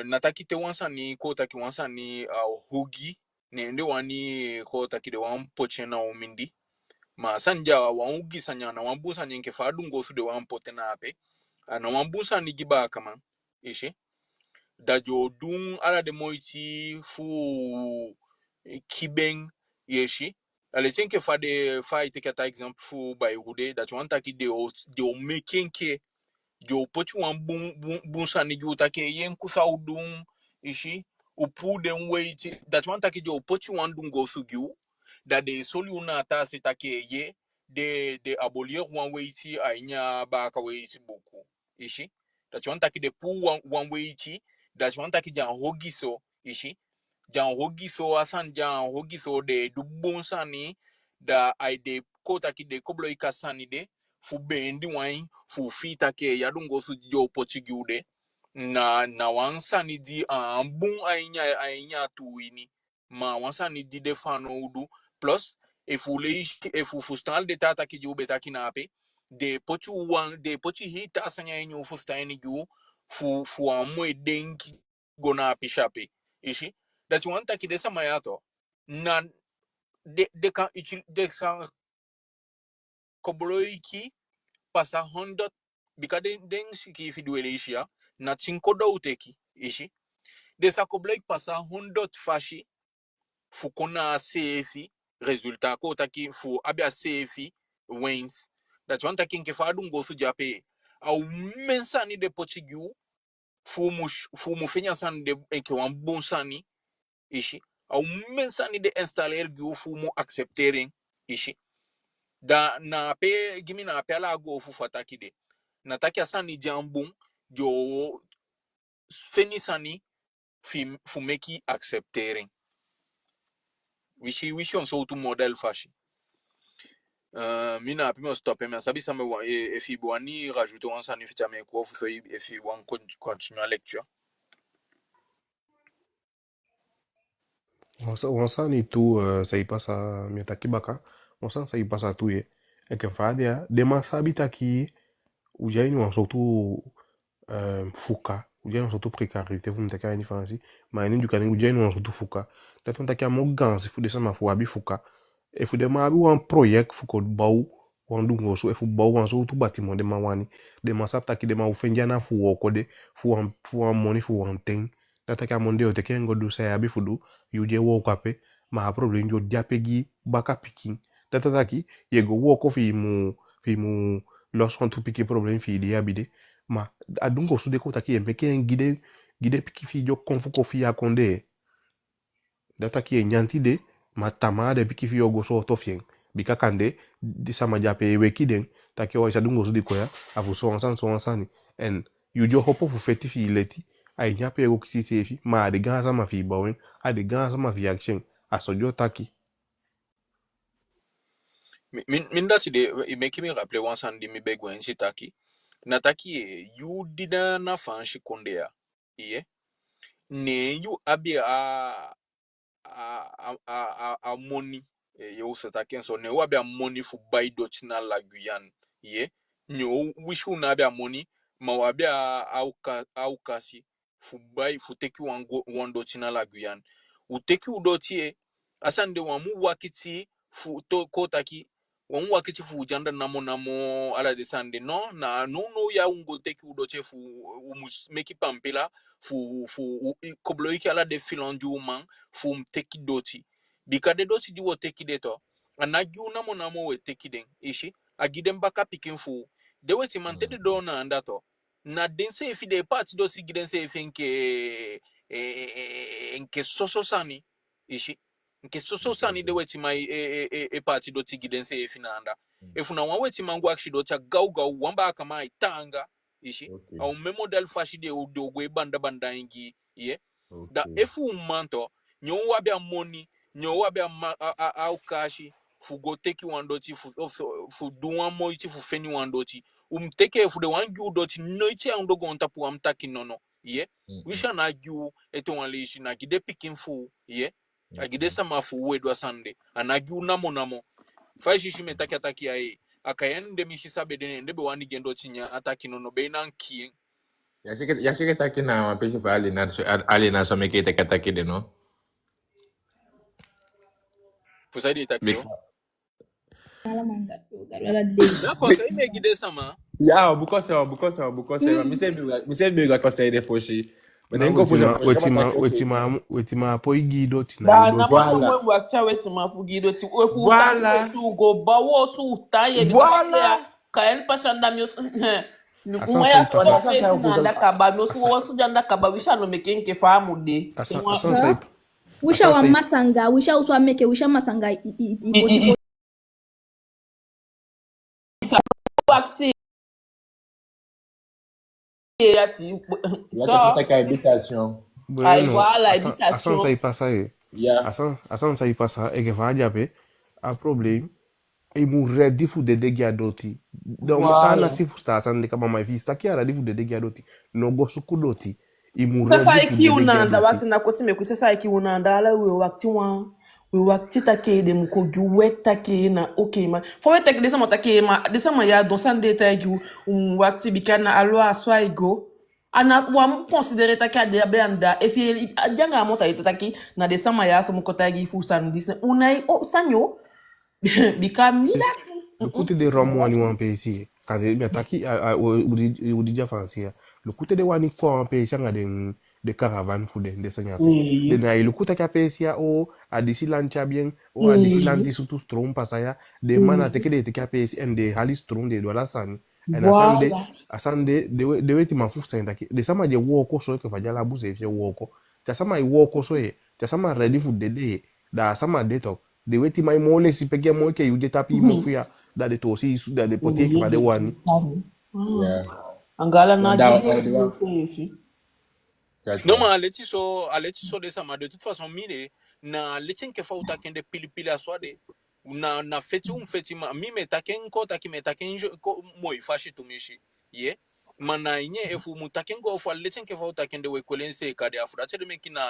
Nataki te wansani ko taki wansani hogi ne nde wani ko taki de wan pochena o mindi ma sanja wan ugi sanya na wan busa ni nke fadungo su de wan potena ape na wan busa ni giba kama ishi dajo dun ala de moiti fu kibeng yeshi ale tenke fa de fa iteke ta exemple fu by rude dajo wan taki de o mekenke jo pochi wan bun sani ju take yen kusa udun ishi upu den weiti that one take jo pochi wan dun go sugyu that de soli una ta se take ye de abolir wan weiti ainya ba ka weiti boku ishi that one take de pu wan weiti that one take jan hogiso ishi jan hogiso asan jan hogiso de dubun sani da ai de kota ki de koblo ikasani de fu bendi wine fu fita ke yadungo su jo pochigude na wansani di ambun ainya tuini ma wansani di defano udu plus e fu leish e fu fustal de tata ki jo beta kinape de poti hita sanya yenyu fusta yeni gu fu amwe denki gona pishapi ishi that you want ki desa mayato na de kan de sa kobloiki pasa 100 bikade den shiki fi duele ishia na tinkodo uteki ishi de sa kobloik pasa 100 fashi fu kona CFI resultat ko taki fu abia CFI wins that you want ki fa adungo su jape au mensani de potigu fu mu fenya san de enke wan bon sani ishi au mensani de installer gu fu mu acceptering ishi da na pe gimi na pe ala go fu fataki de na taki asani jambun jo feni sani fu meki acceptering wishi on so tu model fashi mina api me stopper mais sabi ça me e fi boani rajouter un sani fitia me ko fu so e fi wan continue la lecture Wansani tu sai pasa miataki baka. Wansan sai pasa tu ye. E que fadia de masabi taki ujaini wansotu fuka. Ujaini wansotu precarité fu mtaka ni fansi. Ma ni dukani ujaini wansotu fuka. Tatu mtaka mo gansi fu desa ma fu abi fuka. E fu de ma abi wan project fu ko bau wandu ngoso e fu bau wanso tu bâtiment de ma wani. De masab taki de ma ufenjana fu wokode fu wan money fu wan thing. Dataka monde o teke ngodu sa abi fudu yuje wo kape ma problem jo diapegi baka picking datataki yego wo ko fi mu lorsqu'on tu piki problem fi di abide ma adungo su de ko taki mbeke gide piki fi jo konfu ko fi akonde dataki nyanti de ma tama de piki fi yogo so to fien bika kande di sama jape wekiden taki o sadungo su de ko ya afu so ansani en yujo hopo fu feti fi leti ay nyape go kisi fi ma de ganza ma fi bawen a de ganza ma fi action asojo taki min dati de it make me rappeler one sandi mi begwen sitaki nataki you dida na fanshi kondea iye ne you abi a money yo sitaki so ne wabi a money fu buy dotina la Guyane iye nyo wishu na abi a money ma wabi a aukasi fu buy fu teki wan dotina la Guyane u teki u dotie asande wamu wakiti fu to kotaki wan wakiti fu janda namo ala de sande no ya ungo teki udoche fu meki pampela fu kobloiki ala de filanju man fu mteki doti bikade doti di wo teki deto anagiu namo we teki den ishi agiden baka pikin fu de weti man tede do na andato na dense efi de parti dosi gidense efi nke soso sani ishi nke soso sani de weti mai parti do tigidense efinanda efuna wan weti mangu akshi do cha gau wamba kama itanga ishi au memo del fashi de odogwe banda ingi ye da efu manto nyo wabia money nyo wabia au kashi fu go teki wandoti fu duwan mo iti fu feni wandoti teke fu de wangu doti no iti andogo ontapu amtaki nono ye wisha na giu eto wanlishi na gide pikin fu ye agide sama fu wedwa sande anagiu namo fashi shime taki ai akayende mishisa bedene ndebe wani gendo chinya ataki nono beinan kien ya shike taki na mapishi fa ali na so meke taki de no fusaidi takso D'accord, ça ime gide sama ya bukose mi se bi ga kose de foshi but then go wetima po igido Ba tina na ido mama mwe wakcha weti mafugido ti fu sa tu go ba wo su taye ni kael pashanda myo Asan sai pasa na kaba myo su wo su janda kaba wisha no mekenke famu de asan sai wisha wa masanga wisha uswa meke wisha masanga ipo wakti ya ti so habitation ai wala habitation asan sai pasa e asan sai pasa e ke faja pe a problem e mu ready fu de doti donc kana si fu sta asan de kama mai fi sta kia ready fu de doti no go suku doti e mu ready sasa fu iki unanda wakati na koti meku sasa iki unanda ala we wakati wa wakati take de mukogi wet take na okay ma fo wet take desama take ma desama ya don sande take wakati bikana alwa aswa ego ana wa considérer take de benda e fi janga monta ito take na desama ya so mukota gi fu san dise unai o sanyo bikami Le côté des Ramouani ou en PC, quand il attaqué ou déjà français, le côté des Wani quoi en PC, il y a des caravanes pour des seigneurs. Le côté qui a PC, à d'ici l'ancha bien, ou à d'ici l'anti surtout strong, parce qu'il y a des man à teke des PC, et des halis strong, des doigts la san. Et à sande, de weti mafu sa indaki. De sama je woko so que faja la bouse e fie woko. Ta sama I woko so e, ta sama ready for the day. Da sama detok. De weti mai mole si peke mo ke yuje tapi mo fuya da de to si su da de pote ke va de wani. Yeah. angala na That dise was Non, mais aleti so de ça, mais de toute façon, mine, na lechen ke fa utakende pili a swade. Na feti feti ma mi me taken ko taki me taken ko mo ifashi tumishi. Ye. Mana inye efu mutaken go fa lechen ke fa utakende we kolense ka de afura tede me kina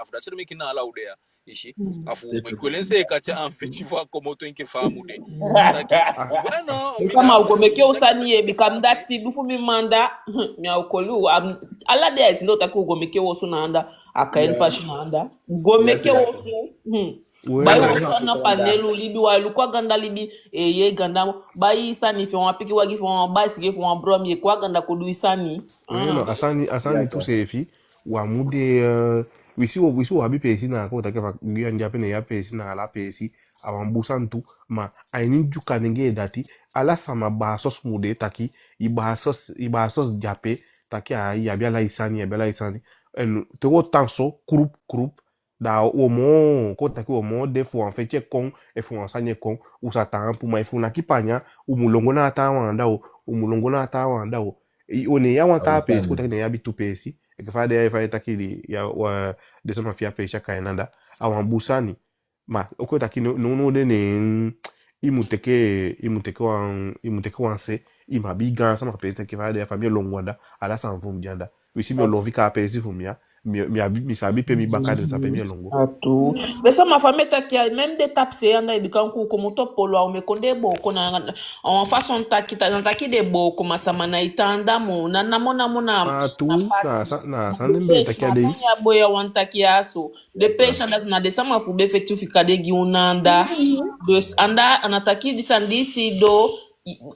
afura tede me kina ala udea. Ishi. Afu we kolense ka te en festival comme to nke fa mude. Taki. Bueno, kama ugomeke usani ye bikamda ti dufu mi manda mi akolu ala de is not ako ugomeke wosu na anda akaen pashi na anda ugomeke wosu bai wasana panelu libi wa lukwa ganda libi ye ganda bai sani fi won apiki wagi fi won bai sige fi won brom ye kwa ganda ko du isani Non, asani tous ces filles ou amude wisi wo abi pesi na ko take fa guyan jape ne ya pesi na ala pesi awan busan tu ma aini juka nenge dati ala sama ba sos mude taki iba sos jape taki a ya bia la isani en te wo tanso group da o mo ko taki o mo de fo en fait che kon e fo en sanye kon ou sa tan pour ma fo na kipanya ou mulongo na ta wanda o mulongo na ta wanda o one ya wanta pesi ko taki ne ya bitu pesi e ke fa de fa taki di ya wa de sama fia pesi ka enanda awan busani ma oko taki no de ne imuteke wan se ima biga sama pesi ke fa de famille longwanda ala san vum janda wisi mi lovi ka pesi vum ya mi sabi pe mi baka de sa famille longo atu besa ma famille taki même des tapes anda ibikanku como to polo au mekonde bo kona en façon taki de bo kuma samana itanda mo na mona atu na san dembe taki ade ya boya wantaki aso de pesa na de sama fu be fetu fikade gi unanda dus anda anataki disandisi do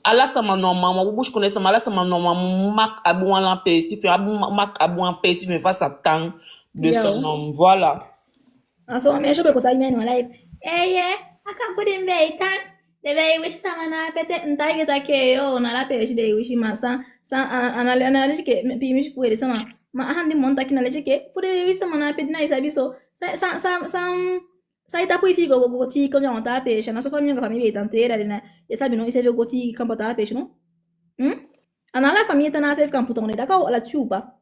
ala sama normal ma bush connaît sama ala sama normal mak abu ala pesi fi abu mak abu en pesi me face à temps de son nom voilà So me shobe kota ime no live. Aka ko dem be itan. De be wish sama na pete ntage take yo na la pe de wish ma san anale ke pi mish fuere sama. Ma handi monta kina leche ke fu de wish sama na pete na isabi so. Sa ita poi figo go ti ko nyama ta pe na so famille ga famille tantera de na isabi no isabi go ti kampo ta pe no. Anala famille tana sef kampo ton da ka la tuba.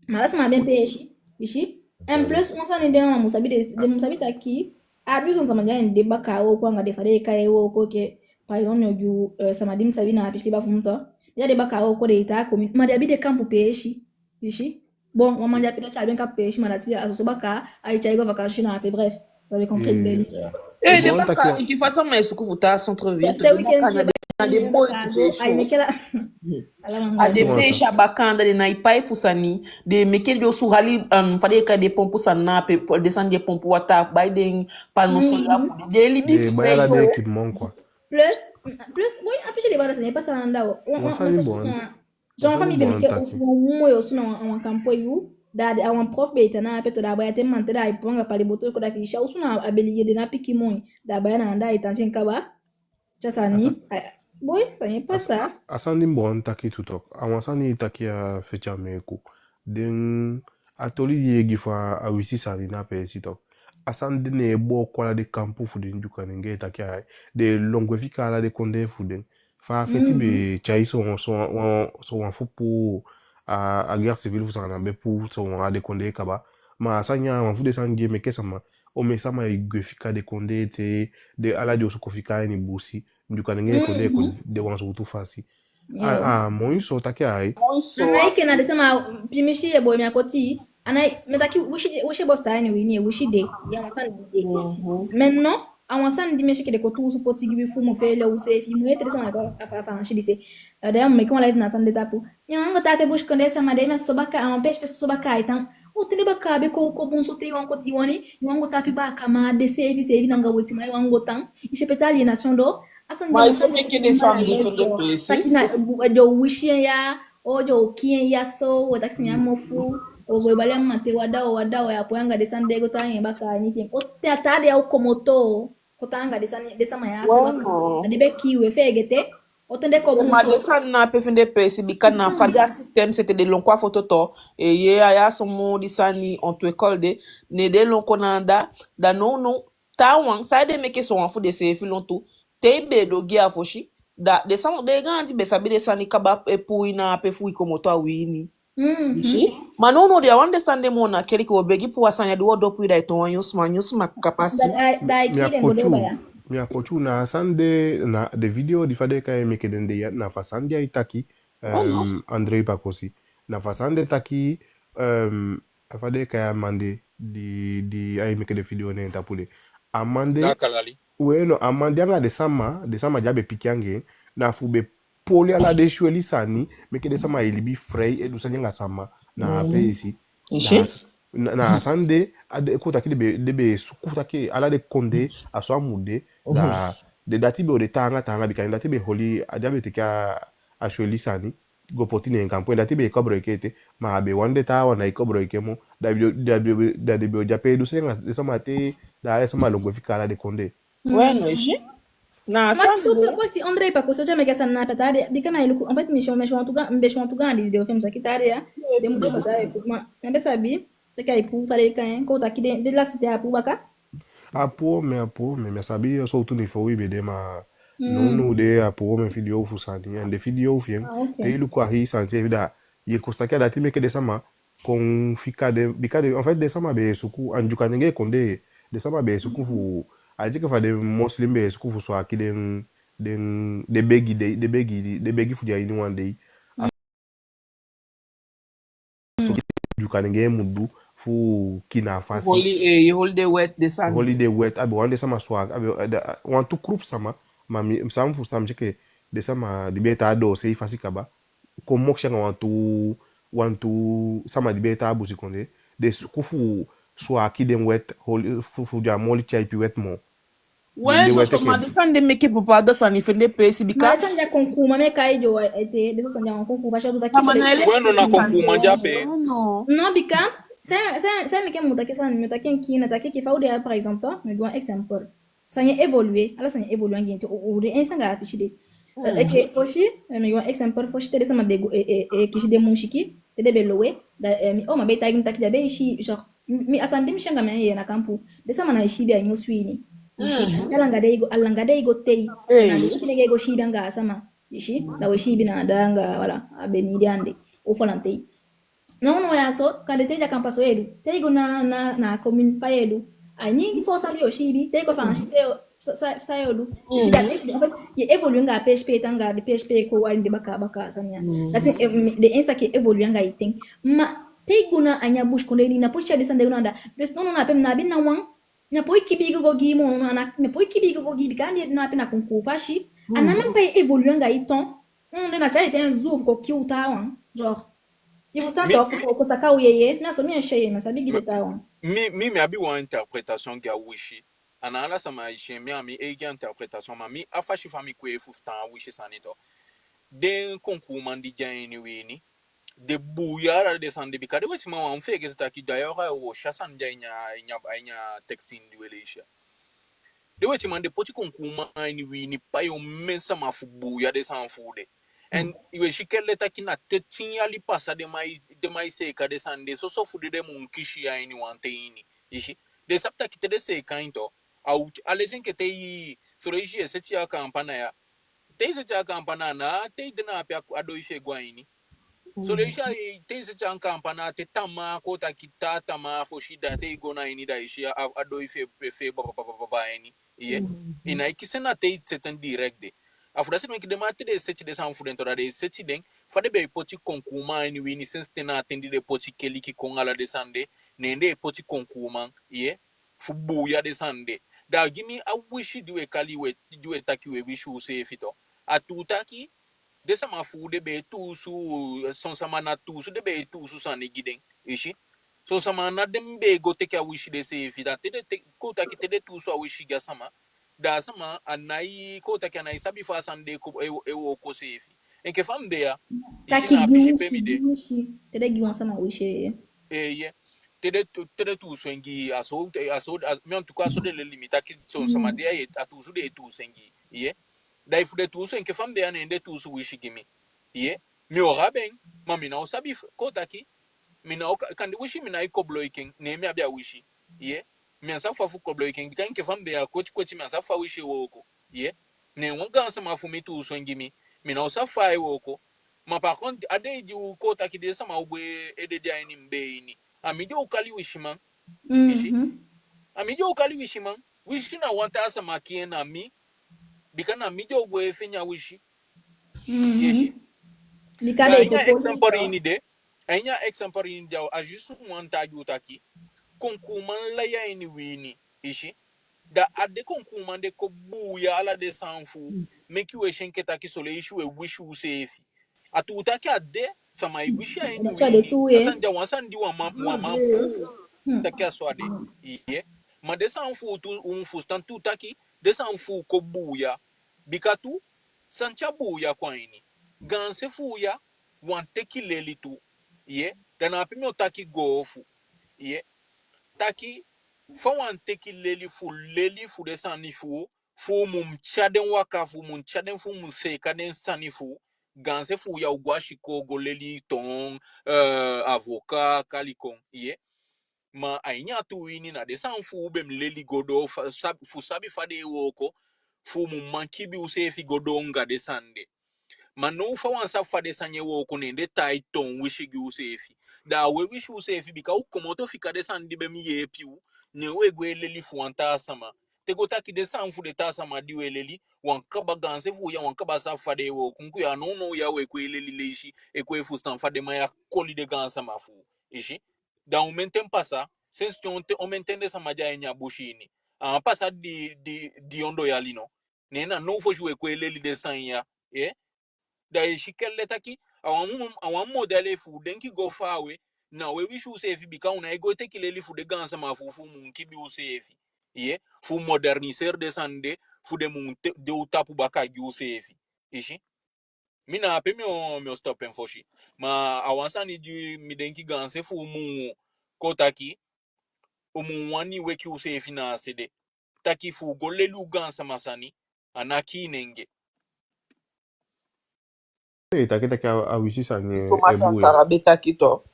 Ma la sama ben peixe. Ishi. En plus, on s'en est dans musabi de musabi taki. A plus on s'en manja en débat kao kwa nga defare kai wo ko ke par exemple yo samadi musabi na piski ba funta. Ya débat kao ko de ita ko ma de abi de campo peixe. Ishi. Bon, on manja pila cha ben ka peixe malati aso baka ai cha go vacances na pe bref. Vous avez compris le délire. Et de baka qui façon mais ce que vous ta centre-ville. Des beaux a de peixe abakanda de naipai fusani de mekel do surali fade ka de pompo sana pe descendre des pompes water by de panneaux solaires de libi baya de équipement quoi plus oui après les balles ce n'est pas ça ndao on genre famille be mekel mo yo suna en campo yu da awan prof be tana pe to da baya temante da iponga pale boto ko da fisha usuna abelige de na piki moi da baya na nda itanfen kaba chasani boy ça n'est pas ça asani bon taki tutok awasani taki a fecha meku den atoli yegi fa a wisi sani na pe sitok asandi ne bo kola de campo fuden duka nge taki a de longwe fika la de konde fuden fa feti be chai so wan fupu a guerre civile fu sana be pour so wan de konde kaba ma asanya wan fu de sanje me kesama o me sama igwe fika de konde te de ala de osoko fika ni busi nduka nge konde ko de wan so tu fasi mo so take ai na ike na de sama pimishi e boy mi akoti Anai metaki wishi boss ta ni wini wishi de ya wasan de. Maintenant awansan di meshi kede ko tu su poti gibi fu mo fele u se fi mo etre sama ko afa shi dise. Da me ko live na san de tapu. Nyanga tape bush konde sama de mas sobaka am pes pes sobaka itan. O tini baka be ko bun so te wan ko ti woni wango tapi ba kama de sevi nanga woti mai wango tan. Ishe petali nation do. Asan Mas il jamu faut que des femmes de place. sakina jo wishi ya ojo kien ya so wataksi nyamofu ogo bale mate wadao ya poanga de sande go tanye baka nyifim o te atade ya ukomoto kotanga de sama ya so baka Bueno. ade be kiwe fegete o tende ko Ma de bunso kan na pefinde pesi bi kan na fadia system c'était de lonko photo to e ye aya somo disani on to école de ne de lonko nanda da no ta wan sa de meke so wan fu de se fi lonto te be do gi afoshi da de sam de ganti be sabi de sani kaba e pu na pe fu iko moto awini ishi ma no de understand mo na keri ko begi pu asanya de wodo pu da to wan yusma kapasi da kide ngodo baya miakochu na sande na de video di fade kay meke dende ya na fasande ya itaki Andrei Pakosi na fasande taki afade kay amande di ay meke de video ne tapule amande Dakalali. no amande anga de sama jabe pikiange na fube poli ala de shweli sani meke de sama ilibi frey edu sanyanga sama na pe isi ishi na sande ade kota ki debe sukuta ki ala de konde aso amude da de dati be o de tanga bika dati be holi ajabe te ka ashweli sani go potine nkampo dati be kobro ekete ma be wande ta wana ikobro ekemo da de be o jape du senga de sama te da ala sama longo fika ala de konde bueno ishi na Mas sande tu Andrei Pakosi já me quer sanar para tare bika mai en fait me chama tu gandi de filmes aqui tare ya de muito passar ma não sabe te kai pu fare kan ko ta ki de la cité apu baka apo me sabi yo so tu ni fo ibe de ma no de apo me video fu sani and de video fien te ok ilu kwa hi santi vida ye kostaki dati me ke de sama kon fika de bika de en fait de sama be suku anjuka nenge konde de sama be suku fu aje ke fa de muslim be suku fu so akiden de begi fu dia ini one day so juka nenge mudu fu kina fasi holiday wet de sande holiday wet abi wande sama swag abi wan tu group sama mami sam fu sam cheke de sama di beta do sei fasi kaba ko moksha wantu sama di beta busi konde de kufu swa kiden wet fu ja moli chai pi wet mo de Bueno, wet toma ke de sande meke popado sani fende pesi mas bika. sanja konku mame kai jo ete de sanja konku basha tu Tama na takifo ele. Bueno na konkuma jape. Bueno. non bika ça me kemu take san me take ki na take ki faude par exemple me doit exemple sanya évoluer ala sanya évoluer ngi o de insanga apichide eke foshi me doit exemple foshi te sama bego kishide munshiki te de belowe da mi o mabe tagin takida be shi genre mi asandi mi shanga me ye na kampu de sama na shi bi anyo swini ishi alanga deigo tei na de ikine gego shi banga sama ishi da we shi bina danga wala abeni diande o folantei não é só quando tem a campa só ele tem na commune fa ele a ninguém só sabe o chibi tem que falar chibi sa ele chibi a gente e evolui nga PHP tanga de PHP ko wali de baka sanya that's de insta que evolui nga item ma tem guna anya bush ko ni na puxa de sande guna da des não na pem na bin na wan na poi kibi go gi mo na poi kibi go gi kandi na pena com ko fashi ana même pas evolui nga item on na chai chai zuv ko kiuta wan genre e você tá com sacar o yeye, não só minha cheia, mas sabe que ele tá on. Mi abi wa interpretation ga wishi. Ana ala sama ishi mi ami ega interpretation ma mi afashi fami kwe fu stan wishi sanito. Den konkuma ndi jani weni. De buyara de sande bikade wesi ma wa mfege zitaki dayora wo shasan nya texting duelisha. De weti man de poti konkuma ni weni payo mensa mafu buya de san fude. And iwe shikele takina tetin ali pasa de mai seka de sande so fude de munkishi ya ini wante ini ishi de sapta kite de seka into au alezen ke te so ishi eseti ya kampana ya te seti ya kampana na te de na pya ado ife gwa ini so le ishi te seti ya kampana te tama ko takita tama fo shida te gona ini da ishi ado ife fe ba ini iye ina ikisena te setan direct de afurasi me kide mate de seti de san fuden to da de seti den fade be poti konkuma ni wini sense tena atendi de poti keli ki kongala desande nende poti konkuma ye fubu ya desande da gimi a wishi diwe kali we diwe taki we wishu se fito atutaki desa mafu de be tusu son sama na tusu de be tusu sane giden ishi son sama na dembe go take a wishi de se fita tede ko taki tede tusu a wishi ga sama da sama anai ko taki anai sabi fa sande ko ewo ko se fi enke fam de ya ishi Taki na apishi pemi de giwishi. Tede giwansama wishi. ye tede tusu engi aso mi en tout cas so de le limita ki son sama de ya atusu de tusu engi ye da ifu de tusu enke fam de ya nende tusu wishi gimi ye mi ora ben ma mina o sabi ko taki mina o kan de wishi mina i koblo iking ne mi abia wishi ye mi ansa fa fu koblo iking kan ke fam de ya kochi mi ansa fa wishi woko ye ne won gan sama fu mi tusu engi mina o sa fa woko ma par contre ade di ko taki de sama ogbe ede dia ni mbe ni amide o kali wishi man ishi amide o kali wishi man wishi na wanta sama kien na mi bikana mide ogbe fenya wishi yeshi Mika da de nya popoli example so. ini de anya example ini dia a juste wanta utaki konkuman la ya ini wini ishi da ade konkuman de ko buya ala de sanfu make we shenketa ki sole ishi we wish u safe atu utaki ade sama I wish ya ini Dacha de wini tuwe. asanja wansandi wa mampu taki aswade iye ma de sanfu tu unfu stan tu taki de sanfu ko buya bikatu sancha buya kwa ini ganse fuya wan teki leli tu ye dana apimi otaki gofu ye taki fa wan teki leli fu de sanifu fu mum chaden waka fu mum chaden fu mum seka den sanifu ganse fu ya ugwashi kogo leli ton avocat kalikon ye ma ainya tu wini na de sanfu bem leli godo fu sabi fade woko fu mum mankibi usefi godonga de sande mano fa wansa fa de sanye wo ko ne de taiton wishi gi usefi da we wishi usefi bika u komoto fika de san di be mi ye piu ne we gwe leli fu anta sama te go taki de san fu de ta sama di we leli wan ka ba ganse fu ya wan ka ba sa fa de wo kunku ya no ya we kwe leli leishi e kwe fu stan fa de ma ya koli de gansa ma fu ishi da on mentem pasa since on mentende sama ja enya bushini pasa di ondo ya lino ne na no fo jouer kwe leli de san ya da shikelle taki awan modele fu denki go fawe na we wishu sefi bika una ego te kileli fu de gansa ma fu mun kibi usefi ye fu moderniser de sande fu de mun de utapu baka gi usefi ishi mina ape mi o stop en foshi ma awansa ni di mi denki ganse fu mun kotaki o mun wani weki usefi na sede taki fu golelu gansa masani anaki nenge Taki awisi sanye Thomas ebu ya. Sankara be taki to.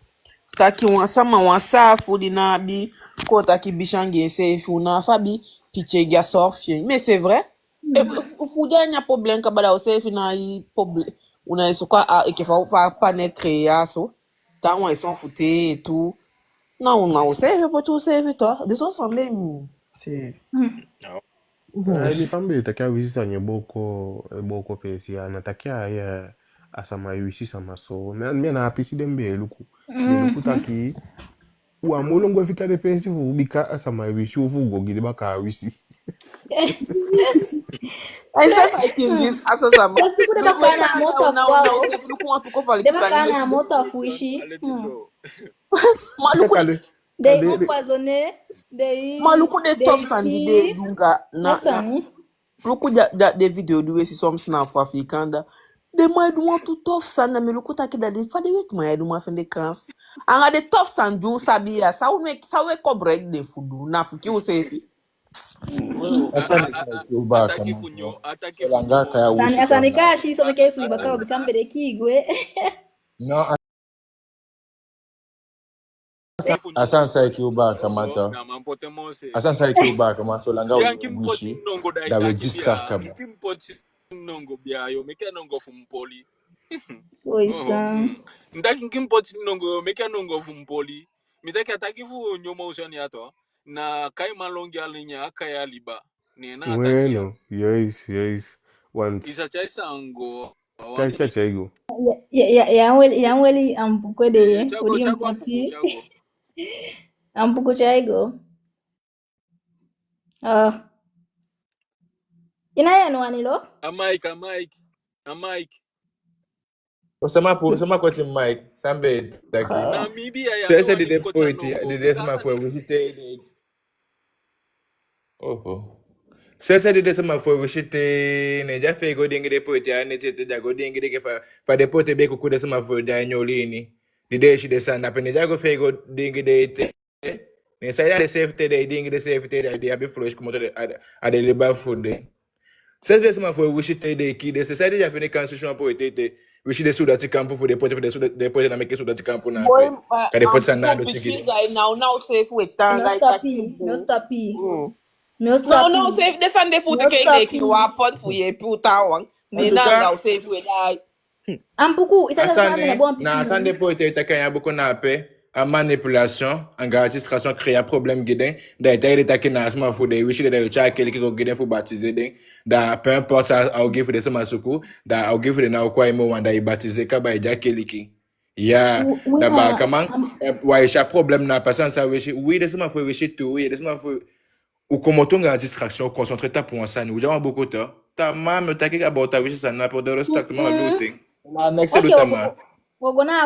Taki wansama wansafu dina bi ko taki bishangi safe una fabi piche gya sorfie. Mais c'est vrai. Fuja nya problem kabala o safe na i problem. Una isuka a ke fa pane créer so. Ta wan ils sont foutés et tout. Non, on safe pour tout safe to. De son semblé c'est Ni fambe taki awisi sanye boko pesi ya na taki ya asama awisi sama so. Me na apisi dembe luku. De luku taki wa molongo fika de pesi fu bika asama awisi fu gogide baka awisi. Ai sasa ikingin asa sama. Just people No that we kind of kasa motor una wow. usef luku watu ko pali They kind kisangio. of motor fuishi. Aletizo. Maluku Kade They kade empoisonné. They maluku de top sandi de ici. dunga na Nasani. luku de video do esi som snap for Afrikanda. De mai do want to tough sand me luku taki da de fa de wet mai do ma fende krans. Anga de tough sand do sabia sa we ko break de fudu na fuki o se. Asante sana kiuba Ataki kamanto. funyo, ataki Solanga funyo. kaya wishi Asani tonga. kashi so meke su baka become bere kigwe. No, Ataki funyo. asante sana kiuba Oh, kamanto. na mampote mose. Asante sana kiuba kamanto. Solanga Yankim poti wishi nongo da da we itaki distract bia. kaba. Mkim poti nongo bia yo. Meke nongo fumpoli. Oh, Oisan. Ndaki kim poti nongo, meke nongo fumpoli. Mitaki ataki fu nyomo usani ato. Na kai malongi alinya kaya liba. Nena ataki ya. Bueno, yes. One Isa chaisa ango. cha Awani. chego. Yaweli ampuko de Chago, uli chago, ampuku, mpoti chago. ampuko chaigo. Inaya wanilo? A Mike. Sama koti Mike, sambe taki. Namibia ya Sese no dide aninko poeti, chanongo. dide sama fwe wishite. Oh. Sese dide sama fwe wishite, ne ja fe go dingi de poeti, ne chete ja go dingi de ke fa de poeti be kukude sama fwe da nyolini. Dide shi de sana, pe ne ja go fe go dingi de te. Ne sa ya de safety de dingi de safety de abi flush kumoto de ade liba food de. Sese dide sama fwe wishite de ki de sese dide ja fe ne constitution poeti te. Wishi de suda ti campo for the pote na make suda ti campo na Boy, pe. Ka de pote sa na do picky tiki. guy now safe with tanga itaki. No stoppy. No safe de Sunday food No ke stoppy. ki wapon fu ye puta wang. Ni na nga safe with ai. Ampuku, isa sa na bon Na asande pote ta kanya buko na pe. A manipulation, en registration créer problème guidin. Da ita ta ki na asma fu de wishi de cha kele ki go guidin fu baptiser den. Da peu importe ça au give de sama suku, da au give de na kwa imo wanda i baptiser ka ba ija kele ki. Ya, da ba kaman wa isha problème na pasan sa wishi. Oui, de sama fu wishi tu, oui, de sama fu ou comme on a distraction, concentre ta pour ça, nous avons beaucoup de temps. Ta maman ta ki about ta wishi ça n'a pas de respect moi le thing. Na next do ta ma.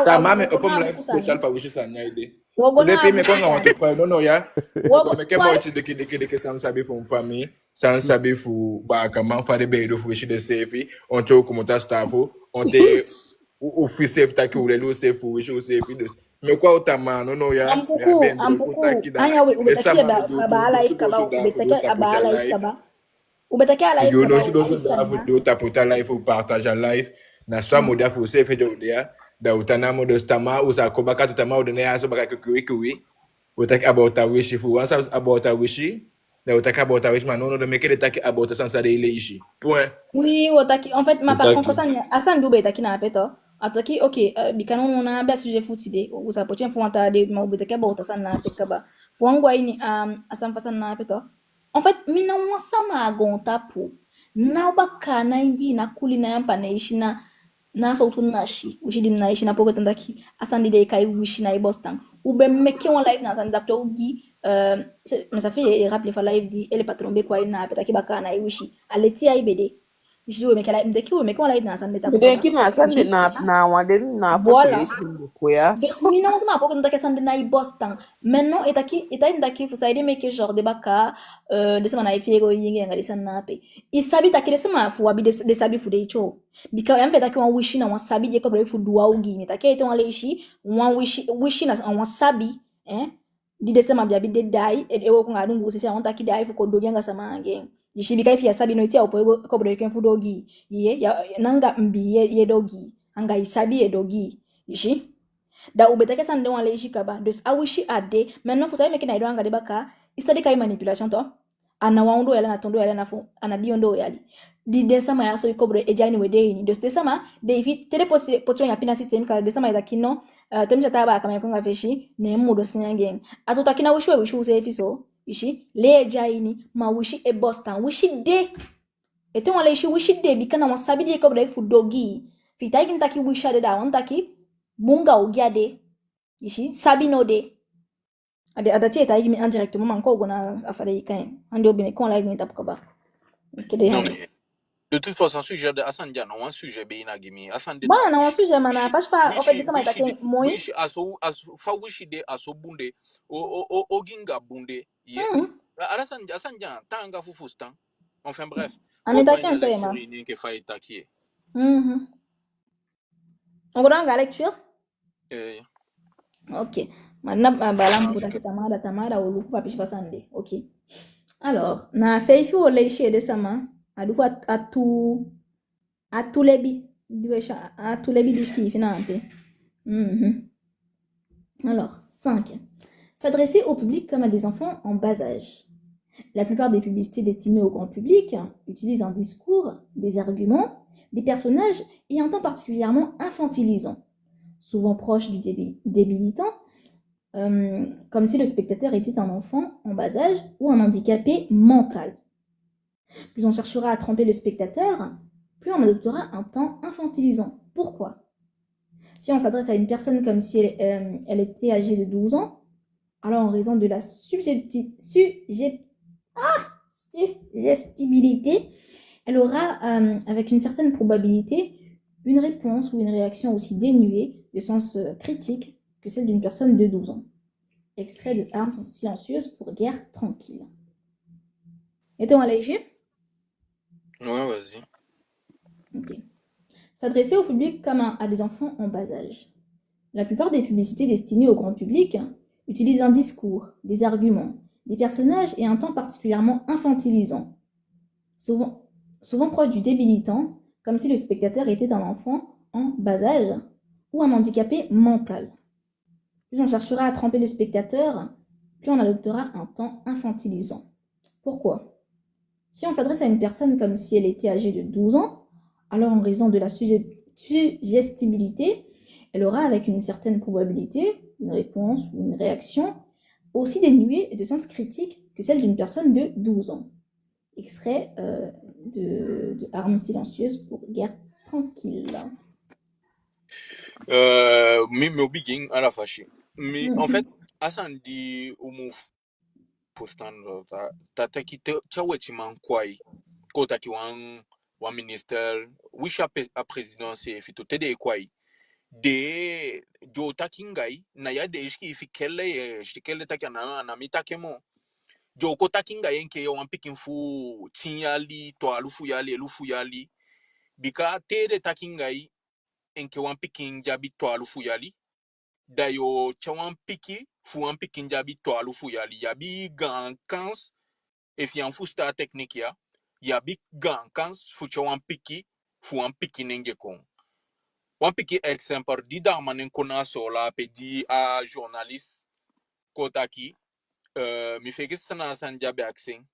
Ta maman au comme life special pa wishi ça n'a idée. Depuis me qu'on a te non ya. Me ke mo ti de ki sans saber pour famille, sans saber pour ba comment faire des bedo pour wishi de safe. On te comme ta staff, on te ou free safe ta ki ou le safe wishi ou safe de. Me kwa utama no ya. Ampuku, anya ubetakia ba life kaba, ubetakia ba life kaba. Ubetakia life kaba. You know so da do taputa life ou partage life. Na swa mo da fu safe de dia. Da utana mo do stama usa ko baka tutama o de ne aso baka kuwi. Utaki about a wish fu once about a wish. Da utaki about a wish man no de make de taki about sansa de ile ishi. Point. Oui, utaki en fait ma par contre ça asan dube taki na peto. Ataki okay bikano na ba suje futide usa pochen fu anta de ma ubetake ba utasa na peka ba fu angwa ini asan fasan na peto en fait mina wasama agonta pu na baka na ingi na kuli na yampa na ishi na sautu nashi ushidi na ishi na poko tandaki asan de kai wishi na ibostan ube meke on live na asan dapto ugi mais ça fait rappeler fa live di ele patrombe kwa ina petaki baka na ishi aleti ya ibede Juu mekala mdeki umekuwa live na asante tapo. Mdeki na asante na wadeni na voilà. Koya. Mina nsema hapo ndaki asante na ibostan. Maintenant itaki fusaide meke genre de baka de sema na ifego yingi ngali sana pe. Isabi takile sema fu wabi de sabi fu de icho. Bika yamfe taki wan wishi na wan sabi je ko fu duwa ugi metaki ete wan leishi wan wishi na wan sabi di de sema bia bi de dai ewo ko ngadu ngusi fia wan taki dai fu ko dogenga sama ngeng. Yishibika ifi ya sabi no itia upo kobro yeken fu dogi ye ya nanga mbi ye dogi anga isabi ye dogi yishi da ubetake san de wale yishi kaba dus awishi ade maintenant faut savoir mekina ido anga de baka isadi kai manipulation to ana waundo yala na tondo yala na fu ana diondo yali di desama ya so ikobro ejani wede ni dus desama de ifi tele potio ya pina system ka desama ya kino temja taba kama yakonga feshi ne mudo sinyange atutakina wishu usefiso ishi le jaini ma wishi e bostan wishi de ete wala ishi wishi de bikana wasabi de ko fu dogi fitai gintaki wisha de da wantaki bunga ogiade ishi sabi no de adati eta yimi indirectement man ko gona afade yikan ande obi me kon live ni tap ko ba Non mais de toute façon sujet de Hassan Dia non un sujet be ina gimi Hassan de ba na un sujet mana pas fa en fait de sama itake moi wishi aso fa wishi de aso bunde o ginga bunde ye Hassan Dia tanga fufustan enfin bref anetake nso yema ni ke fa itakie on gona ga lecture ok maintenant balam pour tamada olu kufa pisha sande ok alors na feifi ole ishe de sama adufu atulebi diwesha atulebi dishki finante alors 5 s'adresser au public comme à des enfants en bas âge. La plupart des publicités destinées au grand public utilisent un discours, des arguments, des personnages et un ton particulièrement infantilisant, souvent proche du débilitant, comme si le spectateur était un enfant en bas âge ou un handicapé mental. Plus on cherchera à tromper le spectateur, plus on adoptera un ton infantilisant. Pourquoi ? Si on s'adresse à une personne comme si elle était âgée de 12 ans, alors en raison de la suggestibilité, elle aura, avec une certaine probabilité, une réponse ou une réaction aussi dénuée de sens critique que celle d'une personne de 12 ans. Extrait de Armes silencieuses pour guerre tranquille. Mettons un léger. Ouais, vas-y. Ok. S'adresser au public comme à des enfants en bas âge. La plupart des publicités destinées au grand public utilisent un discours, des arguments, des personnages et un ton particulièrement infantilisant, souvent proche du débilitant, comme si le spectateur était un enfant en bas âge ou un handicapé mental. Plus on cherchera à tromper le spectateur, plus on adoptera un ton infantilisant. Pourquoi ? Si on s'adresse à une personne comme si elle était âgée de 12 ans, alors en raison de la suggestibilité, elle aura avec une certaine probabilité une réponse ou une réaction aussi dénuée de sens critique que celle d'une personne de 12 ans. Extrait de Armes silencieuses pour guerre tranquille. Mi begin à la fâcher. Mais en fait, Hassan dit au mot postan ta ki chaweti man kwai ko ta ki wan minister wisha a présidence fito tede kwai de do takingai na ya de iski fikelle shikelle takana na mitakemo jo ko takinga yenke yo wan pikin fu tinyali to alufu yali bika tede takingai enke wan pikin jabi to alufu yali da yo chawan piki fu wan pikin jabi to alufu yali yabi gan kans if yan fu star technique yabi gan kans fu chawan piki fu wan piki nenge kon wan piki exemple di da manen kona so la pe di a journaliste kotaki mi feke sana san jabi aksen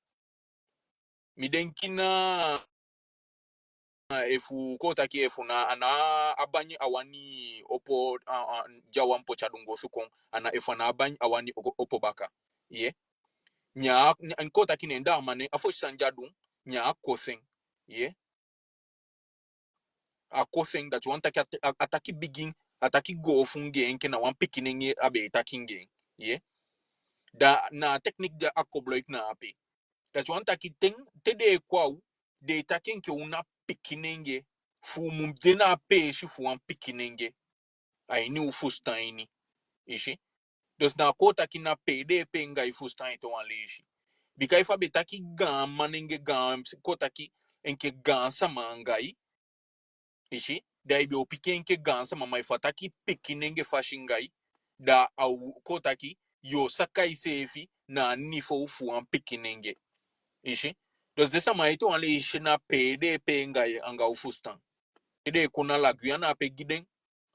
mi denkina efu kotaki efu na ana abani awani opo jawan pocha dungo sukon ana efu na abani awani opo baka ye nya kotaki nenda mane afo sanjadun nya kosen ye a kosen that one ataki begin ataki go funge enke na wan pikinenge abe takinge ye da na technique da akobloik na ape that one taki ting tede kwau de takin ke una pikinenge fu mumdena pe shi fu wan pikinenge ai ni ufustaini ishi dos na kota kina pe de penga ifustain to wan leshi bikai fa betaki gam manenge gam kota ki enke gam samangai ishi da ibe opikenke gam sama mai fataki pikinenge fashingai da au kota ki yo sakai sefi na nifo fu wan pikinenge ishi dos desa maito ale ishi na pede penga anga ufustan ide kuna la guyana pe giden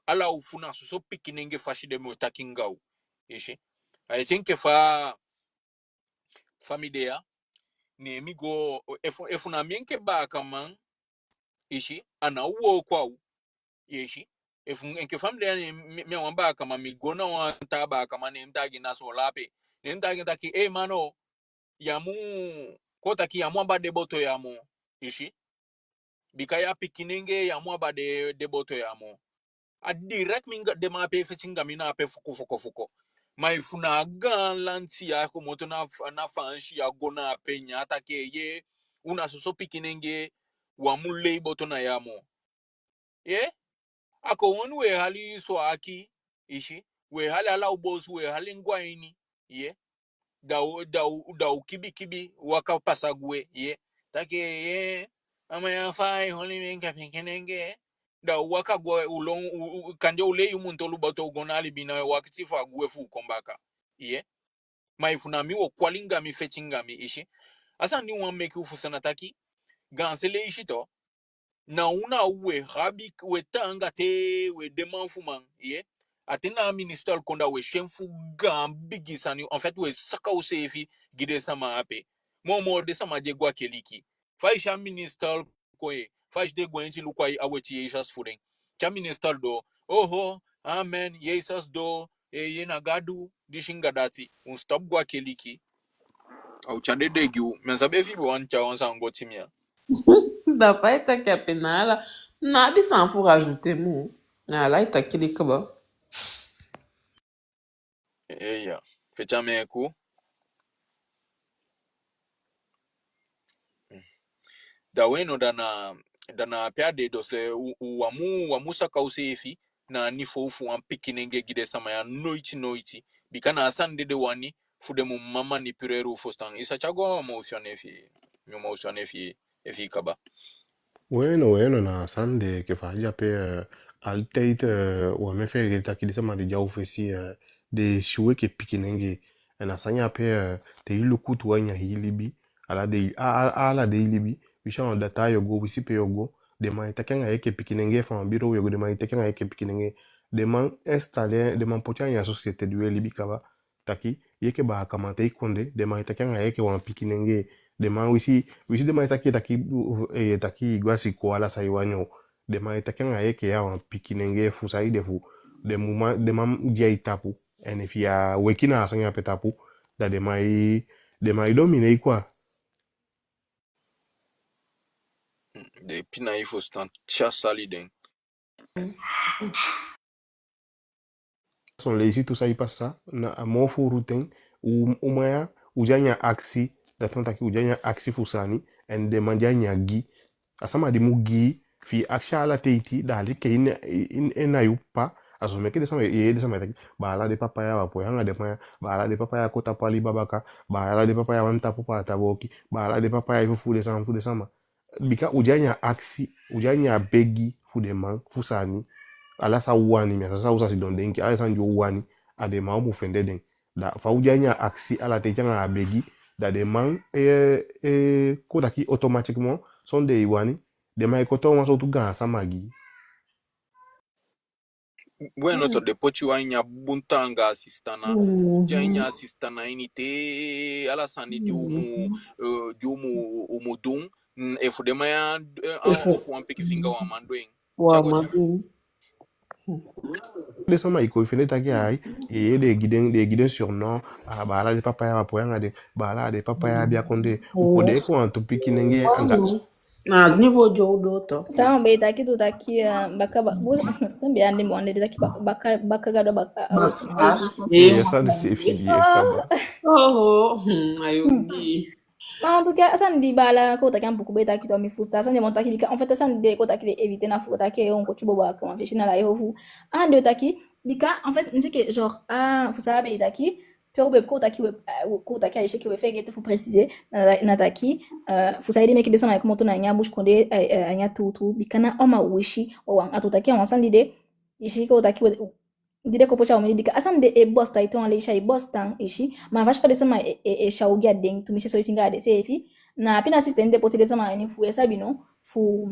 ala ufuna so pikinenge fashi de mo takingau ishi I think if famidea ne mi go if na mienke ba kaman ishi ana wo kwa ishi if enke famidea ne mi wan ba kama mi go na wan ta ba kama ne mtagi na so lape ne mtagi taki mano yamu kota ki yamu ba de boto yamu ishi bikaya pikinenge yamu ba de boto yamu a direct minga de ma pe fetinga mina pe fuko mai funa gan lanti ya ko moto na fanshi ya gona penya atake ye una soso pikinenge wa mule boto na yamo ye ako wonu we hali so aki ishi we hali ala ubosu we hali ngwaini ye da kibi waka pasagwe ye take ye ama ya fai holi menga pikinenge da waka go ulong kanje ule yumunto lubato gonali bina wakati fa gwe fu kombaka ye mai funami wo kwalinga mi fetchinga mi ishi asa ni wan make ufu sanataki gansele ishi to na una we rabi we tanga te we deman fuman ye atena minister konda we shenfu gam bigisani en fait we saka usefi gide sama ape mo de sama je gwa keliki faisha minister koe faish de gwenchi lukwai aweti Jesus fuden cha minister do oho amen Jesus do yena gadu dishinga dati un stop gwa keliki au chande de giu mensabe fi wan cha wan sango timia Dá pra estar aqui a penala. Nada de sanfo rajouter, mon. Na laita kili kaba. Eya. Fecha meku. Da weno dana piade dose wamu saka usefi na nifo ufu pikinenge gide sama ya noiti bikana asande de wani fude mu mama ni pireru fostan isa chago motion efi kaba. Bueno, na sande que fazia pe alteit o me fe que takili sama de jau fesi de shwe ke pikinenge na sanya pe te ilu kutu wanya hilibi ala de ilibi bisha on data yogo wisi pe yogo de man takenga yeke pikinenge fa biro yogo de man takenga yeke pikinenge de man installer de man potia ya société du libi kaba taki yeke ba kamate ikonde de man takenga yeke wan pikinenge de man wisi de man taki taki gwasi ko ala saiwanyo de man takenga yeke ya wan pikinenge fu sai de muma de man dia itapu ene fia wekina asanya petapu da de mai domine quoi. De pina ifo stan chasali den. Son lazy tout ça y passe ça na mo fu routine umaya ujanya aksi da tonta ki ujanya aksi fusani en de manjanya gi asama di mu gi fi aksha ala teiti da li ke in yupa asome ke de sama ye de sama taki bala de papaya wa poyanga de maya bala de papaya kota pali babaka bala de papaya wanta popa taboki bala de papaya fu de sama bika ujanya aksi ujanya begi fu de man fusani ala sa wani mi sa usa si don denki ala sa njo wani ade ma mu fende den da fa ujanya aksi ala te janga abegi da de man ko daki automatiquement son de wani de ma ko to ma so tu ga sa magi Bueno to de pochi wanya buntanga assistana janya assistana inite ala sani diumu umudung e fudema ya oku ampiki finga wa mandoing Wa chago mami. de sama iko fene taki ai de guiden surnom a bala de papaya wa poyanga de bala de papaya bia konde uko de ko antu pikinenge anga Na niveau jo do to. Tá, be taki tu taki baka também ande mo ande taki baka gado baka ya sa de se filier kaba Oh, ayogi. en tout cas, ça ne dit pas là, quand tu as un beaucoup de temps qui t'a mis fou, ça ne montre pas en fait, ça ne dit quand tu as évité na fou, tu as on coach boba comment faire na la yo un de taki, bika en fait, on dit que genre faut ça be taki, puis au quand tu as échec qui fait que faut préciser na taki, faut ça aider mais qui descend avec moto na nya bouche condé nya tout bika na o ma wishi o wan atutaki on s'en dit ishi quand taki ndide ko pocha umeni bika asan de e boss ta ito le isha e boss tan ishi ma vash pade sama e shaugi adeng tumishe so ifinga de sefi na pina system de potile sama ni fu esa bino fu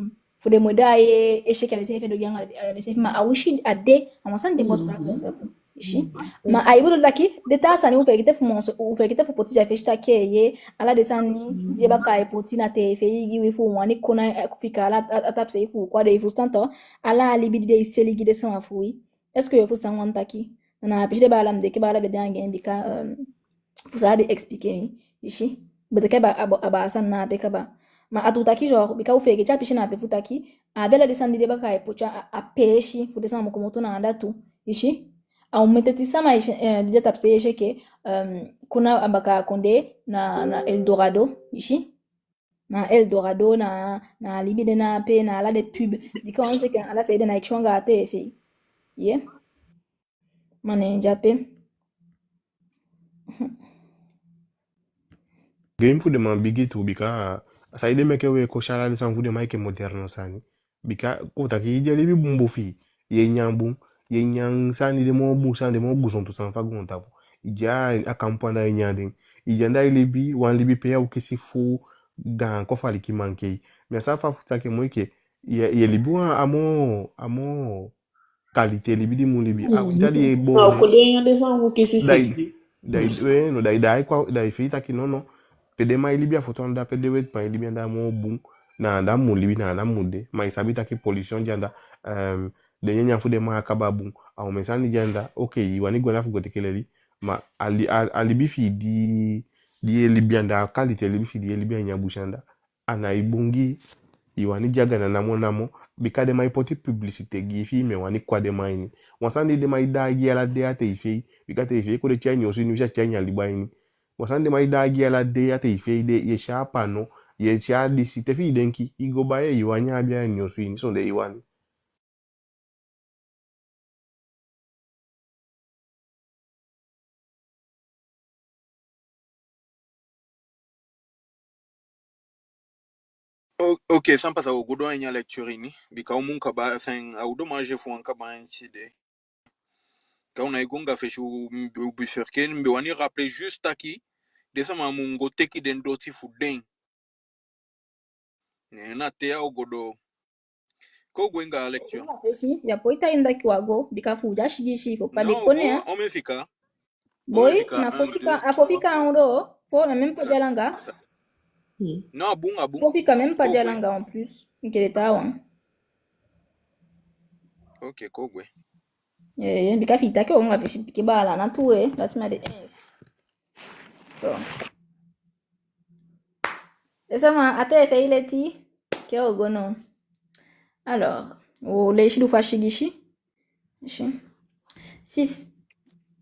de moda e shekele sefi do yanga de sefi ma awishi ade amasan de boss ta ko ishi ma aibu laki de ta sani u fekite fu monso u fekite fu potija feshta keye ala de sani de baka e potina te feigi wi fu wani kona kufika ala atapse fu kwa de fu stanto ala libidi de seligi de sama fu est-ce que faut ça on taki na pije ba alam de ke ba la be bien gen bika faut ça be expliquer ici bete ke ba aba san na be ka ba ma atutaki genre bika u fege cha pishe na pe futaki a bela descendre de baka e pocha a peshi faut descendre mo komoto na anda tu ici au meteti sama déjà tapse que kuna abaka konde na Eldorado ici na Eldorado na libide na pe na la de pub bika on sait que ala c'est de na ichwanga ate fe yeah mane jape game fu de man bigi tu bika sa ide meke we ko shala de san fu de maike moderne sani bika ko taki ide libi bumbo fi ye nyambu ye nyang sani de mo bu sani de mo bu son to san fa gon tapo ija a kampana ye nyande ija nda libi wan libi pe ya ukisi fu gan ko fali ki manke mais sa fa fu take mo ke ye libi wa amo qualité libi di mun libi a itali e bo Na kulenga de sangu kisi siki. dai kwa dai fita ki no pede mai libia foto anda pede wet pa libia nda mo bun na anda mu libi na anda mude mai sabita ki pollution janda de nyanya fu de ma akaba bun au mesani janda okay iwani gona fu gotekeleli ma alibi fi di libia nda qualité libi fi di libia nya bushanda ana ibungi iwani jaga na namo bika de mai poti publicité gi fi me wani kwa de mai ni wasande de mai da gi ala de ate ife bika te ife ko de chanyo si ni sha chanya libai ni wasande mai da gi ala de ate ife de ye sha pano ye sha di site fi denki igo ba ye yiwanya bia nyo si ni so de yiwani. Ok, sans pas au goudon et lecture ini. Bika au munka ba, enfin, au dommage fou en kaba incide. Quand on a igonga fait chou bifurken, mais on y rappelé juste aki. Desa ma mungo teki den doti fu den. Na te au godo. Ko gwenga lecture. Si, ya poita inda kiwago, bika fuja shigishi, faut pas Non, déconner, hein. on me fika. Boy, na fofika en ro, faut même pas dialanga. Non, abung. Fofika même pas dialanga en plus. Nkeleta wa. Ok, kogwe. Bika fita ke onga fishi kibala na tuwe, that's my ends. So. Esa ma ate fe ileti ke ogono. Alors, o leishi du fashigishi. 6.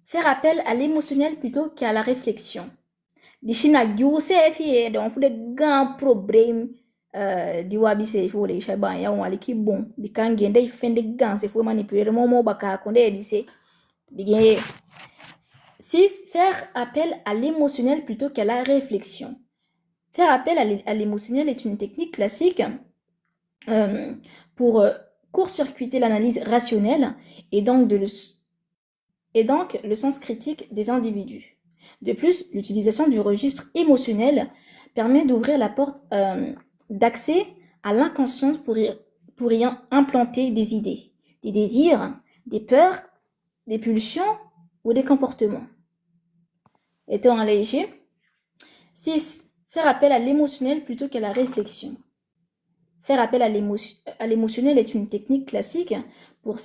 Faire appel à l'émotionnel plutôt qu'à la réflexion. Dishina gyuse fi donc faut des grands problèmes di wabi se fo le shaba ya wali ki bon bikangende ifende gants se fo manipuler momo baka konde lycée bigé. 6. Faire appel à l'émotionnel plutôt qu'à la réflexion. Faire appel à l'émotionnel est une technique classique pour court-circuiter l'analyse rationnelle et donc le sens critique des individus. De plus, l'utilisation du registre émotionnel permet d'ouvrir la porte d'accès à l'inconscient pour y implanter des idées, des désirs, des peurs, des pulsions ou des comportements. Étant léger. 6. Faire appel à l'émotionnel plutôt qu'à la réflexion. Faire appel à l'émotionnel est une technique classique pour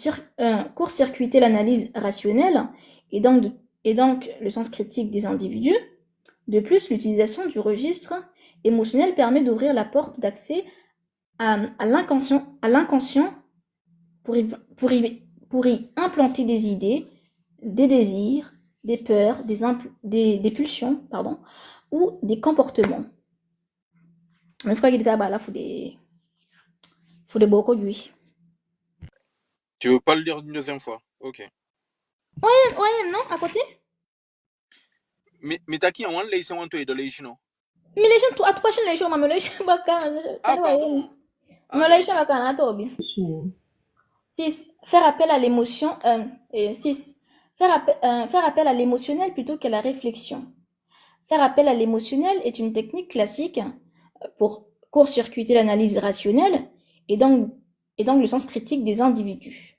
court-circuiter l'analyse rationnelle et donc le sens critique des individus. De plus, l'utilisation du registre émotionnel permet d'ouvrir la porte d'accès à l'inconscient pour y implanter des idées, des désirs, des peurs, des pulsions, ou des comportements. Mais frère, il était là, faut des beaucoup lui. Tu veux pas le lire une deuxième fois? Ok. Ouais, non, à côté? Mais t'as qui en one lesson one to idolation, non? Mais les gens, à toi, les gens, mais les gens, pardon. Mais les gens, à Toby. 6. Faire appel à l'émotion. 6. Faire appel à l'émotionnel plutôt qu'à la réflexion. Faire appel à l'émotionnel est une technique classique pour court-circuiter l'analyse rationnelle et donc le sens critique des individus.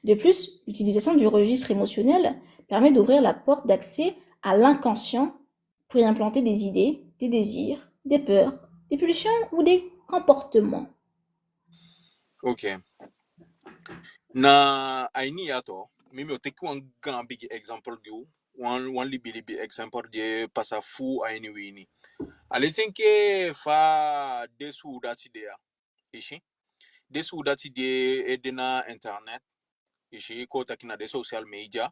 De plus, l'utilisation du registre émotionnel permet d'ouvrir la porte d'accès à l'inconscient pour y implanter des idées, des désirs, des peurs, des pulsions ou des comportements. Ok. Na aini yato, mimi o take one grand big example go, one libi example de pasa fu aini wini. Aletinke fa desu dati dea, ishi. Desu dati de edena internet, ishi ko takina de social media,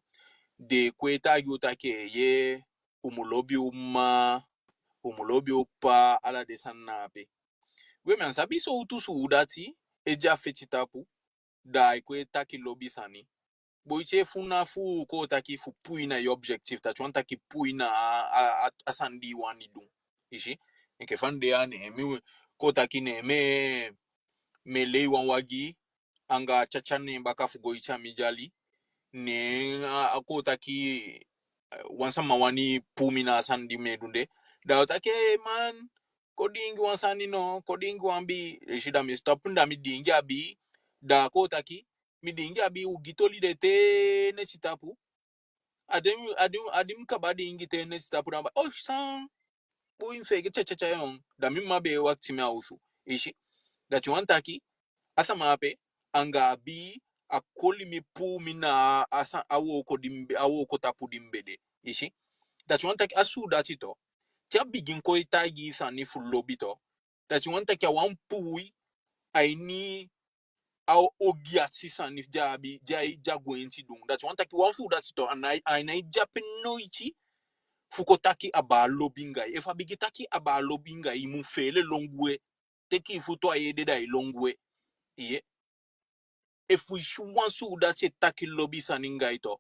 de kweta yuta ke ye umulobi upa ala de sanape. We men sabi so utu su dati eja fetitapu da ikwe taki lobby sani. Boiche funa fu ko taki fu puina y objectif ta chuan taki puina asandi wani du. Ishi nke fande ya ne mi ko taki ne me lei wan wagi anga chachane baka fu goicha mijali ne ko taki wansama wani pumina asandi medunde da take man kodingi wansani no kodingi wambi shida mi stop nda mi dingi abi da ko taki mi dingi abi ugitoli de te ne chitapu adim kabadi ingi te ne chitapu namba oh san bo infege cha yon da mi mabe wakti mi ausu ishi da chuantaki asa mape anga abi akoli mi pu mina asa awo ko tapu dimbede ishi da chuantaki asu da chito tia bigin ko itagi sani full lobito da chuantaki wan pui aini au ogia sisan if jabi jago enti dung that want taki wan fu that to anai japen noichi fukotaki aba lobinga if abigitaki aba lobinga imu fele longwe teki futo ayede da longwe ye if we wan su that taki lobi saninga ito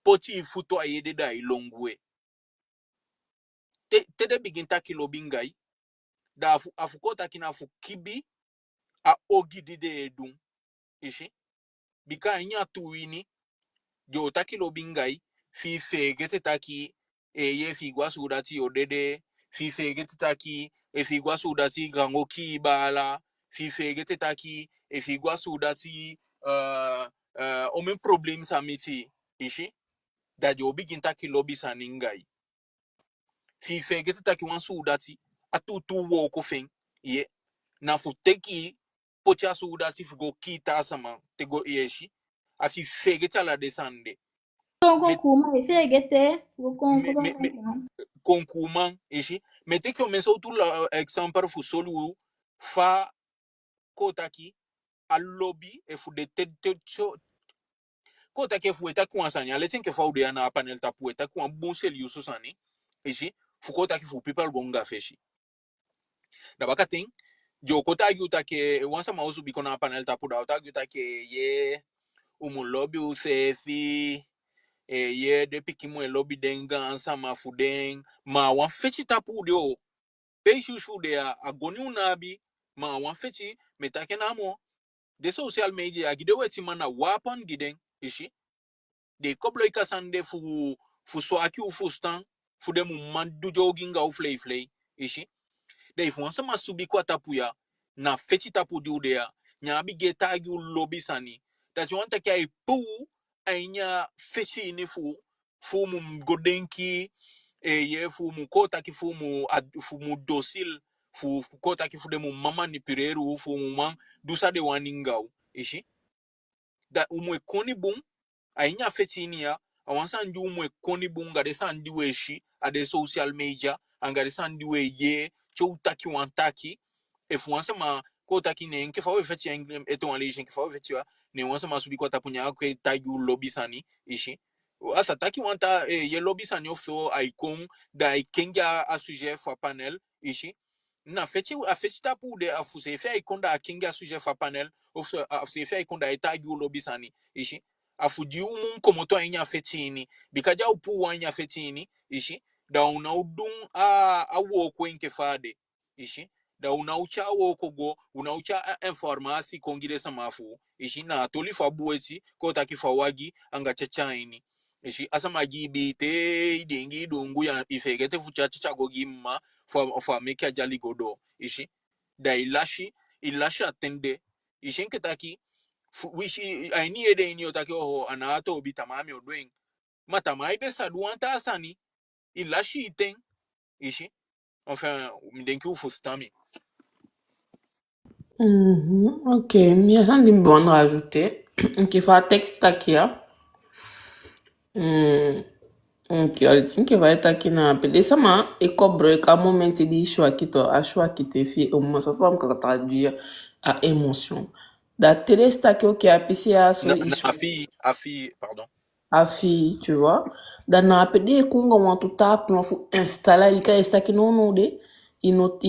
poti futo ayede da longwe te de begin taki lobinga da afukotaki na fukibi a ogi dide edung ishi bika nya tuwini jo taki lobingai fi fegete taki ye fi gwasu dati odede fi fegete taki fi gwasu dati gangoki bala fi fegete taki fi gwasu dati omen problem samiti ishi da jo begin taki lobby saningai fi fegete taki wansu dati atutu wo ko fen ye na futeki pocha su dati fugo kita sama tego yeshi afi fegete la desande konkuman ishi mete que começou tu la exemple fu solu fa kotaki a lobby e fu de te kotaki fu eta ku ansanya le tin que fa ude na panel tapu eta ku bon sel sani ishi fu kotaki fu people gonga feshi da bakating jo kota yuta ke wansa mausu bikona panel tapu da ta yuta ke ye lobby u sefi ye de pikimu e lobby denga ansama fudeng ma wan fetchi tapu de o peshu shu de a goni unabi ma wan fetchi metake na mo de social media gide weti mana wapan giden ishi de koblo ikasande fu so aki u fu stan fu de mu mandu joginga u flay ishi de fu wansa masubi kwa tapu ya na fetchi tapu de udea nyabi geta agi u lobby sani that you want to kai pu ainya fetchi ni fu mu godenki ye fu mu kota ki fu mu dosil fu kota ki fu de mu mama ni pireru fu mu man dusa de waningau ishi da umwe koni bum ainya fetchi ni ya awansa ndi umwe koni bum ga de sandi weshi ade social media anga de sandi we ye choutaki wantaki if wansa ma kota ki ne nke fa we fetchi eto wale ishi nke fa we fetchi wa ne wansa masubi kwa tapunya kwe tagi lobby sani ishi asa taki wanta ye lobby sani ofso aikon da ikenga a sujet fa panel ishi na fetchi a fetchi tapu de afu se fe aikon da ikenga sujet fa panel ofso afu se fe aikon da tagi lobby sani ishi afu di umun komoto ainya fetchi ni bikaja upu wanya fetchi ni ishi da una udung a wo kwenke fade ishi da unaucha wokogo unaucha informasi kongire samafu ishi na toli fa bueti ko taki fa wagi anga chachaini ishi asama gibi te dengi dongu ya ifegete fu chacha gogi ma fa meka jali godo ishi da ilashi atende ishi nketaki wishi aini ede ini otaki oho anato obi tamami odwen matamai be saduanta asani ilashi iten ishi enfin mdenki ufustami. Ok, il y a un bon à rajouter. Qui fait un texte takia. Ok, qui va être takia na pede sama e cobre qu'à moment de choix qui te fait au moins ça forme que traduire à émotion. Da télé takia qui a pissé à so afi pardon. Afi, tu vois. Da na pede kunga wantu tap no fu installer ika staki no de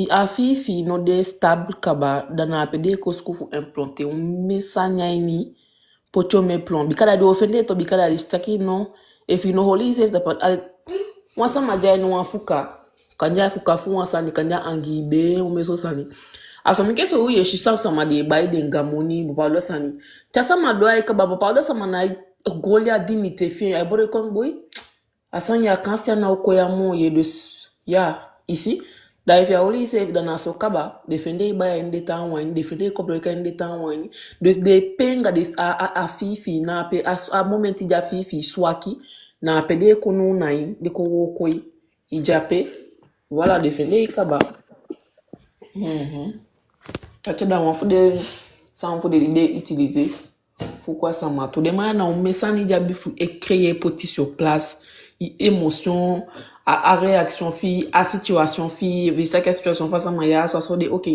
afi no de stable kaba da na pede ko fu implanter mesanya ini pocho me plan bikala de ofende to bikala de staki no if you know holy says the part wansa maja no wafuka kanja fuka fu wansa ni kanja angibe umeso sani asomike so uye shisa sama de baide ngamoni bopalo sani chasa madwa ka baba palo sama na golia dignité fi ay bore kon boy asanya kansia na okoya mo ye de ya ici da if ya oli save dana sokaba defende ba ende tanwani defende kobreka ende tanwani de penga de a fifi na pe a moment ja fifi swaki na pede kono nai de ko wokoi ijape voilà defende kaba Kacha da wan fode sans fode de utiliser pourquoi ça m'a tout demande on met ça ni diabi fu et créer petit sur place émotion à réaction fi à situation fi vista quelle situation face à maya soit de OK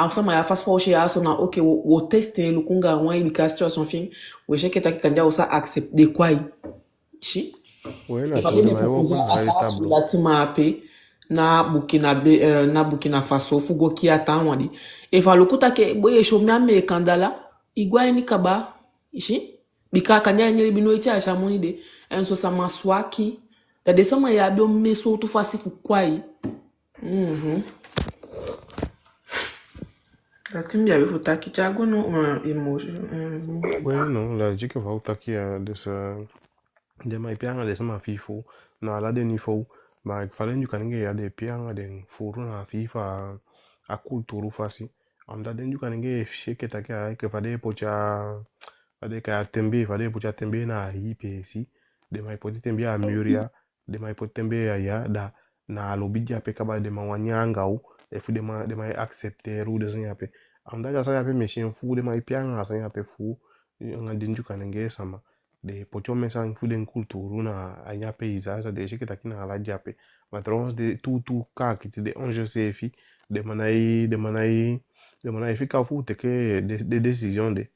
ensemble ya fast forward ya so na okay wo tester lukunga wa ibika situation fin wo sheke taki kanja osa accept de kwai shi Oui, il fallait me naturellement, proposer on ata véritable. latima ape na Burkina Faso fugo ki ata wandi e fa lokuta ke boye shomna me kandala igwa ni kaba shi bika kanya nyeli bino icha shamoni de enso sama swaki da de sama ya bio meso tu fasi fu kwai lakini ya vifuta kichago no emotion Oui, non, la dica va o taki dessa de mai pianga dessa ma fifo na la de nifo ma falen du kanenge ya de pianga de furu na fifa a kulturu fasi anda den du kanenge sheke taki ai ke fade pocha fade ka tembe fade pocha tembe na hipe si de mai poti tembe a muria de mai poti tembe ya da na lobidia pe kaba de mawanyanga u e fu de mai accepter ou de zanya pe anda ja sa pe machine fu de mai pianga sa ya pe fu nga dinju kanenge sama de pocho mesa fu den kulturu na anya paysage de sheke taki na la jape ma tron de tout ka kiti de onje sefi de manai fika fu te ke de décision de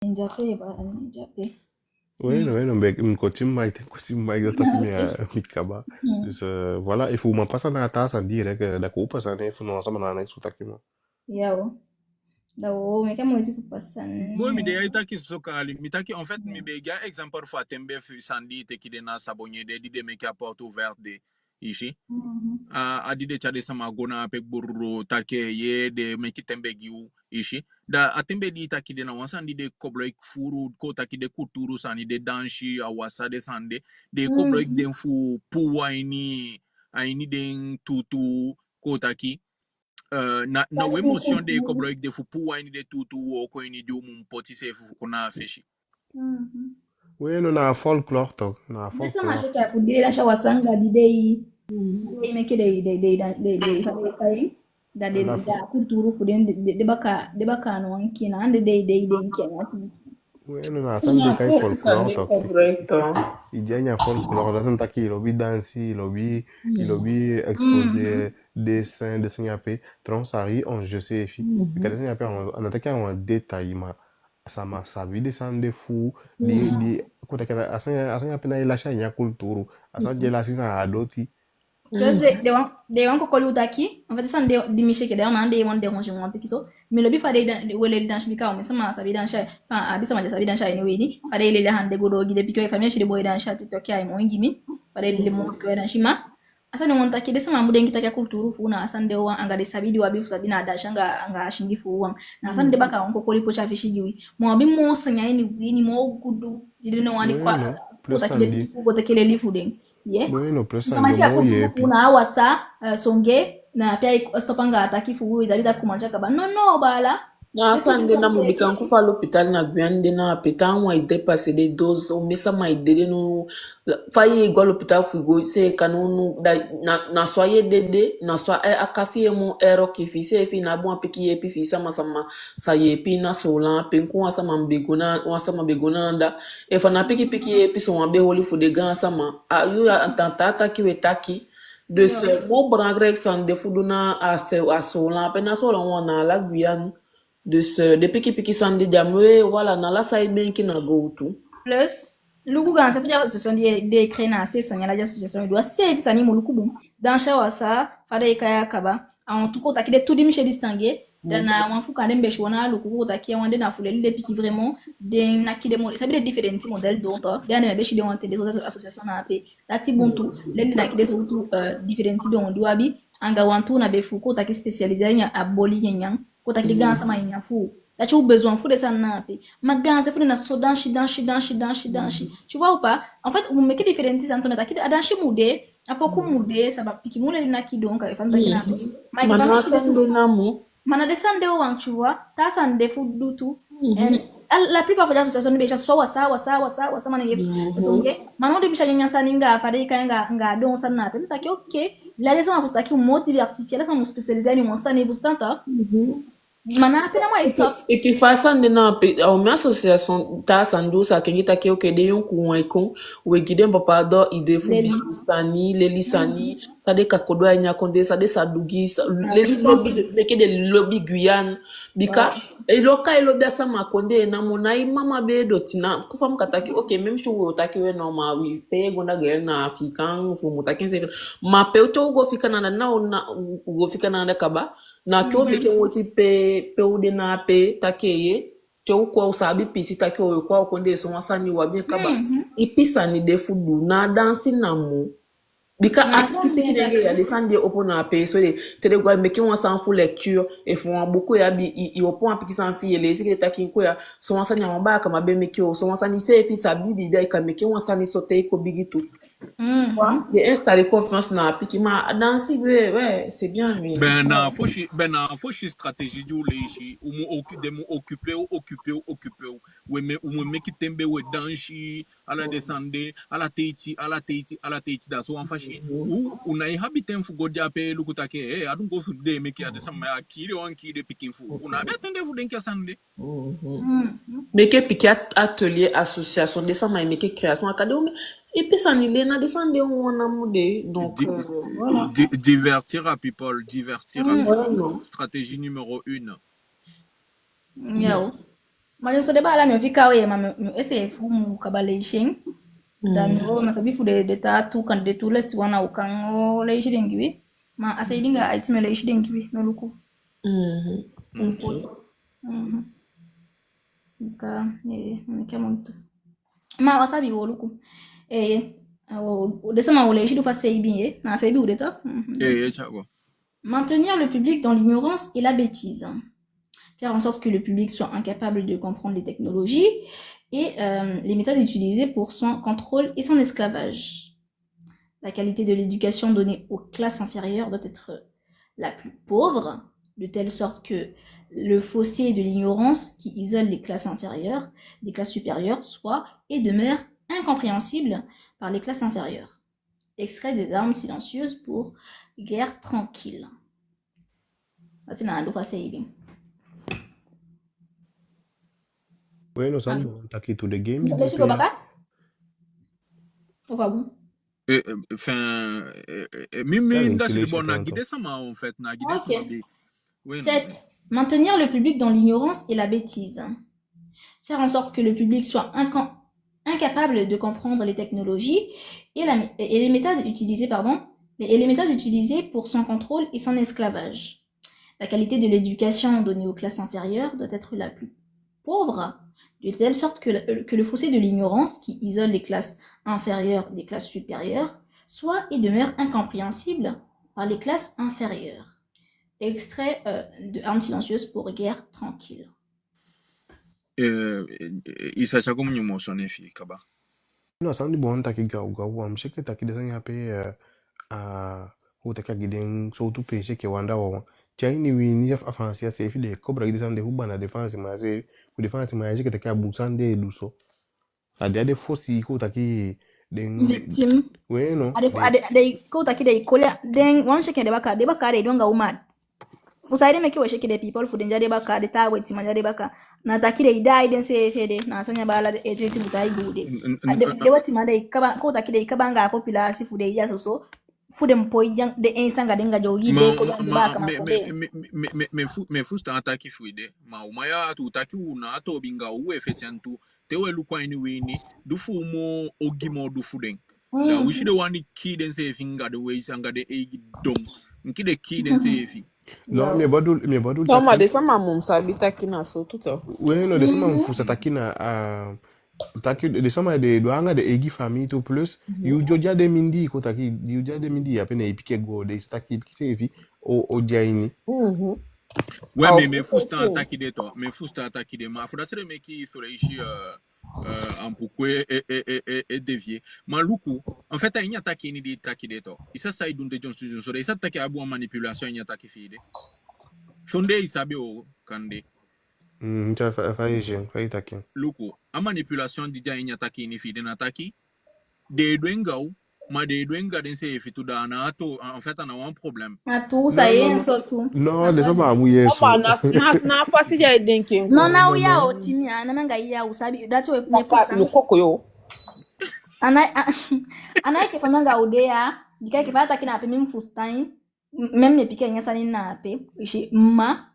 Njape ba njape. bueno mkotim mai da tapi mikaba dus voilà il faut ma passa na tasa dire que da ko passa ne fu no sama na na su takimo Yao. Dawo meka mwezi kupasan. Moi, mi de aitaki sokali, mitaki en fait mi bega exemple parfois tembe sandi te kide na sabonye de di de me a porte ouverte de ici. Adi de chade sama gona pe burro take ye de me ki tembe giu ici. Da atembe di taki de na wansandi de kobloik furu ko taki de kuturu sani de danshi awasa de sande de kobloik den fu puwaini aini den tutu ko taki na we motion de kobloik de fu puwaini de tutu wo ko ini di umum poti se fu kuna feshi. bueno na folklore to na Desa folklore mashe ka fudile la sha wasanga didei. Dei meke de fai da de na da kulturu fudin de baka no wankina ande de nkenya tu. bueno na sande kai folklore to correcto ijanya folklore da santa ki lobi dansi lobi exposer dessin yape tronsari on je sais fi ka dessin yape on ataki en détail ma sama sabi descendre fou di kota kala asanya yape na ilasha nya kulturu asanya la sina adoti Plus de wan kokoli utaki, en fait ça de miche ke de on ande won déranger moi pikiso, mais le bi fa de wele dans chika o mais sama sabi dans chat, enfin abi sama sabi dans chat anyway ni, fa de le hande godo gide piko famille shi de boy dans chat TikTok ay mo ngimi, fa de le mo ko dans shima. Asa ne wonta ke de sama mu de ngita ka kulturu fu na asan de wan anga de sabi di wabi fu sabi na da shanga anga shingi fu wan. Na asan de baka on kokoli po cha fishi giwi. Mo abi mo sanya ni mo gudu, di no wani kwa. plus samedi Ko ta kele li fu den. Yeah. bueno plus Sama samedi mo siya yepi kuna awasa songe na pia stopanga ataki fugu idabida kumanisha kaba no bala na sande na mubika nkufa l'hôpital na guyande na peta wa ide passer des doses o mesa ma ide no faye igual l'hôpital fugo se kanunu na soye dede na so akafi mo ero ki fi se fi na bon piki epi fi sama sa yepi na solan pe nku sama begona nda e fa na piki epi so wa be holi fu de gan sama ayu atantata ki wetaki de ce mo brangrex san de fuduna a solan pe na solan wana la Guyane de piki sandi jamwe wala na la sai benki na go tu plus lugu gan safi association de créer na c'est sanya la association doit save sani mo luku bum dans shawasa fada ikaya kaba en tout cas takide tout dimi chez distinguer na wan fu kande mbesh wana luku ko takia wande na fuleli de piki vraiment de nakide mo sabi de différents modèles donc de na beshi de wante des autres associations na pe lati buntu leli nakide tout différents donc duabi anga wantu na befu ko taki spécialisé nya aboli nyang ko takide gan sama nya fu là tu as besoin faut de ça nape maganze faut de na so danshi tu vois ou pas en fait on met que différentes antona takide adanshi mude apoku mude sababu piki mule na kidonka ifanza kina manasande namu mana desande o wan tu vois ta sande fu dutu and la plupart des associations de soit wasa manenge songe manonde bishanya nyasa ninga pare nga don sana pe taki ok la raison à ça qui mo diversifier la comme spécialisé ni mo sana vous tanta mana pena moi stop Et puis face à une association ta sando sa kengi ta ke de yon ku wan kon we gide papa do ide fu bisani le lisani ça de kakodo anya konde ça de sadugi le lobby de lobby Guyane bika et loka elo biasa makonde na monai mama be do tina ko fam kataki ok même si wo taki we normal we pay gonda gel na african fu mutaki se ma pe to go fika na go fika na kaba na kyo meke woti pe ude na pe takeye to kwa usabi pisi take o kwa konde so wasani wa bien kaba ipisa ni defudu na dansi na mu bika asipi kinenge ya descendre opo na pe so de tele gwa meke won sans full lecture et font beaucoup ya bi i opo en piki sans fille les que takin ko ya so wasani amba kama be meke o so wasani se fi sa bibi dai ka meke won sani sote ko bigitu de installer confiance na piki ma dansi ouais c'est bien mais faut stratégie du leishi occuper ou me make tembe we danshi ala descendre ala teiti da so anfashi ou unai habitem fu godia pe lukutake adun go su de make ya desama ya kiri on kiri pikin fu una betende fu denka sande meke piki atelier association desama meke création académique et puis ça ni na descendre on a modé donc voilà divertir à people stratégie numéro 1 yao majo so de bala me fika we ma ese fu mu kabalation zango masabi fu de tatu kan de list wana ukan le shidengiwi ma asaidinga aitime le shidengiwi no luku ka mke muntu ma wasabi wo luku desama wo le shidu fa seibi na seibi ou deta maintenir le public dans l'ignorance et la bêtise. Faire en sorte que le public soit incapable de comprendre les technologies et les méthodes utilisées pour son contrôle et son esclavage. La qualité de l'éducation donnée aux classes inférieures doit être la plus pauvre, de telle sorte que le fossé de l'ignorance qui isole les classes inférieures des classes supérieures soit et demeure incompréhensible par les classes inférieures. Extrait des armes silencieuses pour guerre tranquille. Bueno, Sando, taki to the game. Mimi c'est bon na guider ça en fait na guider ça. 7. Maintenir le public dans l'ignorance et la bêtise. Faire en sorte que le public soit incapable de comprendre les technologies et les méthodes utilisées pour son contrôle et son esclavage. La qualité de l'éducation donnée aux classes inférieures doit être la plus pauvre, de telle sorte que le fossé de l'ignorance qui isole les classes inférieures des classes supérieures soit et demeure incompréhensible par les classes inférieures. Extrait de Armes silencieuses pour guerre tranquille. Isa comme nous mentionné fi kaba. No, sandi bon taki gawa mshike taki desanya pe utaka giden so tu pe shike wanda wa chaini wi ni afansia se fi de cobra gidesande hubana defense ma se ku defense ma shike taki abusande duso ade de fosi ko taki den victime bueno ade ko taki de kola den wan shike de baka de donga umad fusaide meki wa shike de people fu denja de baka de ta weti manja de baka na taki de dai den se fede na sanya bala de ejeti butai gude de wati manda ikaba ko taki de ikabanga populasi fu de ya so fu dem poyang de insanga denga jogi de ko baka me fusta ataki fuide ma umaya tu taki una to binga u efetiantu tewe lu kwa ni wini du fu mo ogimo du fuden da wishi de wani ki den se finga de we sanga de egi dom nki de ki den se fi no me badul toma de sama mum sabi taki na so tuto bueno de sama mfusa taki na taki de sama de doanga de egi famille to plus you joja de mindi ko taki you joja de mindi apena ipike go de taki ipike fi o jaini ouais mais fusta attaquer de ma faudrait me qui sur ici en pourquoi et dévier maluku en fait il y a attaqué ni des attaquer de toi ça ça idun de Johnson sur ça attaquer à bonne manipulation il y a attaquer fide sonde isabe o kande Ncha fa itaki. Luku, a manipulation dija inyataki ni fi denataki. De dwengau, ma de dwenga den se fitu da na ato, en fait, on a un problème. Atu Non, saye non, non. nsotu. Non, de Aswadi. sama amu Oma yesu. na fasi ya denki No nko. na Non, uya non. otimi ana menga iya usabi dati we nye Papa fustan. yokoko yo. Ana ana ke famanga udea bika ke fata kina ape mfustan. Même me pike nyasa ni na ape. Ishi ma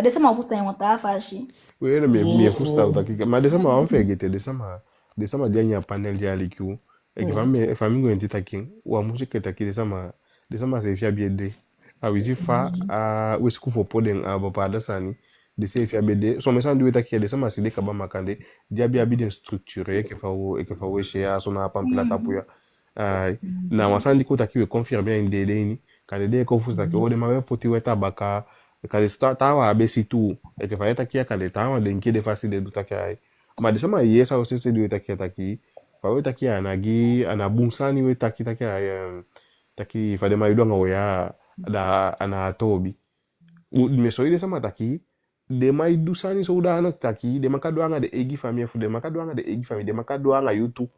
de sama fustan wata fashi. Oui, me fusta utaki. Ma de sama amfegete de sama dia panel dia liku. E ke famingo entitaki. Wa musike taki de sama se fia biede. A wizi fa a wisku fo poden a bapa da sani. De se fia biede. So me san duwe taki de sama sile kaba makande. Dia bi abiden structuré e ke fa we shea so na pampila tapuya. Na wasandi ko taki we confirmer inde ni. Kade de ko fusta ki o de ma poti weta baka kade tawa abesi tu e ke fa taki kade tawa de nke de fasi de du taki ai. Ma de sama yesa o se duwe taki fa we taki anagi anabunsani we taki ai taki fa de ma idonga o ya da ana tobi me so ide sama taki de ma idusani so da anak taki de makadwanga de egi famia fu de makadwanga de egi famia de makadwanga yutu.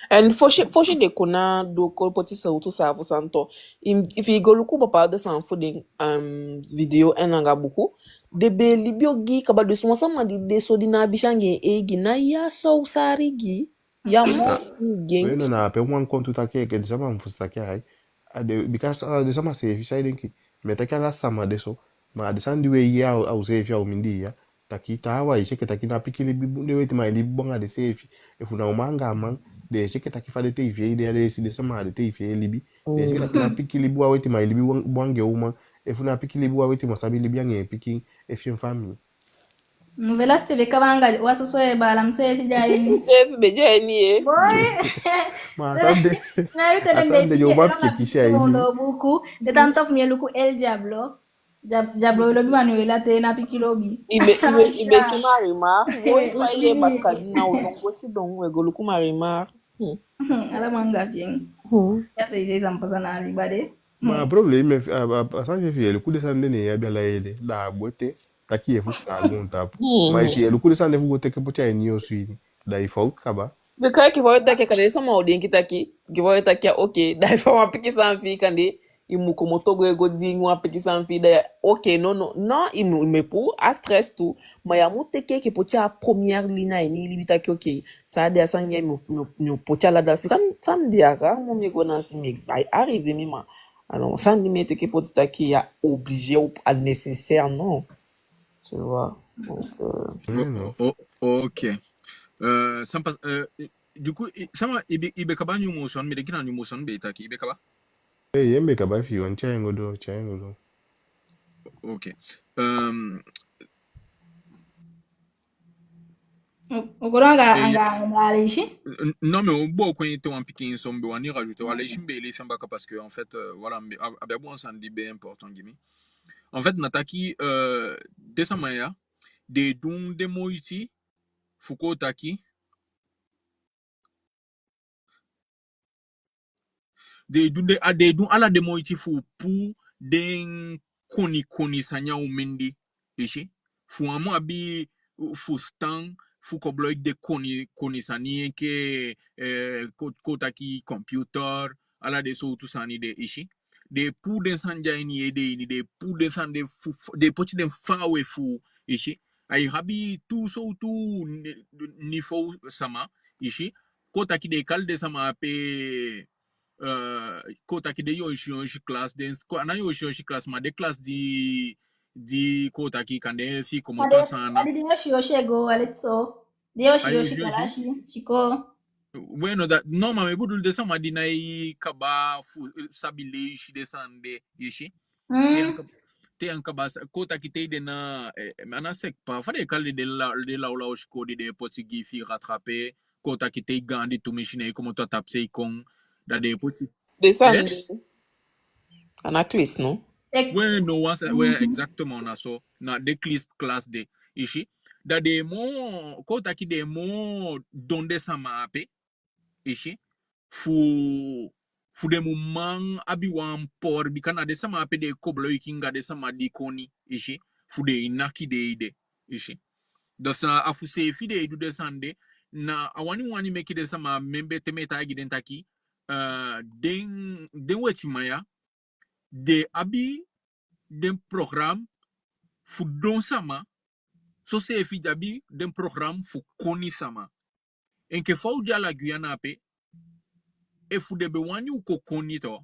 And foshi de kona do ko poti sa utu sa fu santo. If you go luku papa de san fu de video enanga buku. De be libio gi kaba de suma sama de so di na bishange egi na ya so usari gi. Ya mo gen. Bueno na pe wan kontu taki ke de sama mfusta taki ai de because de sama se fi sai denki me taki ala sama de so ma de sandi we ya au se fi au mindi ya taki tawa ishe ke taki na pikili bibu de weti ma libu bonga de se fi e fu na umanga man de ishe ke taki fa de te fi de si de sama de te fi libi de ishe ke taki na pikili bu weti ma libi bonge uma e fu na pikili bu weti ma sabi libi ange piki e fi family. Novela steve kabanga wasoso e bala mse fijai. Sef be jeni e. Boy. Ma asante. Na yute den Asante de yo pike map kama ke kisha pike ili. lo buku de tantof ni luku el diablo. Diablo lo bi manuela te na piki lobi. Ibe suma rimar. Woi fa ile batka na ulongo si don we go luku marimar. Ala manga bien. Ya se ide zampoza na alibade. Ma problème asante fi ele kude sande ne ya bela ele da bote taki e fusta gun tap ma fi ele kude sande fu gote ke pocha ni osui da i faut kaba Because que vai daqui cadê essa maldinha que tá aqui? Que vai daqui ok, daí foi uma piquição fica ali. E mu como todo ego dinho uma piquição fica ok, não e me pu a stress tu, mas a muito que pode a première ligne aí ni limita aqui ok. Ça de essa ninguém me pode lá da fica fam dia cá, mon me connaisse me vai arriver mesmo. Alors ça ni mete que pode estar aqui a obligé ou à nécessaire non. Tu vois. Donc non Ok. Ça me passe, du coup, ça m'a, ibe kaba new motion, mais de kina new motion be taki, ibe kaba. e yembe kaba fi on chaingo do Ok. Ukolanga anga alishi. Non, mais au bout, quand il était en piqué, ils sont on y rajouter, voilà, ils sont les sambaka parce que, en fait, voilà, mais bon, ça dit bien important, Gimi. En fait, nataki, desamaya, de dun de moiti, fuko taki, de dun ala de moiti fu pu, den koni sanya ou mendi, ishi, fu amo abi, fu stang, fu kobloik de koni sani ke, kotaki computer, ala de so tu sani de ishi. De pu den sanja ini ede ini, de pu den san de pochi den fawe fu, ishi. Ay habi tu so tu ni fo sama, ishi. Kotaki de kalde sama pe, kota ki de yo ishi class den ana yo ishi class ma de class di kota ki kande fi como to sana Adi yoshi ego aletso. De yoshi kalashi shiko. bueno da no ma me budul de sama di nai kaba fu sabile ishi de sande ishi te an kaba kota ki te de na ana sek pa fa de kalde de la ushko de potigi fi rattraper kota ki te gandi tu machine como to tapse kon da de poti descend yes anaclis non? Ouais, no once ouais exactement na so na de class de ishi da de mo kota ki de mo donde sama ape ishi fu de mo man abi wan por bi kana de sama ape de koblo ikinga de sama di koni ishi fude inaki de ide ishi dosa afuse fide edu desande na awani make de sama membe temeta giden taki den wetimaya de abi den programme fu don sama so se fi dabi den programme fu koni sama enke faudi ala Guyana ape e fu de be wani uko koni to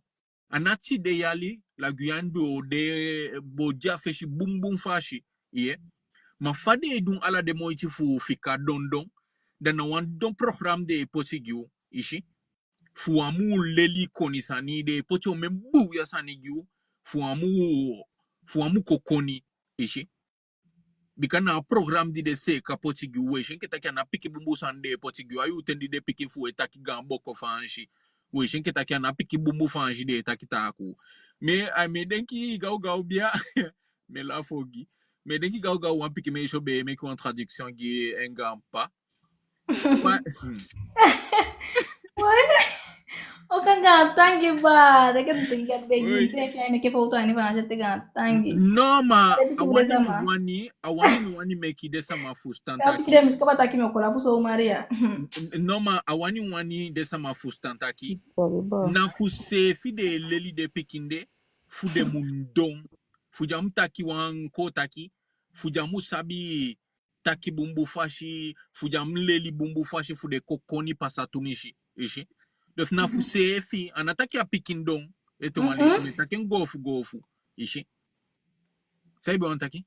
anati de yali la Guyane do de boja feshi bum bum fashi ye ma fade edun ala de moiti fu fika dondon dan na wan don programme de potigiu ishi fu amu leli koni sani de potio membu ya sani giu fu amu kokoni ishi bikana program di de se ka potigi we shen kita na piki bumbu sande potigi ayu tendi de piki fu etaki gambo ko fanshi we shen kita na piki bumbu fanshi de etaki taku me I me denki gau bia me la fogi me denki gau wan piki me shobe me ko traduction gi engampa pa O kan gantangi ba, daga tingkat begi saya kayak make foto ini bang aja gantangi. no ma Awani awani meki desa ma fustanta Tapi tidak mesti kau taki me kola fuso Maria. no ma awani desa ma fustanta ki na fuse fide leli de pikinde fude mundong fujamu taki wan ko taki fujamu sabi taki bumbu fashi fujamu leli bumbu fashi fude kokoni pasatumishi ishi dus na fuse fi anataki a pikindong eto malishi me taki gofu ishi saibu antaki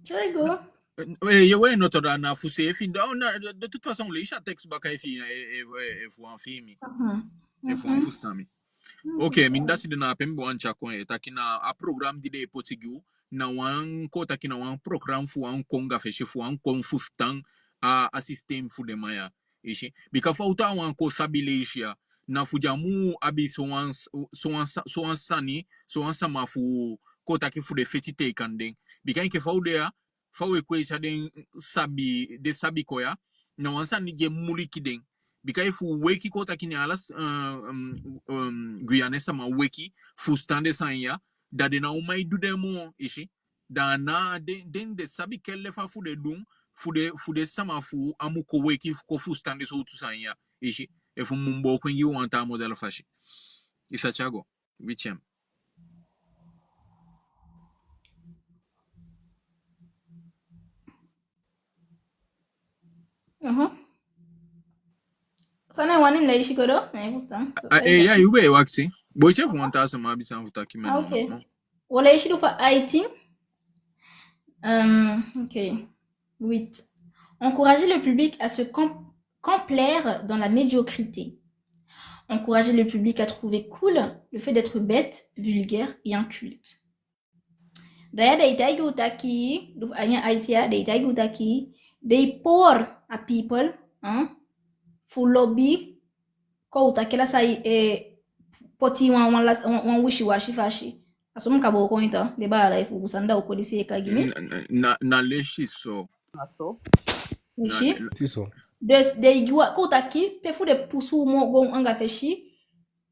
Chego. Yewe notre na fuse fi de toute façon les chat texte baka fi e fu en film e fu en fustami. Ok, mindasi de na pembo ancha kwa taki na a program di de potigu na wan ko taki na wan program fu an konga feshi fu an kon fustan a system fu de maya ishi bika fauta wan ko sabilesia na fujamu abi so an sama fu ko taki fu de fetite kanden bika nke faudea fawe kwe chaden sabi koya na wan sani ge muliki den bika ifu weki ko taki ni alas Guyane sama weki fu stande sanya da de na umai dudemo ishi da na den de sabi kelle fa fu de dum fu de sama fu amu ko weki ko fu stande so tu sanya ishi e fu mumbo kwengi wanta model fashi isa chago bichem Sana wani mnaishi kodo? Fustan. Ya yube waksi boche fu wanta sama bisa futaki mena Ok. Wala ishi do fa IT. Ok. 8. Encourager le public à se complaire dans la médiocrité. Encourager le public à trouver cool le fait d'être bête, vulgaire et inculte. Daya daitagi utaki, duf anya aitia daitagi utaki, they pour a people, full lobby, ko utakela sai poti wan wishi washi fashi. Asum kabo ko ita, de ba la ifu busanda ukodisi ekagimi. Na leshi so. Leshi? Tiso. De igwa ko utaki pe fu de pusu mo gon anga feshi.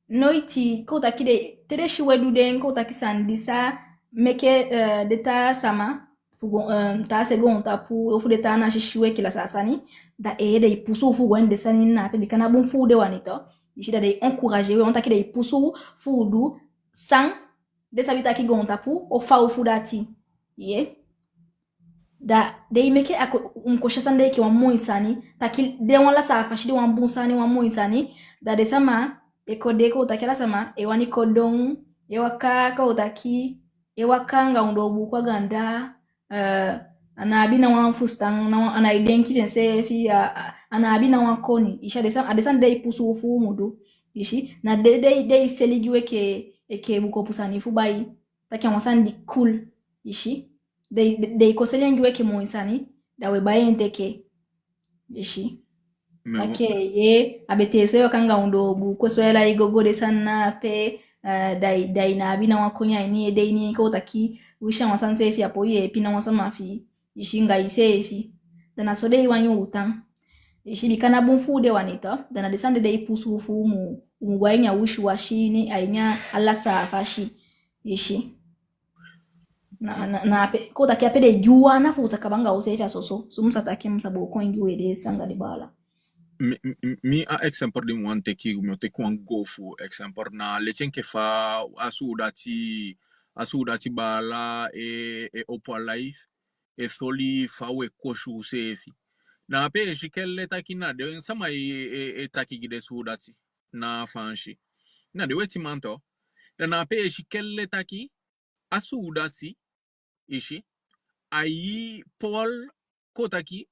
Noiti ko utaki de tere shiwedu den ko utaki sandisa meke deta sama fugo ta segon ta pu ofu deta na shishiwe kila sasani da de pusu fu wende sani na pe bikana bon fu de wanito ishi da de encourager we on taki de pusu fu du sang de sabita ki gonta pu o fa fu dati ye da de meke ako unkosha sande ki wa moisani taki de wala sa fashi de wan bunsani wa moisani da de sama ekodeko utakela sama ewani kodong ewaka ka utaki ewakanga undobu kwa ganda anabi na wan fustang na ana idenki dense fi anabi na wan koni isha adesan dei pusu fu mudu ishi na dei seligiwe ke buko pusani fu bai taki wasan di cool ishi dei ko selengiwe ke moisani da we bai enteke ishi okay ye abeteso yo kanga undobu ko soela igogode sana pe dai na bina wakonya ni dai ni ko taki wisha wasan sefi apo ye pina wasan mafi ishinga isefi dana so dai wanyu utan ishi bikana bunfu de wanita dana desande dai pusu fu mu wanya wishi washi ni ainya alasa fashi ishi na ko taki apede jua na fuza kabanga usefi soso sumsa taki msabo ko ingiwe de sanga de bala mi a exempor de wan teki mi te kwan go fu exempor na lechen ke fa asu dati bala e opo life e soli fa we koshu sefi na pe shikelle taki na de sama e taki gide su dati na fanshi na de weti manto na pe shikelle taki asu dati ishi ayi Paul kotaki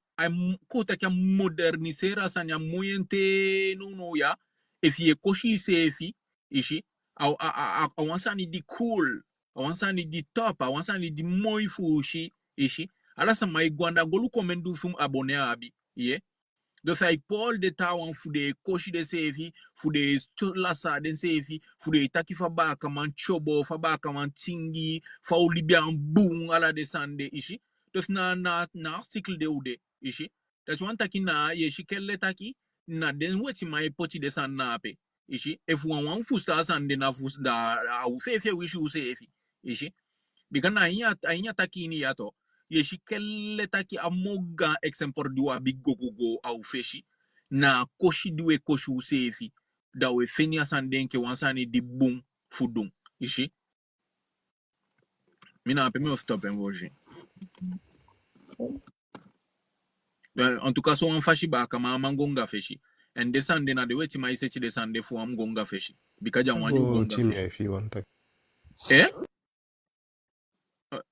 kotaki a moderniser asanya moyente no ya efi koshi sefi ishi a wansani di cool a wansani di top a wansani di moi fushi ishi ala sa mai gwanda golu komendu sum abone abi ye dus hij Paul de tawan fude koshi de sefi fude lasa den sefi fude taki fa baka man chobo fa baka man tingi fa olibian boom ala de sande ishi dus na article de ude ishi dat wan taki na ye shikelle taki na den weti mai poti de san nape ishi if wan fusta sande na fusta au sefi wishi u sefi ishi bikana ainya taki ni yato yeshi kelle taki amoga exempor diwa big gogogo au feshi na koshi diwe koshi usefi da we fenia sandenke wansani di boom fudum ishi mina ape me stop en voji en tout cas so an fashi ba kama mangonga feshi en desande na de weti ma isechi desande fu am gonga feshi bikaja wanyu Go gonga team ya feshi ifi one time. eh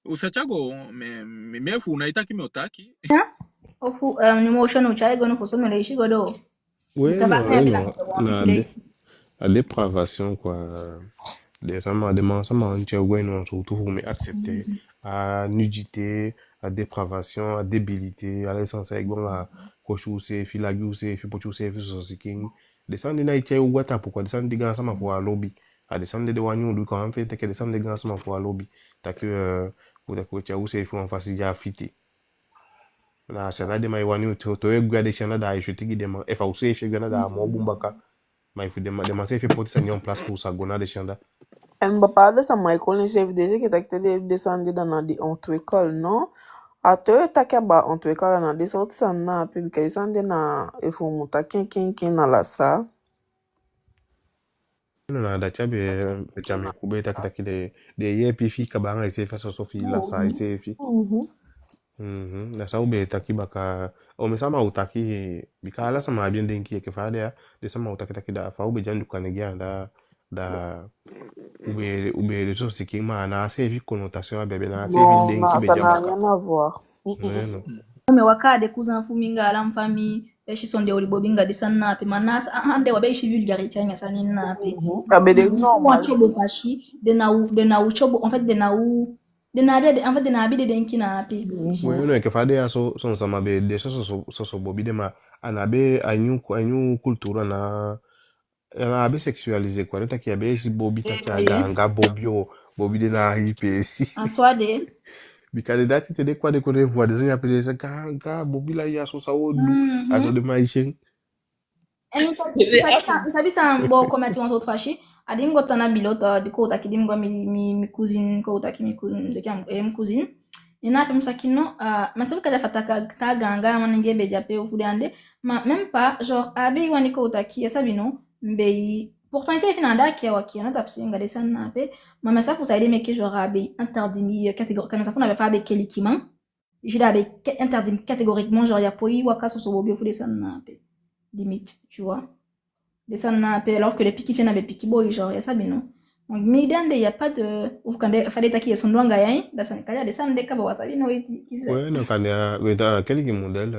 usachago me fu na itaki me otaki ofu ni motion uchaye gono fosome le ishi godo Ouais, Tabaka non, ya ouais, bila non. kwa mfile La dépravation, quoi. Des mensonges anti-Ougouin, non, surtout, vous accepter. À nudité, à dépravation, à débilité, à l'essence, avec bon, à cochou, c'est, filagou, c'est, fipochou, c'est, fisosiking. Descendre de Naïtia ou Wata, pourquoi descendre des gars, ça m'a fait à lobby. À descendre de Wanyou, du quand même fait, t'as que descendre des gars, ça m'a fait à lobby. T'as que, pour ta coach, ou c'est, il faut en face, il y a fité. Na sana de mai wani to e gwa de chana da ishu tigi de ma e fa use fe gana da mo bumbaka mai fu de ma se fe poti sa nyon place pour sa gona de chanda Mbapa dessa mãe conhece desde que tá que te descende da na de auto-école, non? Até tá que ba auto-école na de sorte ça na puis que descende na e faut monter quem na la sa. na da chabe chame kube ta kita kide de ye pi fi ka ba nga se fa so fi la sa se fi na sa ube ta ki baka o me sama utaki bika ala sama bien denki ke fa de sama utaki ta kida fa ube jandu kanegya da ube de so siki ma na se fi connotation a bebe na se fi Non, denki be ça n'a jambaka rien à voir. no ume wakade kuzan fuminga ala mfami eshi sonde olibobinga disana ape manas ande wabeishi vulgarité anya sanini na ape Abede du coup normal. chobo fashi de na u chobo en fait de na abi de denki na ape Bueno, è che fa de so son sama be de so bobi de ma anabe anyu cultura na abe sexualisé quoi ta ki abe si bobi ta ki aga bobi de na IPC en soi de bika de dati te de kwa de ko de voix de zanya pele sa ga bobi la ya so sa wodu aso de ma ishen eni sabi sa mbo komati wanso fashi adingo tana bilota di ko taki dimgo mi cousine ko taki mi cousine de kam cousine ina pe msakino ma sabi kaja fataka ta ganga manenge be jape au fudande ma même pas genre abi wani ko taki sabino mbei pourtant c'est finanda qui a waki na tapsi ngade sana pe ma ça faut ça aider mais que genre abi interdit mi catégorie comme ça faut avait fait avec kelikiman j'ai avec interdit catégoriquement genre ya poi waka so bobi fude sana pe limite, tu vois. Alors que les piki fait n'avaient piki boy, genre, il y a ça, mais non. Donc, mais il n'y a pas de. Ou quand il fallait taquer son doigt, il y a des sandes de cabo, ça, non, ouais no kan ya weta keliki model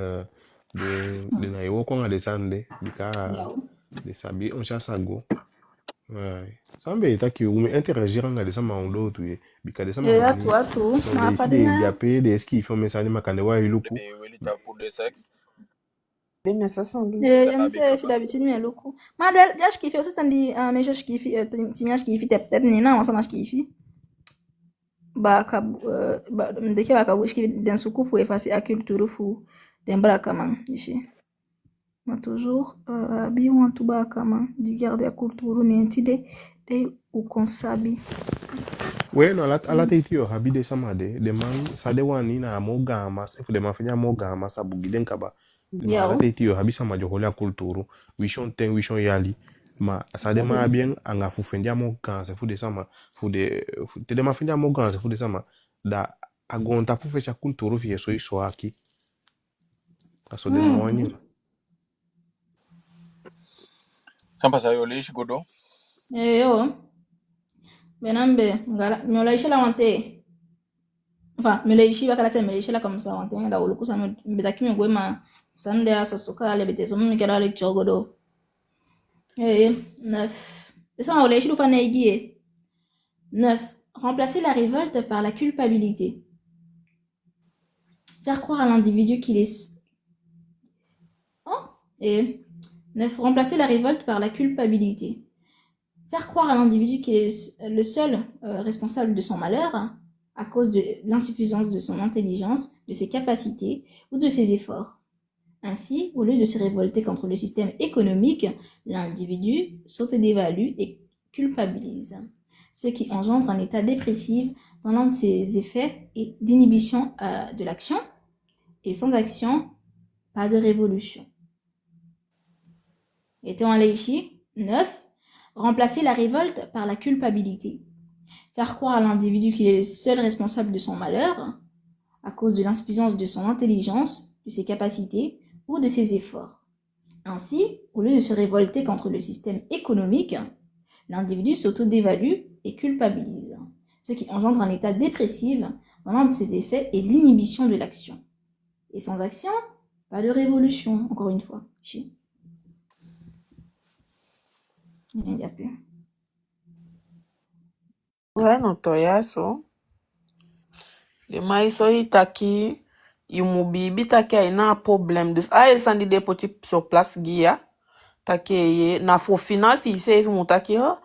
de na yo ko ngade sande bika de sabi on chasse go ouais sambe ta ki ume interagir ngade sama on do tu bika de sama et là, mani toi, tout. so Ma de isi de fadina. diape de eski fo message makande wa iluku de welita pour de sexe Mais ça sent bien. Je sais, je d'habitude, mais le coup. Ma del, je kiffe aussi, t'as dit, mais je kiffe, tu kiffe, t'es nina, on s'en a kiffe. Baka, dès que baka, je kiffe, d'un soukou, faut effacer la culture, faut, d'un brakaman, ici. Ma toujours, abi, ou en tout bakaman, di garder la culture, mais un petit de, ou qu'on s'habille. Bueno, ala teitio habide samade de man sade wani na moga mas efu de mafanya moga mas abugiden kaba de ma ala Yo. teitio habisa majohola kulturu wishon ten wishon yali ma sade ma bien anga fufendia moga se fu de sama fu de mafanya moga se fu de sama da agonta fufecha kulturu fi so iso aki aso de mawani Sampasa yo leishi godo. Yo. Benambe. Molaisha la wante. Enfin, melaishi bakala se melaishi la comme ça wante. Da uluku sa mbetaki mwe ma sande aso soka le bete so mni kera le chogodo. 9. Ça on leishi lu fa neigi. 9. Remplacer la révolte par la culpabilité. Faire croire à l'individu qu'il est... Et 9. Remplacer la révolte par la culpabilité. Faire croire à l'individu qu'il est le seul responsable de son malheur à cause de l'insuffisance de son intelligence, de ses capacités ou de ses efforts. Ainsi, au lieu de se révolter contre le système économique, l'individu s'autodévalue et culpabilise, ce qui engendre un état dépressif dans l'un de ses effets et d'inhibition de l'action. Et sans action, pas de révolution. Et en Leishi, 9. Remplacer la révolte par la culpabilité. Faire croire à l'individu qu'il est le seul responsable de son malheur à cause de l'insuffisance de son intelligence, de ses capacités ou de ses efforts. Ainsi, au lieu de se révolter contre le système économique, l'individu s'autodévalue et culpabilise, ce qui engendre un état dépressif dans l'un de ses effets et l'inhibition de l'action. Et sans action, pas de révolution, encore une fois. Il n'y a plus. Bueno, toyaso. De maiso itaki imubibi taki aina problème de aye sandi de poti sur place guia taki ye na fo final fi se fi mutaki ho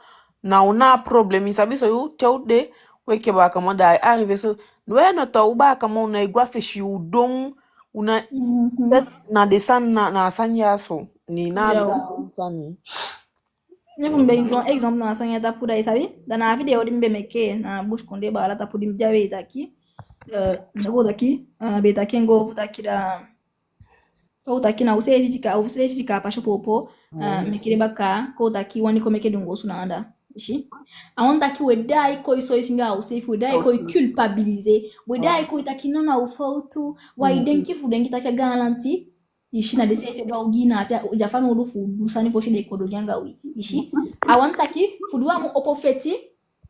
na una problème isabi so yu teude weke ba kama da arrive so bueno to uba kama una igwa fishi udong una na desan na sanya so ni na sani. Nifumbe un exemple na sanya tapuda isabi dana video dimbe meke na bush konde bala tapudi mjawe itaki ngo taki betaki ngo vutakira to taki na usefika pasho popo mekire baka ko taki wani ko meke dungo sunanda ishi awon taki we dai ko iso ifinga usefu dai ko culpabiliser we dai ko taki nona ufautu wa idenki fudenki taki garanti ishi na dese fe do gina pia ujafana urufu dusani fo shide ko do nyanga wi ishi awon taki fudwa mu opofeti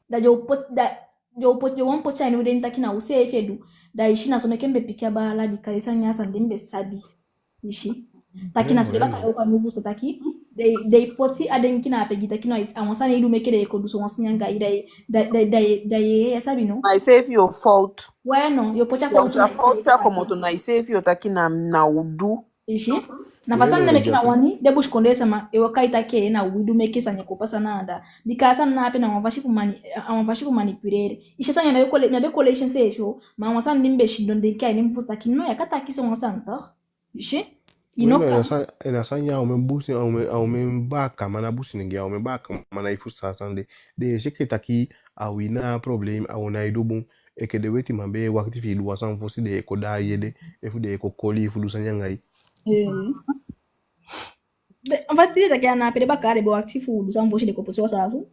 da jo pot da jo pote won pocha ni uden taki na usefe du da ishi na someke mbe pikia bala bikalisa nyasa ndembe sabi ishi taki na sebe ka kwa nuvu so taki they poti aden kina apegi taki no is awon sana idu meke de ko du so won sinyanga ida sabi no I say if your fault bueno yo pocha fault na como to na say if your taki na udu ishi na fasana neme kina wani de bush konde sama e wakaita ke na udu meke sanya ko pasa nada bikasa na ape na wanvashifu manipulere ishi sanya na be collation se fio ma wansan nimbe shidonde kai nimfusta kinno yakata kiso wansan tor ishi inoka ina sanya aume baka mana busi ningi aume baka mana ifusa sande de seketa ki awina problem awona idubu eke de weti mabe wakati fi duwa san fosi de ko da yede efu de ko koli fu du sanya ngai en fait dire que na pede bakare bo actif ou du san fosi de ko potso savu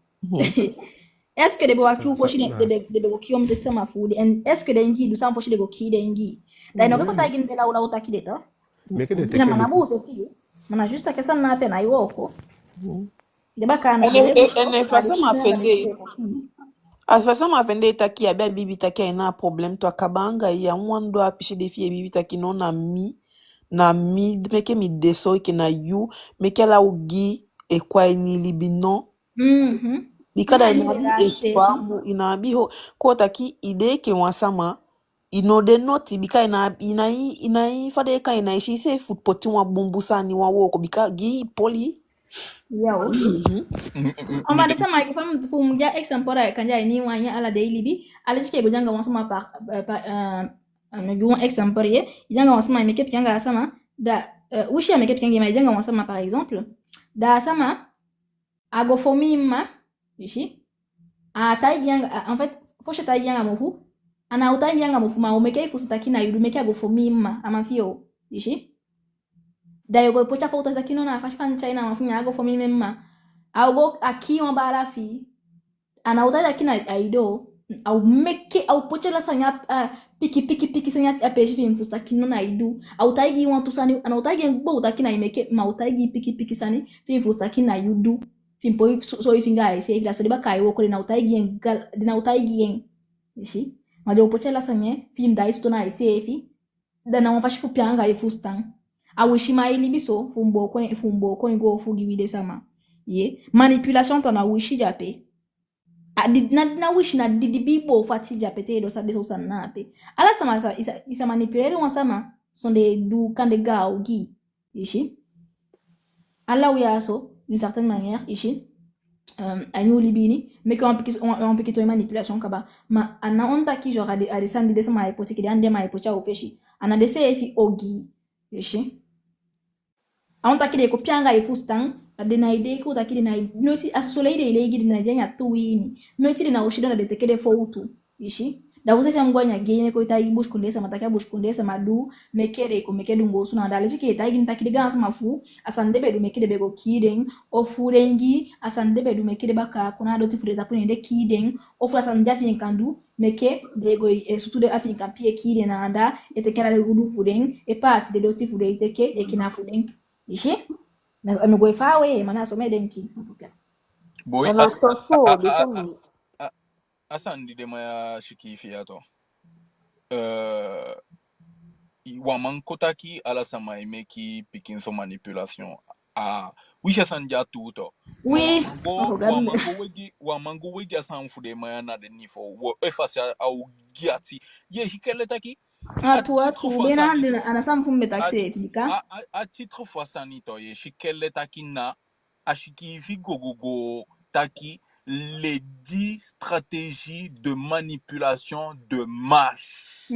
est-ce que de bo actif fosi de bo kiom de tsama fu est-ce que de ngi du san fosi de go ki de ngi da no ko ta gim de la ula uta kideta meke de ina mana buze fiyo mana justa que sana na pena iwoko de bakana ene fasama fende as fasama fende taki abia bibi taki ina problem to akabanga ya mwando apishi de fie bibi taki no na mi meke mi deso ke na you meke la ugi e kwa ni libino bikada ina espoir ina biho ko taki ide ke wasama inode noti bika ina fade ka ina ishi se foot poti wa bumbusa ni wa woko bika gi poli yao on va desema ke fam fu muja exampora kanja ni wanya ala daily bi ala chike go janga wasama par me bon exampore ye janga wasama me kep janga sama da wishi me kep janga janga wasama par exemple da sama ago fomima ishi a tai janga en fait foshe ta yanga mofu ana uta yanga mofu ma umeke fu sitaki na yudu meke agofo mimma amafio ishi dayo go pocha fo utaki no na fashfan china mafunya agofo mimma augo akiwa barafi ana uta yakina aido au meke au pocha la sanya piki sanya apeshi fi mfustaki no na idu au taigi wantu sani ana utagi ngbo utaki na imeke ma utagi piki sani fi mfustaki na yudu fimpo so ifinga ese ila so deba kai wo ko na utaigi yen ishi majo pocha la sanye film da isto na ese fi da na wafashi fu pianga e fustan awishi maili biso fumbo ko ngo fugi wide sama ye manipulation tana wishi jape na wishi na didi bibo fati jape te do sa de so sana pe ala sama sa isa manipuler on sama sont des du kan de gaugi ishi ala wiaso d'une certaine manière ishi anyu libini mais quand on peut manipulation kaba ma ana onta ki genre a descendre de sama hypothèque de ande ma hypothèque au feshi ana de sefi ogi ishi aonta ki de ko pianga e fustan de na ide ko takide na no si asoleide ile igi na jenya tuwini no ti na ushido na de tekede foutu ishi da você fam gonya gene ko ita ibush kundesa mataka bush kundesa madu mekere ko mekedu ngosu na dale chike ita igi takide gas mafu asande bedu mekede bego kiden o furengi asande bedu mekede baka kuna do ti fureta pune de kiden o fu asande afi kandu meke de go surtout de afi kan pie kiden na anda etekera de gudu fuden e parti de do ti fude iteke e kina fuden ishi me go fawe mana asome denki Boy, Ana tofo de sama. asandi de maya shikifi yato. Waman kotaki ala sama imeki pikin so manipulation. Wisha sanja tuto. oui Wamango wegi asan fude maya na de nifo. Wo efasa au giati. Ye hikele taki. atu bena hande anasam fumbe taxe fika A titre fois sanito ye shikele taki na ashikifi gogogo taki les 10 stratégies de manipulation de masse.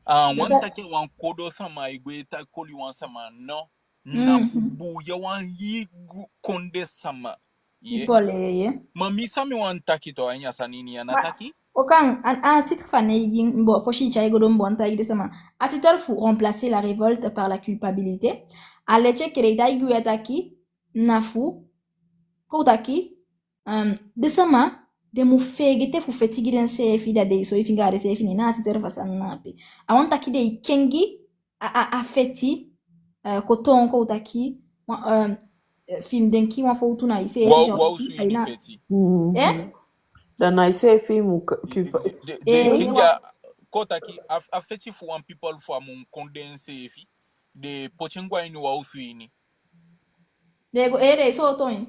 Wan taki wan kodo sama igwe ta koli wan sama no na fubu ya wan yigu konde sama ye ipole mami sami wan taki to anya sanini ya nataki aucun à titre fané bon foshi chai godom bon taille de sama à titre faut remplacer la révolte par la culpabilité à leche kereda iguyataki nafu kotaki de sama de mu fegete fu fetigiren se fi da de so ifinga de se fini na titre fasan nape a won taki de kengi a feti koton kotaki film denki wa fo tuna ise wa usu ni feti Dana ise film de kinja kotaki afeti fu one people for mun condense fi de pochengwa ini wa usu ini de go ere so toin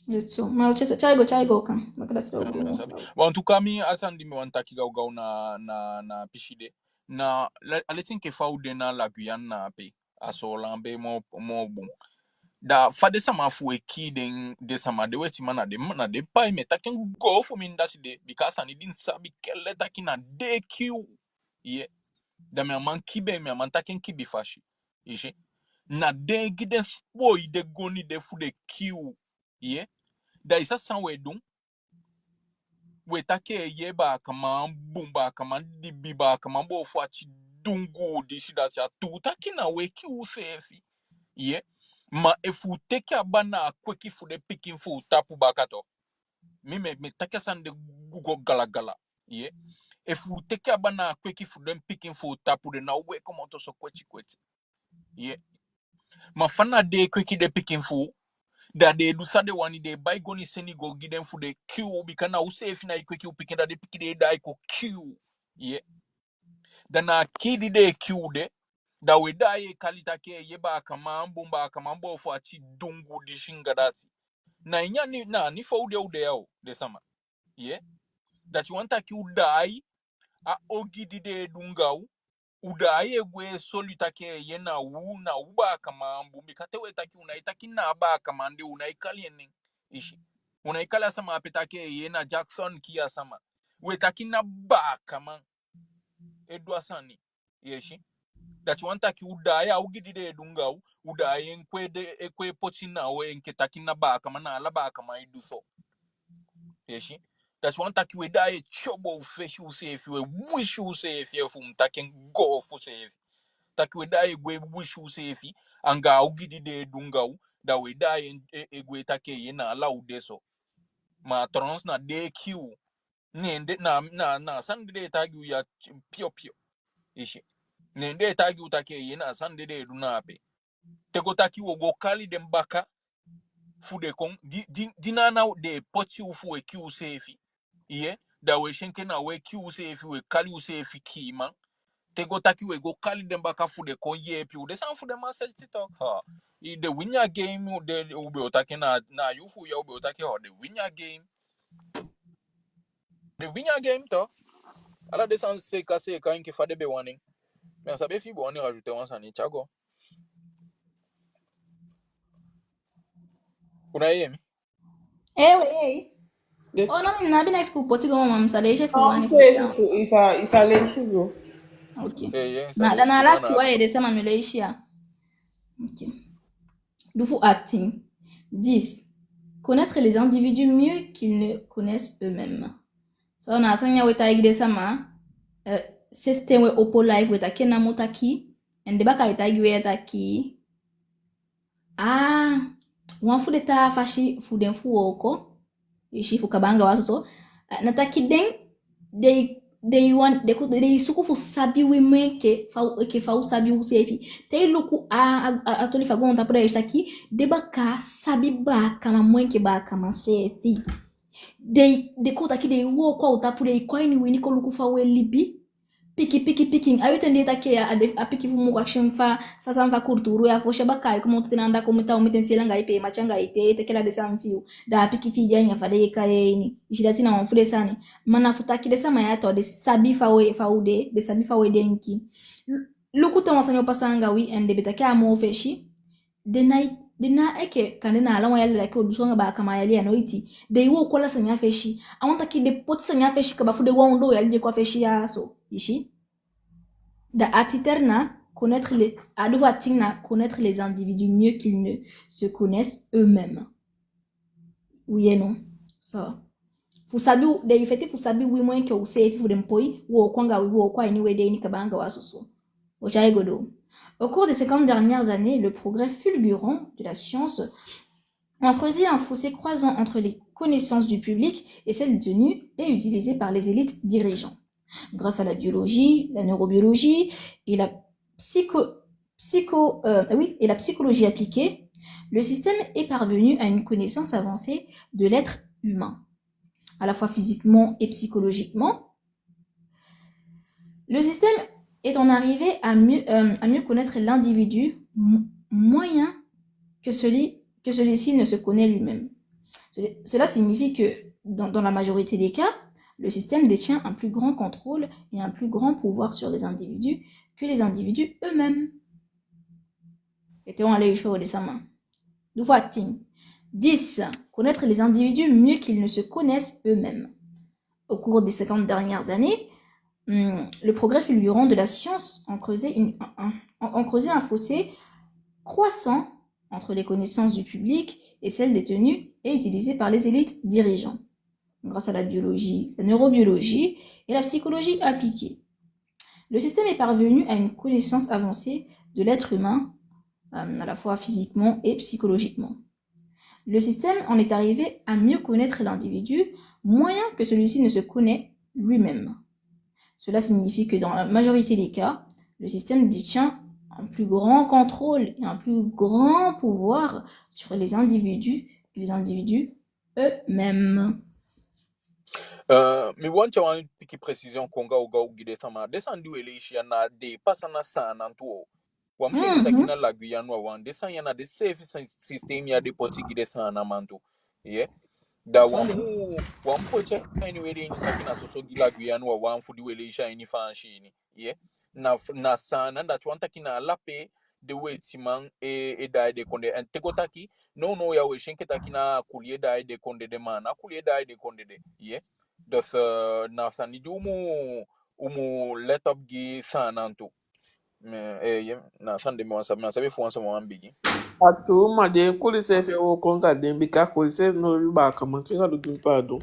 Yetso, ma chai go kan. En tout cas, mi atandi mi wantaki gau na pishide. Na aletin ke faude na la Guyane na pe. Aso lambe mo bon. Da fade sama fu ekiden de sama de weti mana de pa me taken go fu min dasi de because ani din sabi kelle takina de kiu. Ye. Da me man kibe me man taken kibi fashi. Ishe. Na de giden boy de goni de fu de kiu. Ye. Da isa sanwe dun wetake yeba kama bumba kama dibiba kama bo fwachi dungu dishida cha tutaki na weki usefi ye ma efu teke abana kweki fude pikin fu tapu bakato me take san de gugo gala ye efu teke abana kweki fude pikin fu tapu de na we komoto so kweti ye ma fana de kweki de pikin fu da de du sade wani de bai goni seni go giden fu de kiu bikana usefi na ikweki upikenda de pikide da iko kiu ye da na kidi de kiu de da we da ye kalita ke yeba kama mbumba kama mbo fu achi dungu di shinga dati na inya ni fa ude yao de sama ye that you want ki udai a ogidi de dungau udai egwe solitake ye na uba kama mbumbi katewe taki unaitaki na ba kama ndi unaikali eni ishi unaikala sama apetake ye na Jackson kia sama wetaki na ba kama edwa sani yeshi that you want ki udai a ogidi de dungau udai ekwe pochina we nketaki na ba kama na alaba kama iduso Yeshi. That's one taki we die chobo fish you say if you wish you say if you from taking go for safe. Taki we die we wish you say if anga ugidi de dungau da we die egwe take yena allow deso. Ma trans na de Q. Nende na sande tagi ya pio. Yeshi. Nende tagi utake yena sande de dunape. Tego taki wo go kali dem baka fude kong dinana de poti ufu we Q safe. Iye da we shenke na we Q safe we kali u safe kima tego taki we go kali dem baka fude kon ye pi de san fude ma sel TikTok ha I the winner game de ube otake na yufu ya ube otake ho the winner game to ala de san se ka inki fade be warning mais ça be fi bo on rajouter on san chago kuna yemi Eh. De- Oh non, na bina expo poti go mam sa deixa Não, fulani isso é fulani. isso. Isso é legislativo. Ok. ça Na last wa de sama Malaysia. Ok. Dufu acting. 10. Connaître les individus mieux qu'ils ne connaissent eux-mêmes. So na sanya weta igde sama system we opo life weta kena mutaki ende baka itagi weta ki wanfu de ta fashi fuden fu oko ishi fu kabanga wasoso nataki den they suku fu sabi women ke fa sabi usefi te luku atoli fa gonta pra estaki de baka sabi ba kama mwenke ba kama sefi de kota ki de wo kwa utapure ikoini winiko luku fa we libi picking ayute ndeta ke a piki fu mu action fa sasa mfa kurturu ya fosha bakai kuma tutinanda komita umitentsela ngai pe machanga ite tekela de samfiu da piki fi janya fa de kaini ishida sina wanfude sani mana futaki de sama ya to de sabi fa we fa ude de sabi fa we denki lukuta wasanyo pasanga wi ende betake amo feshi de na eke kanena alawa yale like odusonga ba kama yale anoiti de wo kola sanya feshi awanta ki de pot sanya feshi ka bafu de wondo yale kwa feshi ya so ishi da atiterna connaître les individus mieux qu'ils ne se connaissent eux-mêmes. Oui et non. So fusabi de ifete fusabi wi mwen ke usefi fu dempoi wo kwanga wi wo kwa anyway de ni kabanga wasuso. Ochaye godo. Au cours des 50 dernières années, le progrès fulgurant de la science a creusé un fossé croisant entre les connaissances du public et celles détenues et utilisées par les élites dirigeantes. Grâce à la biologie, la neurobiologie et la psychologie appliquée, le système est parvenu à une connaissance avancée de l'être humain, à la fois physiquement et psychologiquement. Le système est en arrivé à mieux connaître l'individu moyen que celui-ci ne se connaît lui-même. Cela signifie que, dans la majorité des cas, le système détient un plus grand contrôle et un plus grand pouvoir sur les individus que les individus eux-mêmes. Et on allait chaud de sa main. 10. Connaître les individus mieux qu'ils ne se connaissent eux-mêmes. Au cours des 50 dernières années, le progrès fulgurant de la science en creusait un fossé croissant entre les connaissances du public et celles détenues et utilisées par les élites dirigeantes, grâce à la biologie, la neurobiologie et la psychologie appliquée. Le système est parvenu à une connaissance avancée de l'être humain, à la fois physiquement et psychologiquement. Le système en est arrivé à mieux connaître l'individu, moyen que celui-ci ne se connaît lui-même. Cela signifie que dans la majorité des cas, le système détient un plus grand contrôle et un plus grand pouvoir sur les individus eux-mêmes. Mi want to want piki precision konga uga ugide sama desan du eleisha na de pasana sana ntuo wamshingi takina lagu yanwa wan desan yana de safe system ya de potigide sana mantu yeah da wampo che anyway de takina soso gilagu yanwa wan fudi eleisha ini fanshi ni yeah na sana that want takina lape the way timan e dai de konde and tegotaki no ya we shinki takina kulie dai de konde de mana kulie dai de konde de yeah. Dus na sani di umu let up gi sanantu. Na sande mo sabi na sabi fu wansa mo ambigi. Atu ma de kulise fe o konka de bika kulise no riba kama kika do pardon.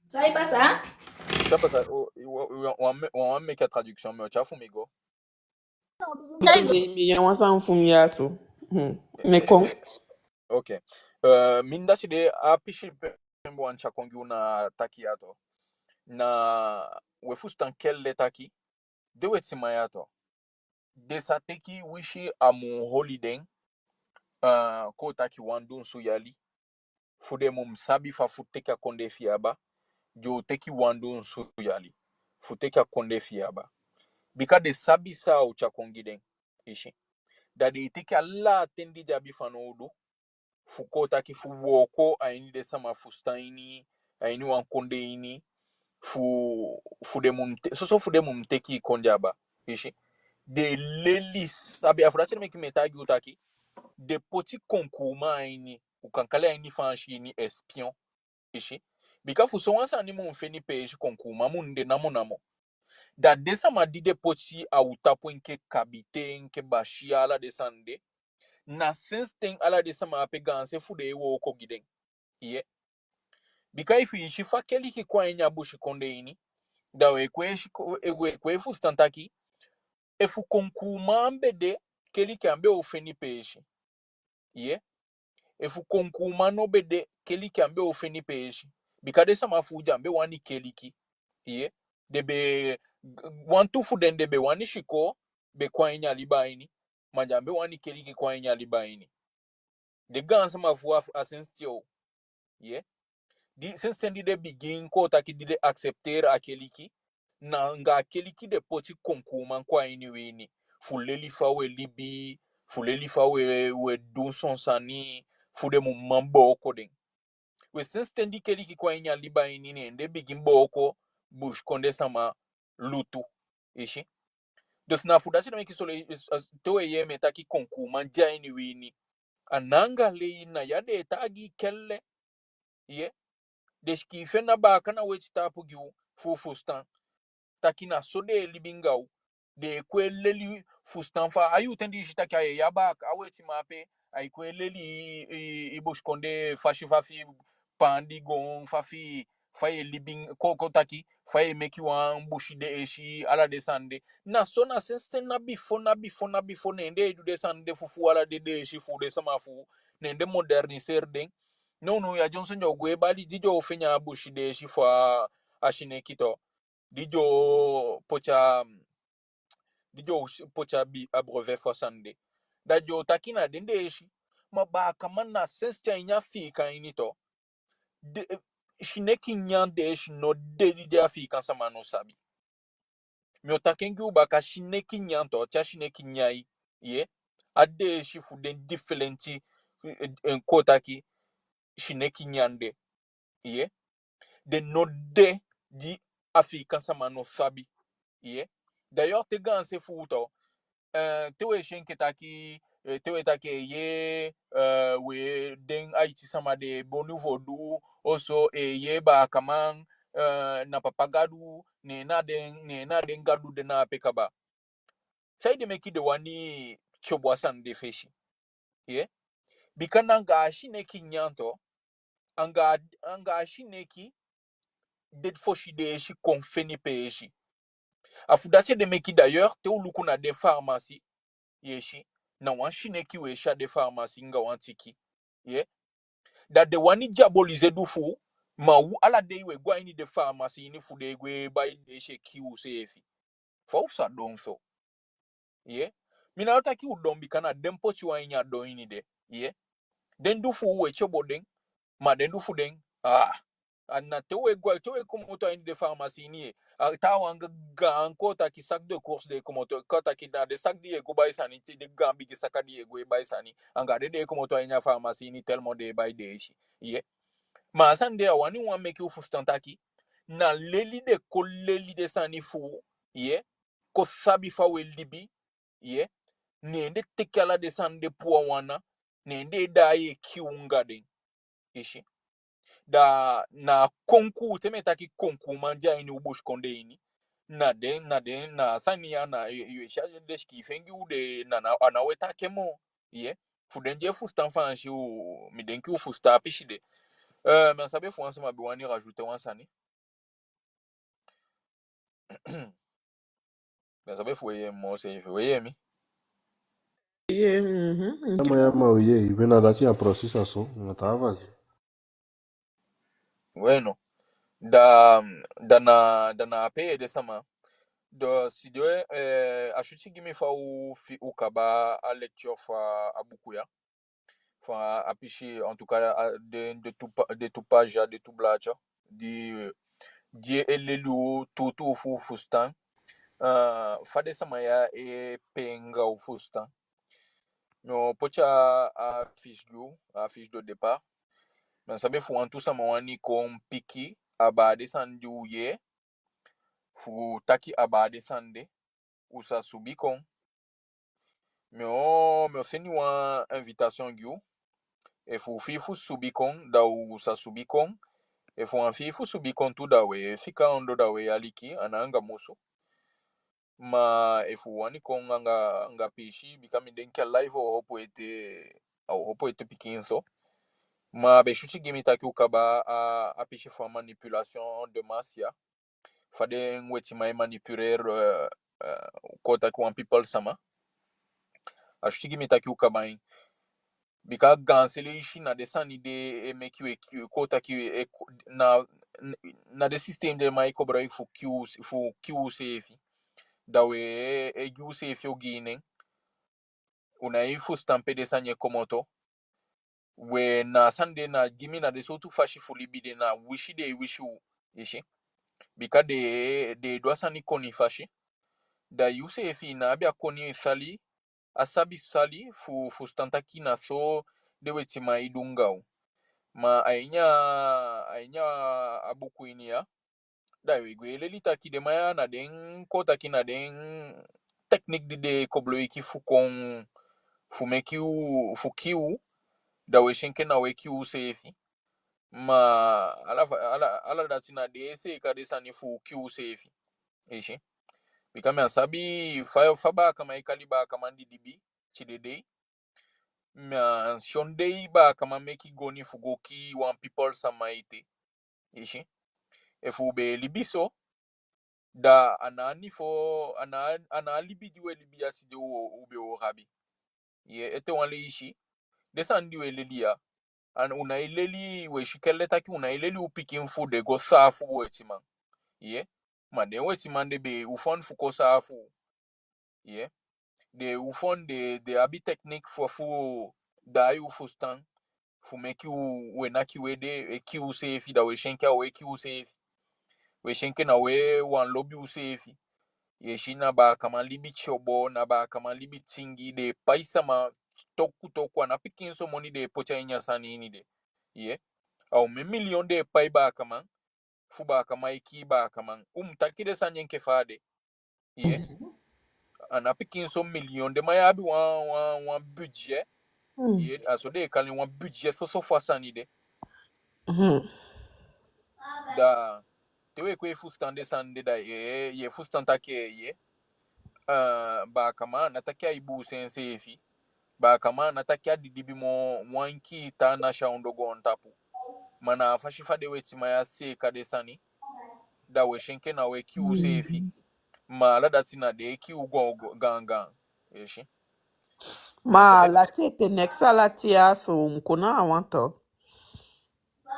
Ça est pas ça? Ça passe à... On va mettre la traduction, mais tu as fait go. Mais ya wasa mfumia so. Mais con. Ok. Minda si de apishi pembo ancha kongi una taki yato. Na wefustan kelle taki. De wetima yato. De sa teki wishi amu holiday. Ko taki wandun su yali. Fude mumsabi fa futeka konde fiaba. Jo teki wandun su yali. Futeka konde fiaba. Bika de sabi sa ucha kongi den. Ishi. Da de teki alla tendi jabi fanodo. Fuko taki fu woko aini de sama fustaini aini wankonde ini fu de mumte so fu de mumteki konjaba ishi de lelis sabi afrache meki metagi utaki de poti konkuma aini ukankale aini fanshi ni espion ishi bika fu so wansa ni mu feni page konkuma munde namo da desa madide poti autapo nke kabite nke bashia ala desande na sense thing ala de sama apeganse fu de wo ko giden ye bika ifi shifa keli ki kwa enya bushi konde ini da we kwe fu stantaki efu konku mambe de keli ki ambe ofeni peshi ye efu konku mano bede keli ki ambe ofeni peshi bika de sama fu jambe wani keli ki ye de be wantu fu den de be wani shiko be kwa enya libaini majambe wani keli ki kwa enya libaini de ganse ma fu asensio ye di sensendi de begin ko taki di de accepter akeliki na nga akeliki de poti konkuma kwa ini fuleli fa we libi fuleli fa we dun son sani fude mu mambo ko den we sensendi keliki kwa inya liba ini ne de begin boko bush konde sama lutu ishi dus na fudashi na meki sole to ye metaki konkuma ja ini ananga le na yade tagi kelle ye deski fena ba kana weti tapu giu fustan takina sode libingau de kweleli fustan fa ayu tendi jitaki aye yaba aweti mape ay kweleli ibush konde fashi fafi pandi gon fafi faye libing koko taki faye meki wan bushi de eshi ala desande na sona senste na bifo nende edu desande fufu ala de eshi fu de sama fu nende moderniser den no ya Johnson jo gwe bali dijo fenya bushi de eshi fa ashine kito dijo pocha bi abreve for sande da jo takina dende eshi maba kamana senste nya fi kan inito de shineki nyande eshi no de afi kan sama no sabi mi otakengi ubaka shineki nyanto cha shineki nyai ye ade eshi fu den differenti kotaki shineki nyande ye de no de di afi kan sama no sabi ye d'ailleurs te ganse fu to tewe shenke taki tewe take ye we den aiti sama de bon nouveau du also ye ba kaman na papagadu ne na den gadu de na pekaba sai de meki de wani chobwasan de feshi ye bikana nga shineki nyanto anga shineki de foshi de shi konfeni peshi afudache de meki d'ailleurs te uluku na de pharmacie yeshi na wan shineki we sha de pharmacie nga wantiki ye da de wani diabolize du fu ma wu ala de we gwa ini de pharmacie ni fu de gwe bai de she kiu sefi fa usa don so ye mina otaki udombi kana dempo chi wa inya do ini de ye den du fu we chobo den ma den du fu den anna tewe komoto ini de pharmacie ni ta wanga ganko ta ki sac de course de komoto ka ta ki da de sac di ego bai sani de gambi ki sakadi ego bai sani anga de komoto inya pharmacie ni tellement de bai de shi ye ma san de wani wan meki fu stantaki na leli de ko leli de sani fu ye ko sabi fa we libi ye nende tekala de sande puwa wana nende da ye kiunga den ishi da na konku temetaki konku manja ini ubush konde ini na sani ya na yesha de ski fengi ude na anaweta kemo ye Fudenje fustan fanchi ou mi denki ou fusta apishide. Mais sabe fwanse ma biwani rajouter wansani. Mais sabe fouye mo se fouye mi. Yama oye, ibe na dati ya processação, na tá vazio. Bueno, dana paye de sama. Do si de achuti gimi fa ou kaba a lecture fa abukuya. Fa apishi en tout cas de tout page de tout blacha di elelu tutu fu fustan. Fa de sama ya e penga ou fustan. No pocha a fiche de départ. Mais sabe fu antu sama wani kom piki abade sandi uye fu taki abade sande usa subikon. Me seni wa invitation gyu e fu fifu subikon da usa subikon e fu an fifu subikon tu dawe fika ondo dawe aliki ananga musu ma e fu wani kon nga pishi bikami denkia live o hopo ete pikinso. Ma be shuti gimi taki ukaba a pishi for manipulation de masia. Fade ngweti mai manipuler kota kwa people sama. A shuti gimi taki ukaba bika gansele ishi na desani de emeki kota ki na de system de mai kobra fu Q safe. Dawe egu safe ogine. Una ifu stampe desanye komoto. We na sande na gimi na de sotu fashi fulibide na wishu ishi bika de dwasani koni fashi da yuse efi na abia koni sali asabi sali fu stantaki na so de wetima idungao ma ainya abuku inia da we lelita ki de maya na den kota ki na den technique de kobloiki fu kon fu mekiu fu kiu da we shenke na we kiu sefi ma ala datina de se ka de sani fu kiu sefi ishi bikame asabi fa kama ikaliba kama ndidibi chidede ma shondei ba kama meki goni fugoki one people samaite ishi efu be libiso da ana libidi we libia si de ube o rabi ye ete wale ishi desandi we lelia an una ileli we shikelle taki una ileli upikin fu de go safu wetima ye ma de wetima de be ufon fu ko safu ye de ufon de abi technique fu da yu fu stan fu make you we naki we de ki u safe da we shenka we ki u safe we shenke na we wan lobby u safe ye shina ba kama libi chobo na ba kama libi tingi de paisa ma toku na pikin so money de pocha inya sani ni de ye au me million de pai ba kama fu ba kama iki ba kama takide sanyen ke fade ye ana pikin so million de maya bi wan budget ye aso de kali wan budget so for sani de da tewe kwe fu stande sande da ye fu stanta ke ye ba kama natakia ibu sense fi ba kama natakia didibi mo wanki ta na shaundo go ontapu mana fashi fade wetima ya se kadesani da we shenke na we kiu sefi ma la datina de kiu go ganga yeshi Ma la tete nexa la tia so mkona awanto.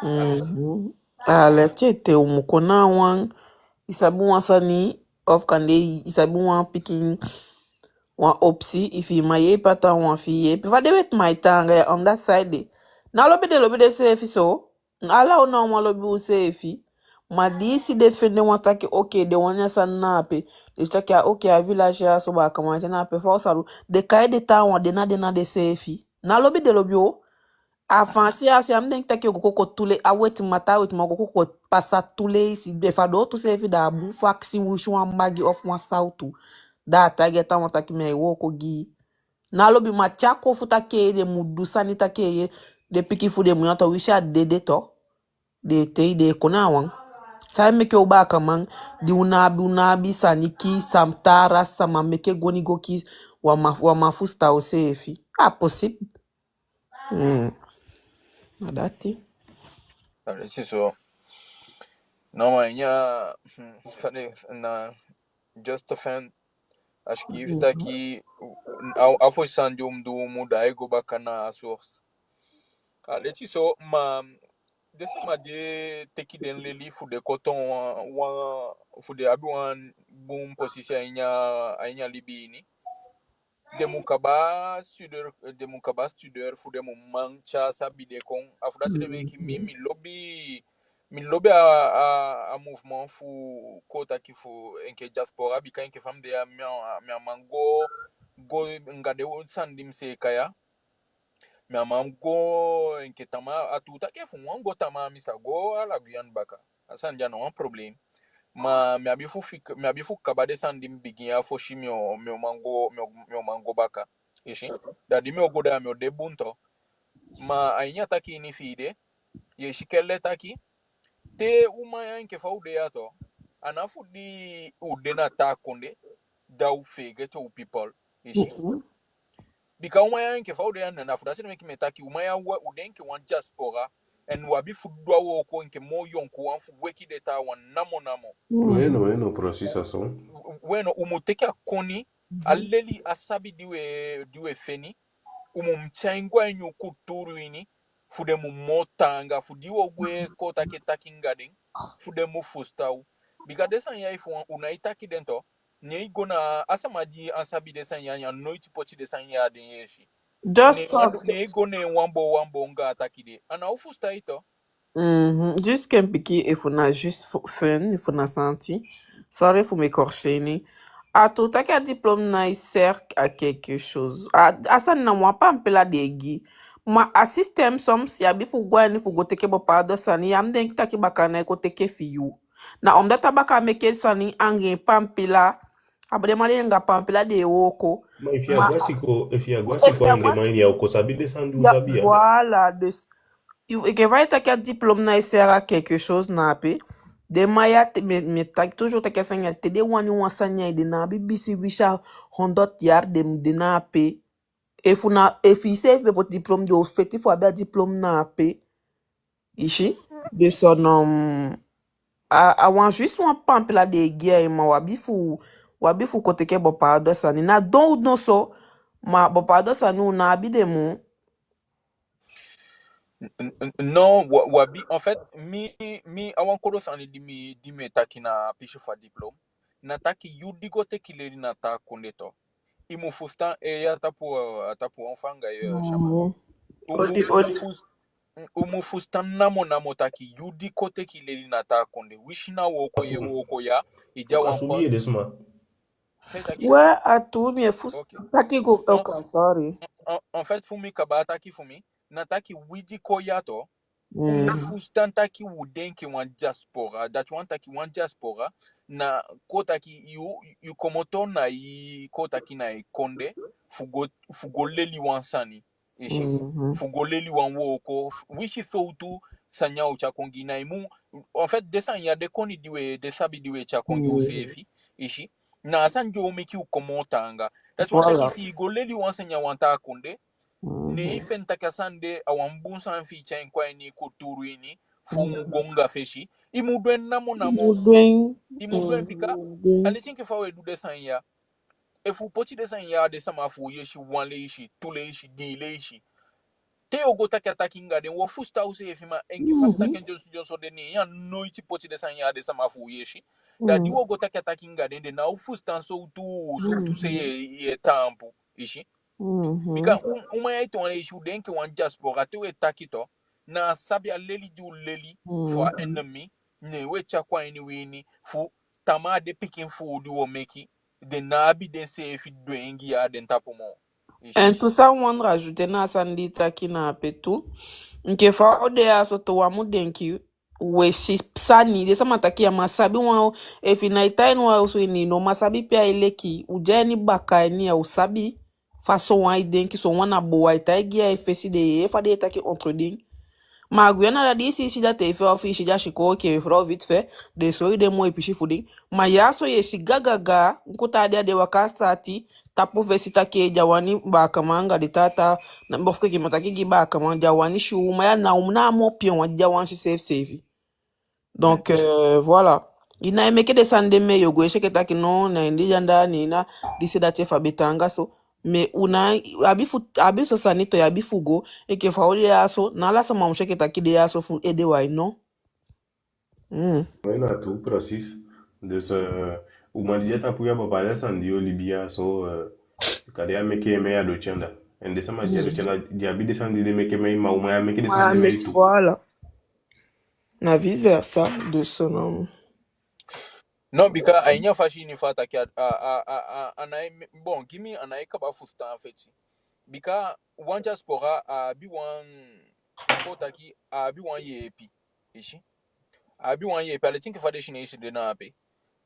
alesi La tete mkona wan isabu wansani of kande isabu wan picking wan opsi ifi maye pata wan fiye. Pifa de wet my tanga on that side. Na lobi de sefi so. Ala ona wan lobi u sefi. Ma di si defende wan taki okay de wanya san nape. De taki okay a village ya so ba kama nape fa salu. De kai de ta wan de na de sefi. Na lobi o. A fansi a am denk taki ko tule a wet mata wet ma ko pasa tule isi de fa do tu sefi da bu faksi wishu wan magi of wan sautu. Da tageta wan taki me wo ko gi. Na lobi ma chako futa ke de mudu sanita ke de piki fu de munato wisha de to. De te de kona wan. Sa meke oba kaman di unabi saniki samtara sama meke goni goki wa mafusta o sefi. Ah possible. Adati. Aleti so. Não, ainda. Falei, na. Just a fan. Acho que está aqui. A foi sandium do muda ego bacana a source. Aleti so, ma. Dessa ma de teki den leli fu de coton fu de abi wan boom position ainha libini. De mukaba studeur fu de mu mancha sabi de kon afuda se de meki mi lobby a mouvement fu kota ki fu enke diaspora bika enke fam de a mi mango go ngade wo sandim se kaya mi mango enke tama atuta ke fu wango tama misa go ala guyan baka asan dia no un problème ma mi abifu kabade sandim bigin ya fo shi mi mango baka ishi da di mi ogoda mi odebunto ma ainya taki ni fide ye shikelle taki te uma yanke fa ude yato anafu di ude na ta konde da u fege to people ishi bika uma yanke fa ude ya na fu da se meki metaki uma ya ude nke wan diaspora en wabi fu dwa wo ko nke mo yonko wan fu weki de ta wan namo Bueno, procesa son. Bueno, umuteke koni aleli asabi diwe feni umumchangwa nyu kuturu ini fude mu motanga fudiwo gwe kota ke takingading fude mu fustau biga desan ya ifu unaitaki dento ne igona asamaji asabi desan ya noiti pochi desan ya den yeshi Just talk. ne igone wambo nga atakide ana ufusta ito Juste qu'un piqué, il faut na juste fun, il faut na senti. Sorry, il faut m'écorcher. À tout, t'as qu'un diplôme, na, il sert à quelque chose. À ça, n'a moi pas un peu la dégui. Moi, à système, somme, si il faut gouer, il faut goûter que bon de ça, ni am denk ta ki bakana ko teke fiyu. Na om data baka meke ça ni angé pampila. Abade mali nga pampila de woko. Ma ifia gwasiko angemaini ya ukosabide sandu usabia. Voilà, que vai ter que diplôme na sera quelque chose na pe de maya me tag toujours te que sanya te de wani wan sanya de na BBC wisha 100 yard de na pe e funa e fi save be votre diplôme de fait il faut avoir diplôme na pe ici de son a wan juste wan pampla de guerre ma wabi fu kote ke bo pa do sa ni na don no so ma bo pa do sa nu na bi de mu. Non, wabi en fait mi awan kodo sani di me taki na piche fa diplôme na taki yudi gote kileli na ta kondeto imu fustan e ya tapu enfanga chama umu fustan namo taki yudi kote kileli na ta konde wishina woko ya ija wan Asubiye desma. Ouais, à tout, mais fou. Taki go, okay, sorry. En fait, fumi kaba taki fumi na taki widi koyato fustan taki wudenki wan diaspora that wan taki wan diaspora na kotaki yu komoto na i kotaki na konde fugoleli wan sani ishi fugoleli wan woko wishi soutu sanya ucha kongi na imu en fait desan ya de koni diwe de sabi diwe cha kongi usefi ishi na sanjo meki ukomotanga that wan taki fi goleli wan sanya wan ta konde ne ifen takasande awambun san fi chen kwa ni kuturu ini fu gonga feshi imudwen namo imudwen pika alitin ke fawe du desan ya e fu poti desan ya de sama fu yeshi wanle ishi tule ishi dile ishi te ogota ka takinga den wo fu sta use efima enke fam taken jonso de ni ya no iti poti desan ya de sama fu yeshi da di ogota ka takinga den de na fu sta so tu se ye tampo ishi bika uma ito wane ishu denke wan diaspora te we takito na sabi a leli du leli for enemy ne we chakwa ini wini fu tama de picking food wo meki de nabi de se fi doengi ya den tapomo en tout ça on rajouter na sandi taki na petu nke fa ode aso to wa mudenki we shi sani de sama taki ya masabi wa e fina itainu wa uso ni no masabi pia eleki ujeni baka ni ya usabi façon wa denki so wana boa itaigi ya efesi de fa de taki entre ding Maguiana da disi si da te fe ofi ja shiko ke fro vite fait de so de mo epishi fudi ma ya so ye si gagaga nkuta dia de wakasta ti tapu vesita ke jawani ba kamanga de tata na bofke ki motaki gi ba kamanga jawani shu ma ya na umna mo pion wa jawan si save donc voilà ina emeke de sande me yogo esheke taki no na ndi janda ni na disi da te fabetanga so me una abiso sanito ya bifugo eke fauli yaso na la sama msheke takide yaso fu ede wai no Ina tu proces. Dus umandieta puya papaya sandio libia so kadea meke me ya dochenda. En desa ma dia dochenda diabi de sandi de meke me ma uma ya meke de sandi me tu. voilà na vice versa de ce nom Non, because ainya fashi ni fata ki anai bon kimi anai kaba fusta en fait. Because one diaspora abi wan kota ki abi wan yepi. Ishi. Abi wan yepi ale tinki fade shine ishi de na ape.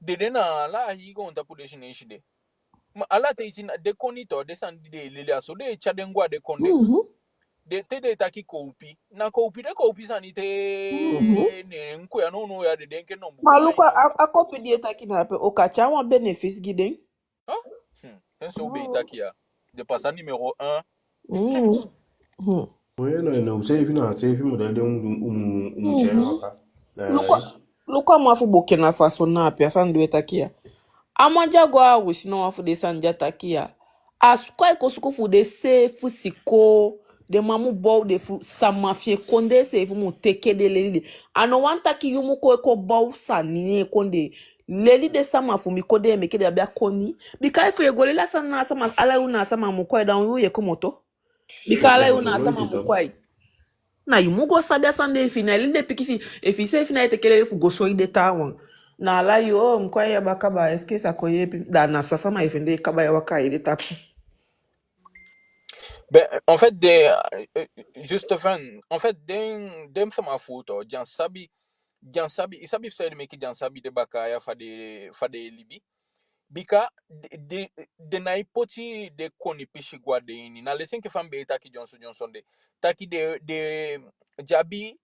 De na la hi go nta pude shine ishi de. Ma ala te itin de konito de sandi de lele so de chadengwa de konde. De te de taki koupi. Na koupi de koupi sanite ne nko ya no ya de denke no bu. maluko akopi die taki na pe okacha wan bénéfice giden Penso be itakia. De passar numéro 1. Bueno, no sei modelo de cheno hapa. luko mafu Burkina Faso na pe asandu etakia amaja gwa wisi na wafu de sanja takia asukwa ikosuko fu de se fu siko de mamu bo de fu samafie konde se fu mu teke de leli ano wanta ki yumu ko eko bo sani konde leli de samafu mi kode me kede abia koni bika ifu egole la sana sama ala una sama mu ko dan yu ye komoto bika ala una sama mu ko na yumu go sabia sande final de pikifi efi se final tekele fu go so ide tawa na la yo mkwaya bakaba eske sa koye da na sasama ifende kaba ya waka ide tapu Ben, en fait, juste en fait, dem sama foto, Jan Sabi, isabi fse me ki Jan Sabi de bakaya fa de libi. Bika de na ipoti de koni pishi gwa de ini. Na letin ke fambe taki Johnson de. Taki de jabi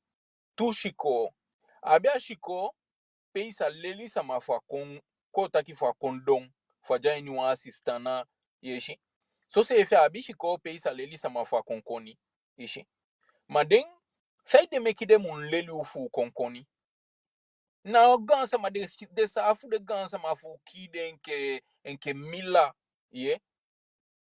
tu shiko. Abia shiko, pe isa leli sama fa ko taki fa kondong. Fa jani wa assistana yeshi. So se efe abi shiko pe isa leli sama fa konkoni. Yeshi. Madeng, fai de meki de mun leli ufu konkoni. Na gan sama de sa afu de gan sama fu ki de enke mila ye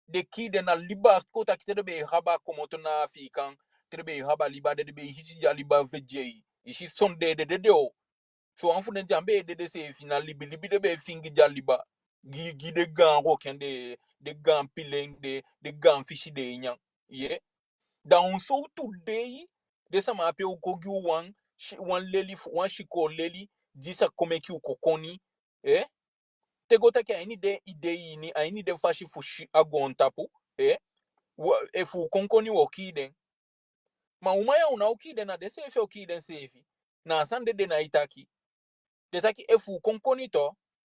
de ki de na liba kota ki te be haba komoto na fikan te be haba liba de be hisi ja liba veje ishi sonde de o so anfu de jambe de se final libi de be fingi ja liba gi de gan ro ken de gan pileng de gan fishi de nyan ye dan so today de sama ape ukogi wan leli wan shiko leli disa komeki ukokoni tegota ke aini de idei ni aini de fashi fushi agontapu efu konkoni wokiden ma umaya una okiden na de sefi okiden sefi na sande de na itaki de taki efu konkoni to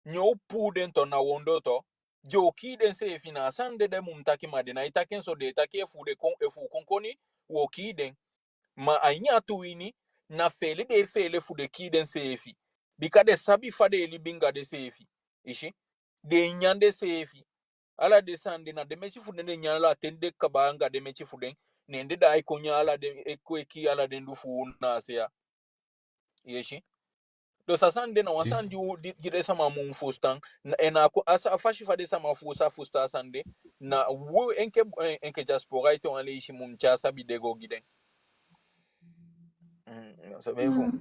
nyo puden to na wondo to jo kiden sefi na sande de mumtaki ma de na itaki so de taki efu konkoni wokiden ma ainya tuini na fele fu de kiden sefi bika de sabi fade libinga de sefi ishi de nyande sefi ala de sande na de mechi fu de nyala tende kabanga de mechi fu de nende da ikonya ala de ekweki ala de ndufu na sea ishi do sasande na wasandi gide sama mun fustan na ko asa fashi fade sama fusta sande na wo enke diaspora ito ale ishi mum cha sabi de go giden ça va vous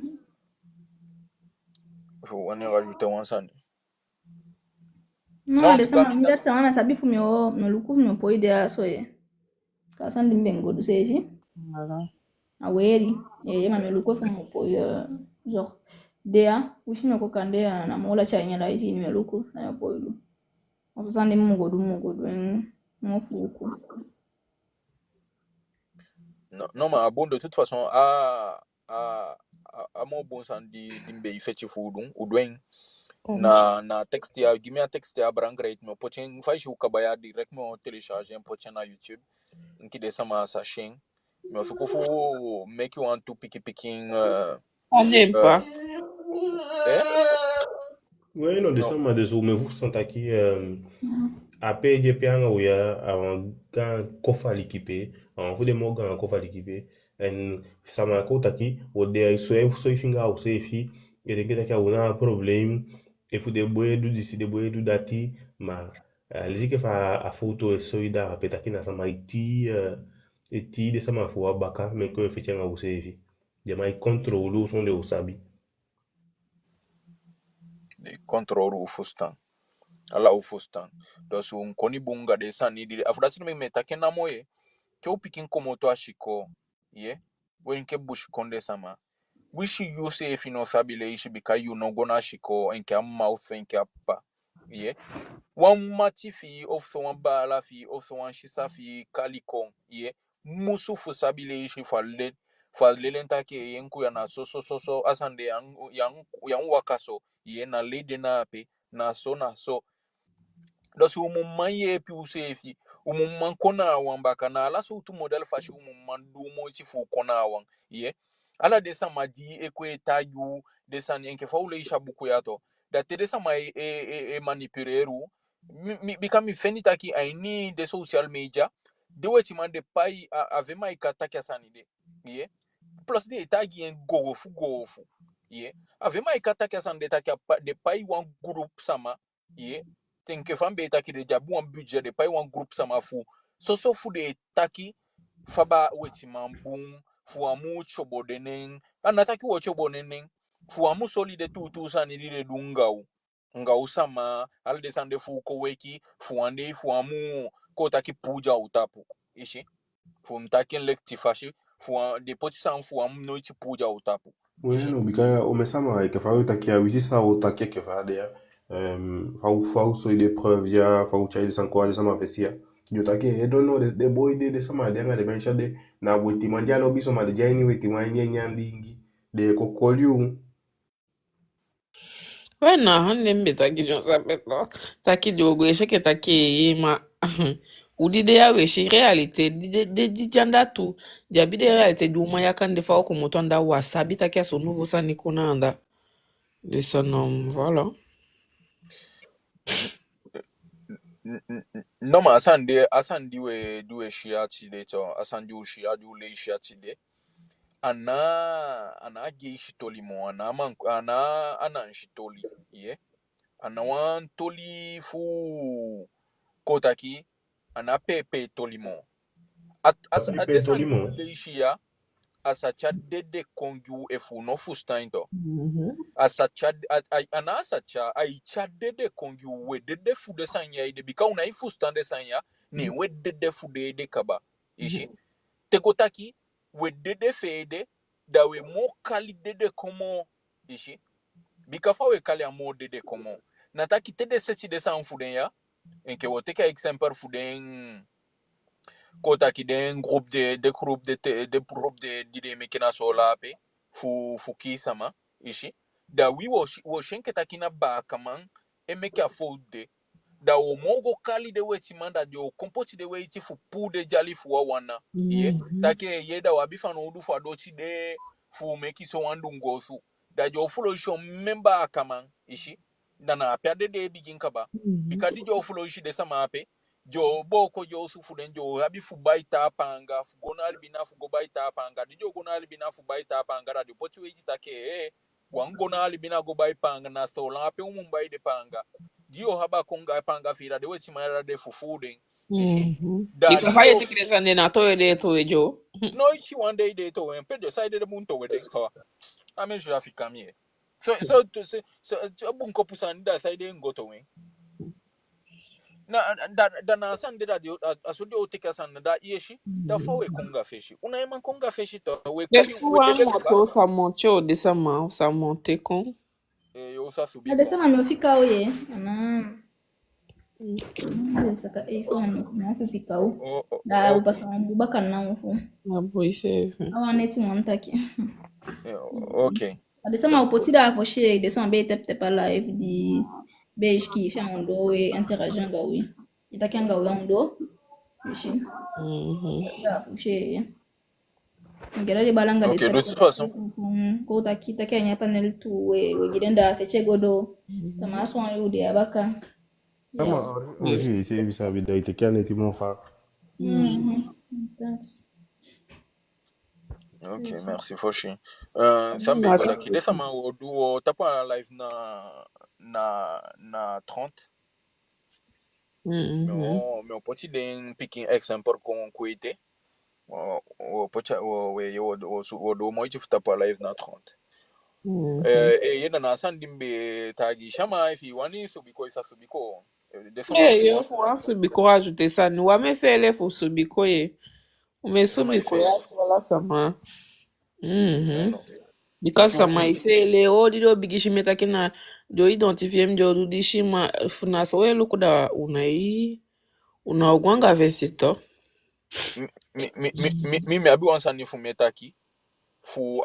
faut on rajouter un sande no de sama mda tana sabi fu myo luku myo po ide so ye ka sandi mbengo du sefi aweri ye ma myo luku fu myo po genre dea ushime ko kande na mola cha nyala hivi ni meluku na po ilu sandi mugodu mo fuku non mais bon de toute façon à mon bon sandi dimbe ifechi fudun udwen na texte ya gimia texte ya brangrate me pochen fashi ukabaya direct me télécharger un pochen na YouTube nki de sama sa chaîne Mais ce qu'il faut make you want to picking On n'aime pas. eh? Ouais, non, de ça, Non. mais des mais vous sentez qui, après, j'ai bien où il y a un grand coffre à l'équiper, un fou de mots grand coffre à l'équiper, et ça m'a coûté qui, au dé, soit finga ou soit fi, et de que on a un problème, et faut de boire du d'ici, de boire du dati, mais les que fa a photo et solida, peut-être qu'il n'a ça m'a été, de ça m'a fou à baka, mais que fait tiens à ou c'est fi, de m'a contrôle ou son de osabi. De control u fustan. Ala u fustan. Donc un koni bunga de ça ni dire. Afudati me metake na moye. Ke u picking komoto ashiko. Yeah. When ke bush konde sama. Wishi you say if you know sabile ishi because you no gonna shiko enke a mouth enke apa. Yeah. Wan mati fi of so wan bala fi of so wan shisa fi kalikon. Yeah. Musu fu sabile ishi fa lelenta ke yenku ya na so asande yang wakaso. Yeah na lede na ape na so. Dosi umumman ye pi usefi umumman kona awan baka na ala so tu model fashi umumman du mo iti fu kona awan ye ala desa madi ekwe tayu desa ni enke faule isha buku yato da te desa ma manipuleru bika mi feni taki aini de social media de weti man de pai ave mai kataki asani de ye plus de tagi en gofu ye ave mai kataki asani de taki de pai wan group sama ye tem que fan beta ki de jabu un budget de pai wan group sama fu so fu de taki faba weti mambung fu amu chobodenen anataki wo chobodenen fu amu solide tu sani de dungau ngau sama al desande fu ko weki fu ande fu amu ko taki puja utapu ishi fu mtaki lektifashi fu de poti san fu amu noiti puja utapu ishi Bueno, bika umesema ikafa utakia wisi sa utakia kefa dia. Fau so de preuve ya fau chai de sanko de sama vesia. Yo take I don't know the boy de sama de nga de bencha de na weti mandia no biso ma de jaini weti manye nyandingi de kokoliu. Bueno, nembe takili osapetlo. Takili ogweshe ke taki ma udide ya weshi realite de dijanda tu. Jabi de realite du ma yakande fa ko motonda wasabi takia so nouveau sa nikuna anda. De son voilà. no ma asandi we duwe shiati de to asandi u shiati u le shiati de ana ge shitoli mo ana shitoli ye ana wan toli fu kotaki ana pepe toli mo Papi pe adesandi u tolimo. le shia asacha dede kongu efu no fu stainto Mhm. asacha ana asacha aicha dede kongu we dede fu de sanya ide bika una ifu stande sanya ne we dede fu de kaba ishi tekotaki we dede fede da we mo kali dede komo ishi bikafa we kali amo dede komo nataki tede seti de san fuden ya enke woteka example fuden kotaki den groupe de groupe de dide mekina sola pe fu kisama ishi da wi wo shenke takina ba kaman emeke afode da o mogo kali de weti manda de o kompoti de weti fu pu de jali fu wana ye take ye da wabifa no udu fa dochi de fu meki so wandu ngosu da jo fulo sho memba kaman ishi da na apia de bigin kaba bikadi jo fulo ishi de sama ape jo boko jo su fu den jo abi fu baita panga fu gona albina fu go baita panga di jo gona albina fu baita panga da de pochi weti take wangona albina go bai panga na so la ape umumbai de panga dio haba konga panga fira de weti mara de fufuden ishi da Ikafa dio yete kile ne na to de to ejo. no ichi one day de to en pedo side de munto weden kawa ame jura fika mie so bunko pusan da side ngoto wen na san de da asudi o tika san da yeshi da fa we konga feshi una ema konga feshi to we Le kali we fuwa dede kaba moto sa monte o de sa ma sa monte kon. yo sa subi Ada ko sama amefika oye. Saka ifo amefika o. Da okay upasa bubaka na ufu. Na boy se. Awa neti mwantaki. okay Ada sama upotida afoshe de sama be tep live di beish ki fi ando e interagir gawi. Itakianga ando. Ishi. Da afoshe. Ngela di balanga Ok, de de toute façon. ko taki anya panel tu we gidan da fece godo tama so ayu de abaka. Vraiment, aussi, c'est ça, il était qu'un était mon phare. Thanks. Ok, merci Foshi. Fambe gola ki desa ma odu tapa live na 30. Mais poti den picking exemple kon kuite. Pocha o do mo ichi tapa live na 30. Yena na sandimbe tagi shama if wani subiko isa subiko. Yo kwa subiko ajouter ça nous ame fele fo subiko ye. Ume subiko ya wala sama. Because sama ifele o dido bigishi metaki na do identifier mdo do dishima funa so we lukuda una ugwanga vesito. Mi abi wansani fumetaki. Fu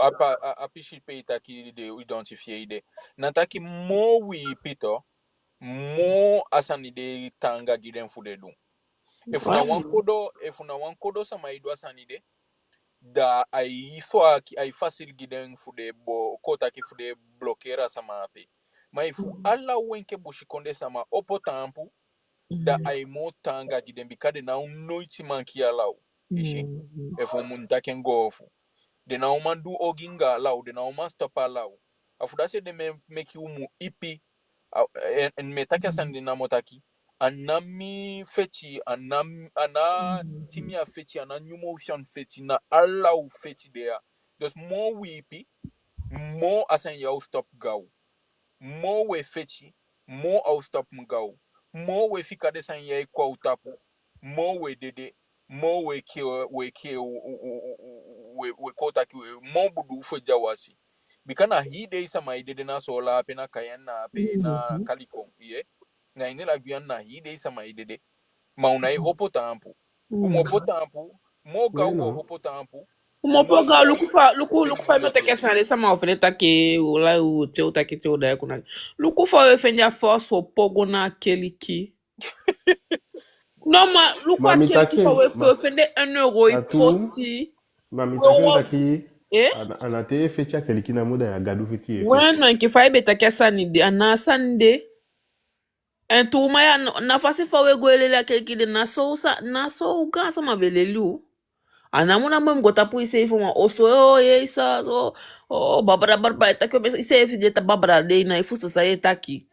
apishi pe itaki de identifier ide. Nataki mo wi pito. Mo asani de tanga giden fude dun. Efuna wankodo sama idu asani de. Da ai facile giden fude bo kota ki fude bloquera sama ape. Ma ifu alla wenke bushikonde sama opo tampu. Da ai mo tanga giden bikade na noiti manki alau. Ishi. Efu muntaken gofu. De na uma do oginga lau, de na uma stopa lau. Afuda se de make umu ipi en metaki asandi na motaki. Anami feti, ana timia feti, ana nyumotion feti, na allau feti dea. Dus mo wipi, mo asan yau stop gau. Mo we feti, mo au stop mgau. Mo we fika de san yai kwa utapu. Mo we dede. Mo we kota ki mo budu fo jawasi bikana hide isa mai dede na sola pe na kayanna pe na kaliko ye na inela gyanna hide isa mai dede maunai opo tampu mo potampu mo gawo opo tampu Mo poga lukufa no take sare sama ofene take ola o teu take teu da kuna lukufa we fenja force o pogo na keliki. Non, Mami taki, ofende 1 euro et 40. Mami taki anate fecha keliki na muda ya gadu fiti e. Bueno, nkifai betake sanide anasande. Entuma ya nafasi fawe goelela keliki de naso uga sama belelu. Anamuna mwe mgota pu ise ifo oso ye isa so babara etaki ise ifi de babara de na ifu sa etaki.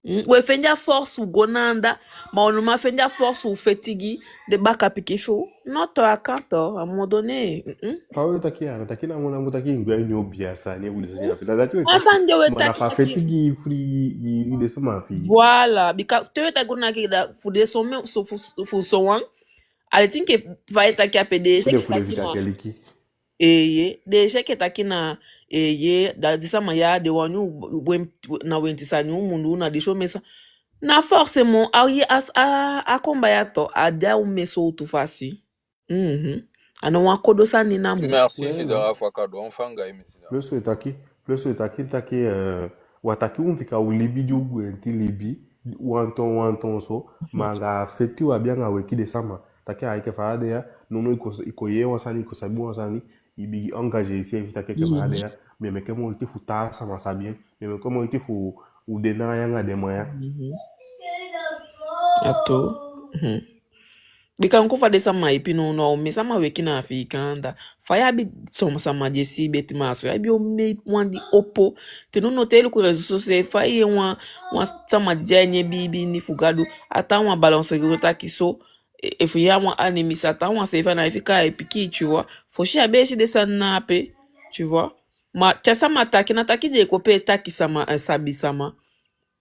We fenja force u gonanda ma onuma fenja force u fetigi de baka pikifo not akanto à un moment donné. Fawe taki na muna mutaki ngwa nyo biasa ne wuli sanya fi dati we afande we taki na fa fetigi free ide sama fi voilà because te ta gona ki da fude somme fu so wan I think if vai taki apede keliki de sheke taki na ye da disama ya de wanyu na wentisa nyu mundu na de show mesa na forcément a combat ya to ada o meso tu fasi ana wa kodo sani na mu merci c'est de afaka do enfanga imisi plus taki wataki umfika ulibi jugu enti libi wanton so manga feti wa bianga weki de sama taki aike faade ya nono ikoye wasani ikosabu wasani ibi engagé ici evita quelque faade ya mais kemo ite futa sama sabien mais kemo ite fu udena yanga de moya ato bika nkufa de sama ipi no me sama weki na afikanda faya bi sama jesi betimaso ya bi o me wandi opo te no tele ku rezo se faye wa sama janye bibi ni fugado ata wa balance gota kiso if ya wa animi sata wa se fa na ifika epiki tu vois faut chi abeshi de sanape tu vois ma chasama taki na taki de kope taki sama sabi sama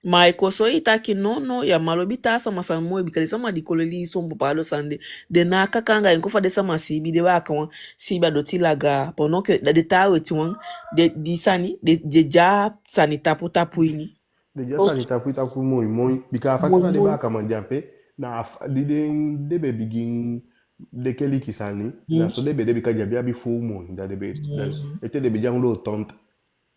ma ekoso itaki no ya malobi ta sama samo ebikali sama dikoleli sombo palo sande de na kakanga enkofa de sama sibi de wa kan siba do tilaga pendant que de ta weti wan de disani de ja sanita tapu ini de ja sanita tapu mo bika fasima de ba kama jampe na de be begin de keli kisani na so de be bika jabia bi fu mo da de be était de be janglo tonte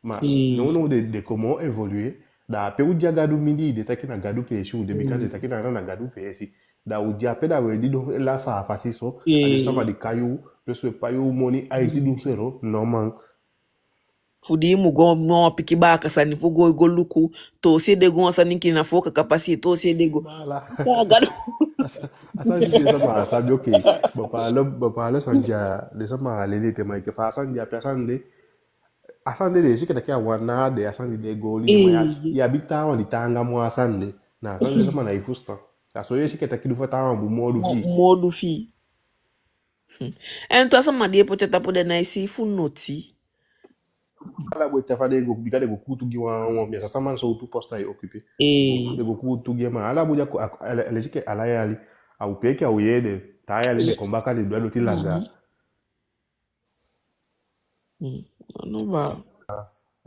ma non de comment évoluer da pe uja gadu mindi de taki na gadu pe shu de bika de taki na gadu pe si da uji ape da we di do la sa fasi so ade sama di kayu peso payu moni aiti dum sero normal Fudi mu go no piki baka sani fu go luku to se de go sani kina foka kapasi to se de go bala ta gado asan di sama sabi okay bapala sanja de sama lele te mai ke fa sanja pe asande de shike take wana de asande de goli de maya ya bita wa litanga mo asande na asande sama na ifusta aso ye shike take du fata bu modu fi modu fi en to sama de poteta po de na isi fu noti ala bo tafa de go bika de go kutu gi wa bi sa sama so tu posta e occupé de go kutu gi ma ala bo ja ko ele shike ala yali au peke au yede ta yali de kombaka de do tilanga no ba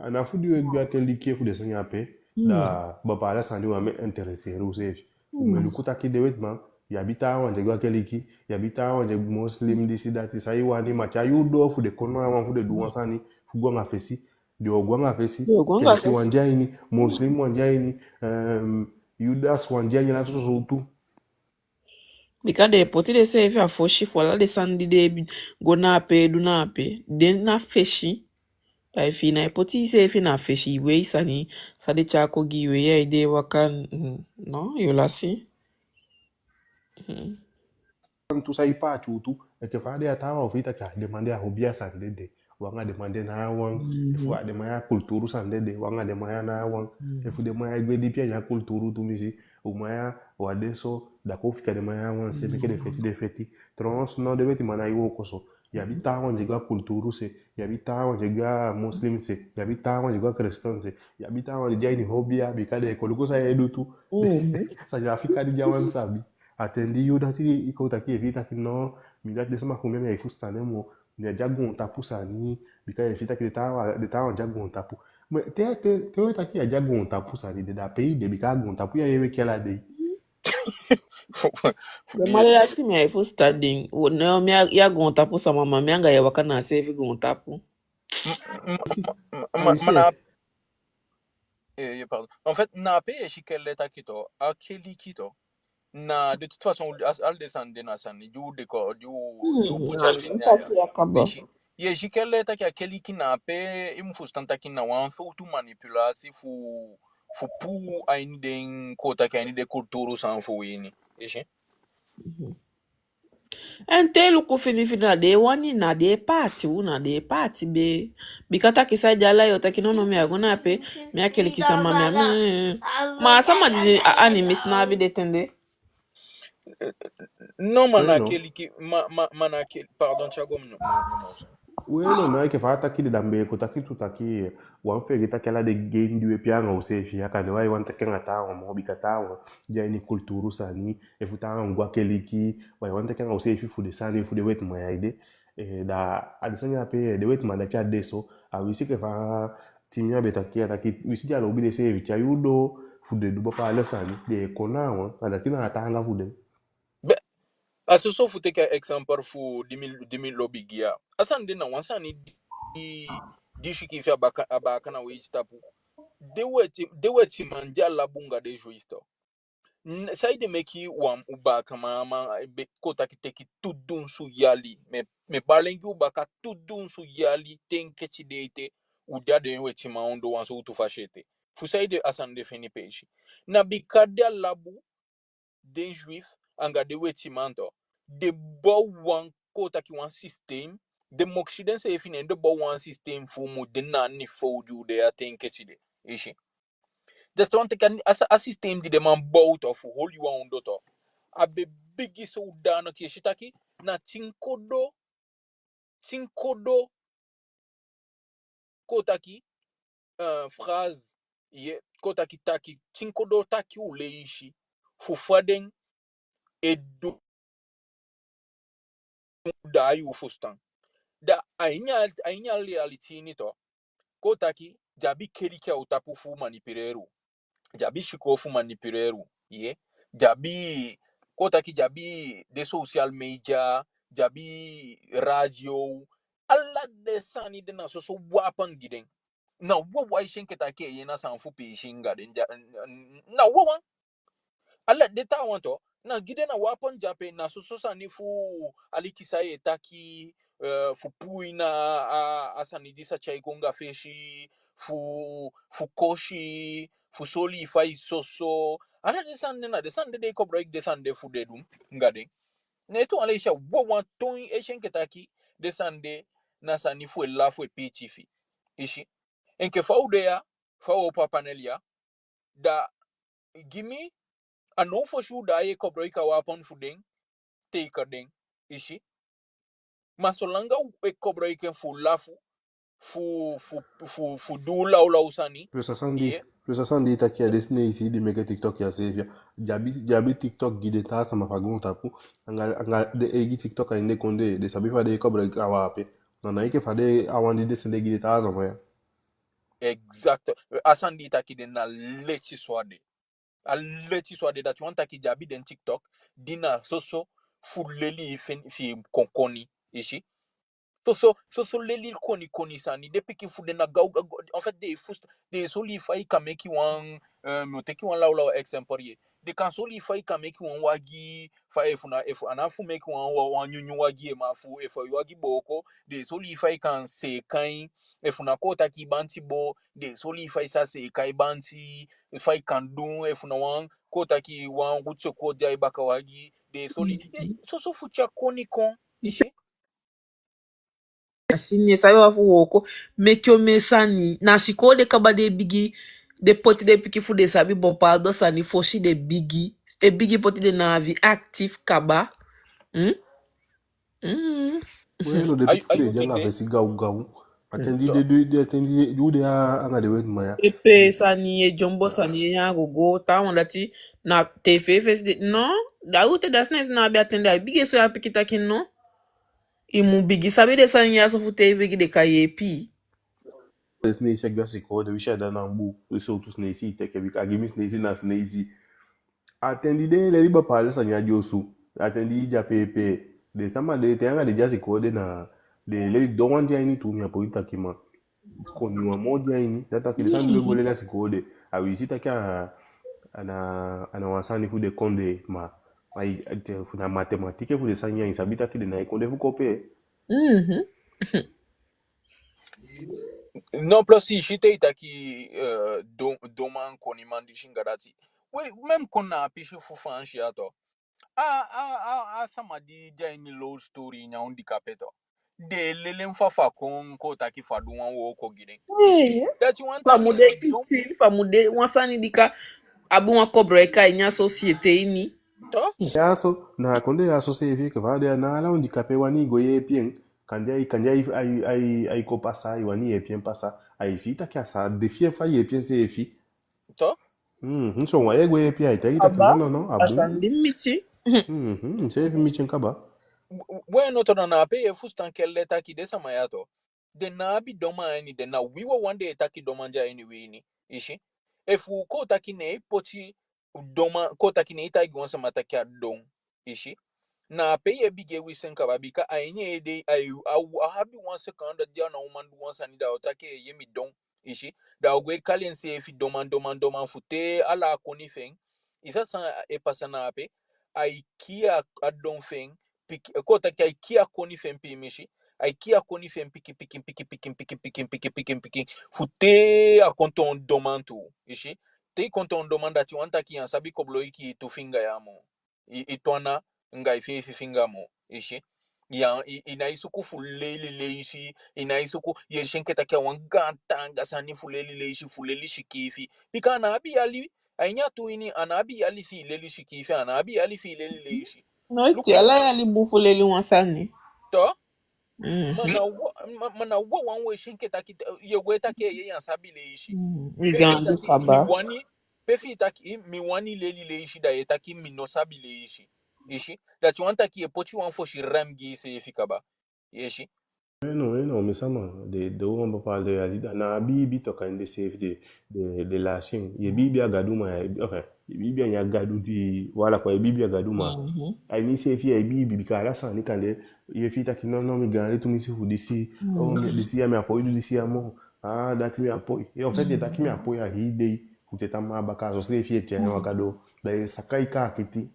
na fudi we gwa ke like fu de sanya pe da bapala sandi wa me intéressé ro se me lukuta ki de wetman yabita wanje gwa keliki yabita wanje muslim disi dati sai wani macha yudo fu de kono wa fu de duwa sani fu gwa ngafesi de ogwa ngafesi keliki wanja ini muslim wanja ini yudas wanja ini na so tu bika de poti de se fa foshi fola de sandi de go na pe du na pe de na feshi ai fina poti se fi na feshi we sani sade chako gi we ya ide wakan no yo la si tu sai pa chutu e ke fa de atawa ofita ka demande a hobia sande de wanga demande na wan fu de maya kulturu sande de wanga de maya na wan fu de maya gbe di pia ya kulturu tu misi o maya wa de so da ko fika de maya wan se ke de feti trons no de beti mana yo koso ya bita wan je ga kulturu se ya bita wan je ga muslim se ya bita wan je ga kristan se ya bita wan je ni hobia bi ka de ko lu sa edu tu sa ja fika di jawan sabi atendi yo dati iko taki evita ki no mi dati desama kumia mi aifusta nemo mi jagun tapu sani bika evita ki de tawa jagun tapu me te o taki jagun tapu sani de da pays de bika gun tapu ya yewe kela de de malala si mi aifu studying no mi ya gon tapu sa mama mi anga ya wakana save gon tapu Mana pardon. En fait, na pe shikelle takito akeli kito na de toute façon al descendre na sani du pucha finya ya ye shikelle taki akeli kina pe imu fustanta kina wan tu manipulasi fu pu aini den kota kani de kulturu san fu yini yeshi ente luku fini na de wani na de party be bikata kisa jala yo taki no mi agona pe mi akeli kisa mama ma sama di animis na bi de tende no mana akeli ki mana akeli pardon chago no bueno no ke fa taki de dambe ko taki tu taki wan fe gita kala de gendi we pianga o se fi aka ne wai wan taki ngata o mo bikata o ja ni kulturu sani e futa ngwa keliki wai wan taki o se fi fu de sani fu de wet mo yaide da adisanya pe de wet ma da cha deso a wisi ke fa timia betaki ataki wisi ja lo bi de se fi cha yudo fu de du pa le sani de kona wa ada tina atanga fu de asoso fu take example fu 2000 lobby gia asan de na wansani di shiki fi abaka na we stapu de weti manja labunga de juisto sai de meki wam ubaka mama be kota ki teki tudun su yali me balengi ubaka tudun su yali tenkechi deite udia de weti maondo wanso utu fashete fu sai de asan de fini page na bikada labu den juif anga de weti manto de bo wan kota ki wan system de mokshiden se fini de bo wan system fu mu de na ni foju de atenkechi de ishi de stronte kan a system di de man bout of hol you on doto a be bigi so dano ki shitaki na tinkodo kotaki phrase ye kotaki taki tinkodo taki uleishi fufaden edu da yu fustan da ainya reality ni to kotaki jabi kerike utapu fu manipireru jabi shikofu manipireru ye jabi kotaki jabi de social media jabi radio alla de sani de na so wapan giden na wo shinke take ye na sanfu pe shinga de na wo wan alla de ta wanto na gide na wapon jape na sososa ni fu alikisa etaki fu pui na asanidisa chaikonga feshi fu koshi fu soli fai soso ana desande de ko break desande fu dedum ngade neto aleisha wo wan ton eshen ketaki desande na sani fu la fu pichifi ishi enke faudea fa panelia da gimi ano for sure da ye ko break wapon fu den take den ishi masolanga e ko break fu lafu fu du laula usani ye Plus 70 taki a dessiné ici de meke TikTok ya sevia. Jabi TikTok gide ta sama fagun tapu. Anga de egi TikTok a inde konde de sabi fade kobra awa ape. Nana ike fade awandi dessiné gide ta sama ya. exact asandi taki den na lechi swade a lechi swade that you want taki jabi den TikTok dina soso fu leli fi konkoni ishi so leli koni sani de piki fu de na en fait de soli fai kameki wan no teki wan laula exemporier de kan soli fai kameki wan wagi fa efu anafu make wan nyunyu wagi ma fu efu wagi boko de soli fai kan se kan efu na kota ki banti bo de soli fai sa se kai banti fai kan dun efu na wan kota ki wan gutso ko dia ibaka wagi de soli so fucha koni kon ishi Asini sabe wafu woko mekyo mesani na shiko de kaba de bigi de poti de piki fu de sabi bopaldo sani foshi de bigi e bigi poti de na vi active kaba Bueno, de are piki fude you jala kidding? fesi gau. So, Atendi jude a anga de wet maya. epe sani e jombo sani e ya gogo ta wanda ti na tefe fesi de no da ute da snes na bi atende a bigi so ya piki takin no imu bigi sabi de sani ya so fute bigi de ka yepi Snake check that siko de wisha da na mbu. So to snake si teke bi agimi snake na snake si. Atendi de le liba pale sanya josu. Atendi ja pepe. De sama de te anga de jasi kode na de le do wan dia ini tu mi apoita kima. Koniwa moja ini data kile sandu le gole la sikode. Awisita kia ana wasani fu de konde ma ai fu na matematike fu de sanya insabita kile na ikonde fu kope. non plus si shite itaki doman koni mandi shingadati. We mem kona pishi fu fanshi ato. Samadi jaini low story nya undi kapeto. De lelen fafa ko taki fadu wan wo ko gide. Ishi that you want taki famude dom iti famude wansani dika abu wan kobreka inya societe ini to Yaso na konde yaso se fi ka vade na ala undi kape wani goye pien kanja ai ko pasa ai wani e pien pasa ai fita kia sa defie fa ye pien se fi. to So wa ye goye pien ai tagi taki aba no abu. asandi miti Se fi mi chen kaba. bueno to na pe e fustan kelle taki desa mayato. De na bi doma any de na we were one day taki domanja anyway ni. Ishi efu ko taki ne poti doma ko taki ne ita gwansa mataki adon. Ishi na pay a big wisen kababika I day I happy 1 second that dia na woman once and da otake yemi don ishi da ogwe kalien se fi doman fute ala koni fen isa san e pasana ape ai kia adon fen piki ko take ai kia koni fen pi mishi ai kia koni fen piki fute a konton doman tu ishi te konton doman that you want ki an sabi kobloiki tu finga ya mo itwana nga ifi finga mo ishi ya inaisuku fuleli leishi inaisuku yeshenketa kia wanganta ngasani fuleli leishi fuleli shikifi bika anabi ali ainya tu ini anabi ali fi leli shikifi anabi ali fi leli leishi no ti luku ala ya li bufuleli wansani to mana wo wan we shenketa ki yegweta ke ye yansabi leishi pefi igandu taki kaba mi wani leli leishi da yetaki mi no sabi leishi ishi that you want taki e poti wan fo shi ramgi se fikaba yeshi No, mais ça m'a de où on peut parler de Alida. Na bibi to kan de save de la Chine. Ye bibi a gadu ma okay. Ye bibi a gadu di wala kwa ye bibi a gadu ma. Ai ni save ye bibi bi kala san ni kande ye fita ki non mi gande tu mi si fu disi. Oh mi disi ya mi apoio disi ya mo. Ah dati mi apoio. E en fait ye taki mi apoio a hide kuteta ma baka so save ye tiene wakado. Da sakai ka kiti.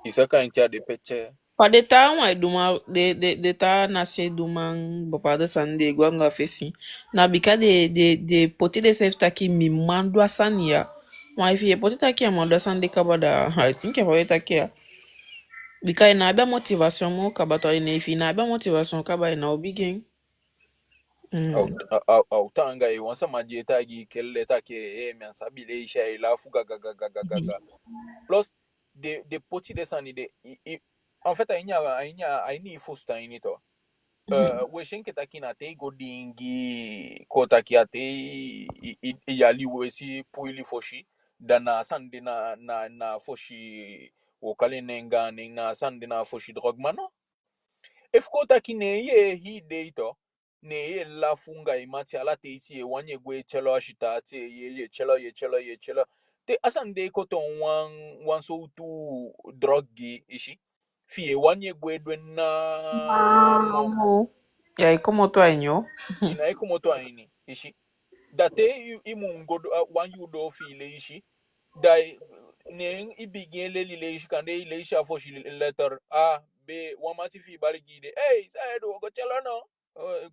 Isaka intia de peche. Pa de ta wa duma de ta na se duma bopa de sande gwanga fesi. Na bika de poti de sef taki mi mandwa sania. Wa ifi e poti taki mandwa sande kabada. I think e poti taki ya. Bika ina abia motivation mo kabato ina ifi ina abia motivation kaba ina obi gen. Autanga e wansa majeta gi kelle take men sabile isha ila fuga gaga. Plus de poti de sani de en fait aini fosta ini to. We shenke taki na te go dingi ko taki ate yali wesi puili foshi dana sande na foshi wokale nenga na sande na foshi drogmano. If ko taki ne ye hi deito ne ye la funga imati ala te iti e wanye gwe chelo ashita te ye chelo te asande ko to wan so tu drogi ishi fi e wanye gwe dwe na mo Ya ikomo to enyo. ina eko moto aini ishi date imu ngodo wan yudo fi le ishi da ne ibigin le ishi kande ile ishi afo shi letter a b wamati fi barigide hey saedo go chelo no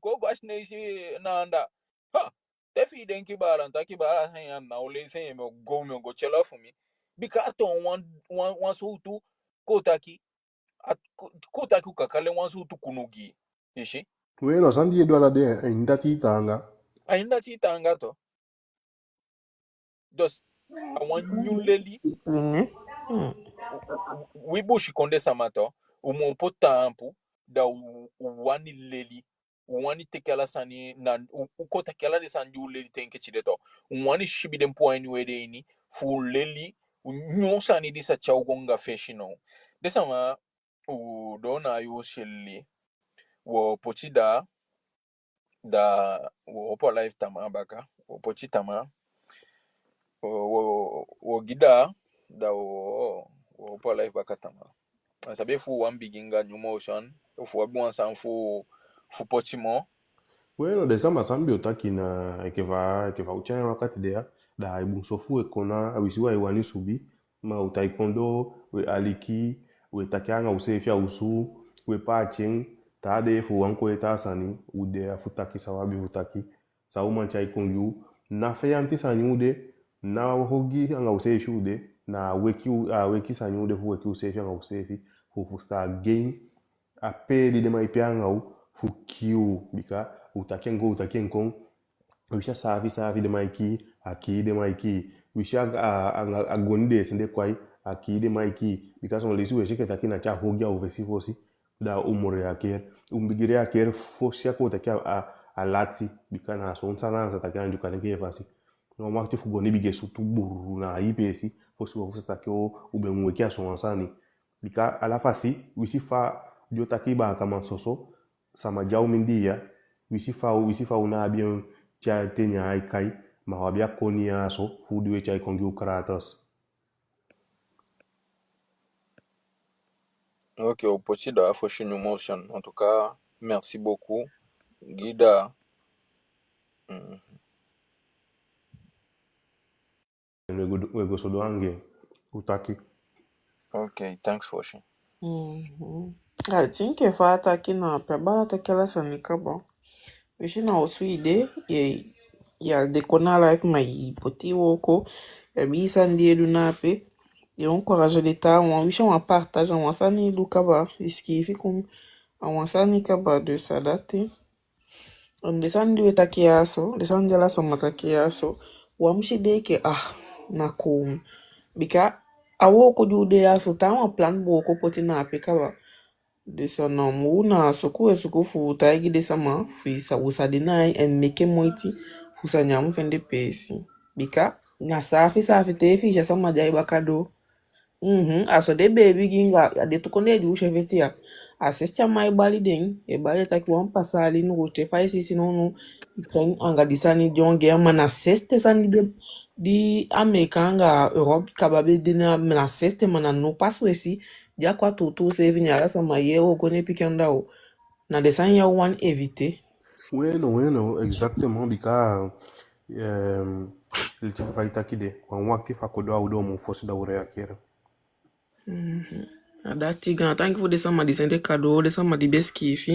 go ashne ishi na anda ha te fi den ki baranta ki bara hen na ole sen me go chelo for me bika to wan so tu kotaki kotaki kakale wan so tu kunugi ishi Bueno, sandi edo ala de indati tanga. ainda ti tanga to dos awan nyuleli wibushi konde samato umo potampu da wani leli wani tekala sani na uko tekala de sandi uleli tenke chideto wani shibide mpo ani wede ini fu leli nyo sani disa chaugonga feshino desama u dona yo sheli wo pochida da wo opo life tama baka wo pochitama wo gida da wo opo life baka tama sabe fu wan biginga new motion fu wabi wan san fu pochimo Bueno, de sama sambi otaki na ekeva uchanya wakati dea da ibunsofu ekona awisiwa iwani subi ma utaikondo we aliki we takianga usefia usu we paching ta de fu wanko eta sani ude afutaki sawabi utaki sauma chai kongyu na feyanti sani ude na hogi anga usefi ude na weki sani ude fu weki usefi anga usefi fu sta game a pedi de maipianga u fu kiu bika utakien kong wisha safi de maiki aki de maiki wisha agonde sende kwai aki de maiki because on lesi wisha ketaki na cha hogia ovesi fosi da umore aker umbigire aker fosi ako takia a lati bika na so nsana za takia nduka nge fasi no makti fu goni bige sutu buru na ipesi fosi fosi takio ubemwekea so nsani bika ala fasi wisi fa jotaki ba kama soso sama jau mindia wisi fa una bien cha tenya ai kai ma wabia koni aso fudu cha ikongi ukratos. ok au pochida foshi new motion en tout cas merci beaucoup Guida Wego sodo ange utaki. ok thanks foshi I think if I ataki na pebala takela sanikaba. Wishi na osu ide ya dekona life mai poti woko ya bisa ndiedu nape ya encourage l'État on wishi on partage on sani lukaba iski fikum on sani kaba de sadate on desandi wetaki yaso desandi la somataki yaso wamshi deke na ko bika awo ko jude yaso ta plan bo ko poti na pe kaba de sono muna suku fu taigi de sama fi sa usadinai en meke moiti fu sa nyamu fende pesi bika na safi te fi ja sama jai bakado aso de baby ginga de to konde ju chevetia asestia mai bali den e bali ta ki wan pasali no te fai sisi no train anga disani jonge mana seste sani di amerikanga Europe kababe dina mana seste mana no paswesi ja kwa tutu save nyara sama yeo kone pikandao na desan ya wan éviter Bueno, exactement bika il ti fa itaki de wan wakti fa kodo audo mo fosi da ure akere. Adati grand, tant qu'il faut descendre des des cadeaux, descendre des best kiffs.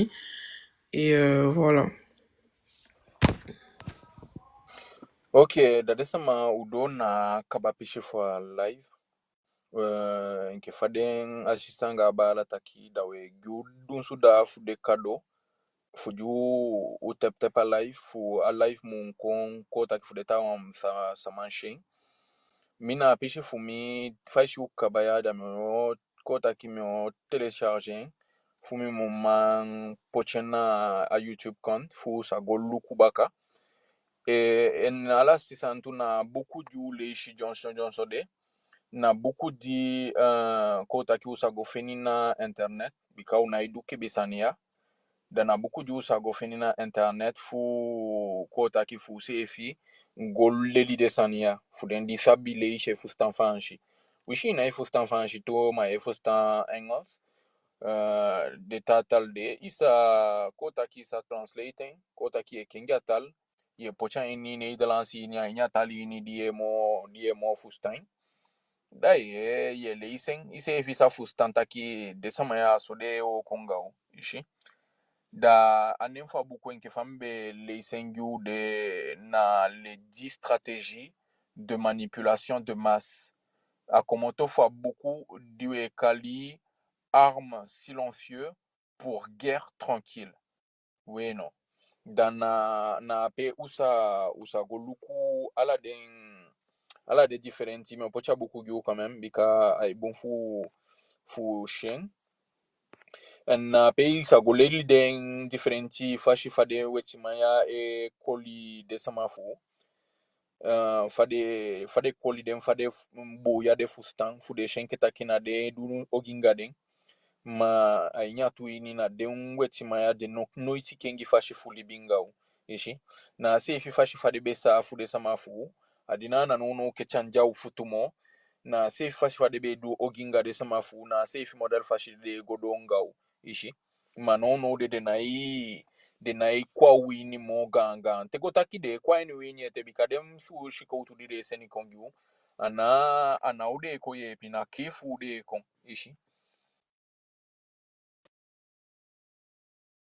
Et voilà. Ok, dadesama udo na kabapishi for live. Nke faden asistanga bala taki dawe gudun suda fu de kado fuju u tep tep a live fu a live mun ko taki fu de tawam sa manshin. Mina pishi fu mi fashi u kabaya da mi ko taki mi o telecharger fu mi mun man pochena a YouTube compte fu sa golu kubaka. En alasti santu na beaucoup du leishi Johnson de na beaucoup di kota ki usago feni na internet bika una iduke bisania da na beaucoup di usago feni na internet fu kota ki fu sefi ngolleli de sania fu den di sabi leishi fu stan fanshi wishi na fu stan fanshi to ma fu stan engels de tatal de isa kota ki sa translating kota ki e kengatal ye pocha ini Nederlands nya tali ni die mo fustain dai ye leisen ise fisa fustanta ki de sama ya so de o kongao ishi da anem fa buku enke fambe leisen gu de na les 10 stratégies de manipulation de masse a komoto fa buku diwe kali armes silencieux pour guerre tranquille oui non dan na pe usa goluku ala de différents mais pocha beaucoup gyo quand même bika ay bon fu shen na pe isa goleli den differenti fashi fade wetimaya e koli de samafu fade koli den fade boya de fustan fu de shen ketakina de dunu oginga den ma ainya tu ini na den wetimaya de no iti kengi fashi fuli bingao ishi na se fi fashi fade besa fu de samafu adina na no kechanja ufutumo na se fashi fade be du oginga de samafu na se fi model fashi de godongao ishi manono de nai kwa wini mo ganga te gotaki de kwa ni wini te bikadem su shikoutu de seni kongyu ana ude ko ye pina kifu de kon ishi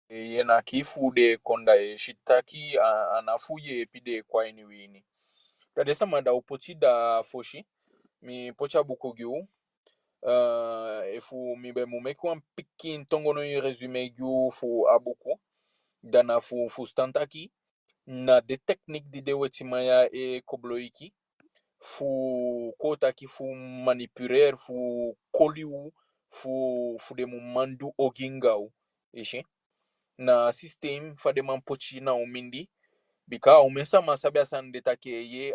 ye na kifu de konda e shitaki anafu ye pide kwa ni wini da sama da upoti da foshi mi pocha bukogyu efu mi be mu meki wan pikin tongo no resume gyu fu abuku dana fu stantaki na de technique di de wetimaya e kobloiki fu kotaki fu manipuler fu koliu fu de mu mandu ogingau ishi na system fa de man pochi na umindi bika umesa masabia san de take ye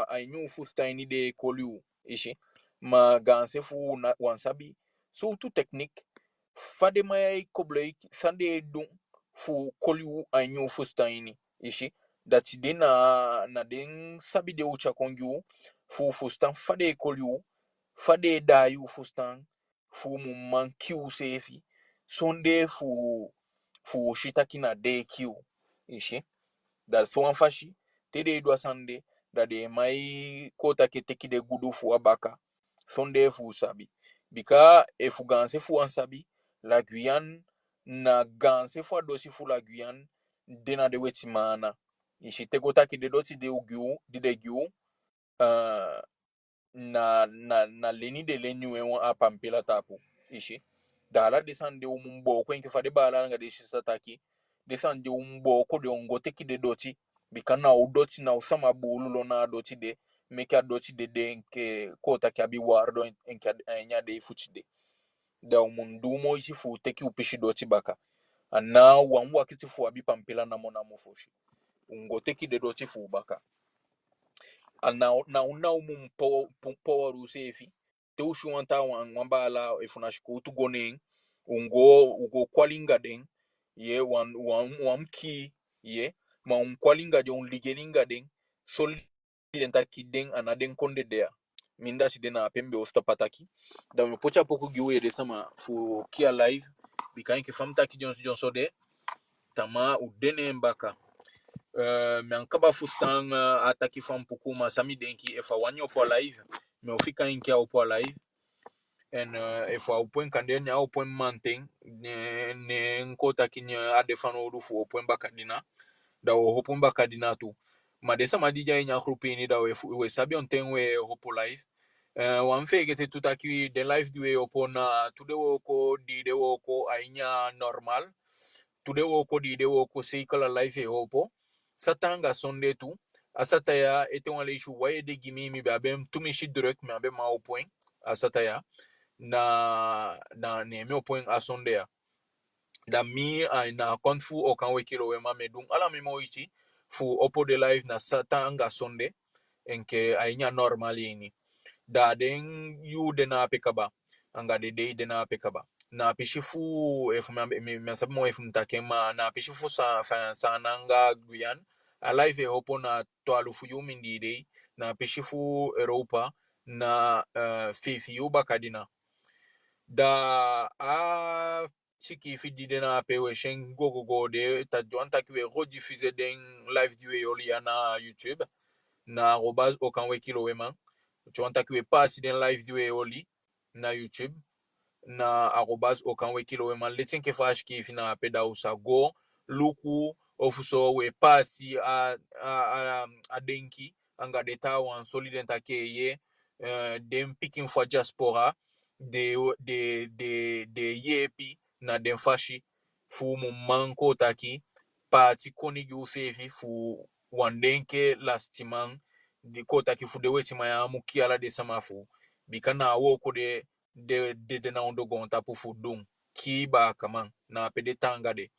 ainyu fu staini de koliu ishi ma ganse fu na wansabi so tu technique fade maya koblei sande dun fu koliu ainyu fu staini ishi dati de na den sabi de ucha kongyu fu stan fade koliu fade dayu fu stan fu mu mankiu sefi sonde fu shitaki na de kiu ishi da so fashi tede do sande da de mai kota ke teki de gudu fu abaka sonde fu sabi bika e fu ganse fu ansabi la Guyane na ganse fu adosi fu la Guyane dena de wetimana ishi te kota ke de doti de ugiu de giu na leni de leni we won apampela tapu ishi dala desande umbo ko enke fade bala nga de shisataki desande umbo ko de ongo teki de doti bikana udoti na usama bululo na doti de meka doti de enke kota ki abi wardo enke nya de fuchide da umundu mo isi fu teki upishi doti baka ana wanwa kiti fu abi pampela na mona mofoshi ungo teki de doti fu baka na umum power usefi te ushuanta wambala ifunashiko utugonen ugo kwalinga den ye wan ki ye ma kwalinga de ligeninga den sol taki den anaden konde dea minda si dena pembe ostapataki da me pocha poku giwe de sama fu kia live bikain ke famta ki Johnson de tama udene mbaka me ankaba fustan ataki fam pukuma sami denki efa wanyo po live me ofika inki au po live En if au point kanden ya au point manteng ne nkota kinya adefano rufu au point bakadina da o hopun bakadina tu ma de sama dija nya grupi ni da we sabi on ten we hopo live wan fege te tutaki de live duwe opona tude woko di de woko ainya normal tude woko di de woko seikala live e hopo satanga sonde tu asata ya ete wale ishu waye de gimi mi babem tumishi direct mi abem ma au point asata ya na neme o point asonde ya da mi na konfu o kan wekilo we mame dum ala mi moichi fu opo de live na satanga sonde enke ainya normal yini da den yu de na pekaba anga de na pekaba na pishifu efu me sabu mo efu mtakema na pishifu sa nanga guyan a live e opo na to alufu yu mindide na pishifu Europa na fifi yu bakadina da a chiki fidi de na pewe shen go de ta joanta kiwe rediffuser den live duwe yoli na YouTube na arobase okanwe kilo weman joanta kiwe pass den live duwe yoli na YouTube na arobase okanwe kilo weman letin ke fash ki fina peda usa go luku ofuso we passi a denki anga deta wan solidenta ke ye dem picking for diaspora de yepi na den fashi fu mu manko taki parti koni gu fefi fu wandenke lastiman di kota ki fu de wetima ya muki ala de samafu bikana woko de na ondo gonta pu fu dum ki ba kaman na pede tanga de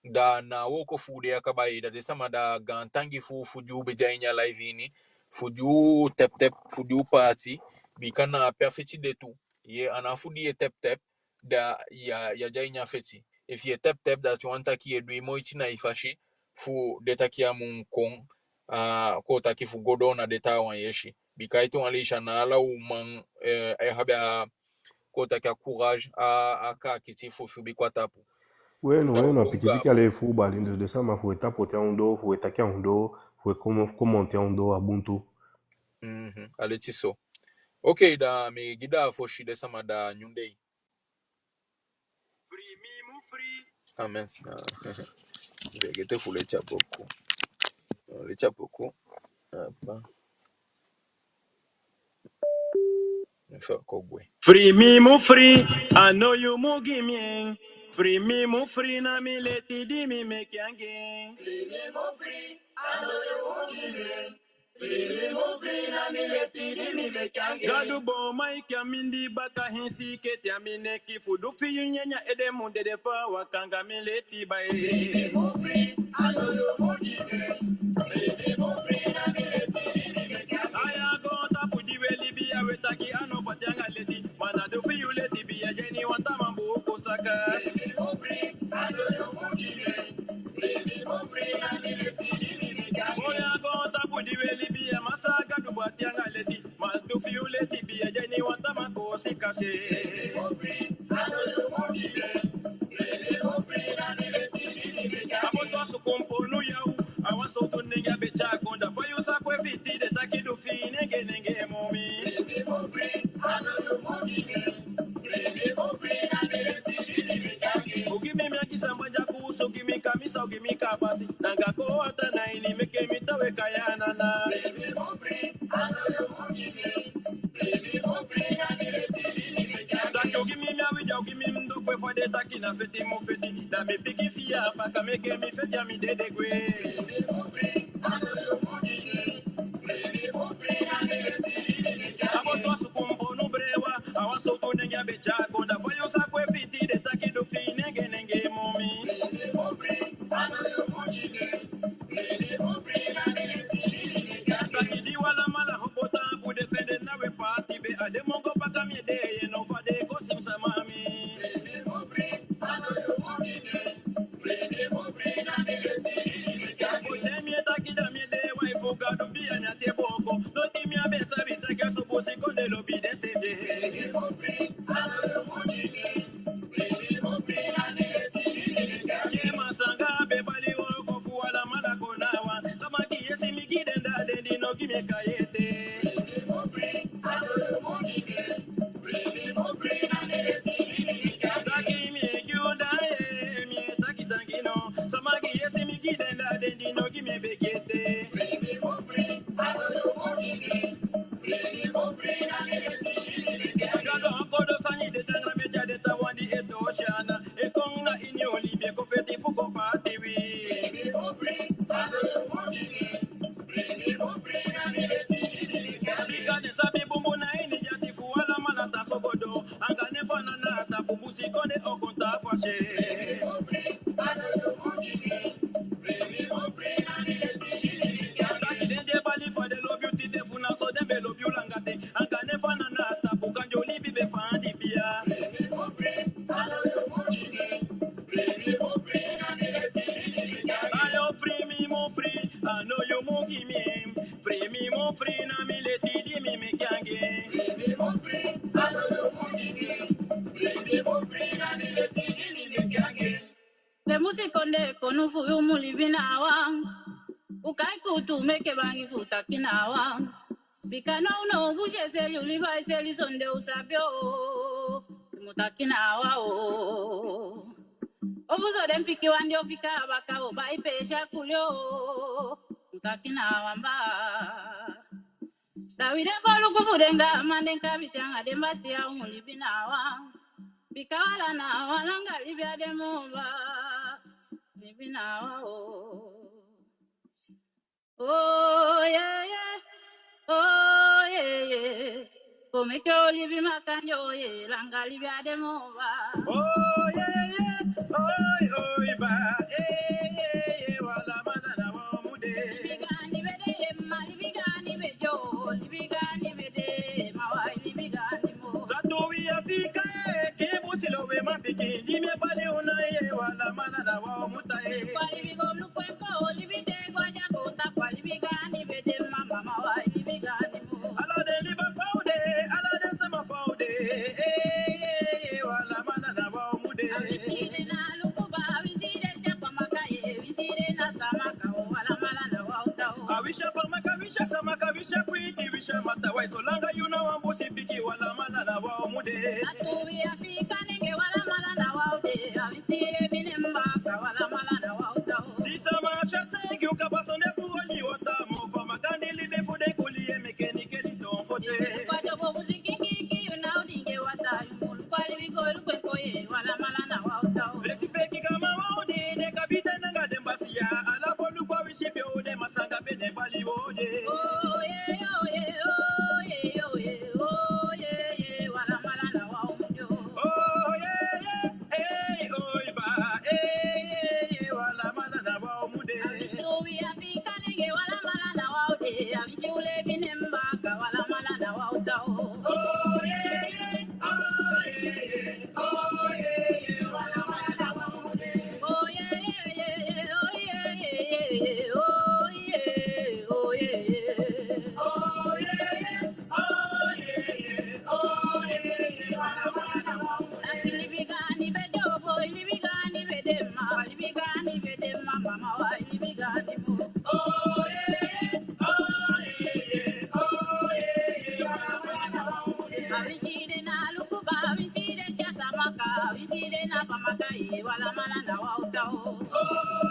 da na woko fu de akabai da de sama da gantangi fu jube jainya live ini fu ju tep fu ju parti bikana perfecti de tu ye ana fu di tep da ya jainya feti if ye tep da tu anta ki edui moichi na ifashi fu detakia mun kon ko taki fu godona deta wan yeshi bikaito alisha na ala man habia ko taki courage a ka kiti fu shubi kwa tapu da Bueno, udunga pikipiki ale fu bali de sama fu etapote undo, fu etakia undo, fu commenter undo abuntu. aletiso okay da me gida fo shi de sama da nyundei Free me mu free. amen vegete fu le chapoko apa fa kogwe Free me mu free. I know you mu give me. Free me mu free na me leti di me make yange. Gadu bo mai kamindi baka hinsi keti amine ki fudu fi nyanya ede munde de fa wakanga mi leti bae. Free me mu free. I know you mu give me. Free me mu free na me leti di me make yange. Aya go tapu di weli biya wetaki ano batanga leti. Mana do fi you leti biya jeni wanta mambu kusaka. Free me mu free. I know you mu give me. Free me mu free na me leti di me make yange. Oya go tapu di weli biya masaka du batanga leti. Maldu fi you leti biya jeni wanta mambu sikase. Free me mu free. I know you mu give me. Free me mu free na me leti di me make yange. Aboto su komponu yau. Awan so to nenge becha konda fa you sa kwe fiti de takidu fi nenge momi. Free me mu free. I know you mu give me. Free me mu free na me leti di me make yange. Ogimi mi akisamba jaku so gimi kamisa ogimi kapasi. Nanga ko ata na ini meke mi tawe kayana na. Free me mu free. I know you mu give me. Free me mu free na me leti di me make yange. Taki ogimi mi awija ogimi mdo kwe fwa de taki na feti mu feti. Da me piki fiya baka meke mi feti ami dede kwe. Free me mu free. I know you mu give me. Free me mu free na me leti di me make yange. Aboto su kumbo nu brewa. Awan so to nenge becha konda fa yo sa kwe fiti de taki do fi nenge momi. Free me mu free. I know you mu give me. Free me mu free na me leti di me make yange. Taki di wala mala hopota ku defende na we party be ade mongo baka mi de ye no fa de ko sim sa mami. Free me mu free. I know you mu give me. Free me mu free na me leti di me make yange. Ote mi taki da mi de wa ifo gadu bi anya te boko. No ti mi abesa bi take so posi konde lo bi de se je. Free me mu free. I know you mu give me. Free me mu free na me leti di me make yange. Ke masanga be bali wo ko fu wala mala kona wa. Sama ki yesi mi giden da de di no gi me kayete. Free me mu free. I know you mu give me. Free me mu free marché. I know you won't give me. Free me, mon free, na me let me live. Kaki den de bali for the love you ti de funa so dem be love you langate. Anka ne fana na ta bukanjo li bi be fandi bia. Free me, mon free, I know you won't give me. Free me, mon free, na me let me live. Ayo free me, mon free, I know you won't give me. Free me, mon free, na me let me kange. Free me, mon free, I know you won't give me. Free me, mon free, na me let me kange. The music on the konufu yumuli binawang. Ukai kutu meke bangi futa kinawang. Bikana uno bushe seli uliba seli sonde usabyo. Mutakinawa o. Ovuzo dem piki wandi ofika baka o bai pesha kulyo. Mutakinawa mba. Dawide folu kufudenga mandenka bitanga dembasi ya umuli binawang. Bikawala na walanga libya demova. Libinawa o. Oh yeah yeah, oh yeah yeah. Come que olivi macanjo ye, langa libya de mova. Oh yeah yeah, oh ba, yeah wala manana wa mude. Libigani bede, ma libigani bejo, libigani bede, ma wa libigani mo. Zato vi afika ke busilo we mapiki, ni me bale una ye wala manana wa mutae. Kwa libigo mnukweko, libide goja kota, kwa libigani bede, mama wa libigani mo. Ala de liba paude, ala de sama paude, wala manana wa mude. Avishile na lukuba, avishile chapa makaye, avishile na samaka, wala manana wa utao. Avisha pamaka, visha samaka, visha kwiti, visha matawai, solanga yuna wambusi piki, wala manana wa mude. Atubi afika nenge, wala manana wa ude, avishile binembaka, wala manana wa utao. Sisa macha tegi, ukabasone kuwali watamo, fama kandi libe fude kulie mekenike liton fote. Kwa jobo buziki kiki, unaudinge wata, yumulu kwa libigo lukwenkoye, wala manana wa utao. Resipeki kama waudi, neka vite nanga dembasia, ala polu kwa wishipe ude, masanga bene bali ode. Oh yeah, oh yeah, oh yeah, oh yeah, oh yeah, wala manana wa umjo. Oh yeah, hey, oh ba, wala manana wa umude. Avisho we afika nenge, wala manana wa ude, avichule binembaka, wala manana wa utao. Oh yeah, oh yeah, oh yeah, wala manana wa umude. Oh yeah, oh yeah, oh yeah, oh yeah. Oh yeah, oh yeah, wala manana wa umude. Libigani bejo boy, libigani bedema, libigani bedema, mama wa libigani mo. Oh yeah, oh yeah, oh yeah, wala manana wa umude. Avishide na lukuba, avishide chasamaka, avishide na pamaka, wala manana wa utao. Oh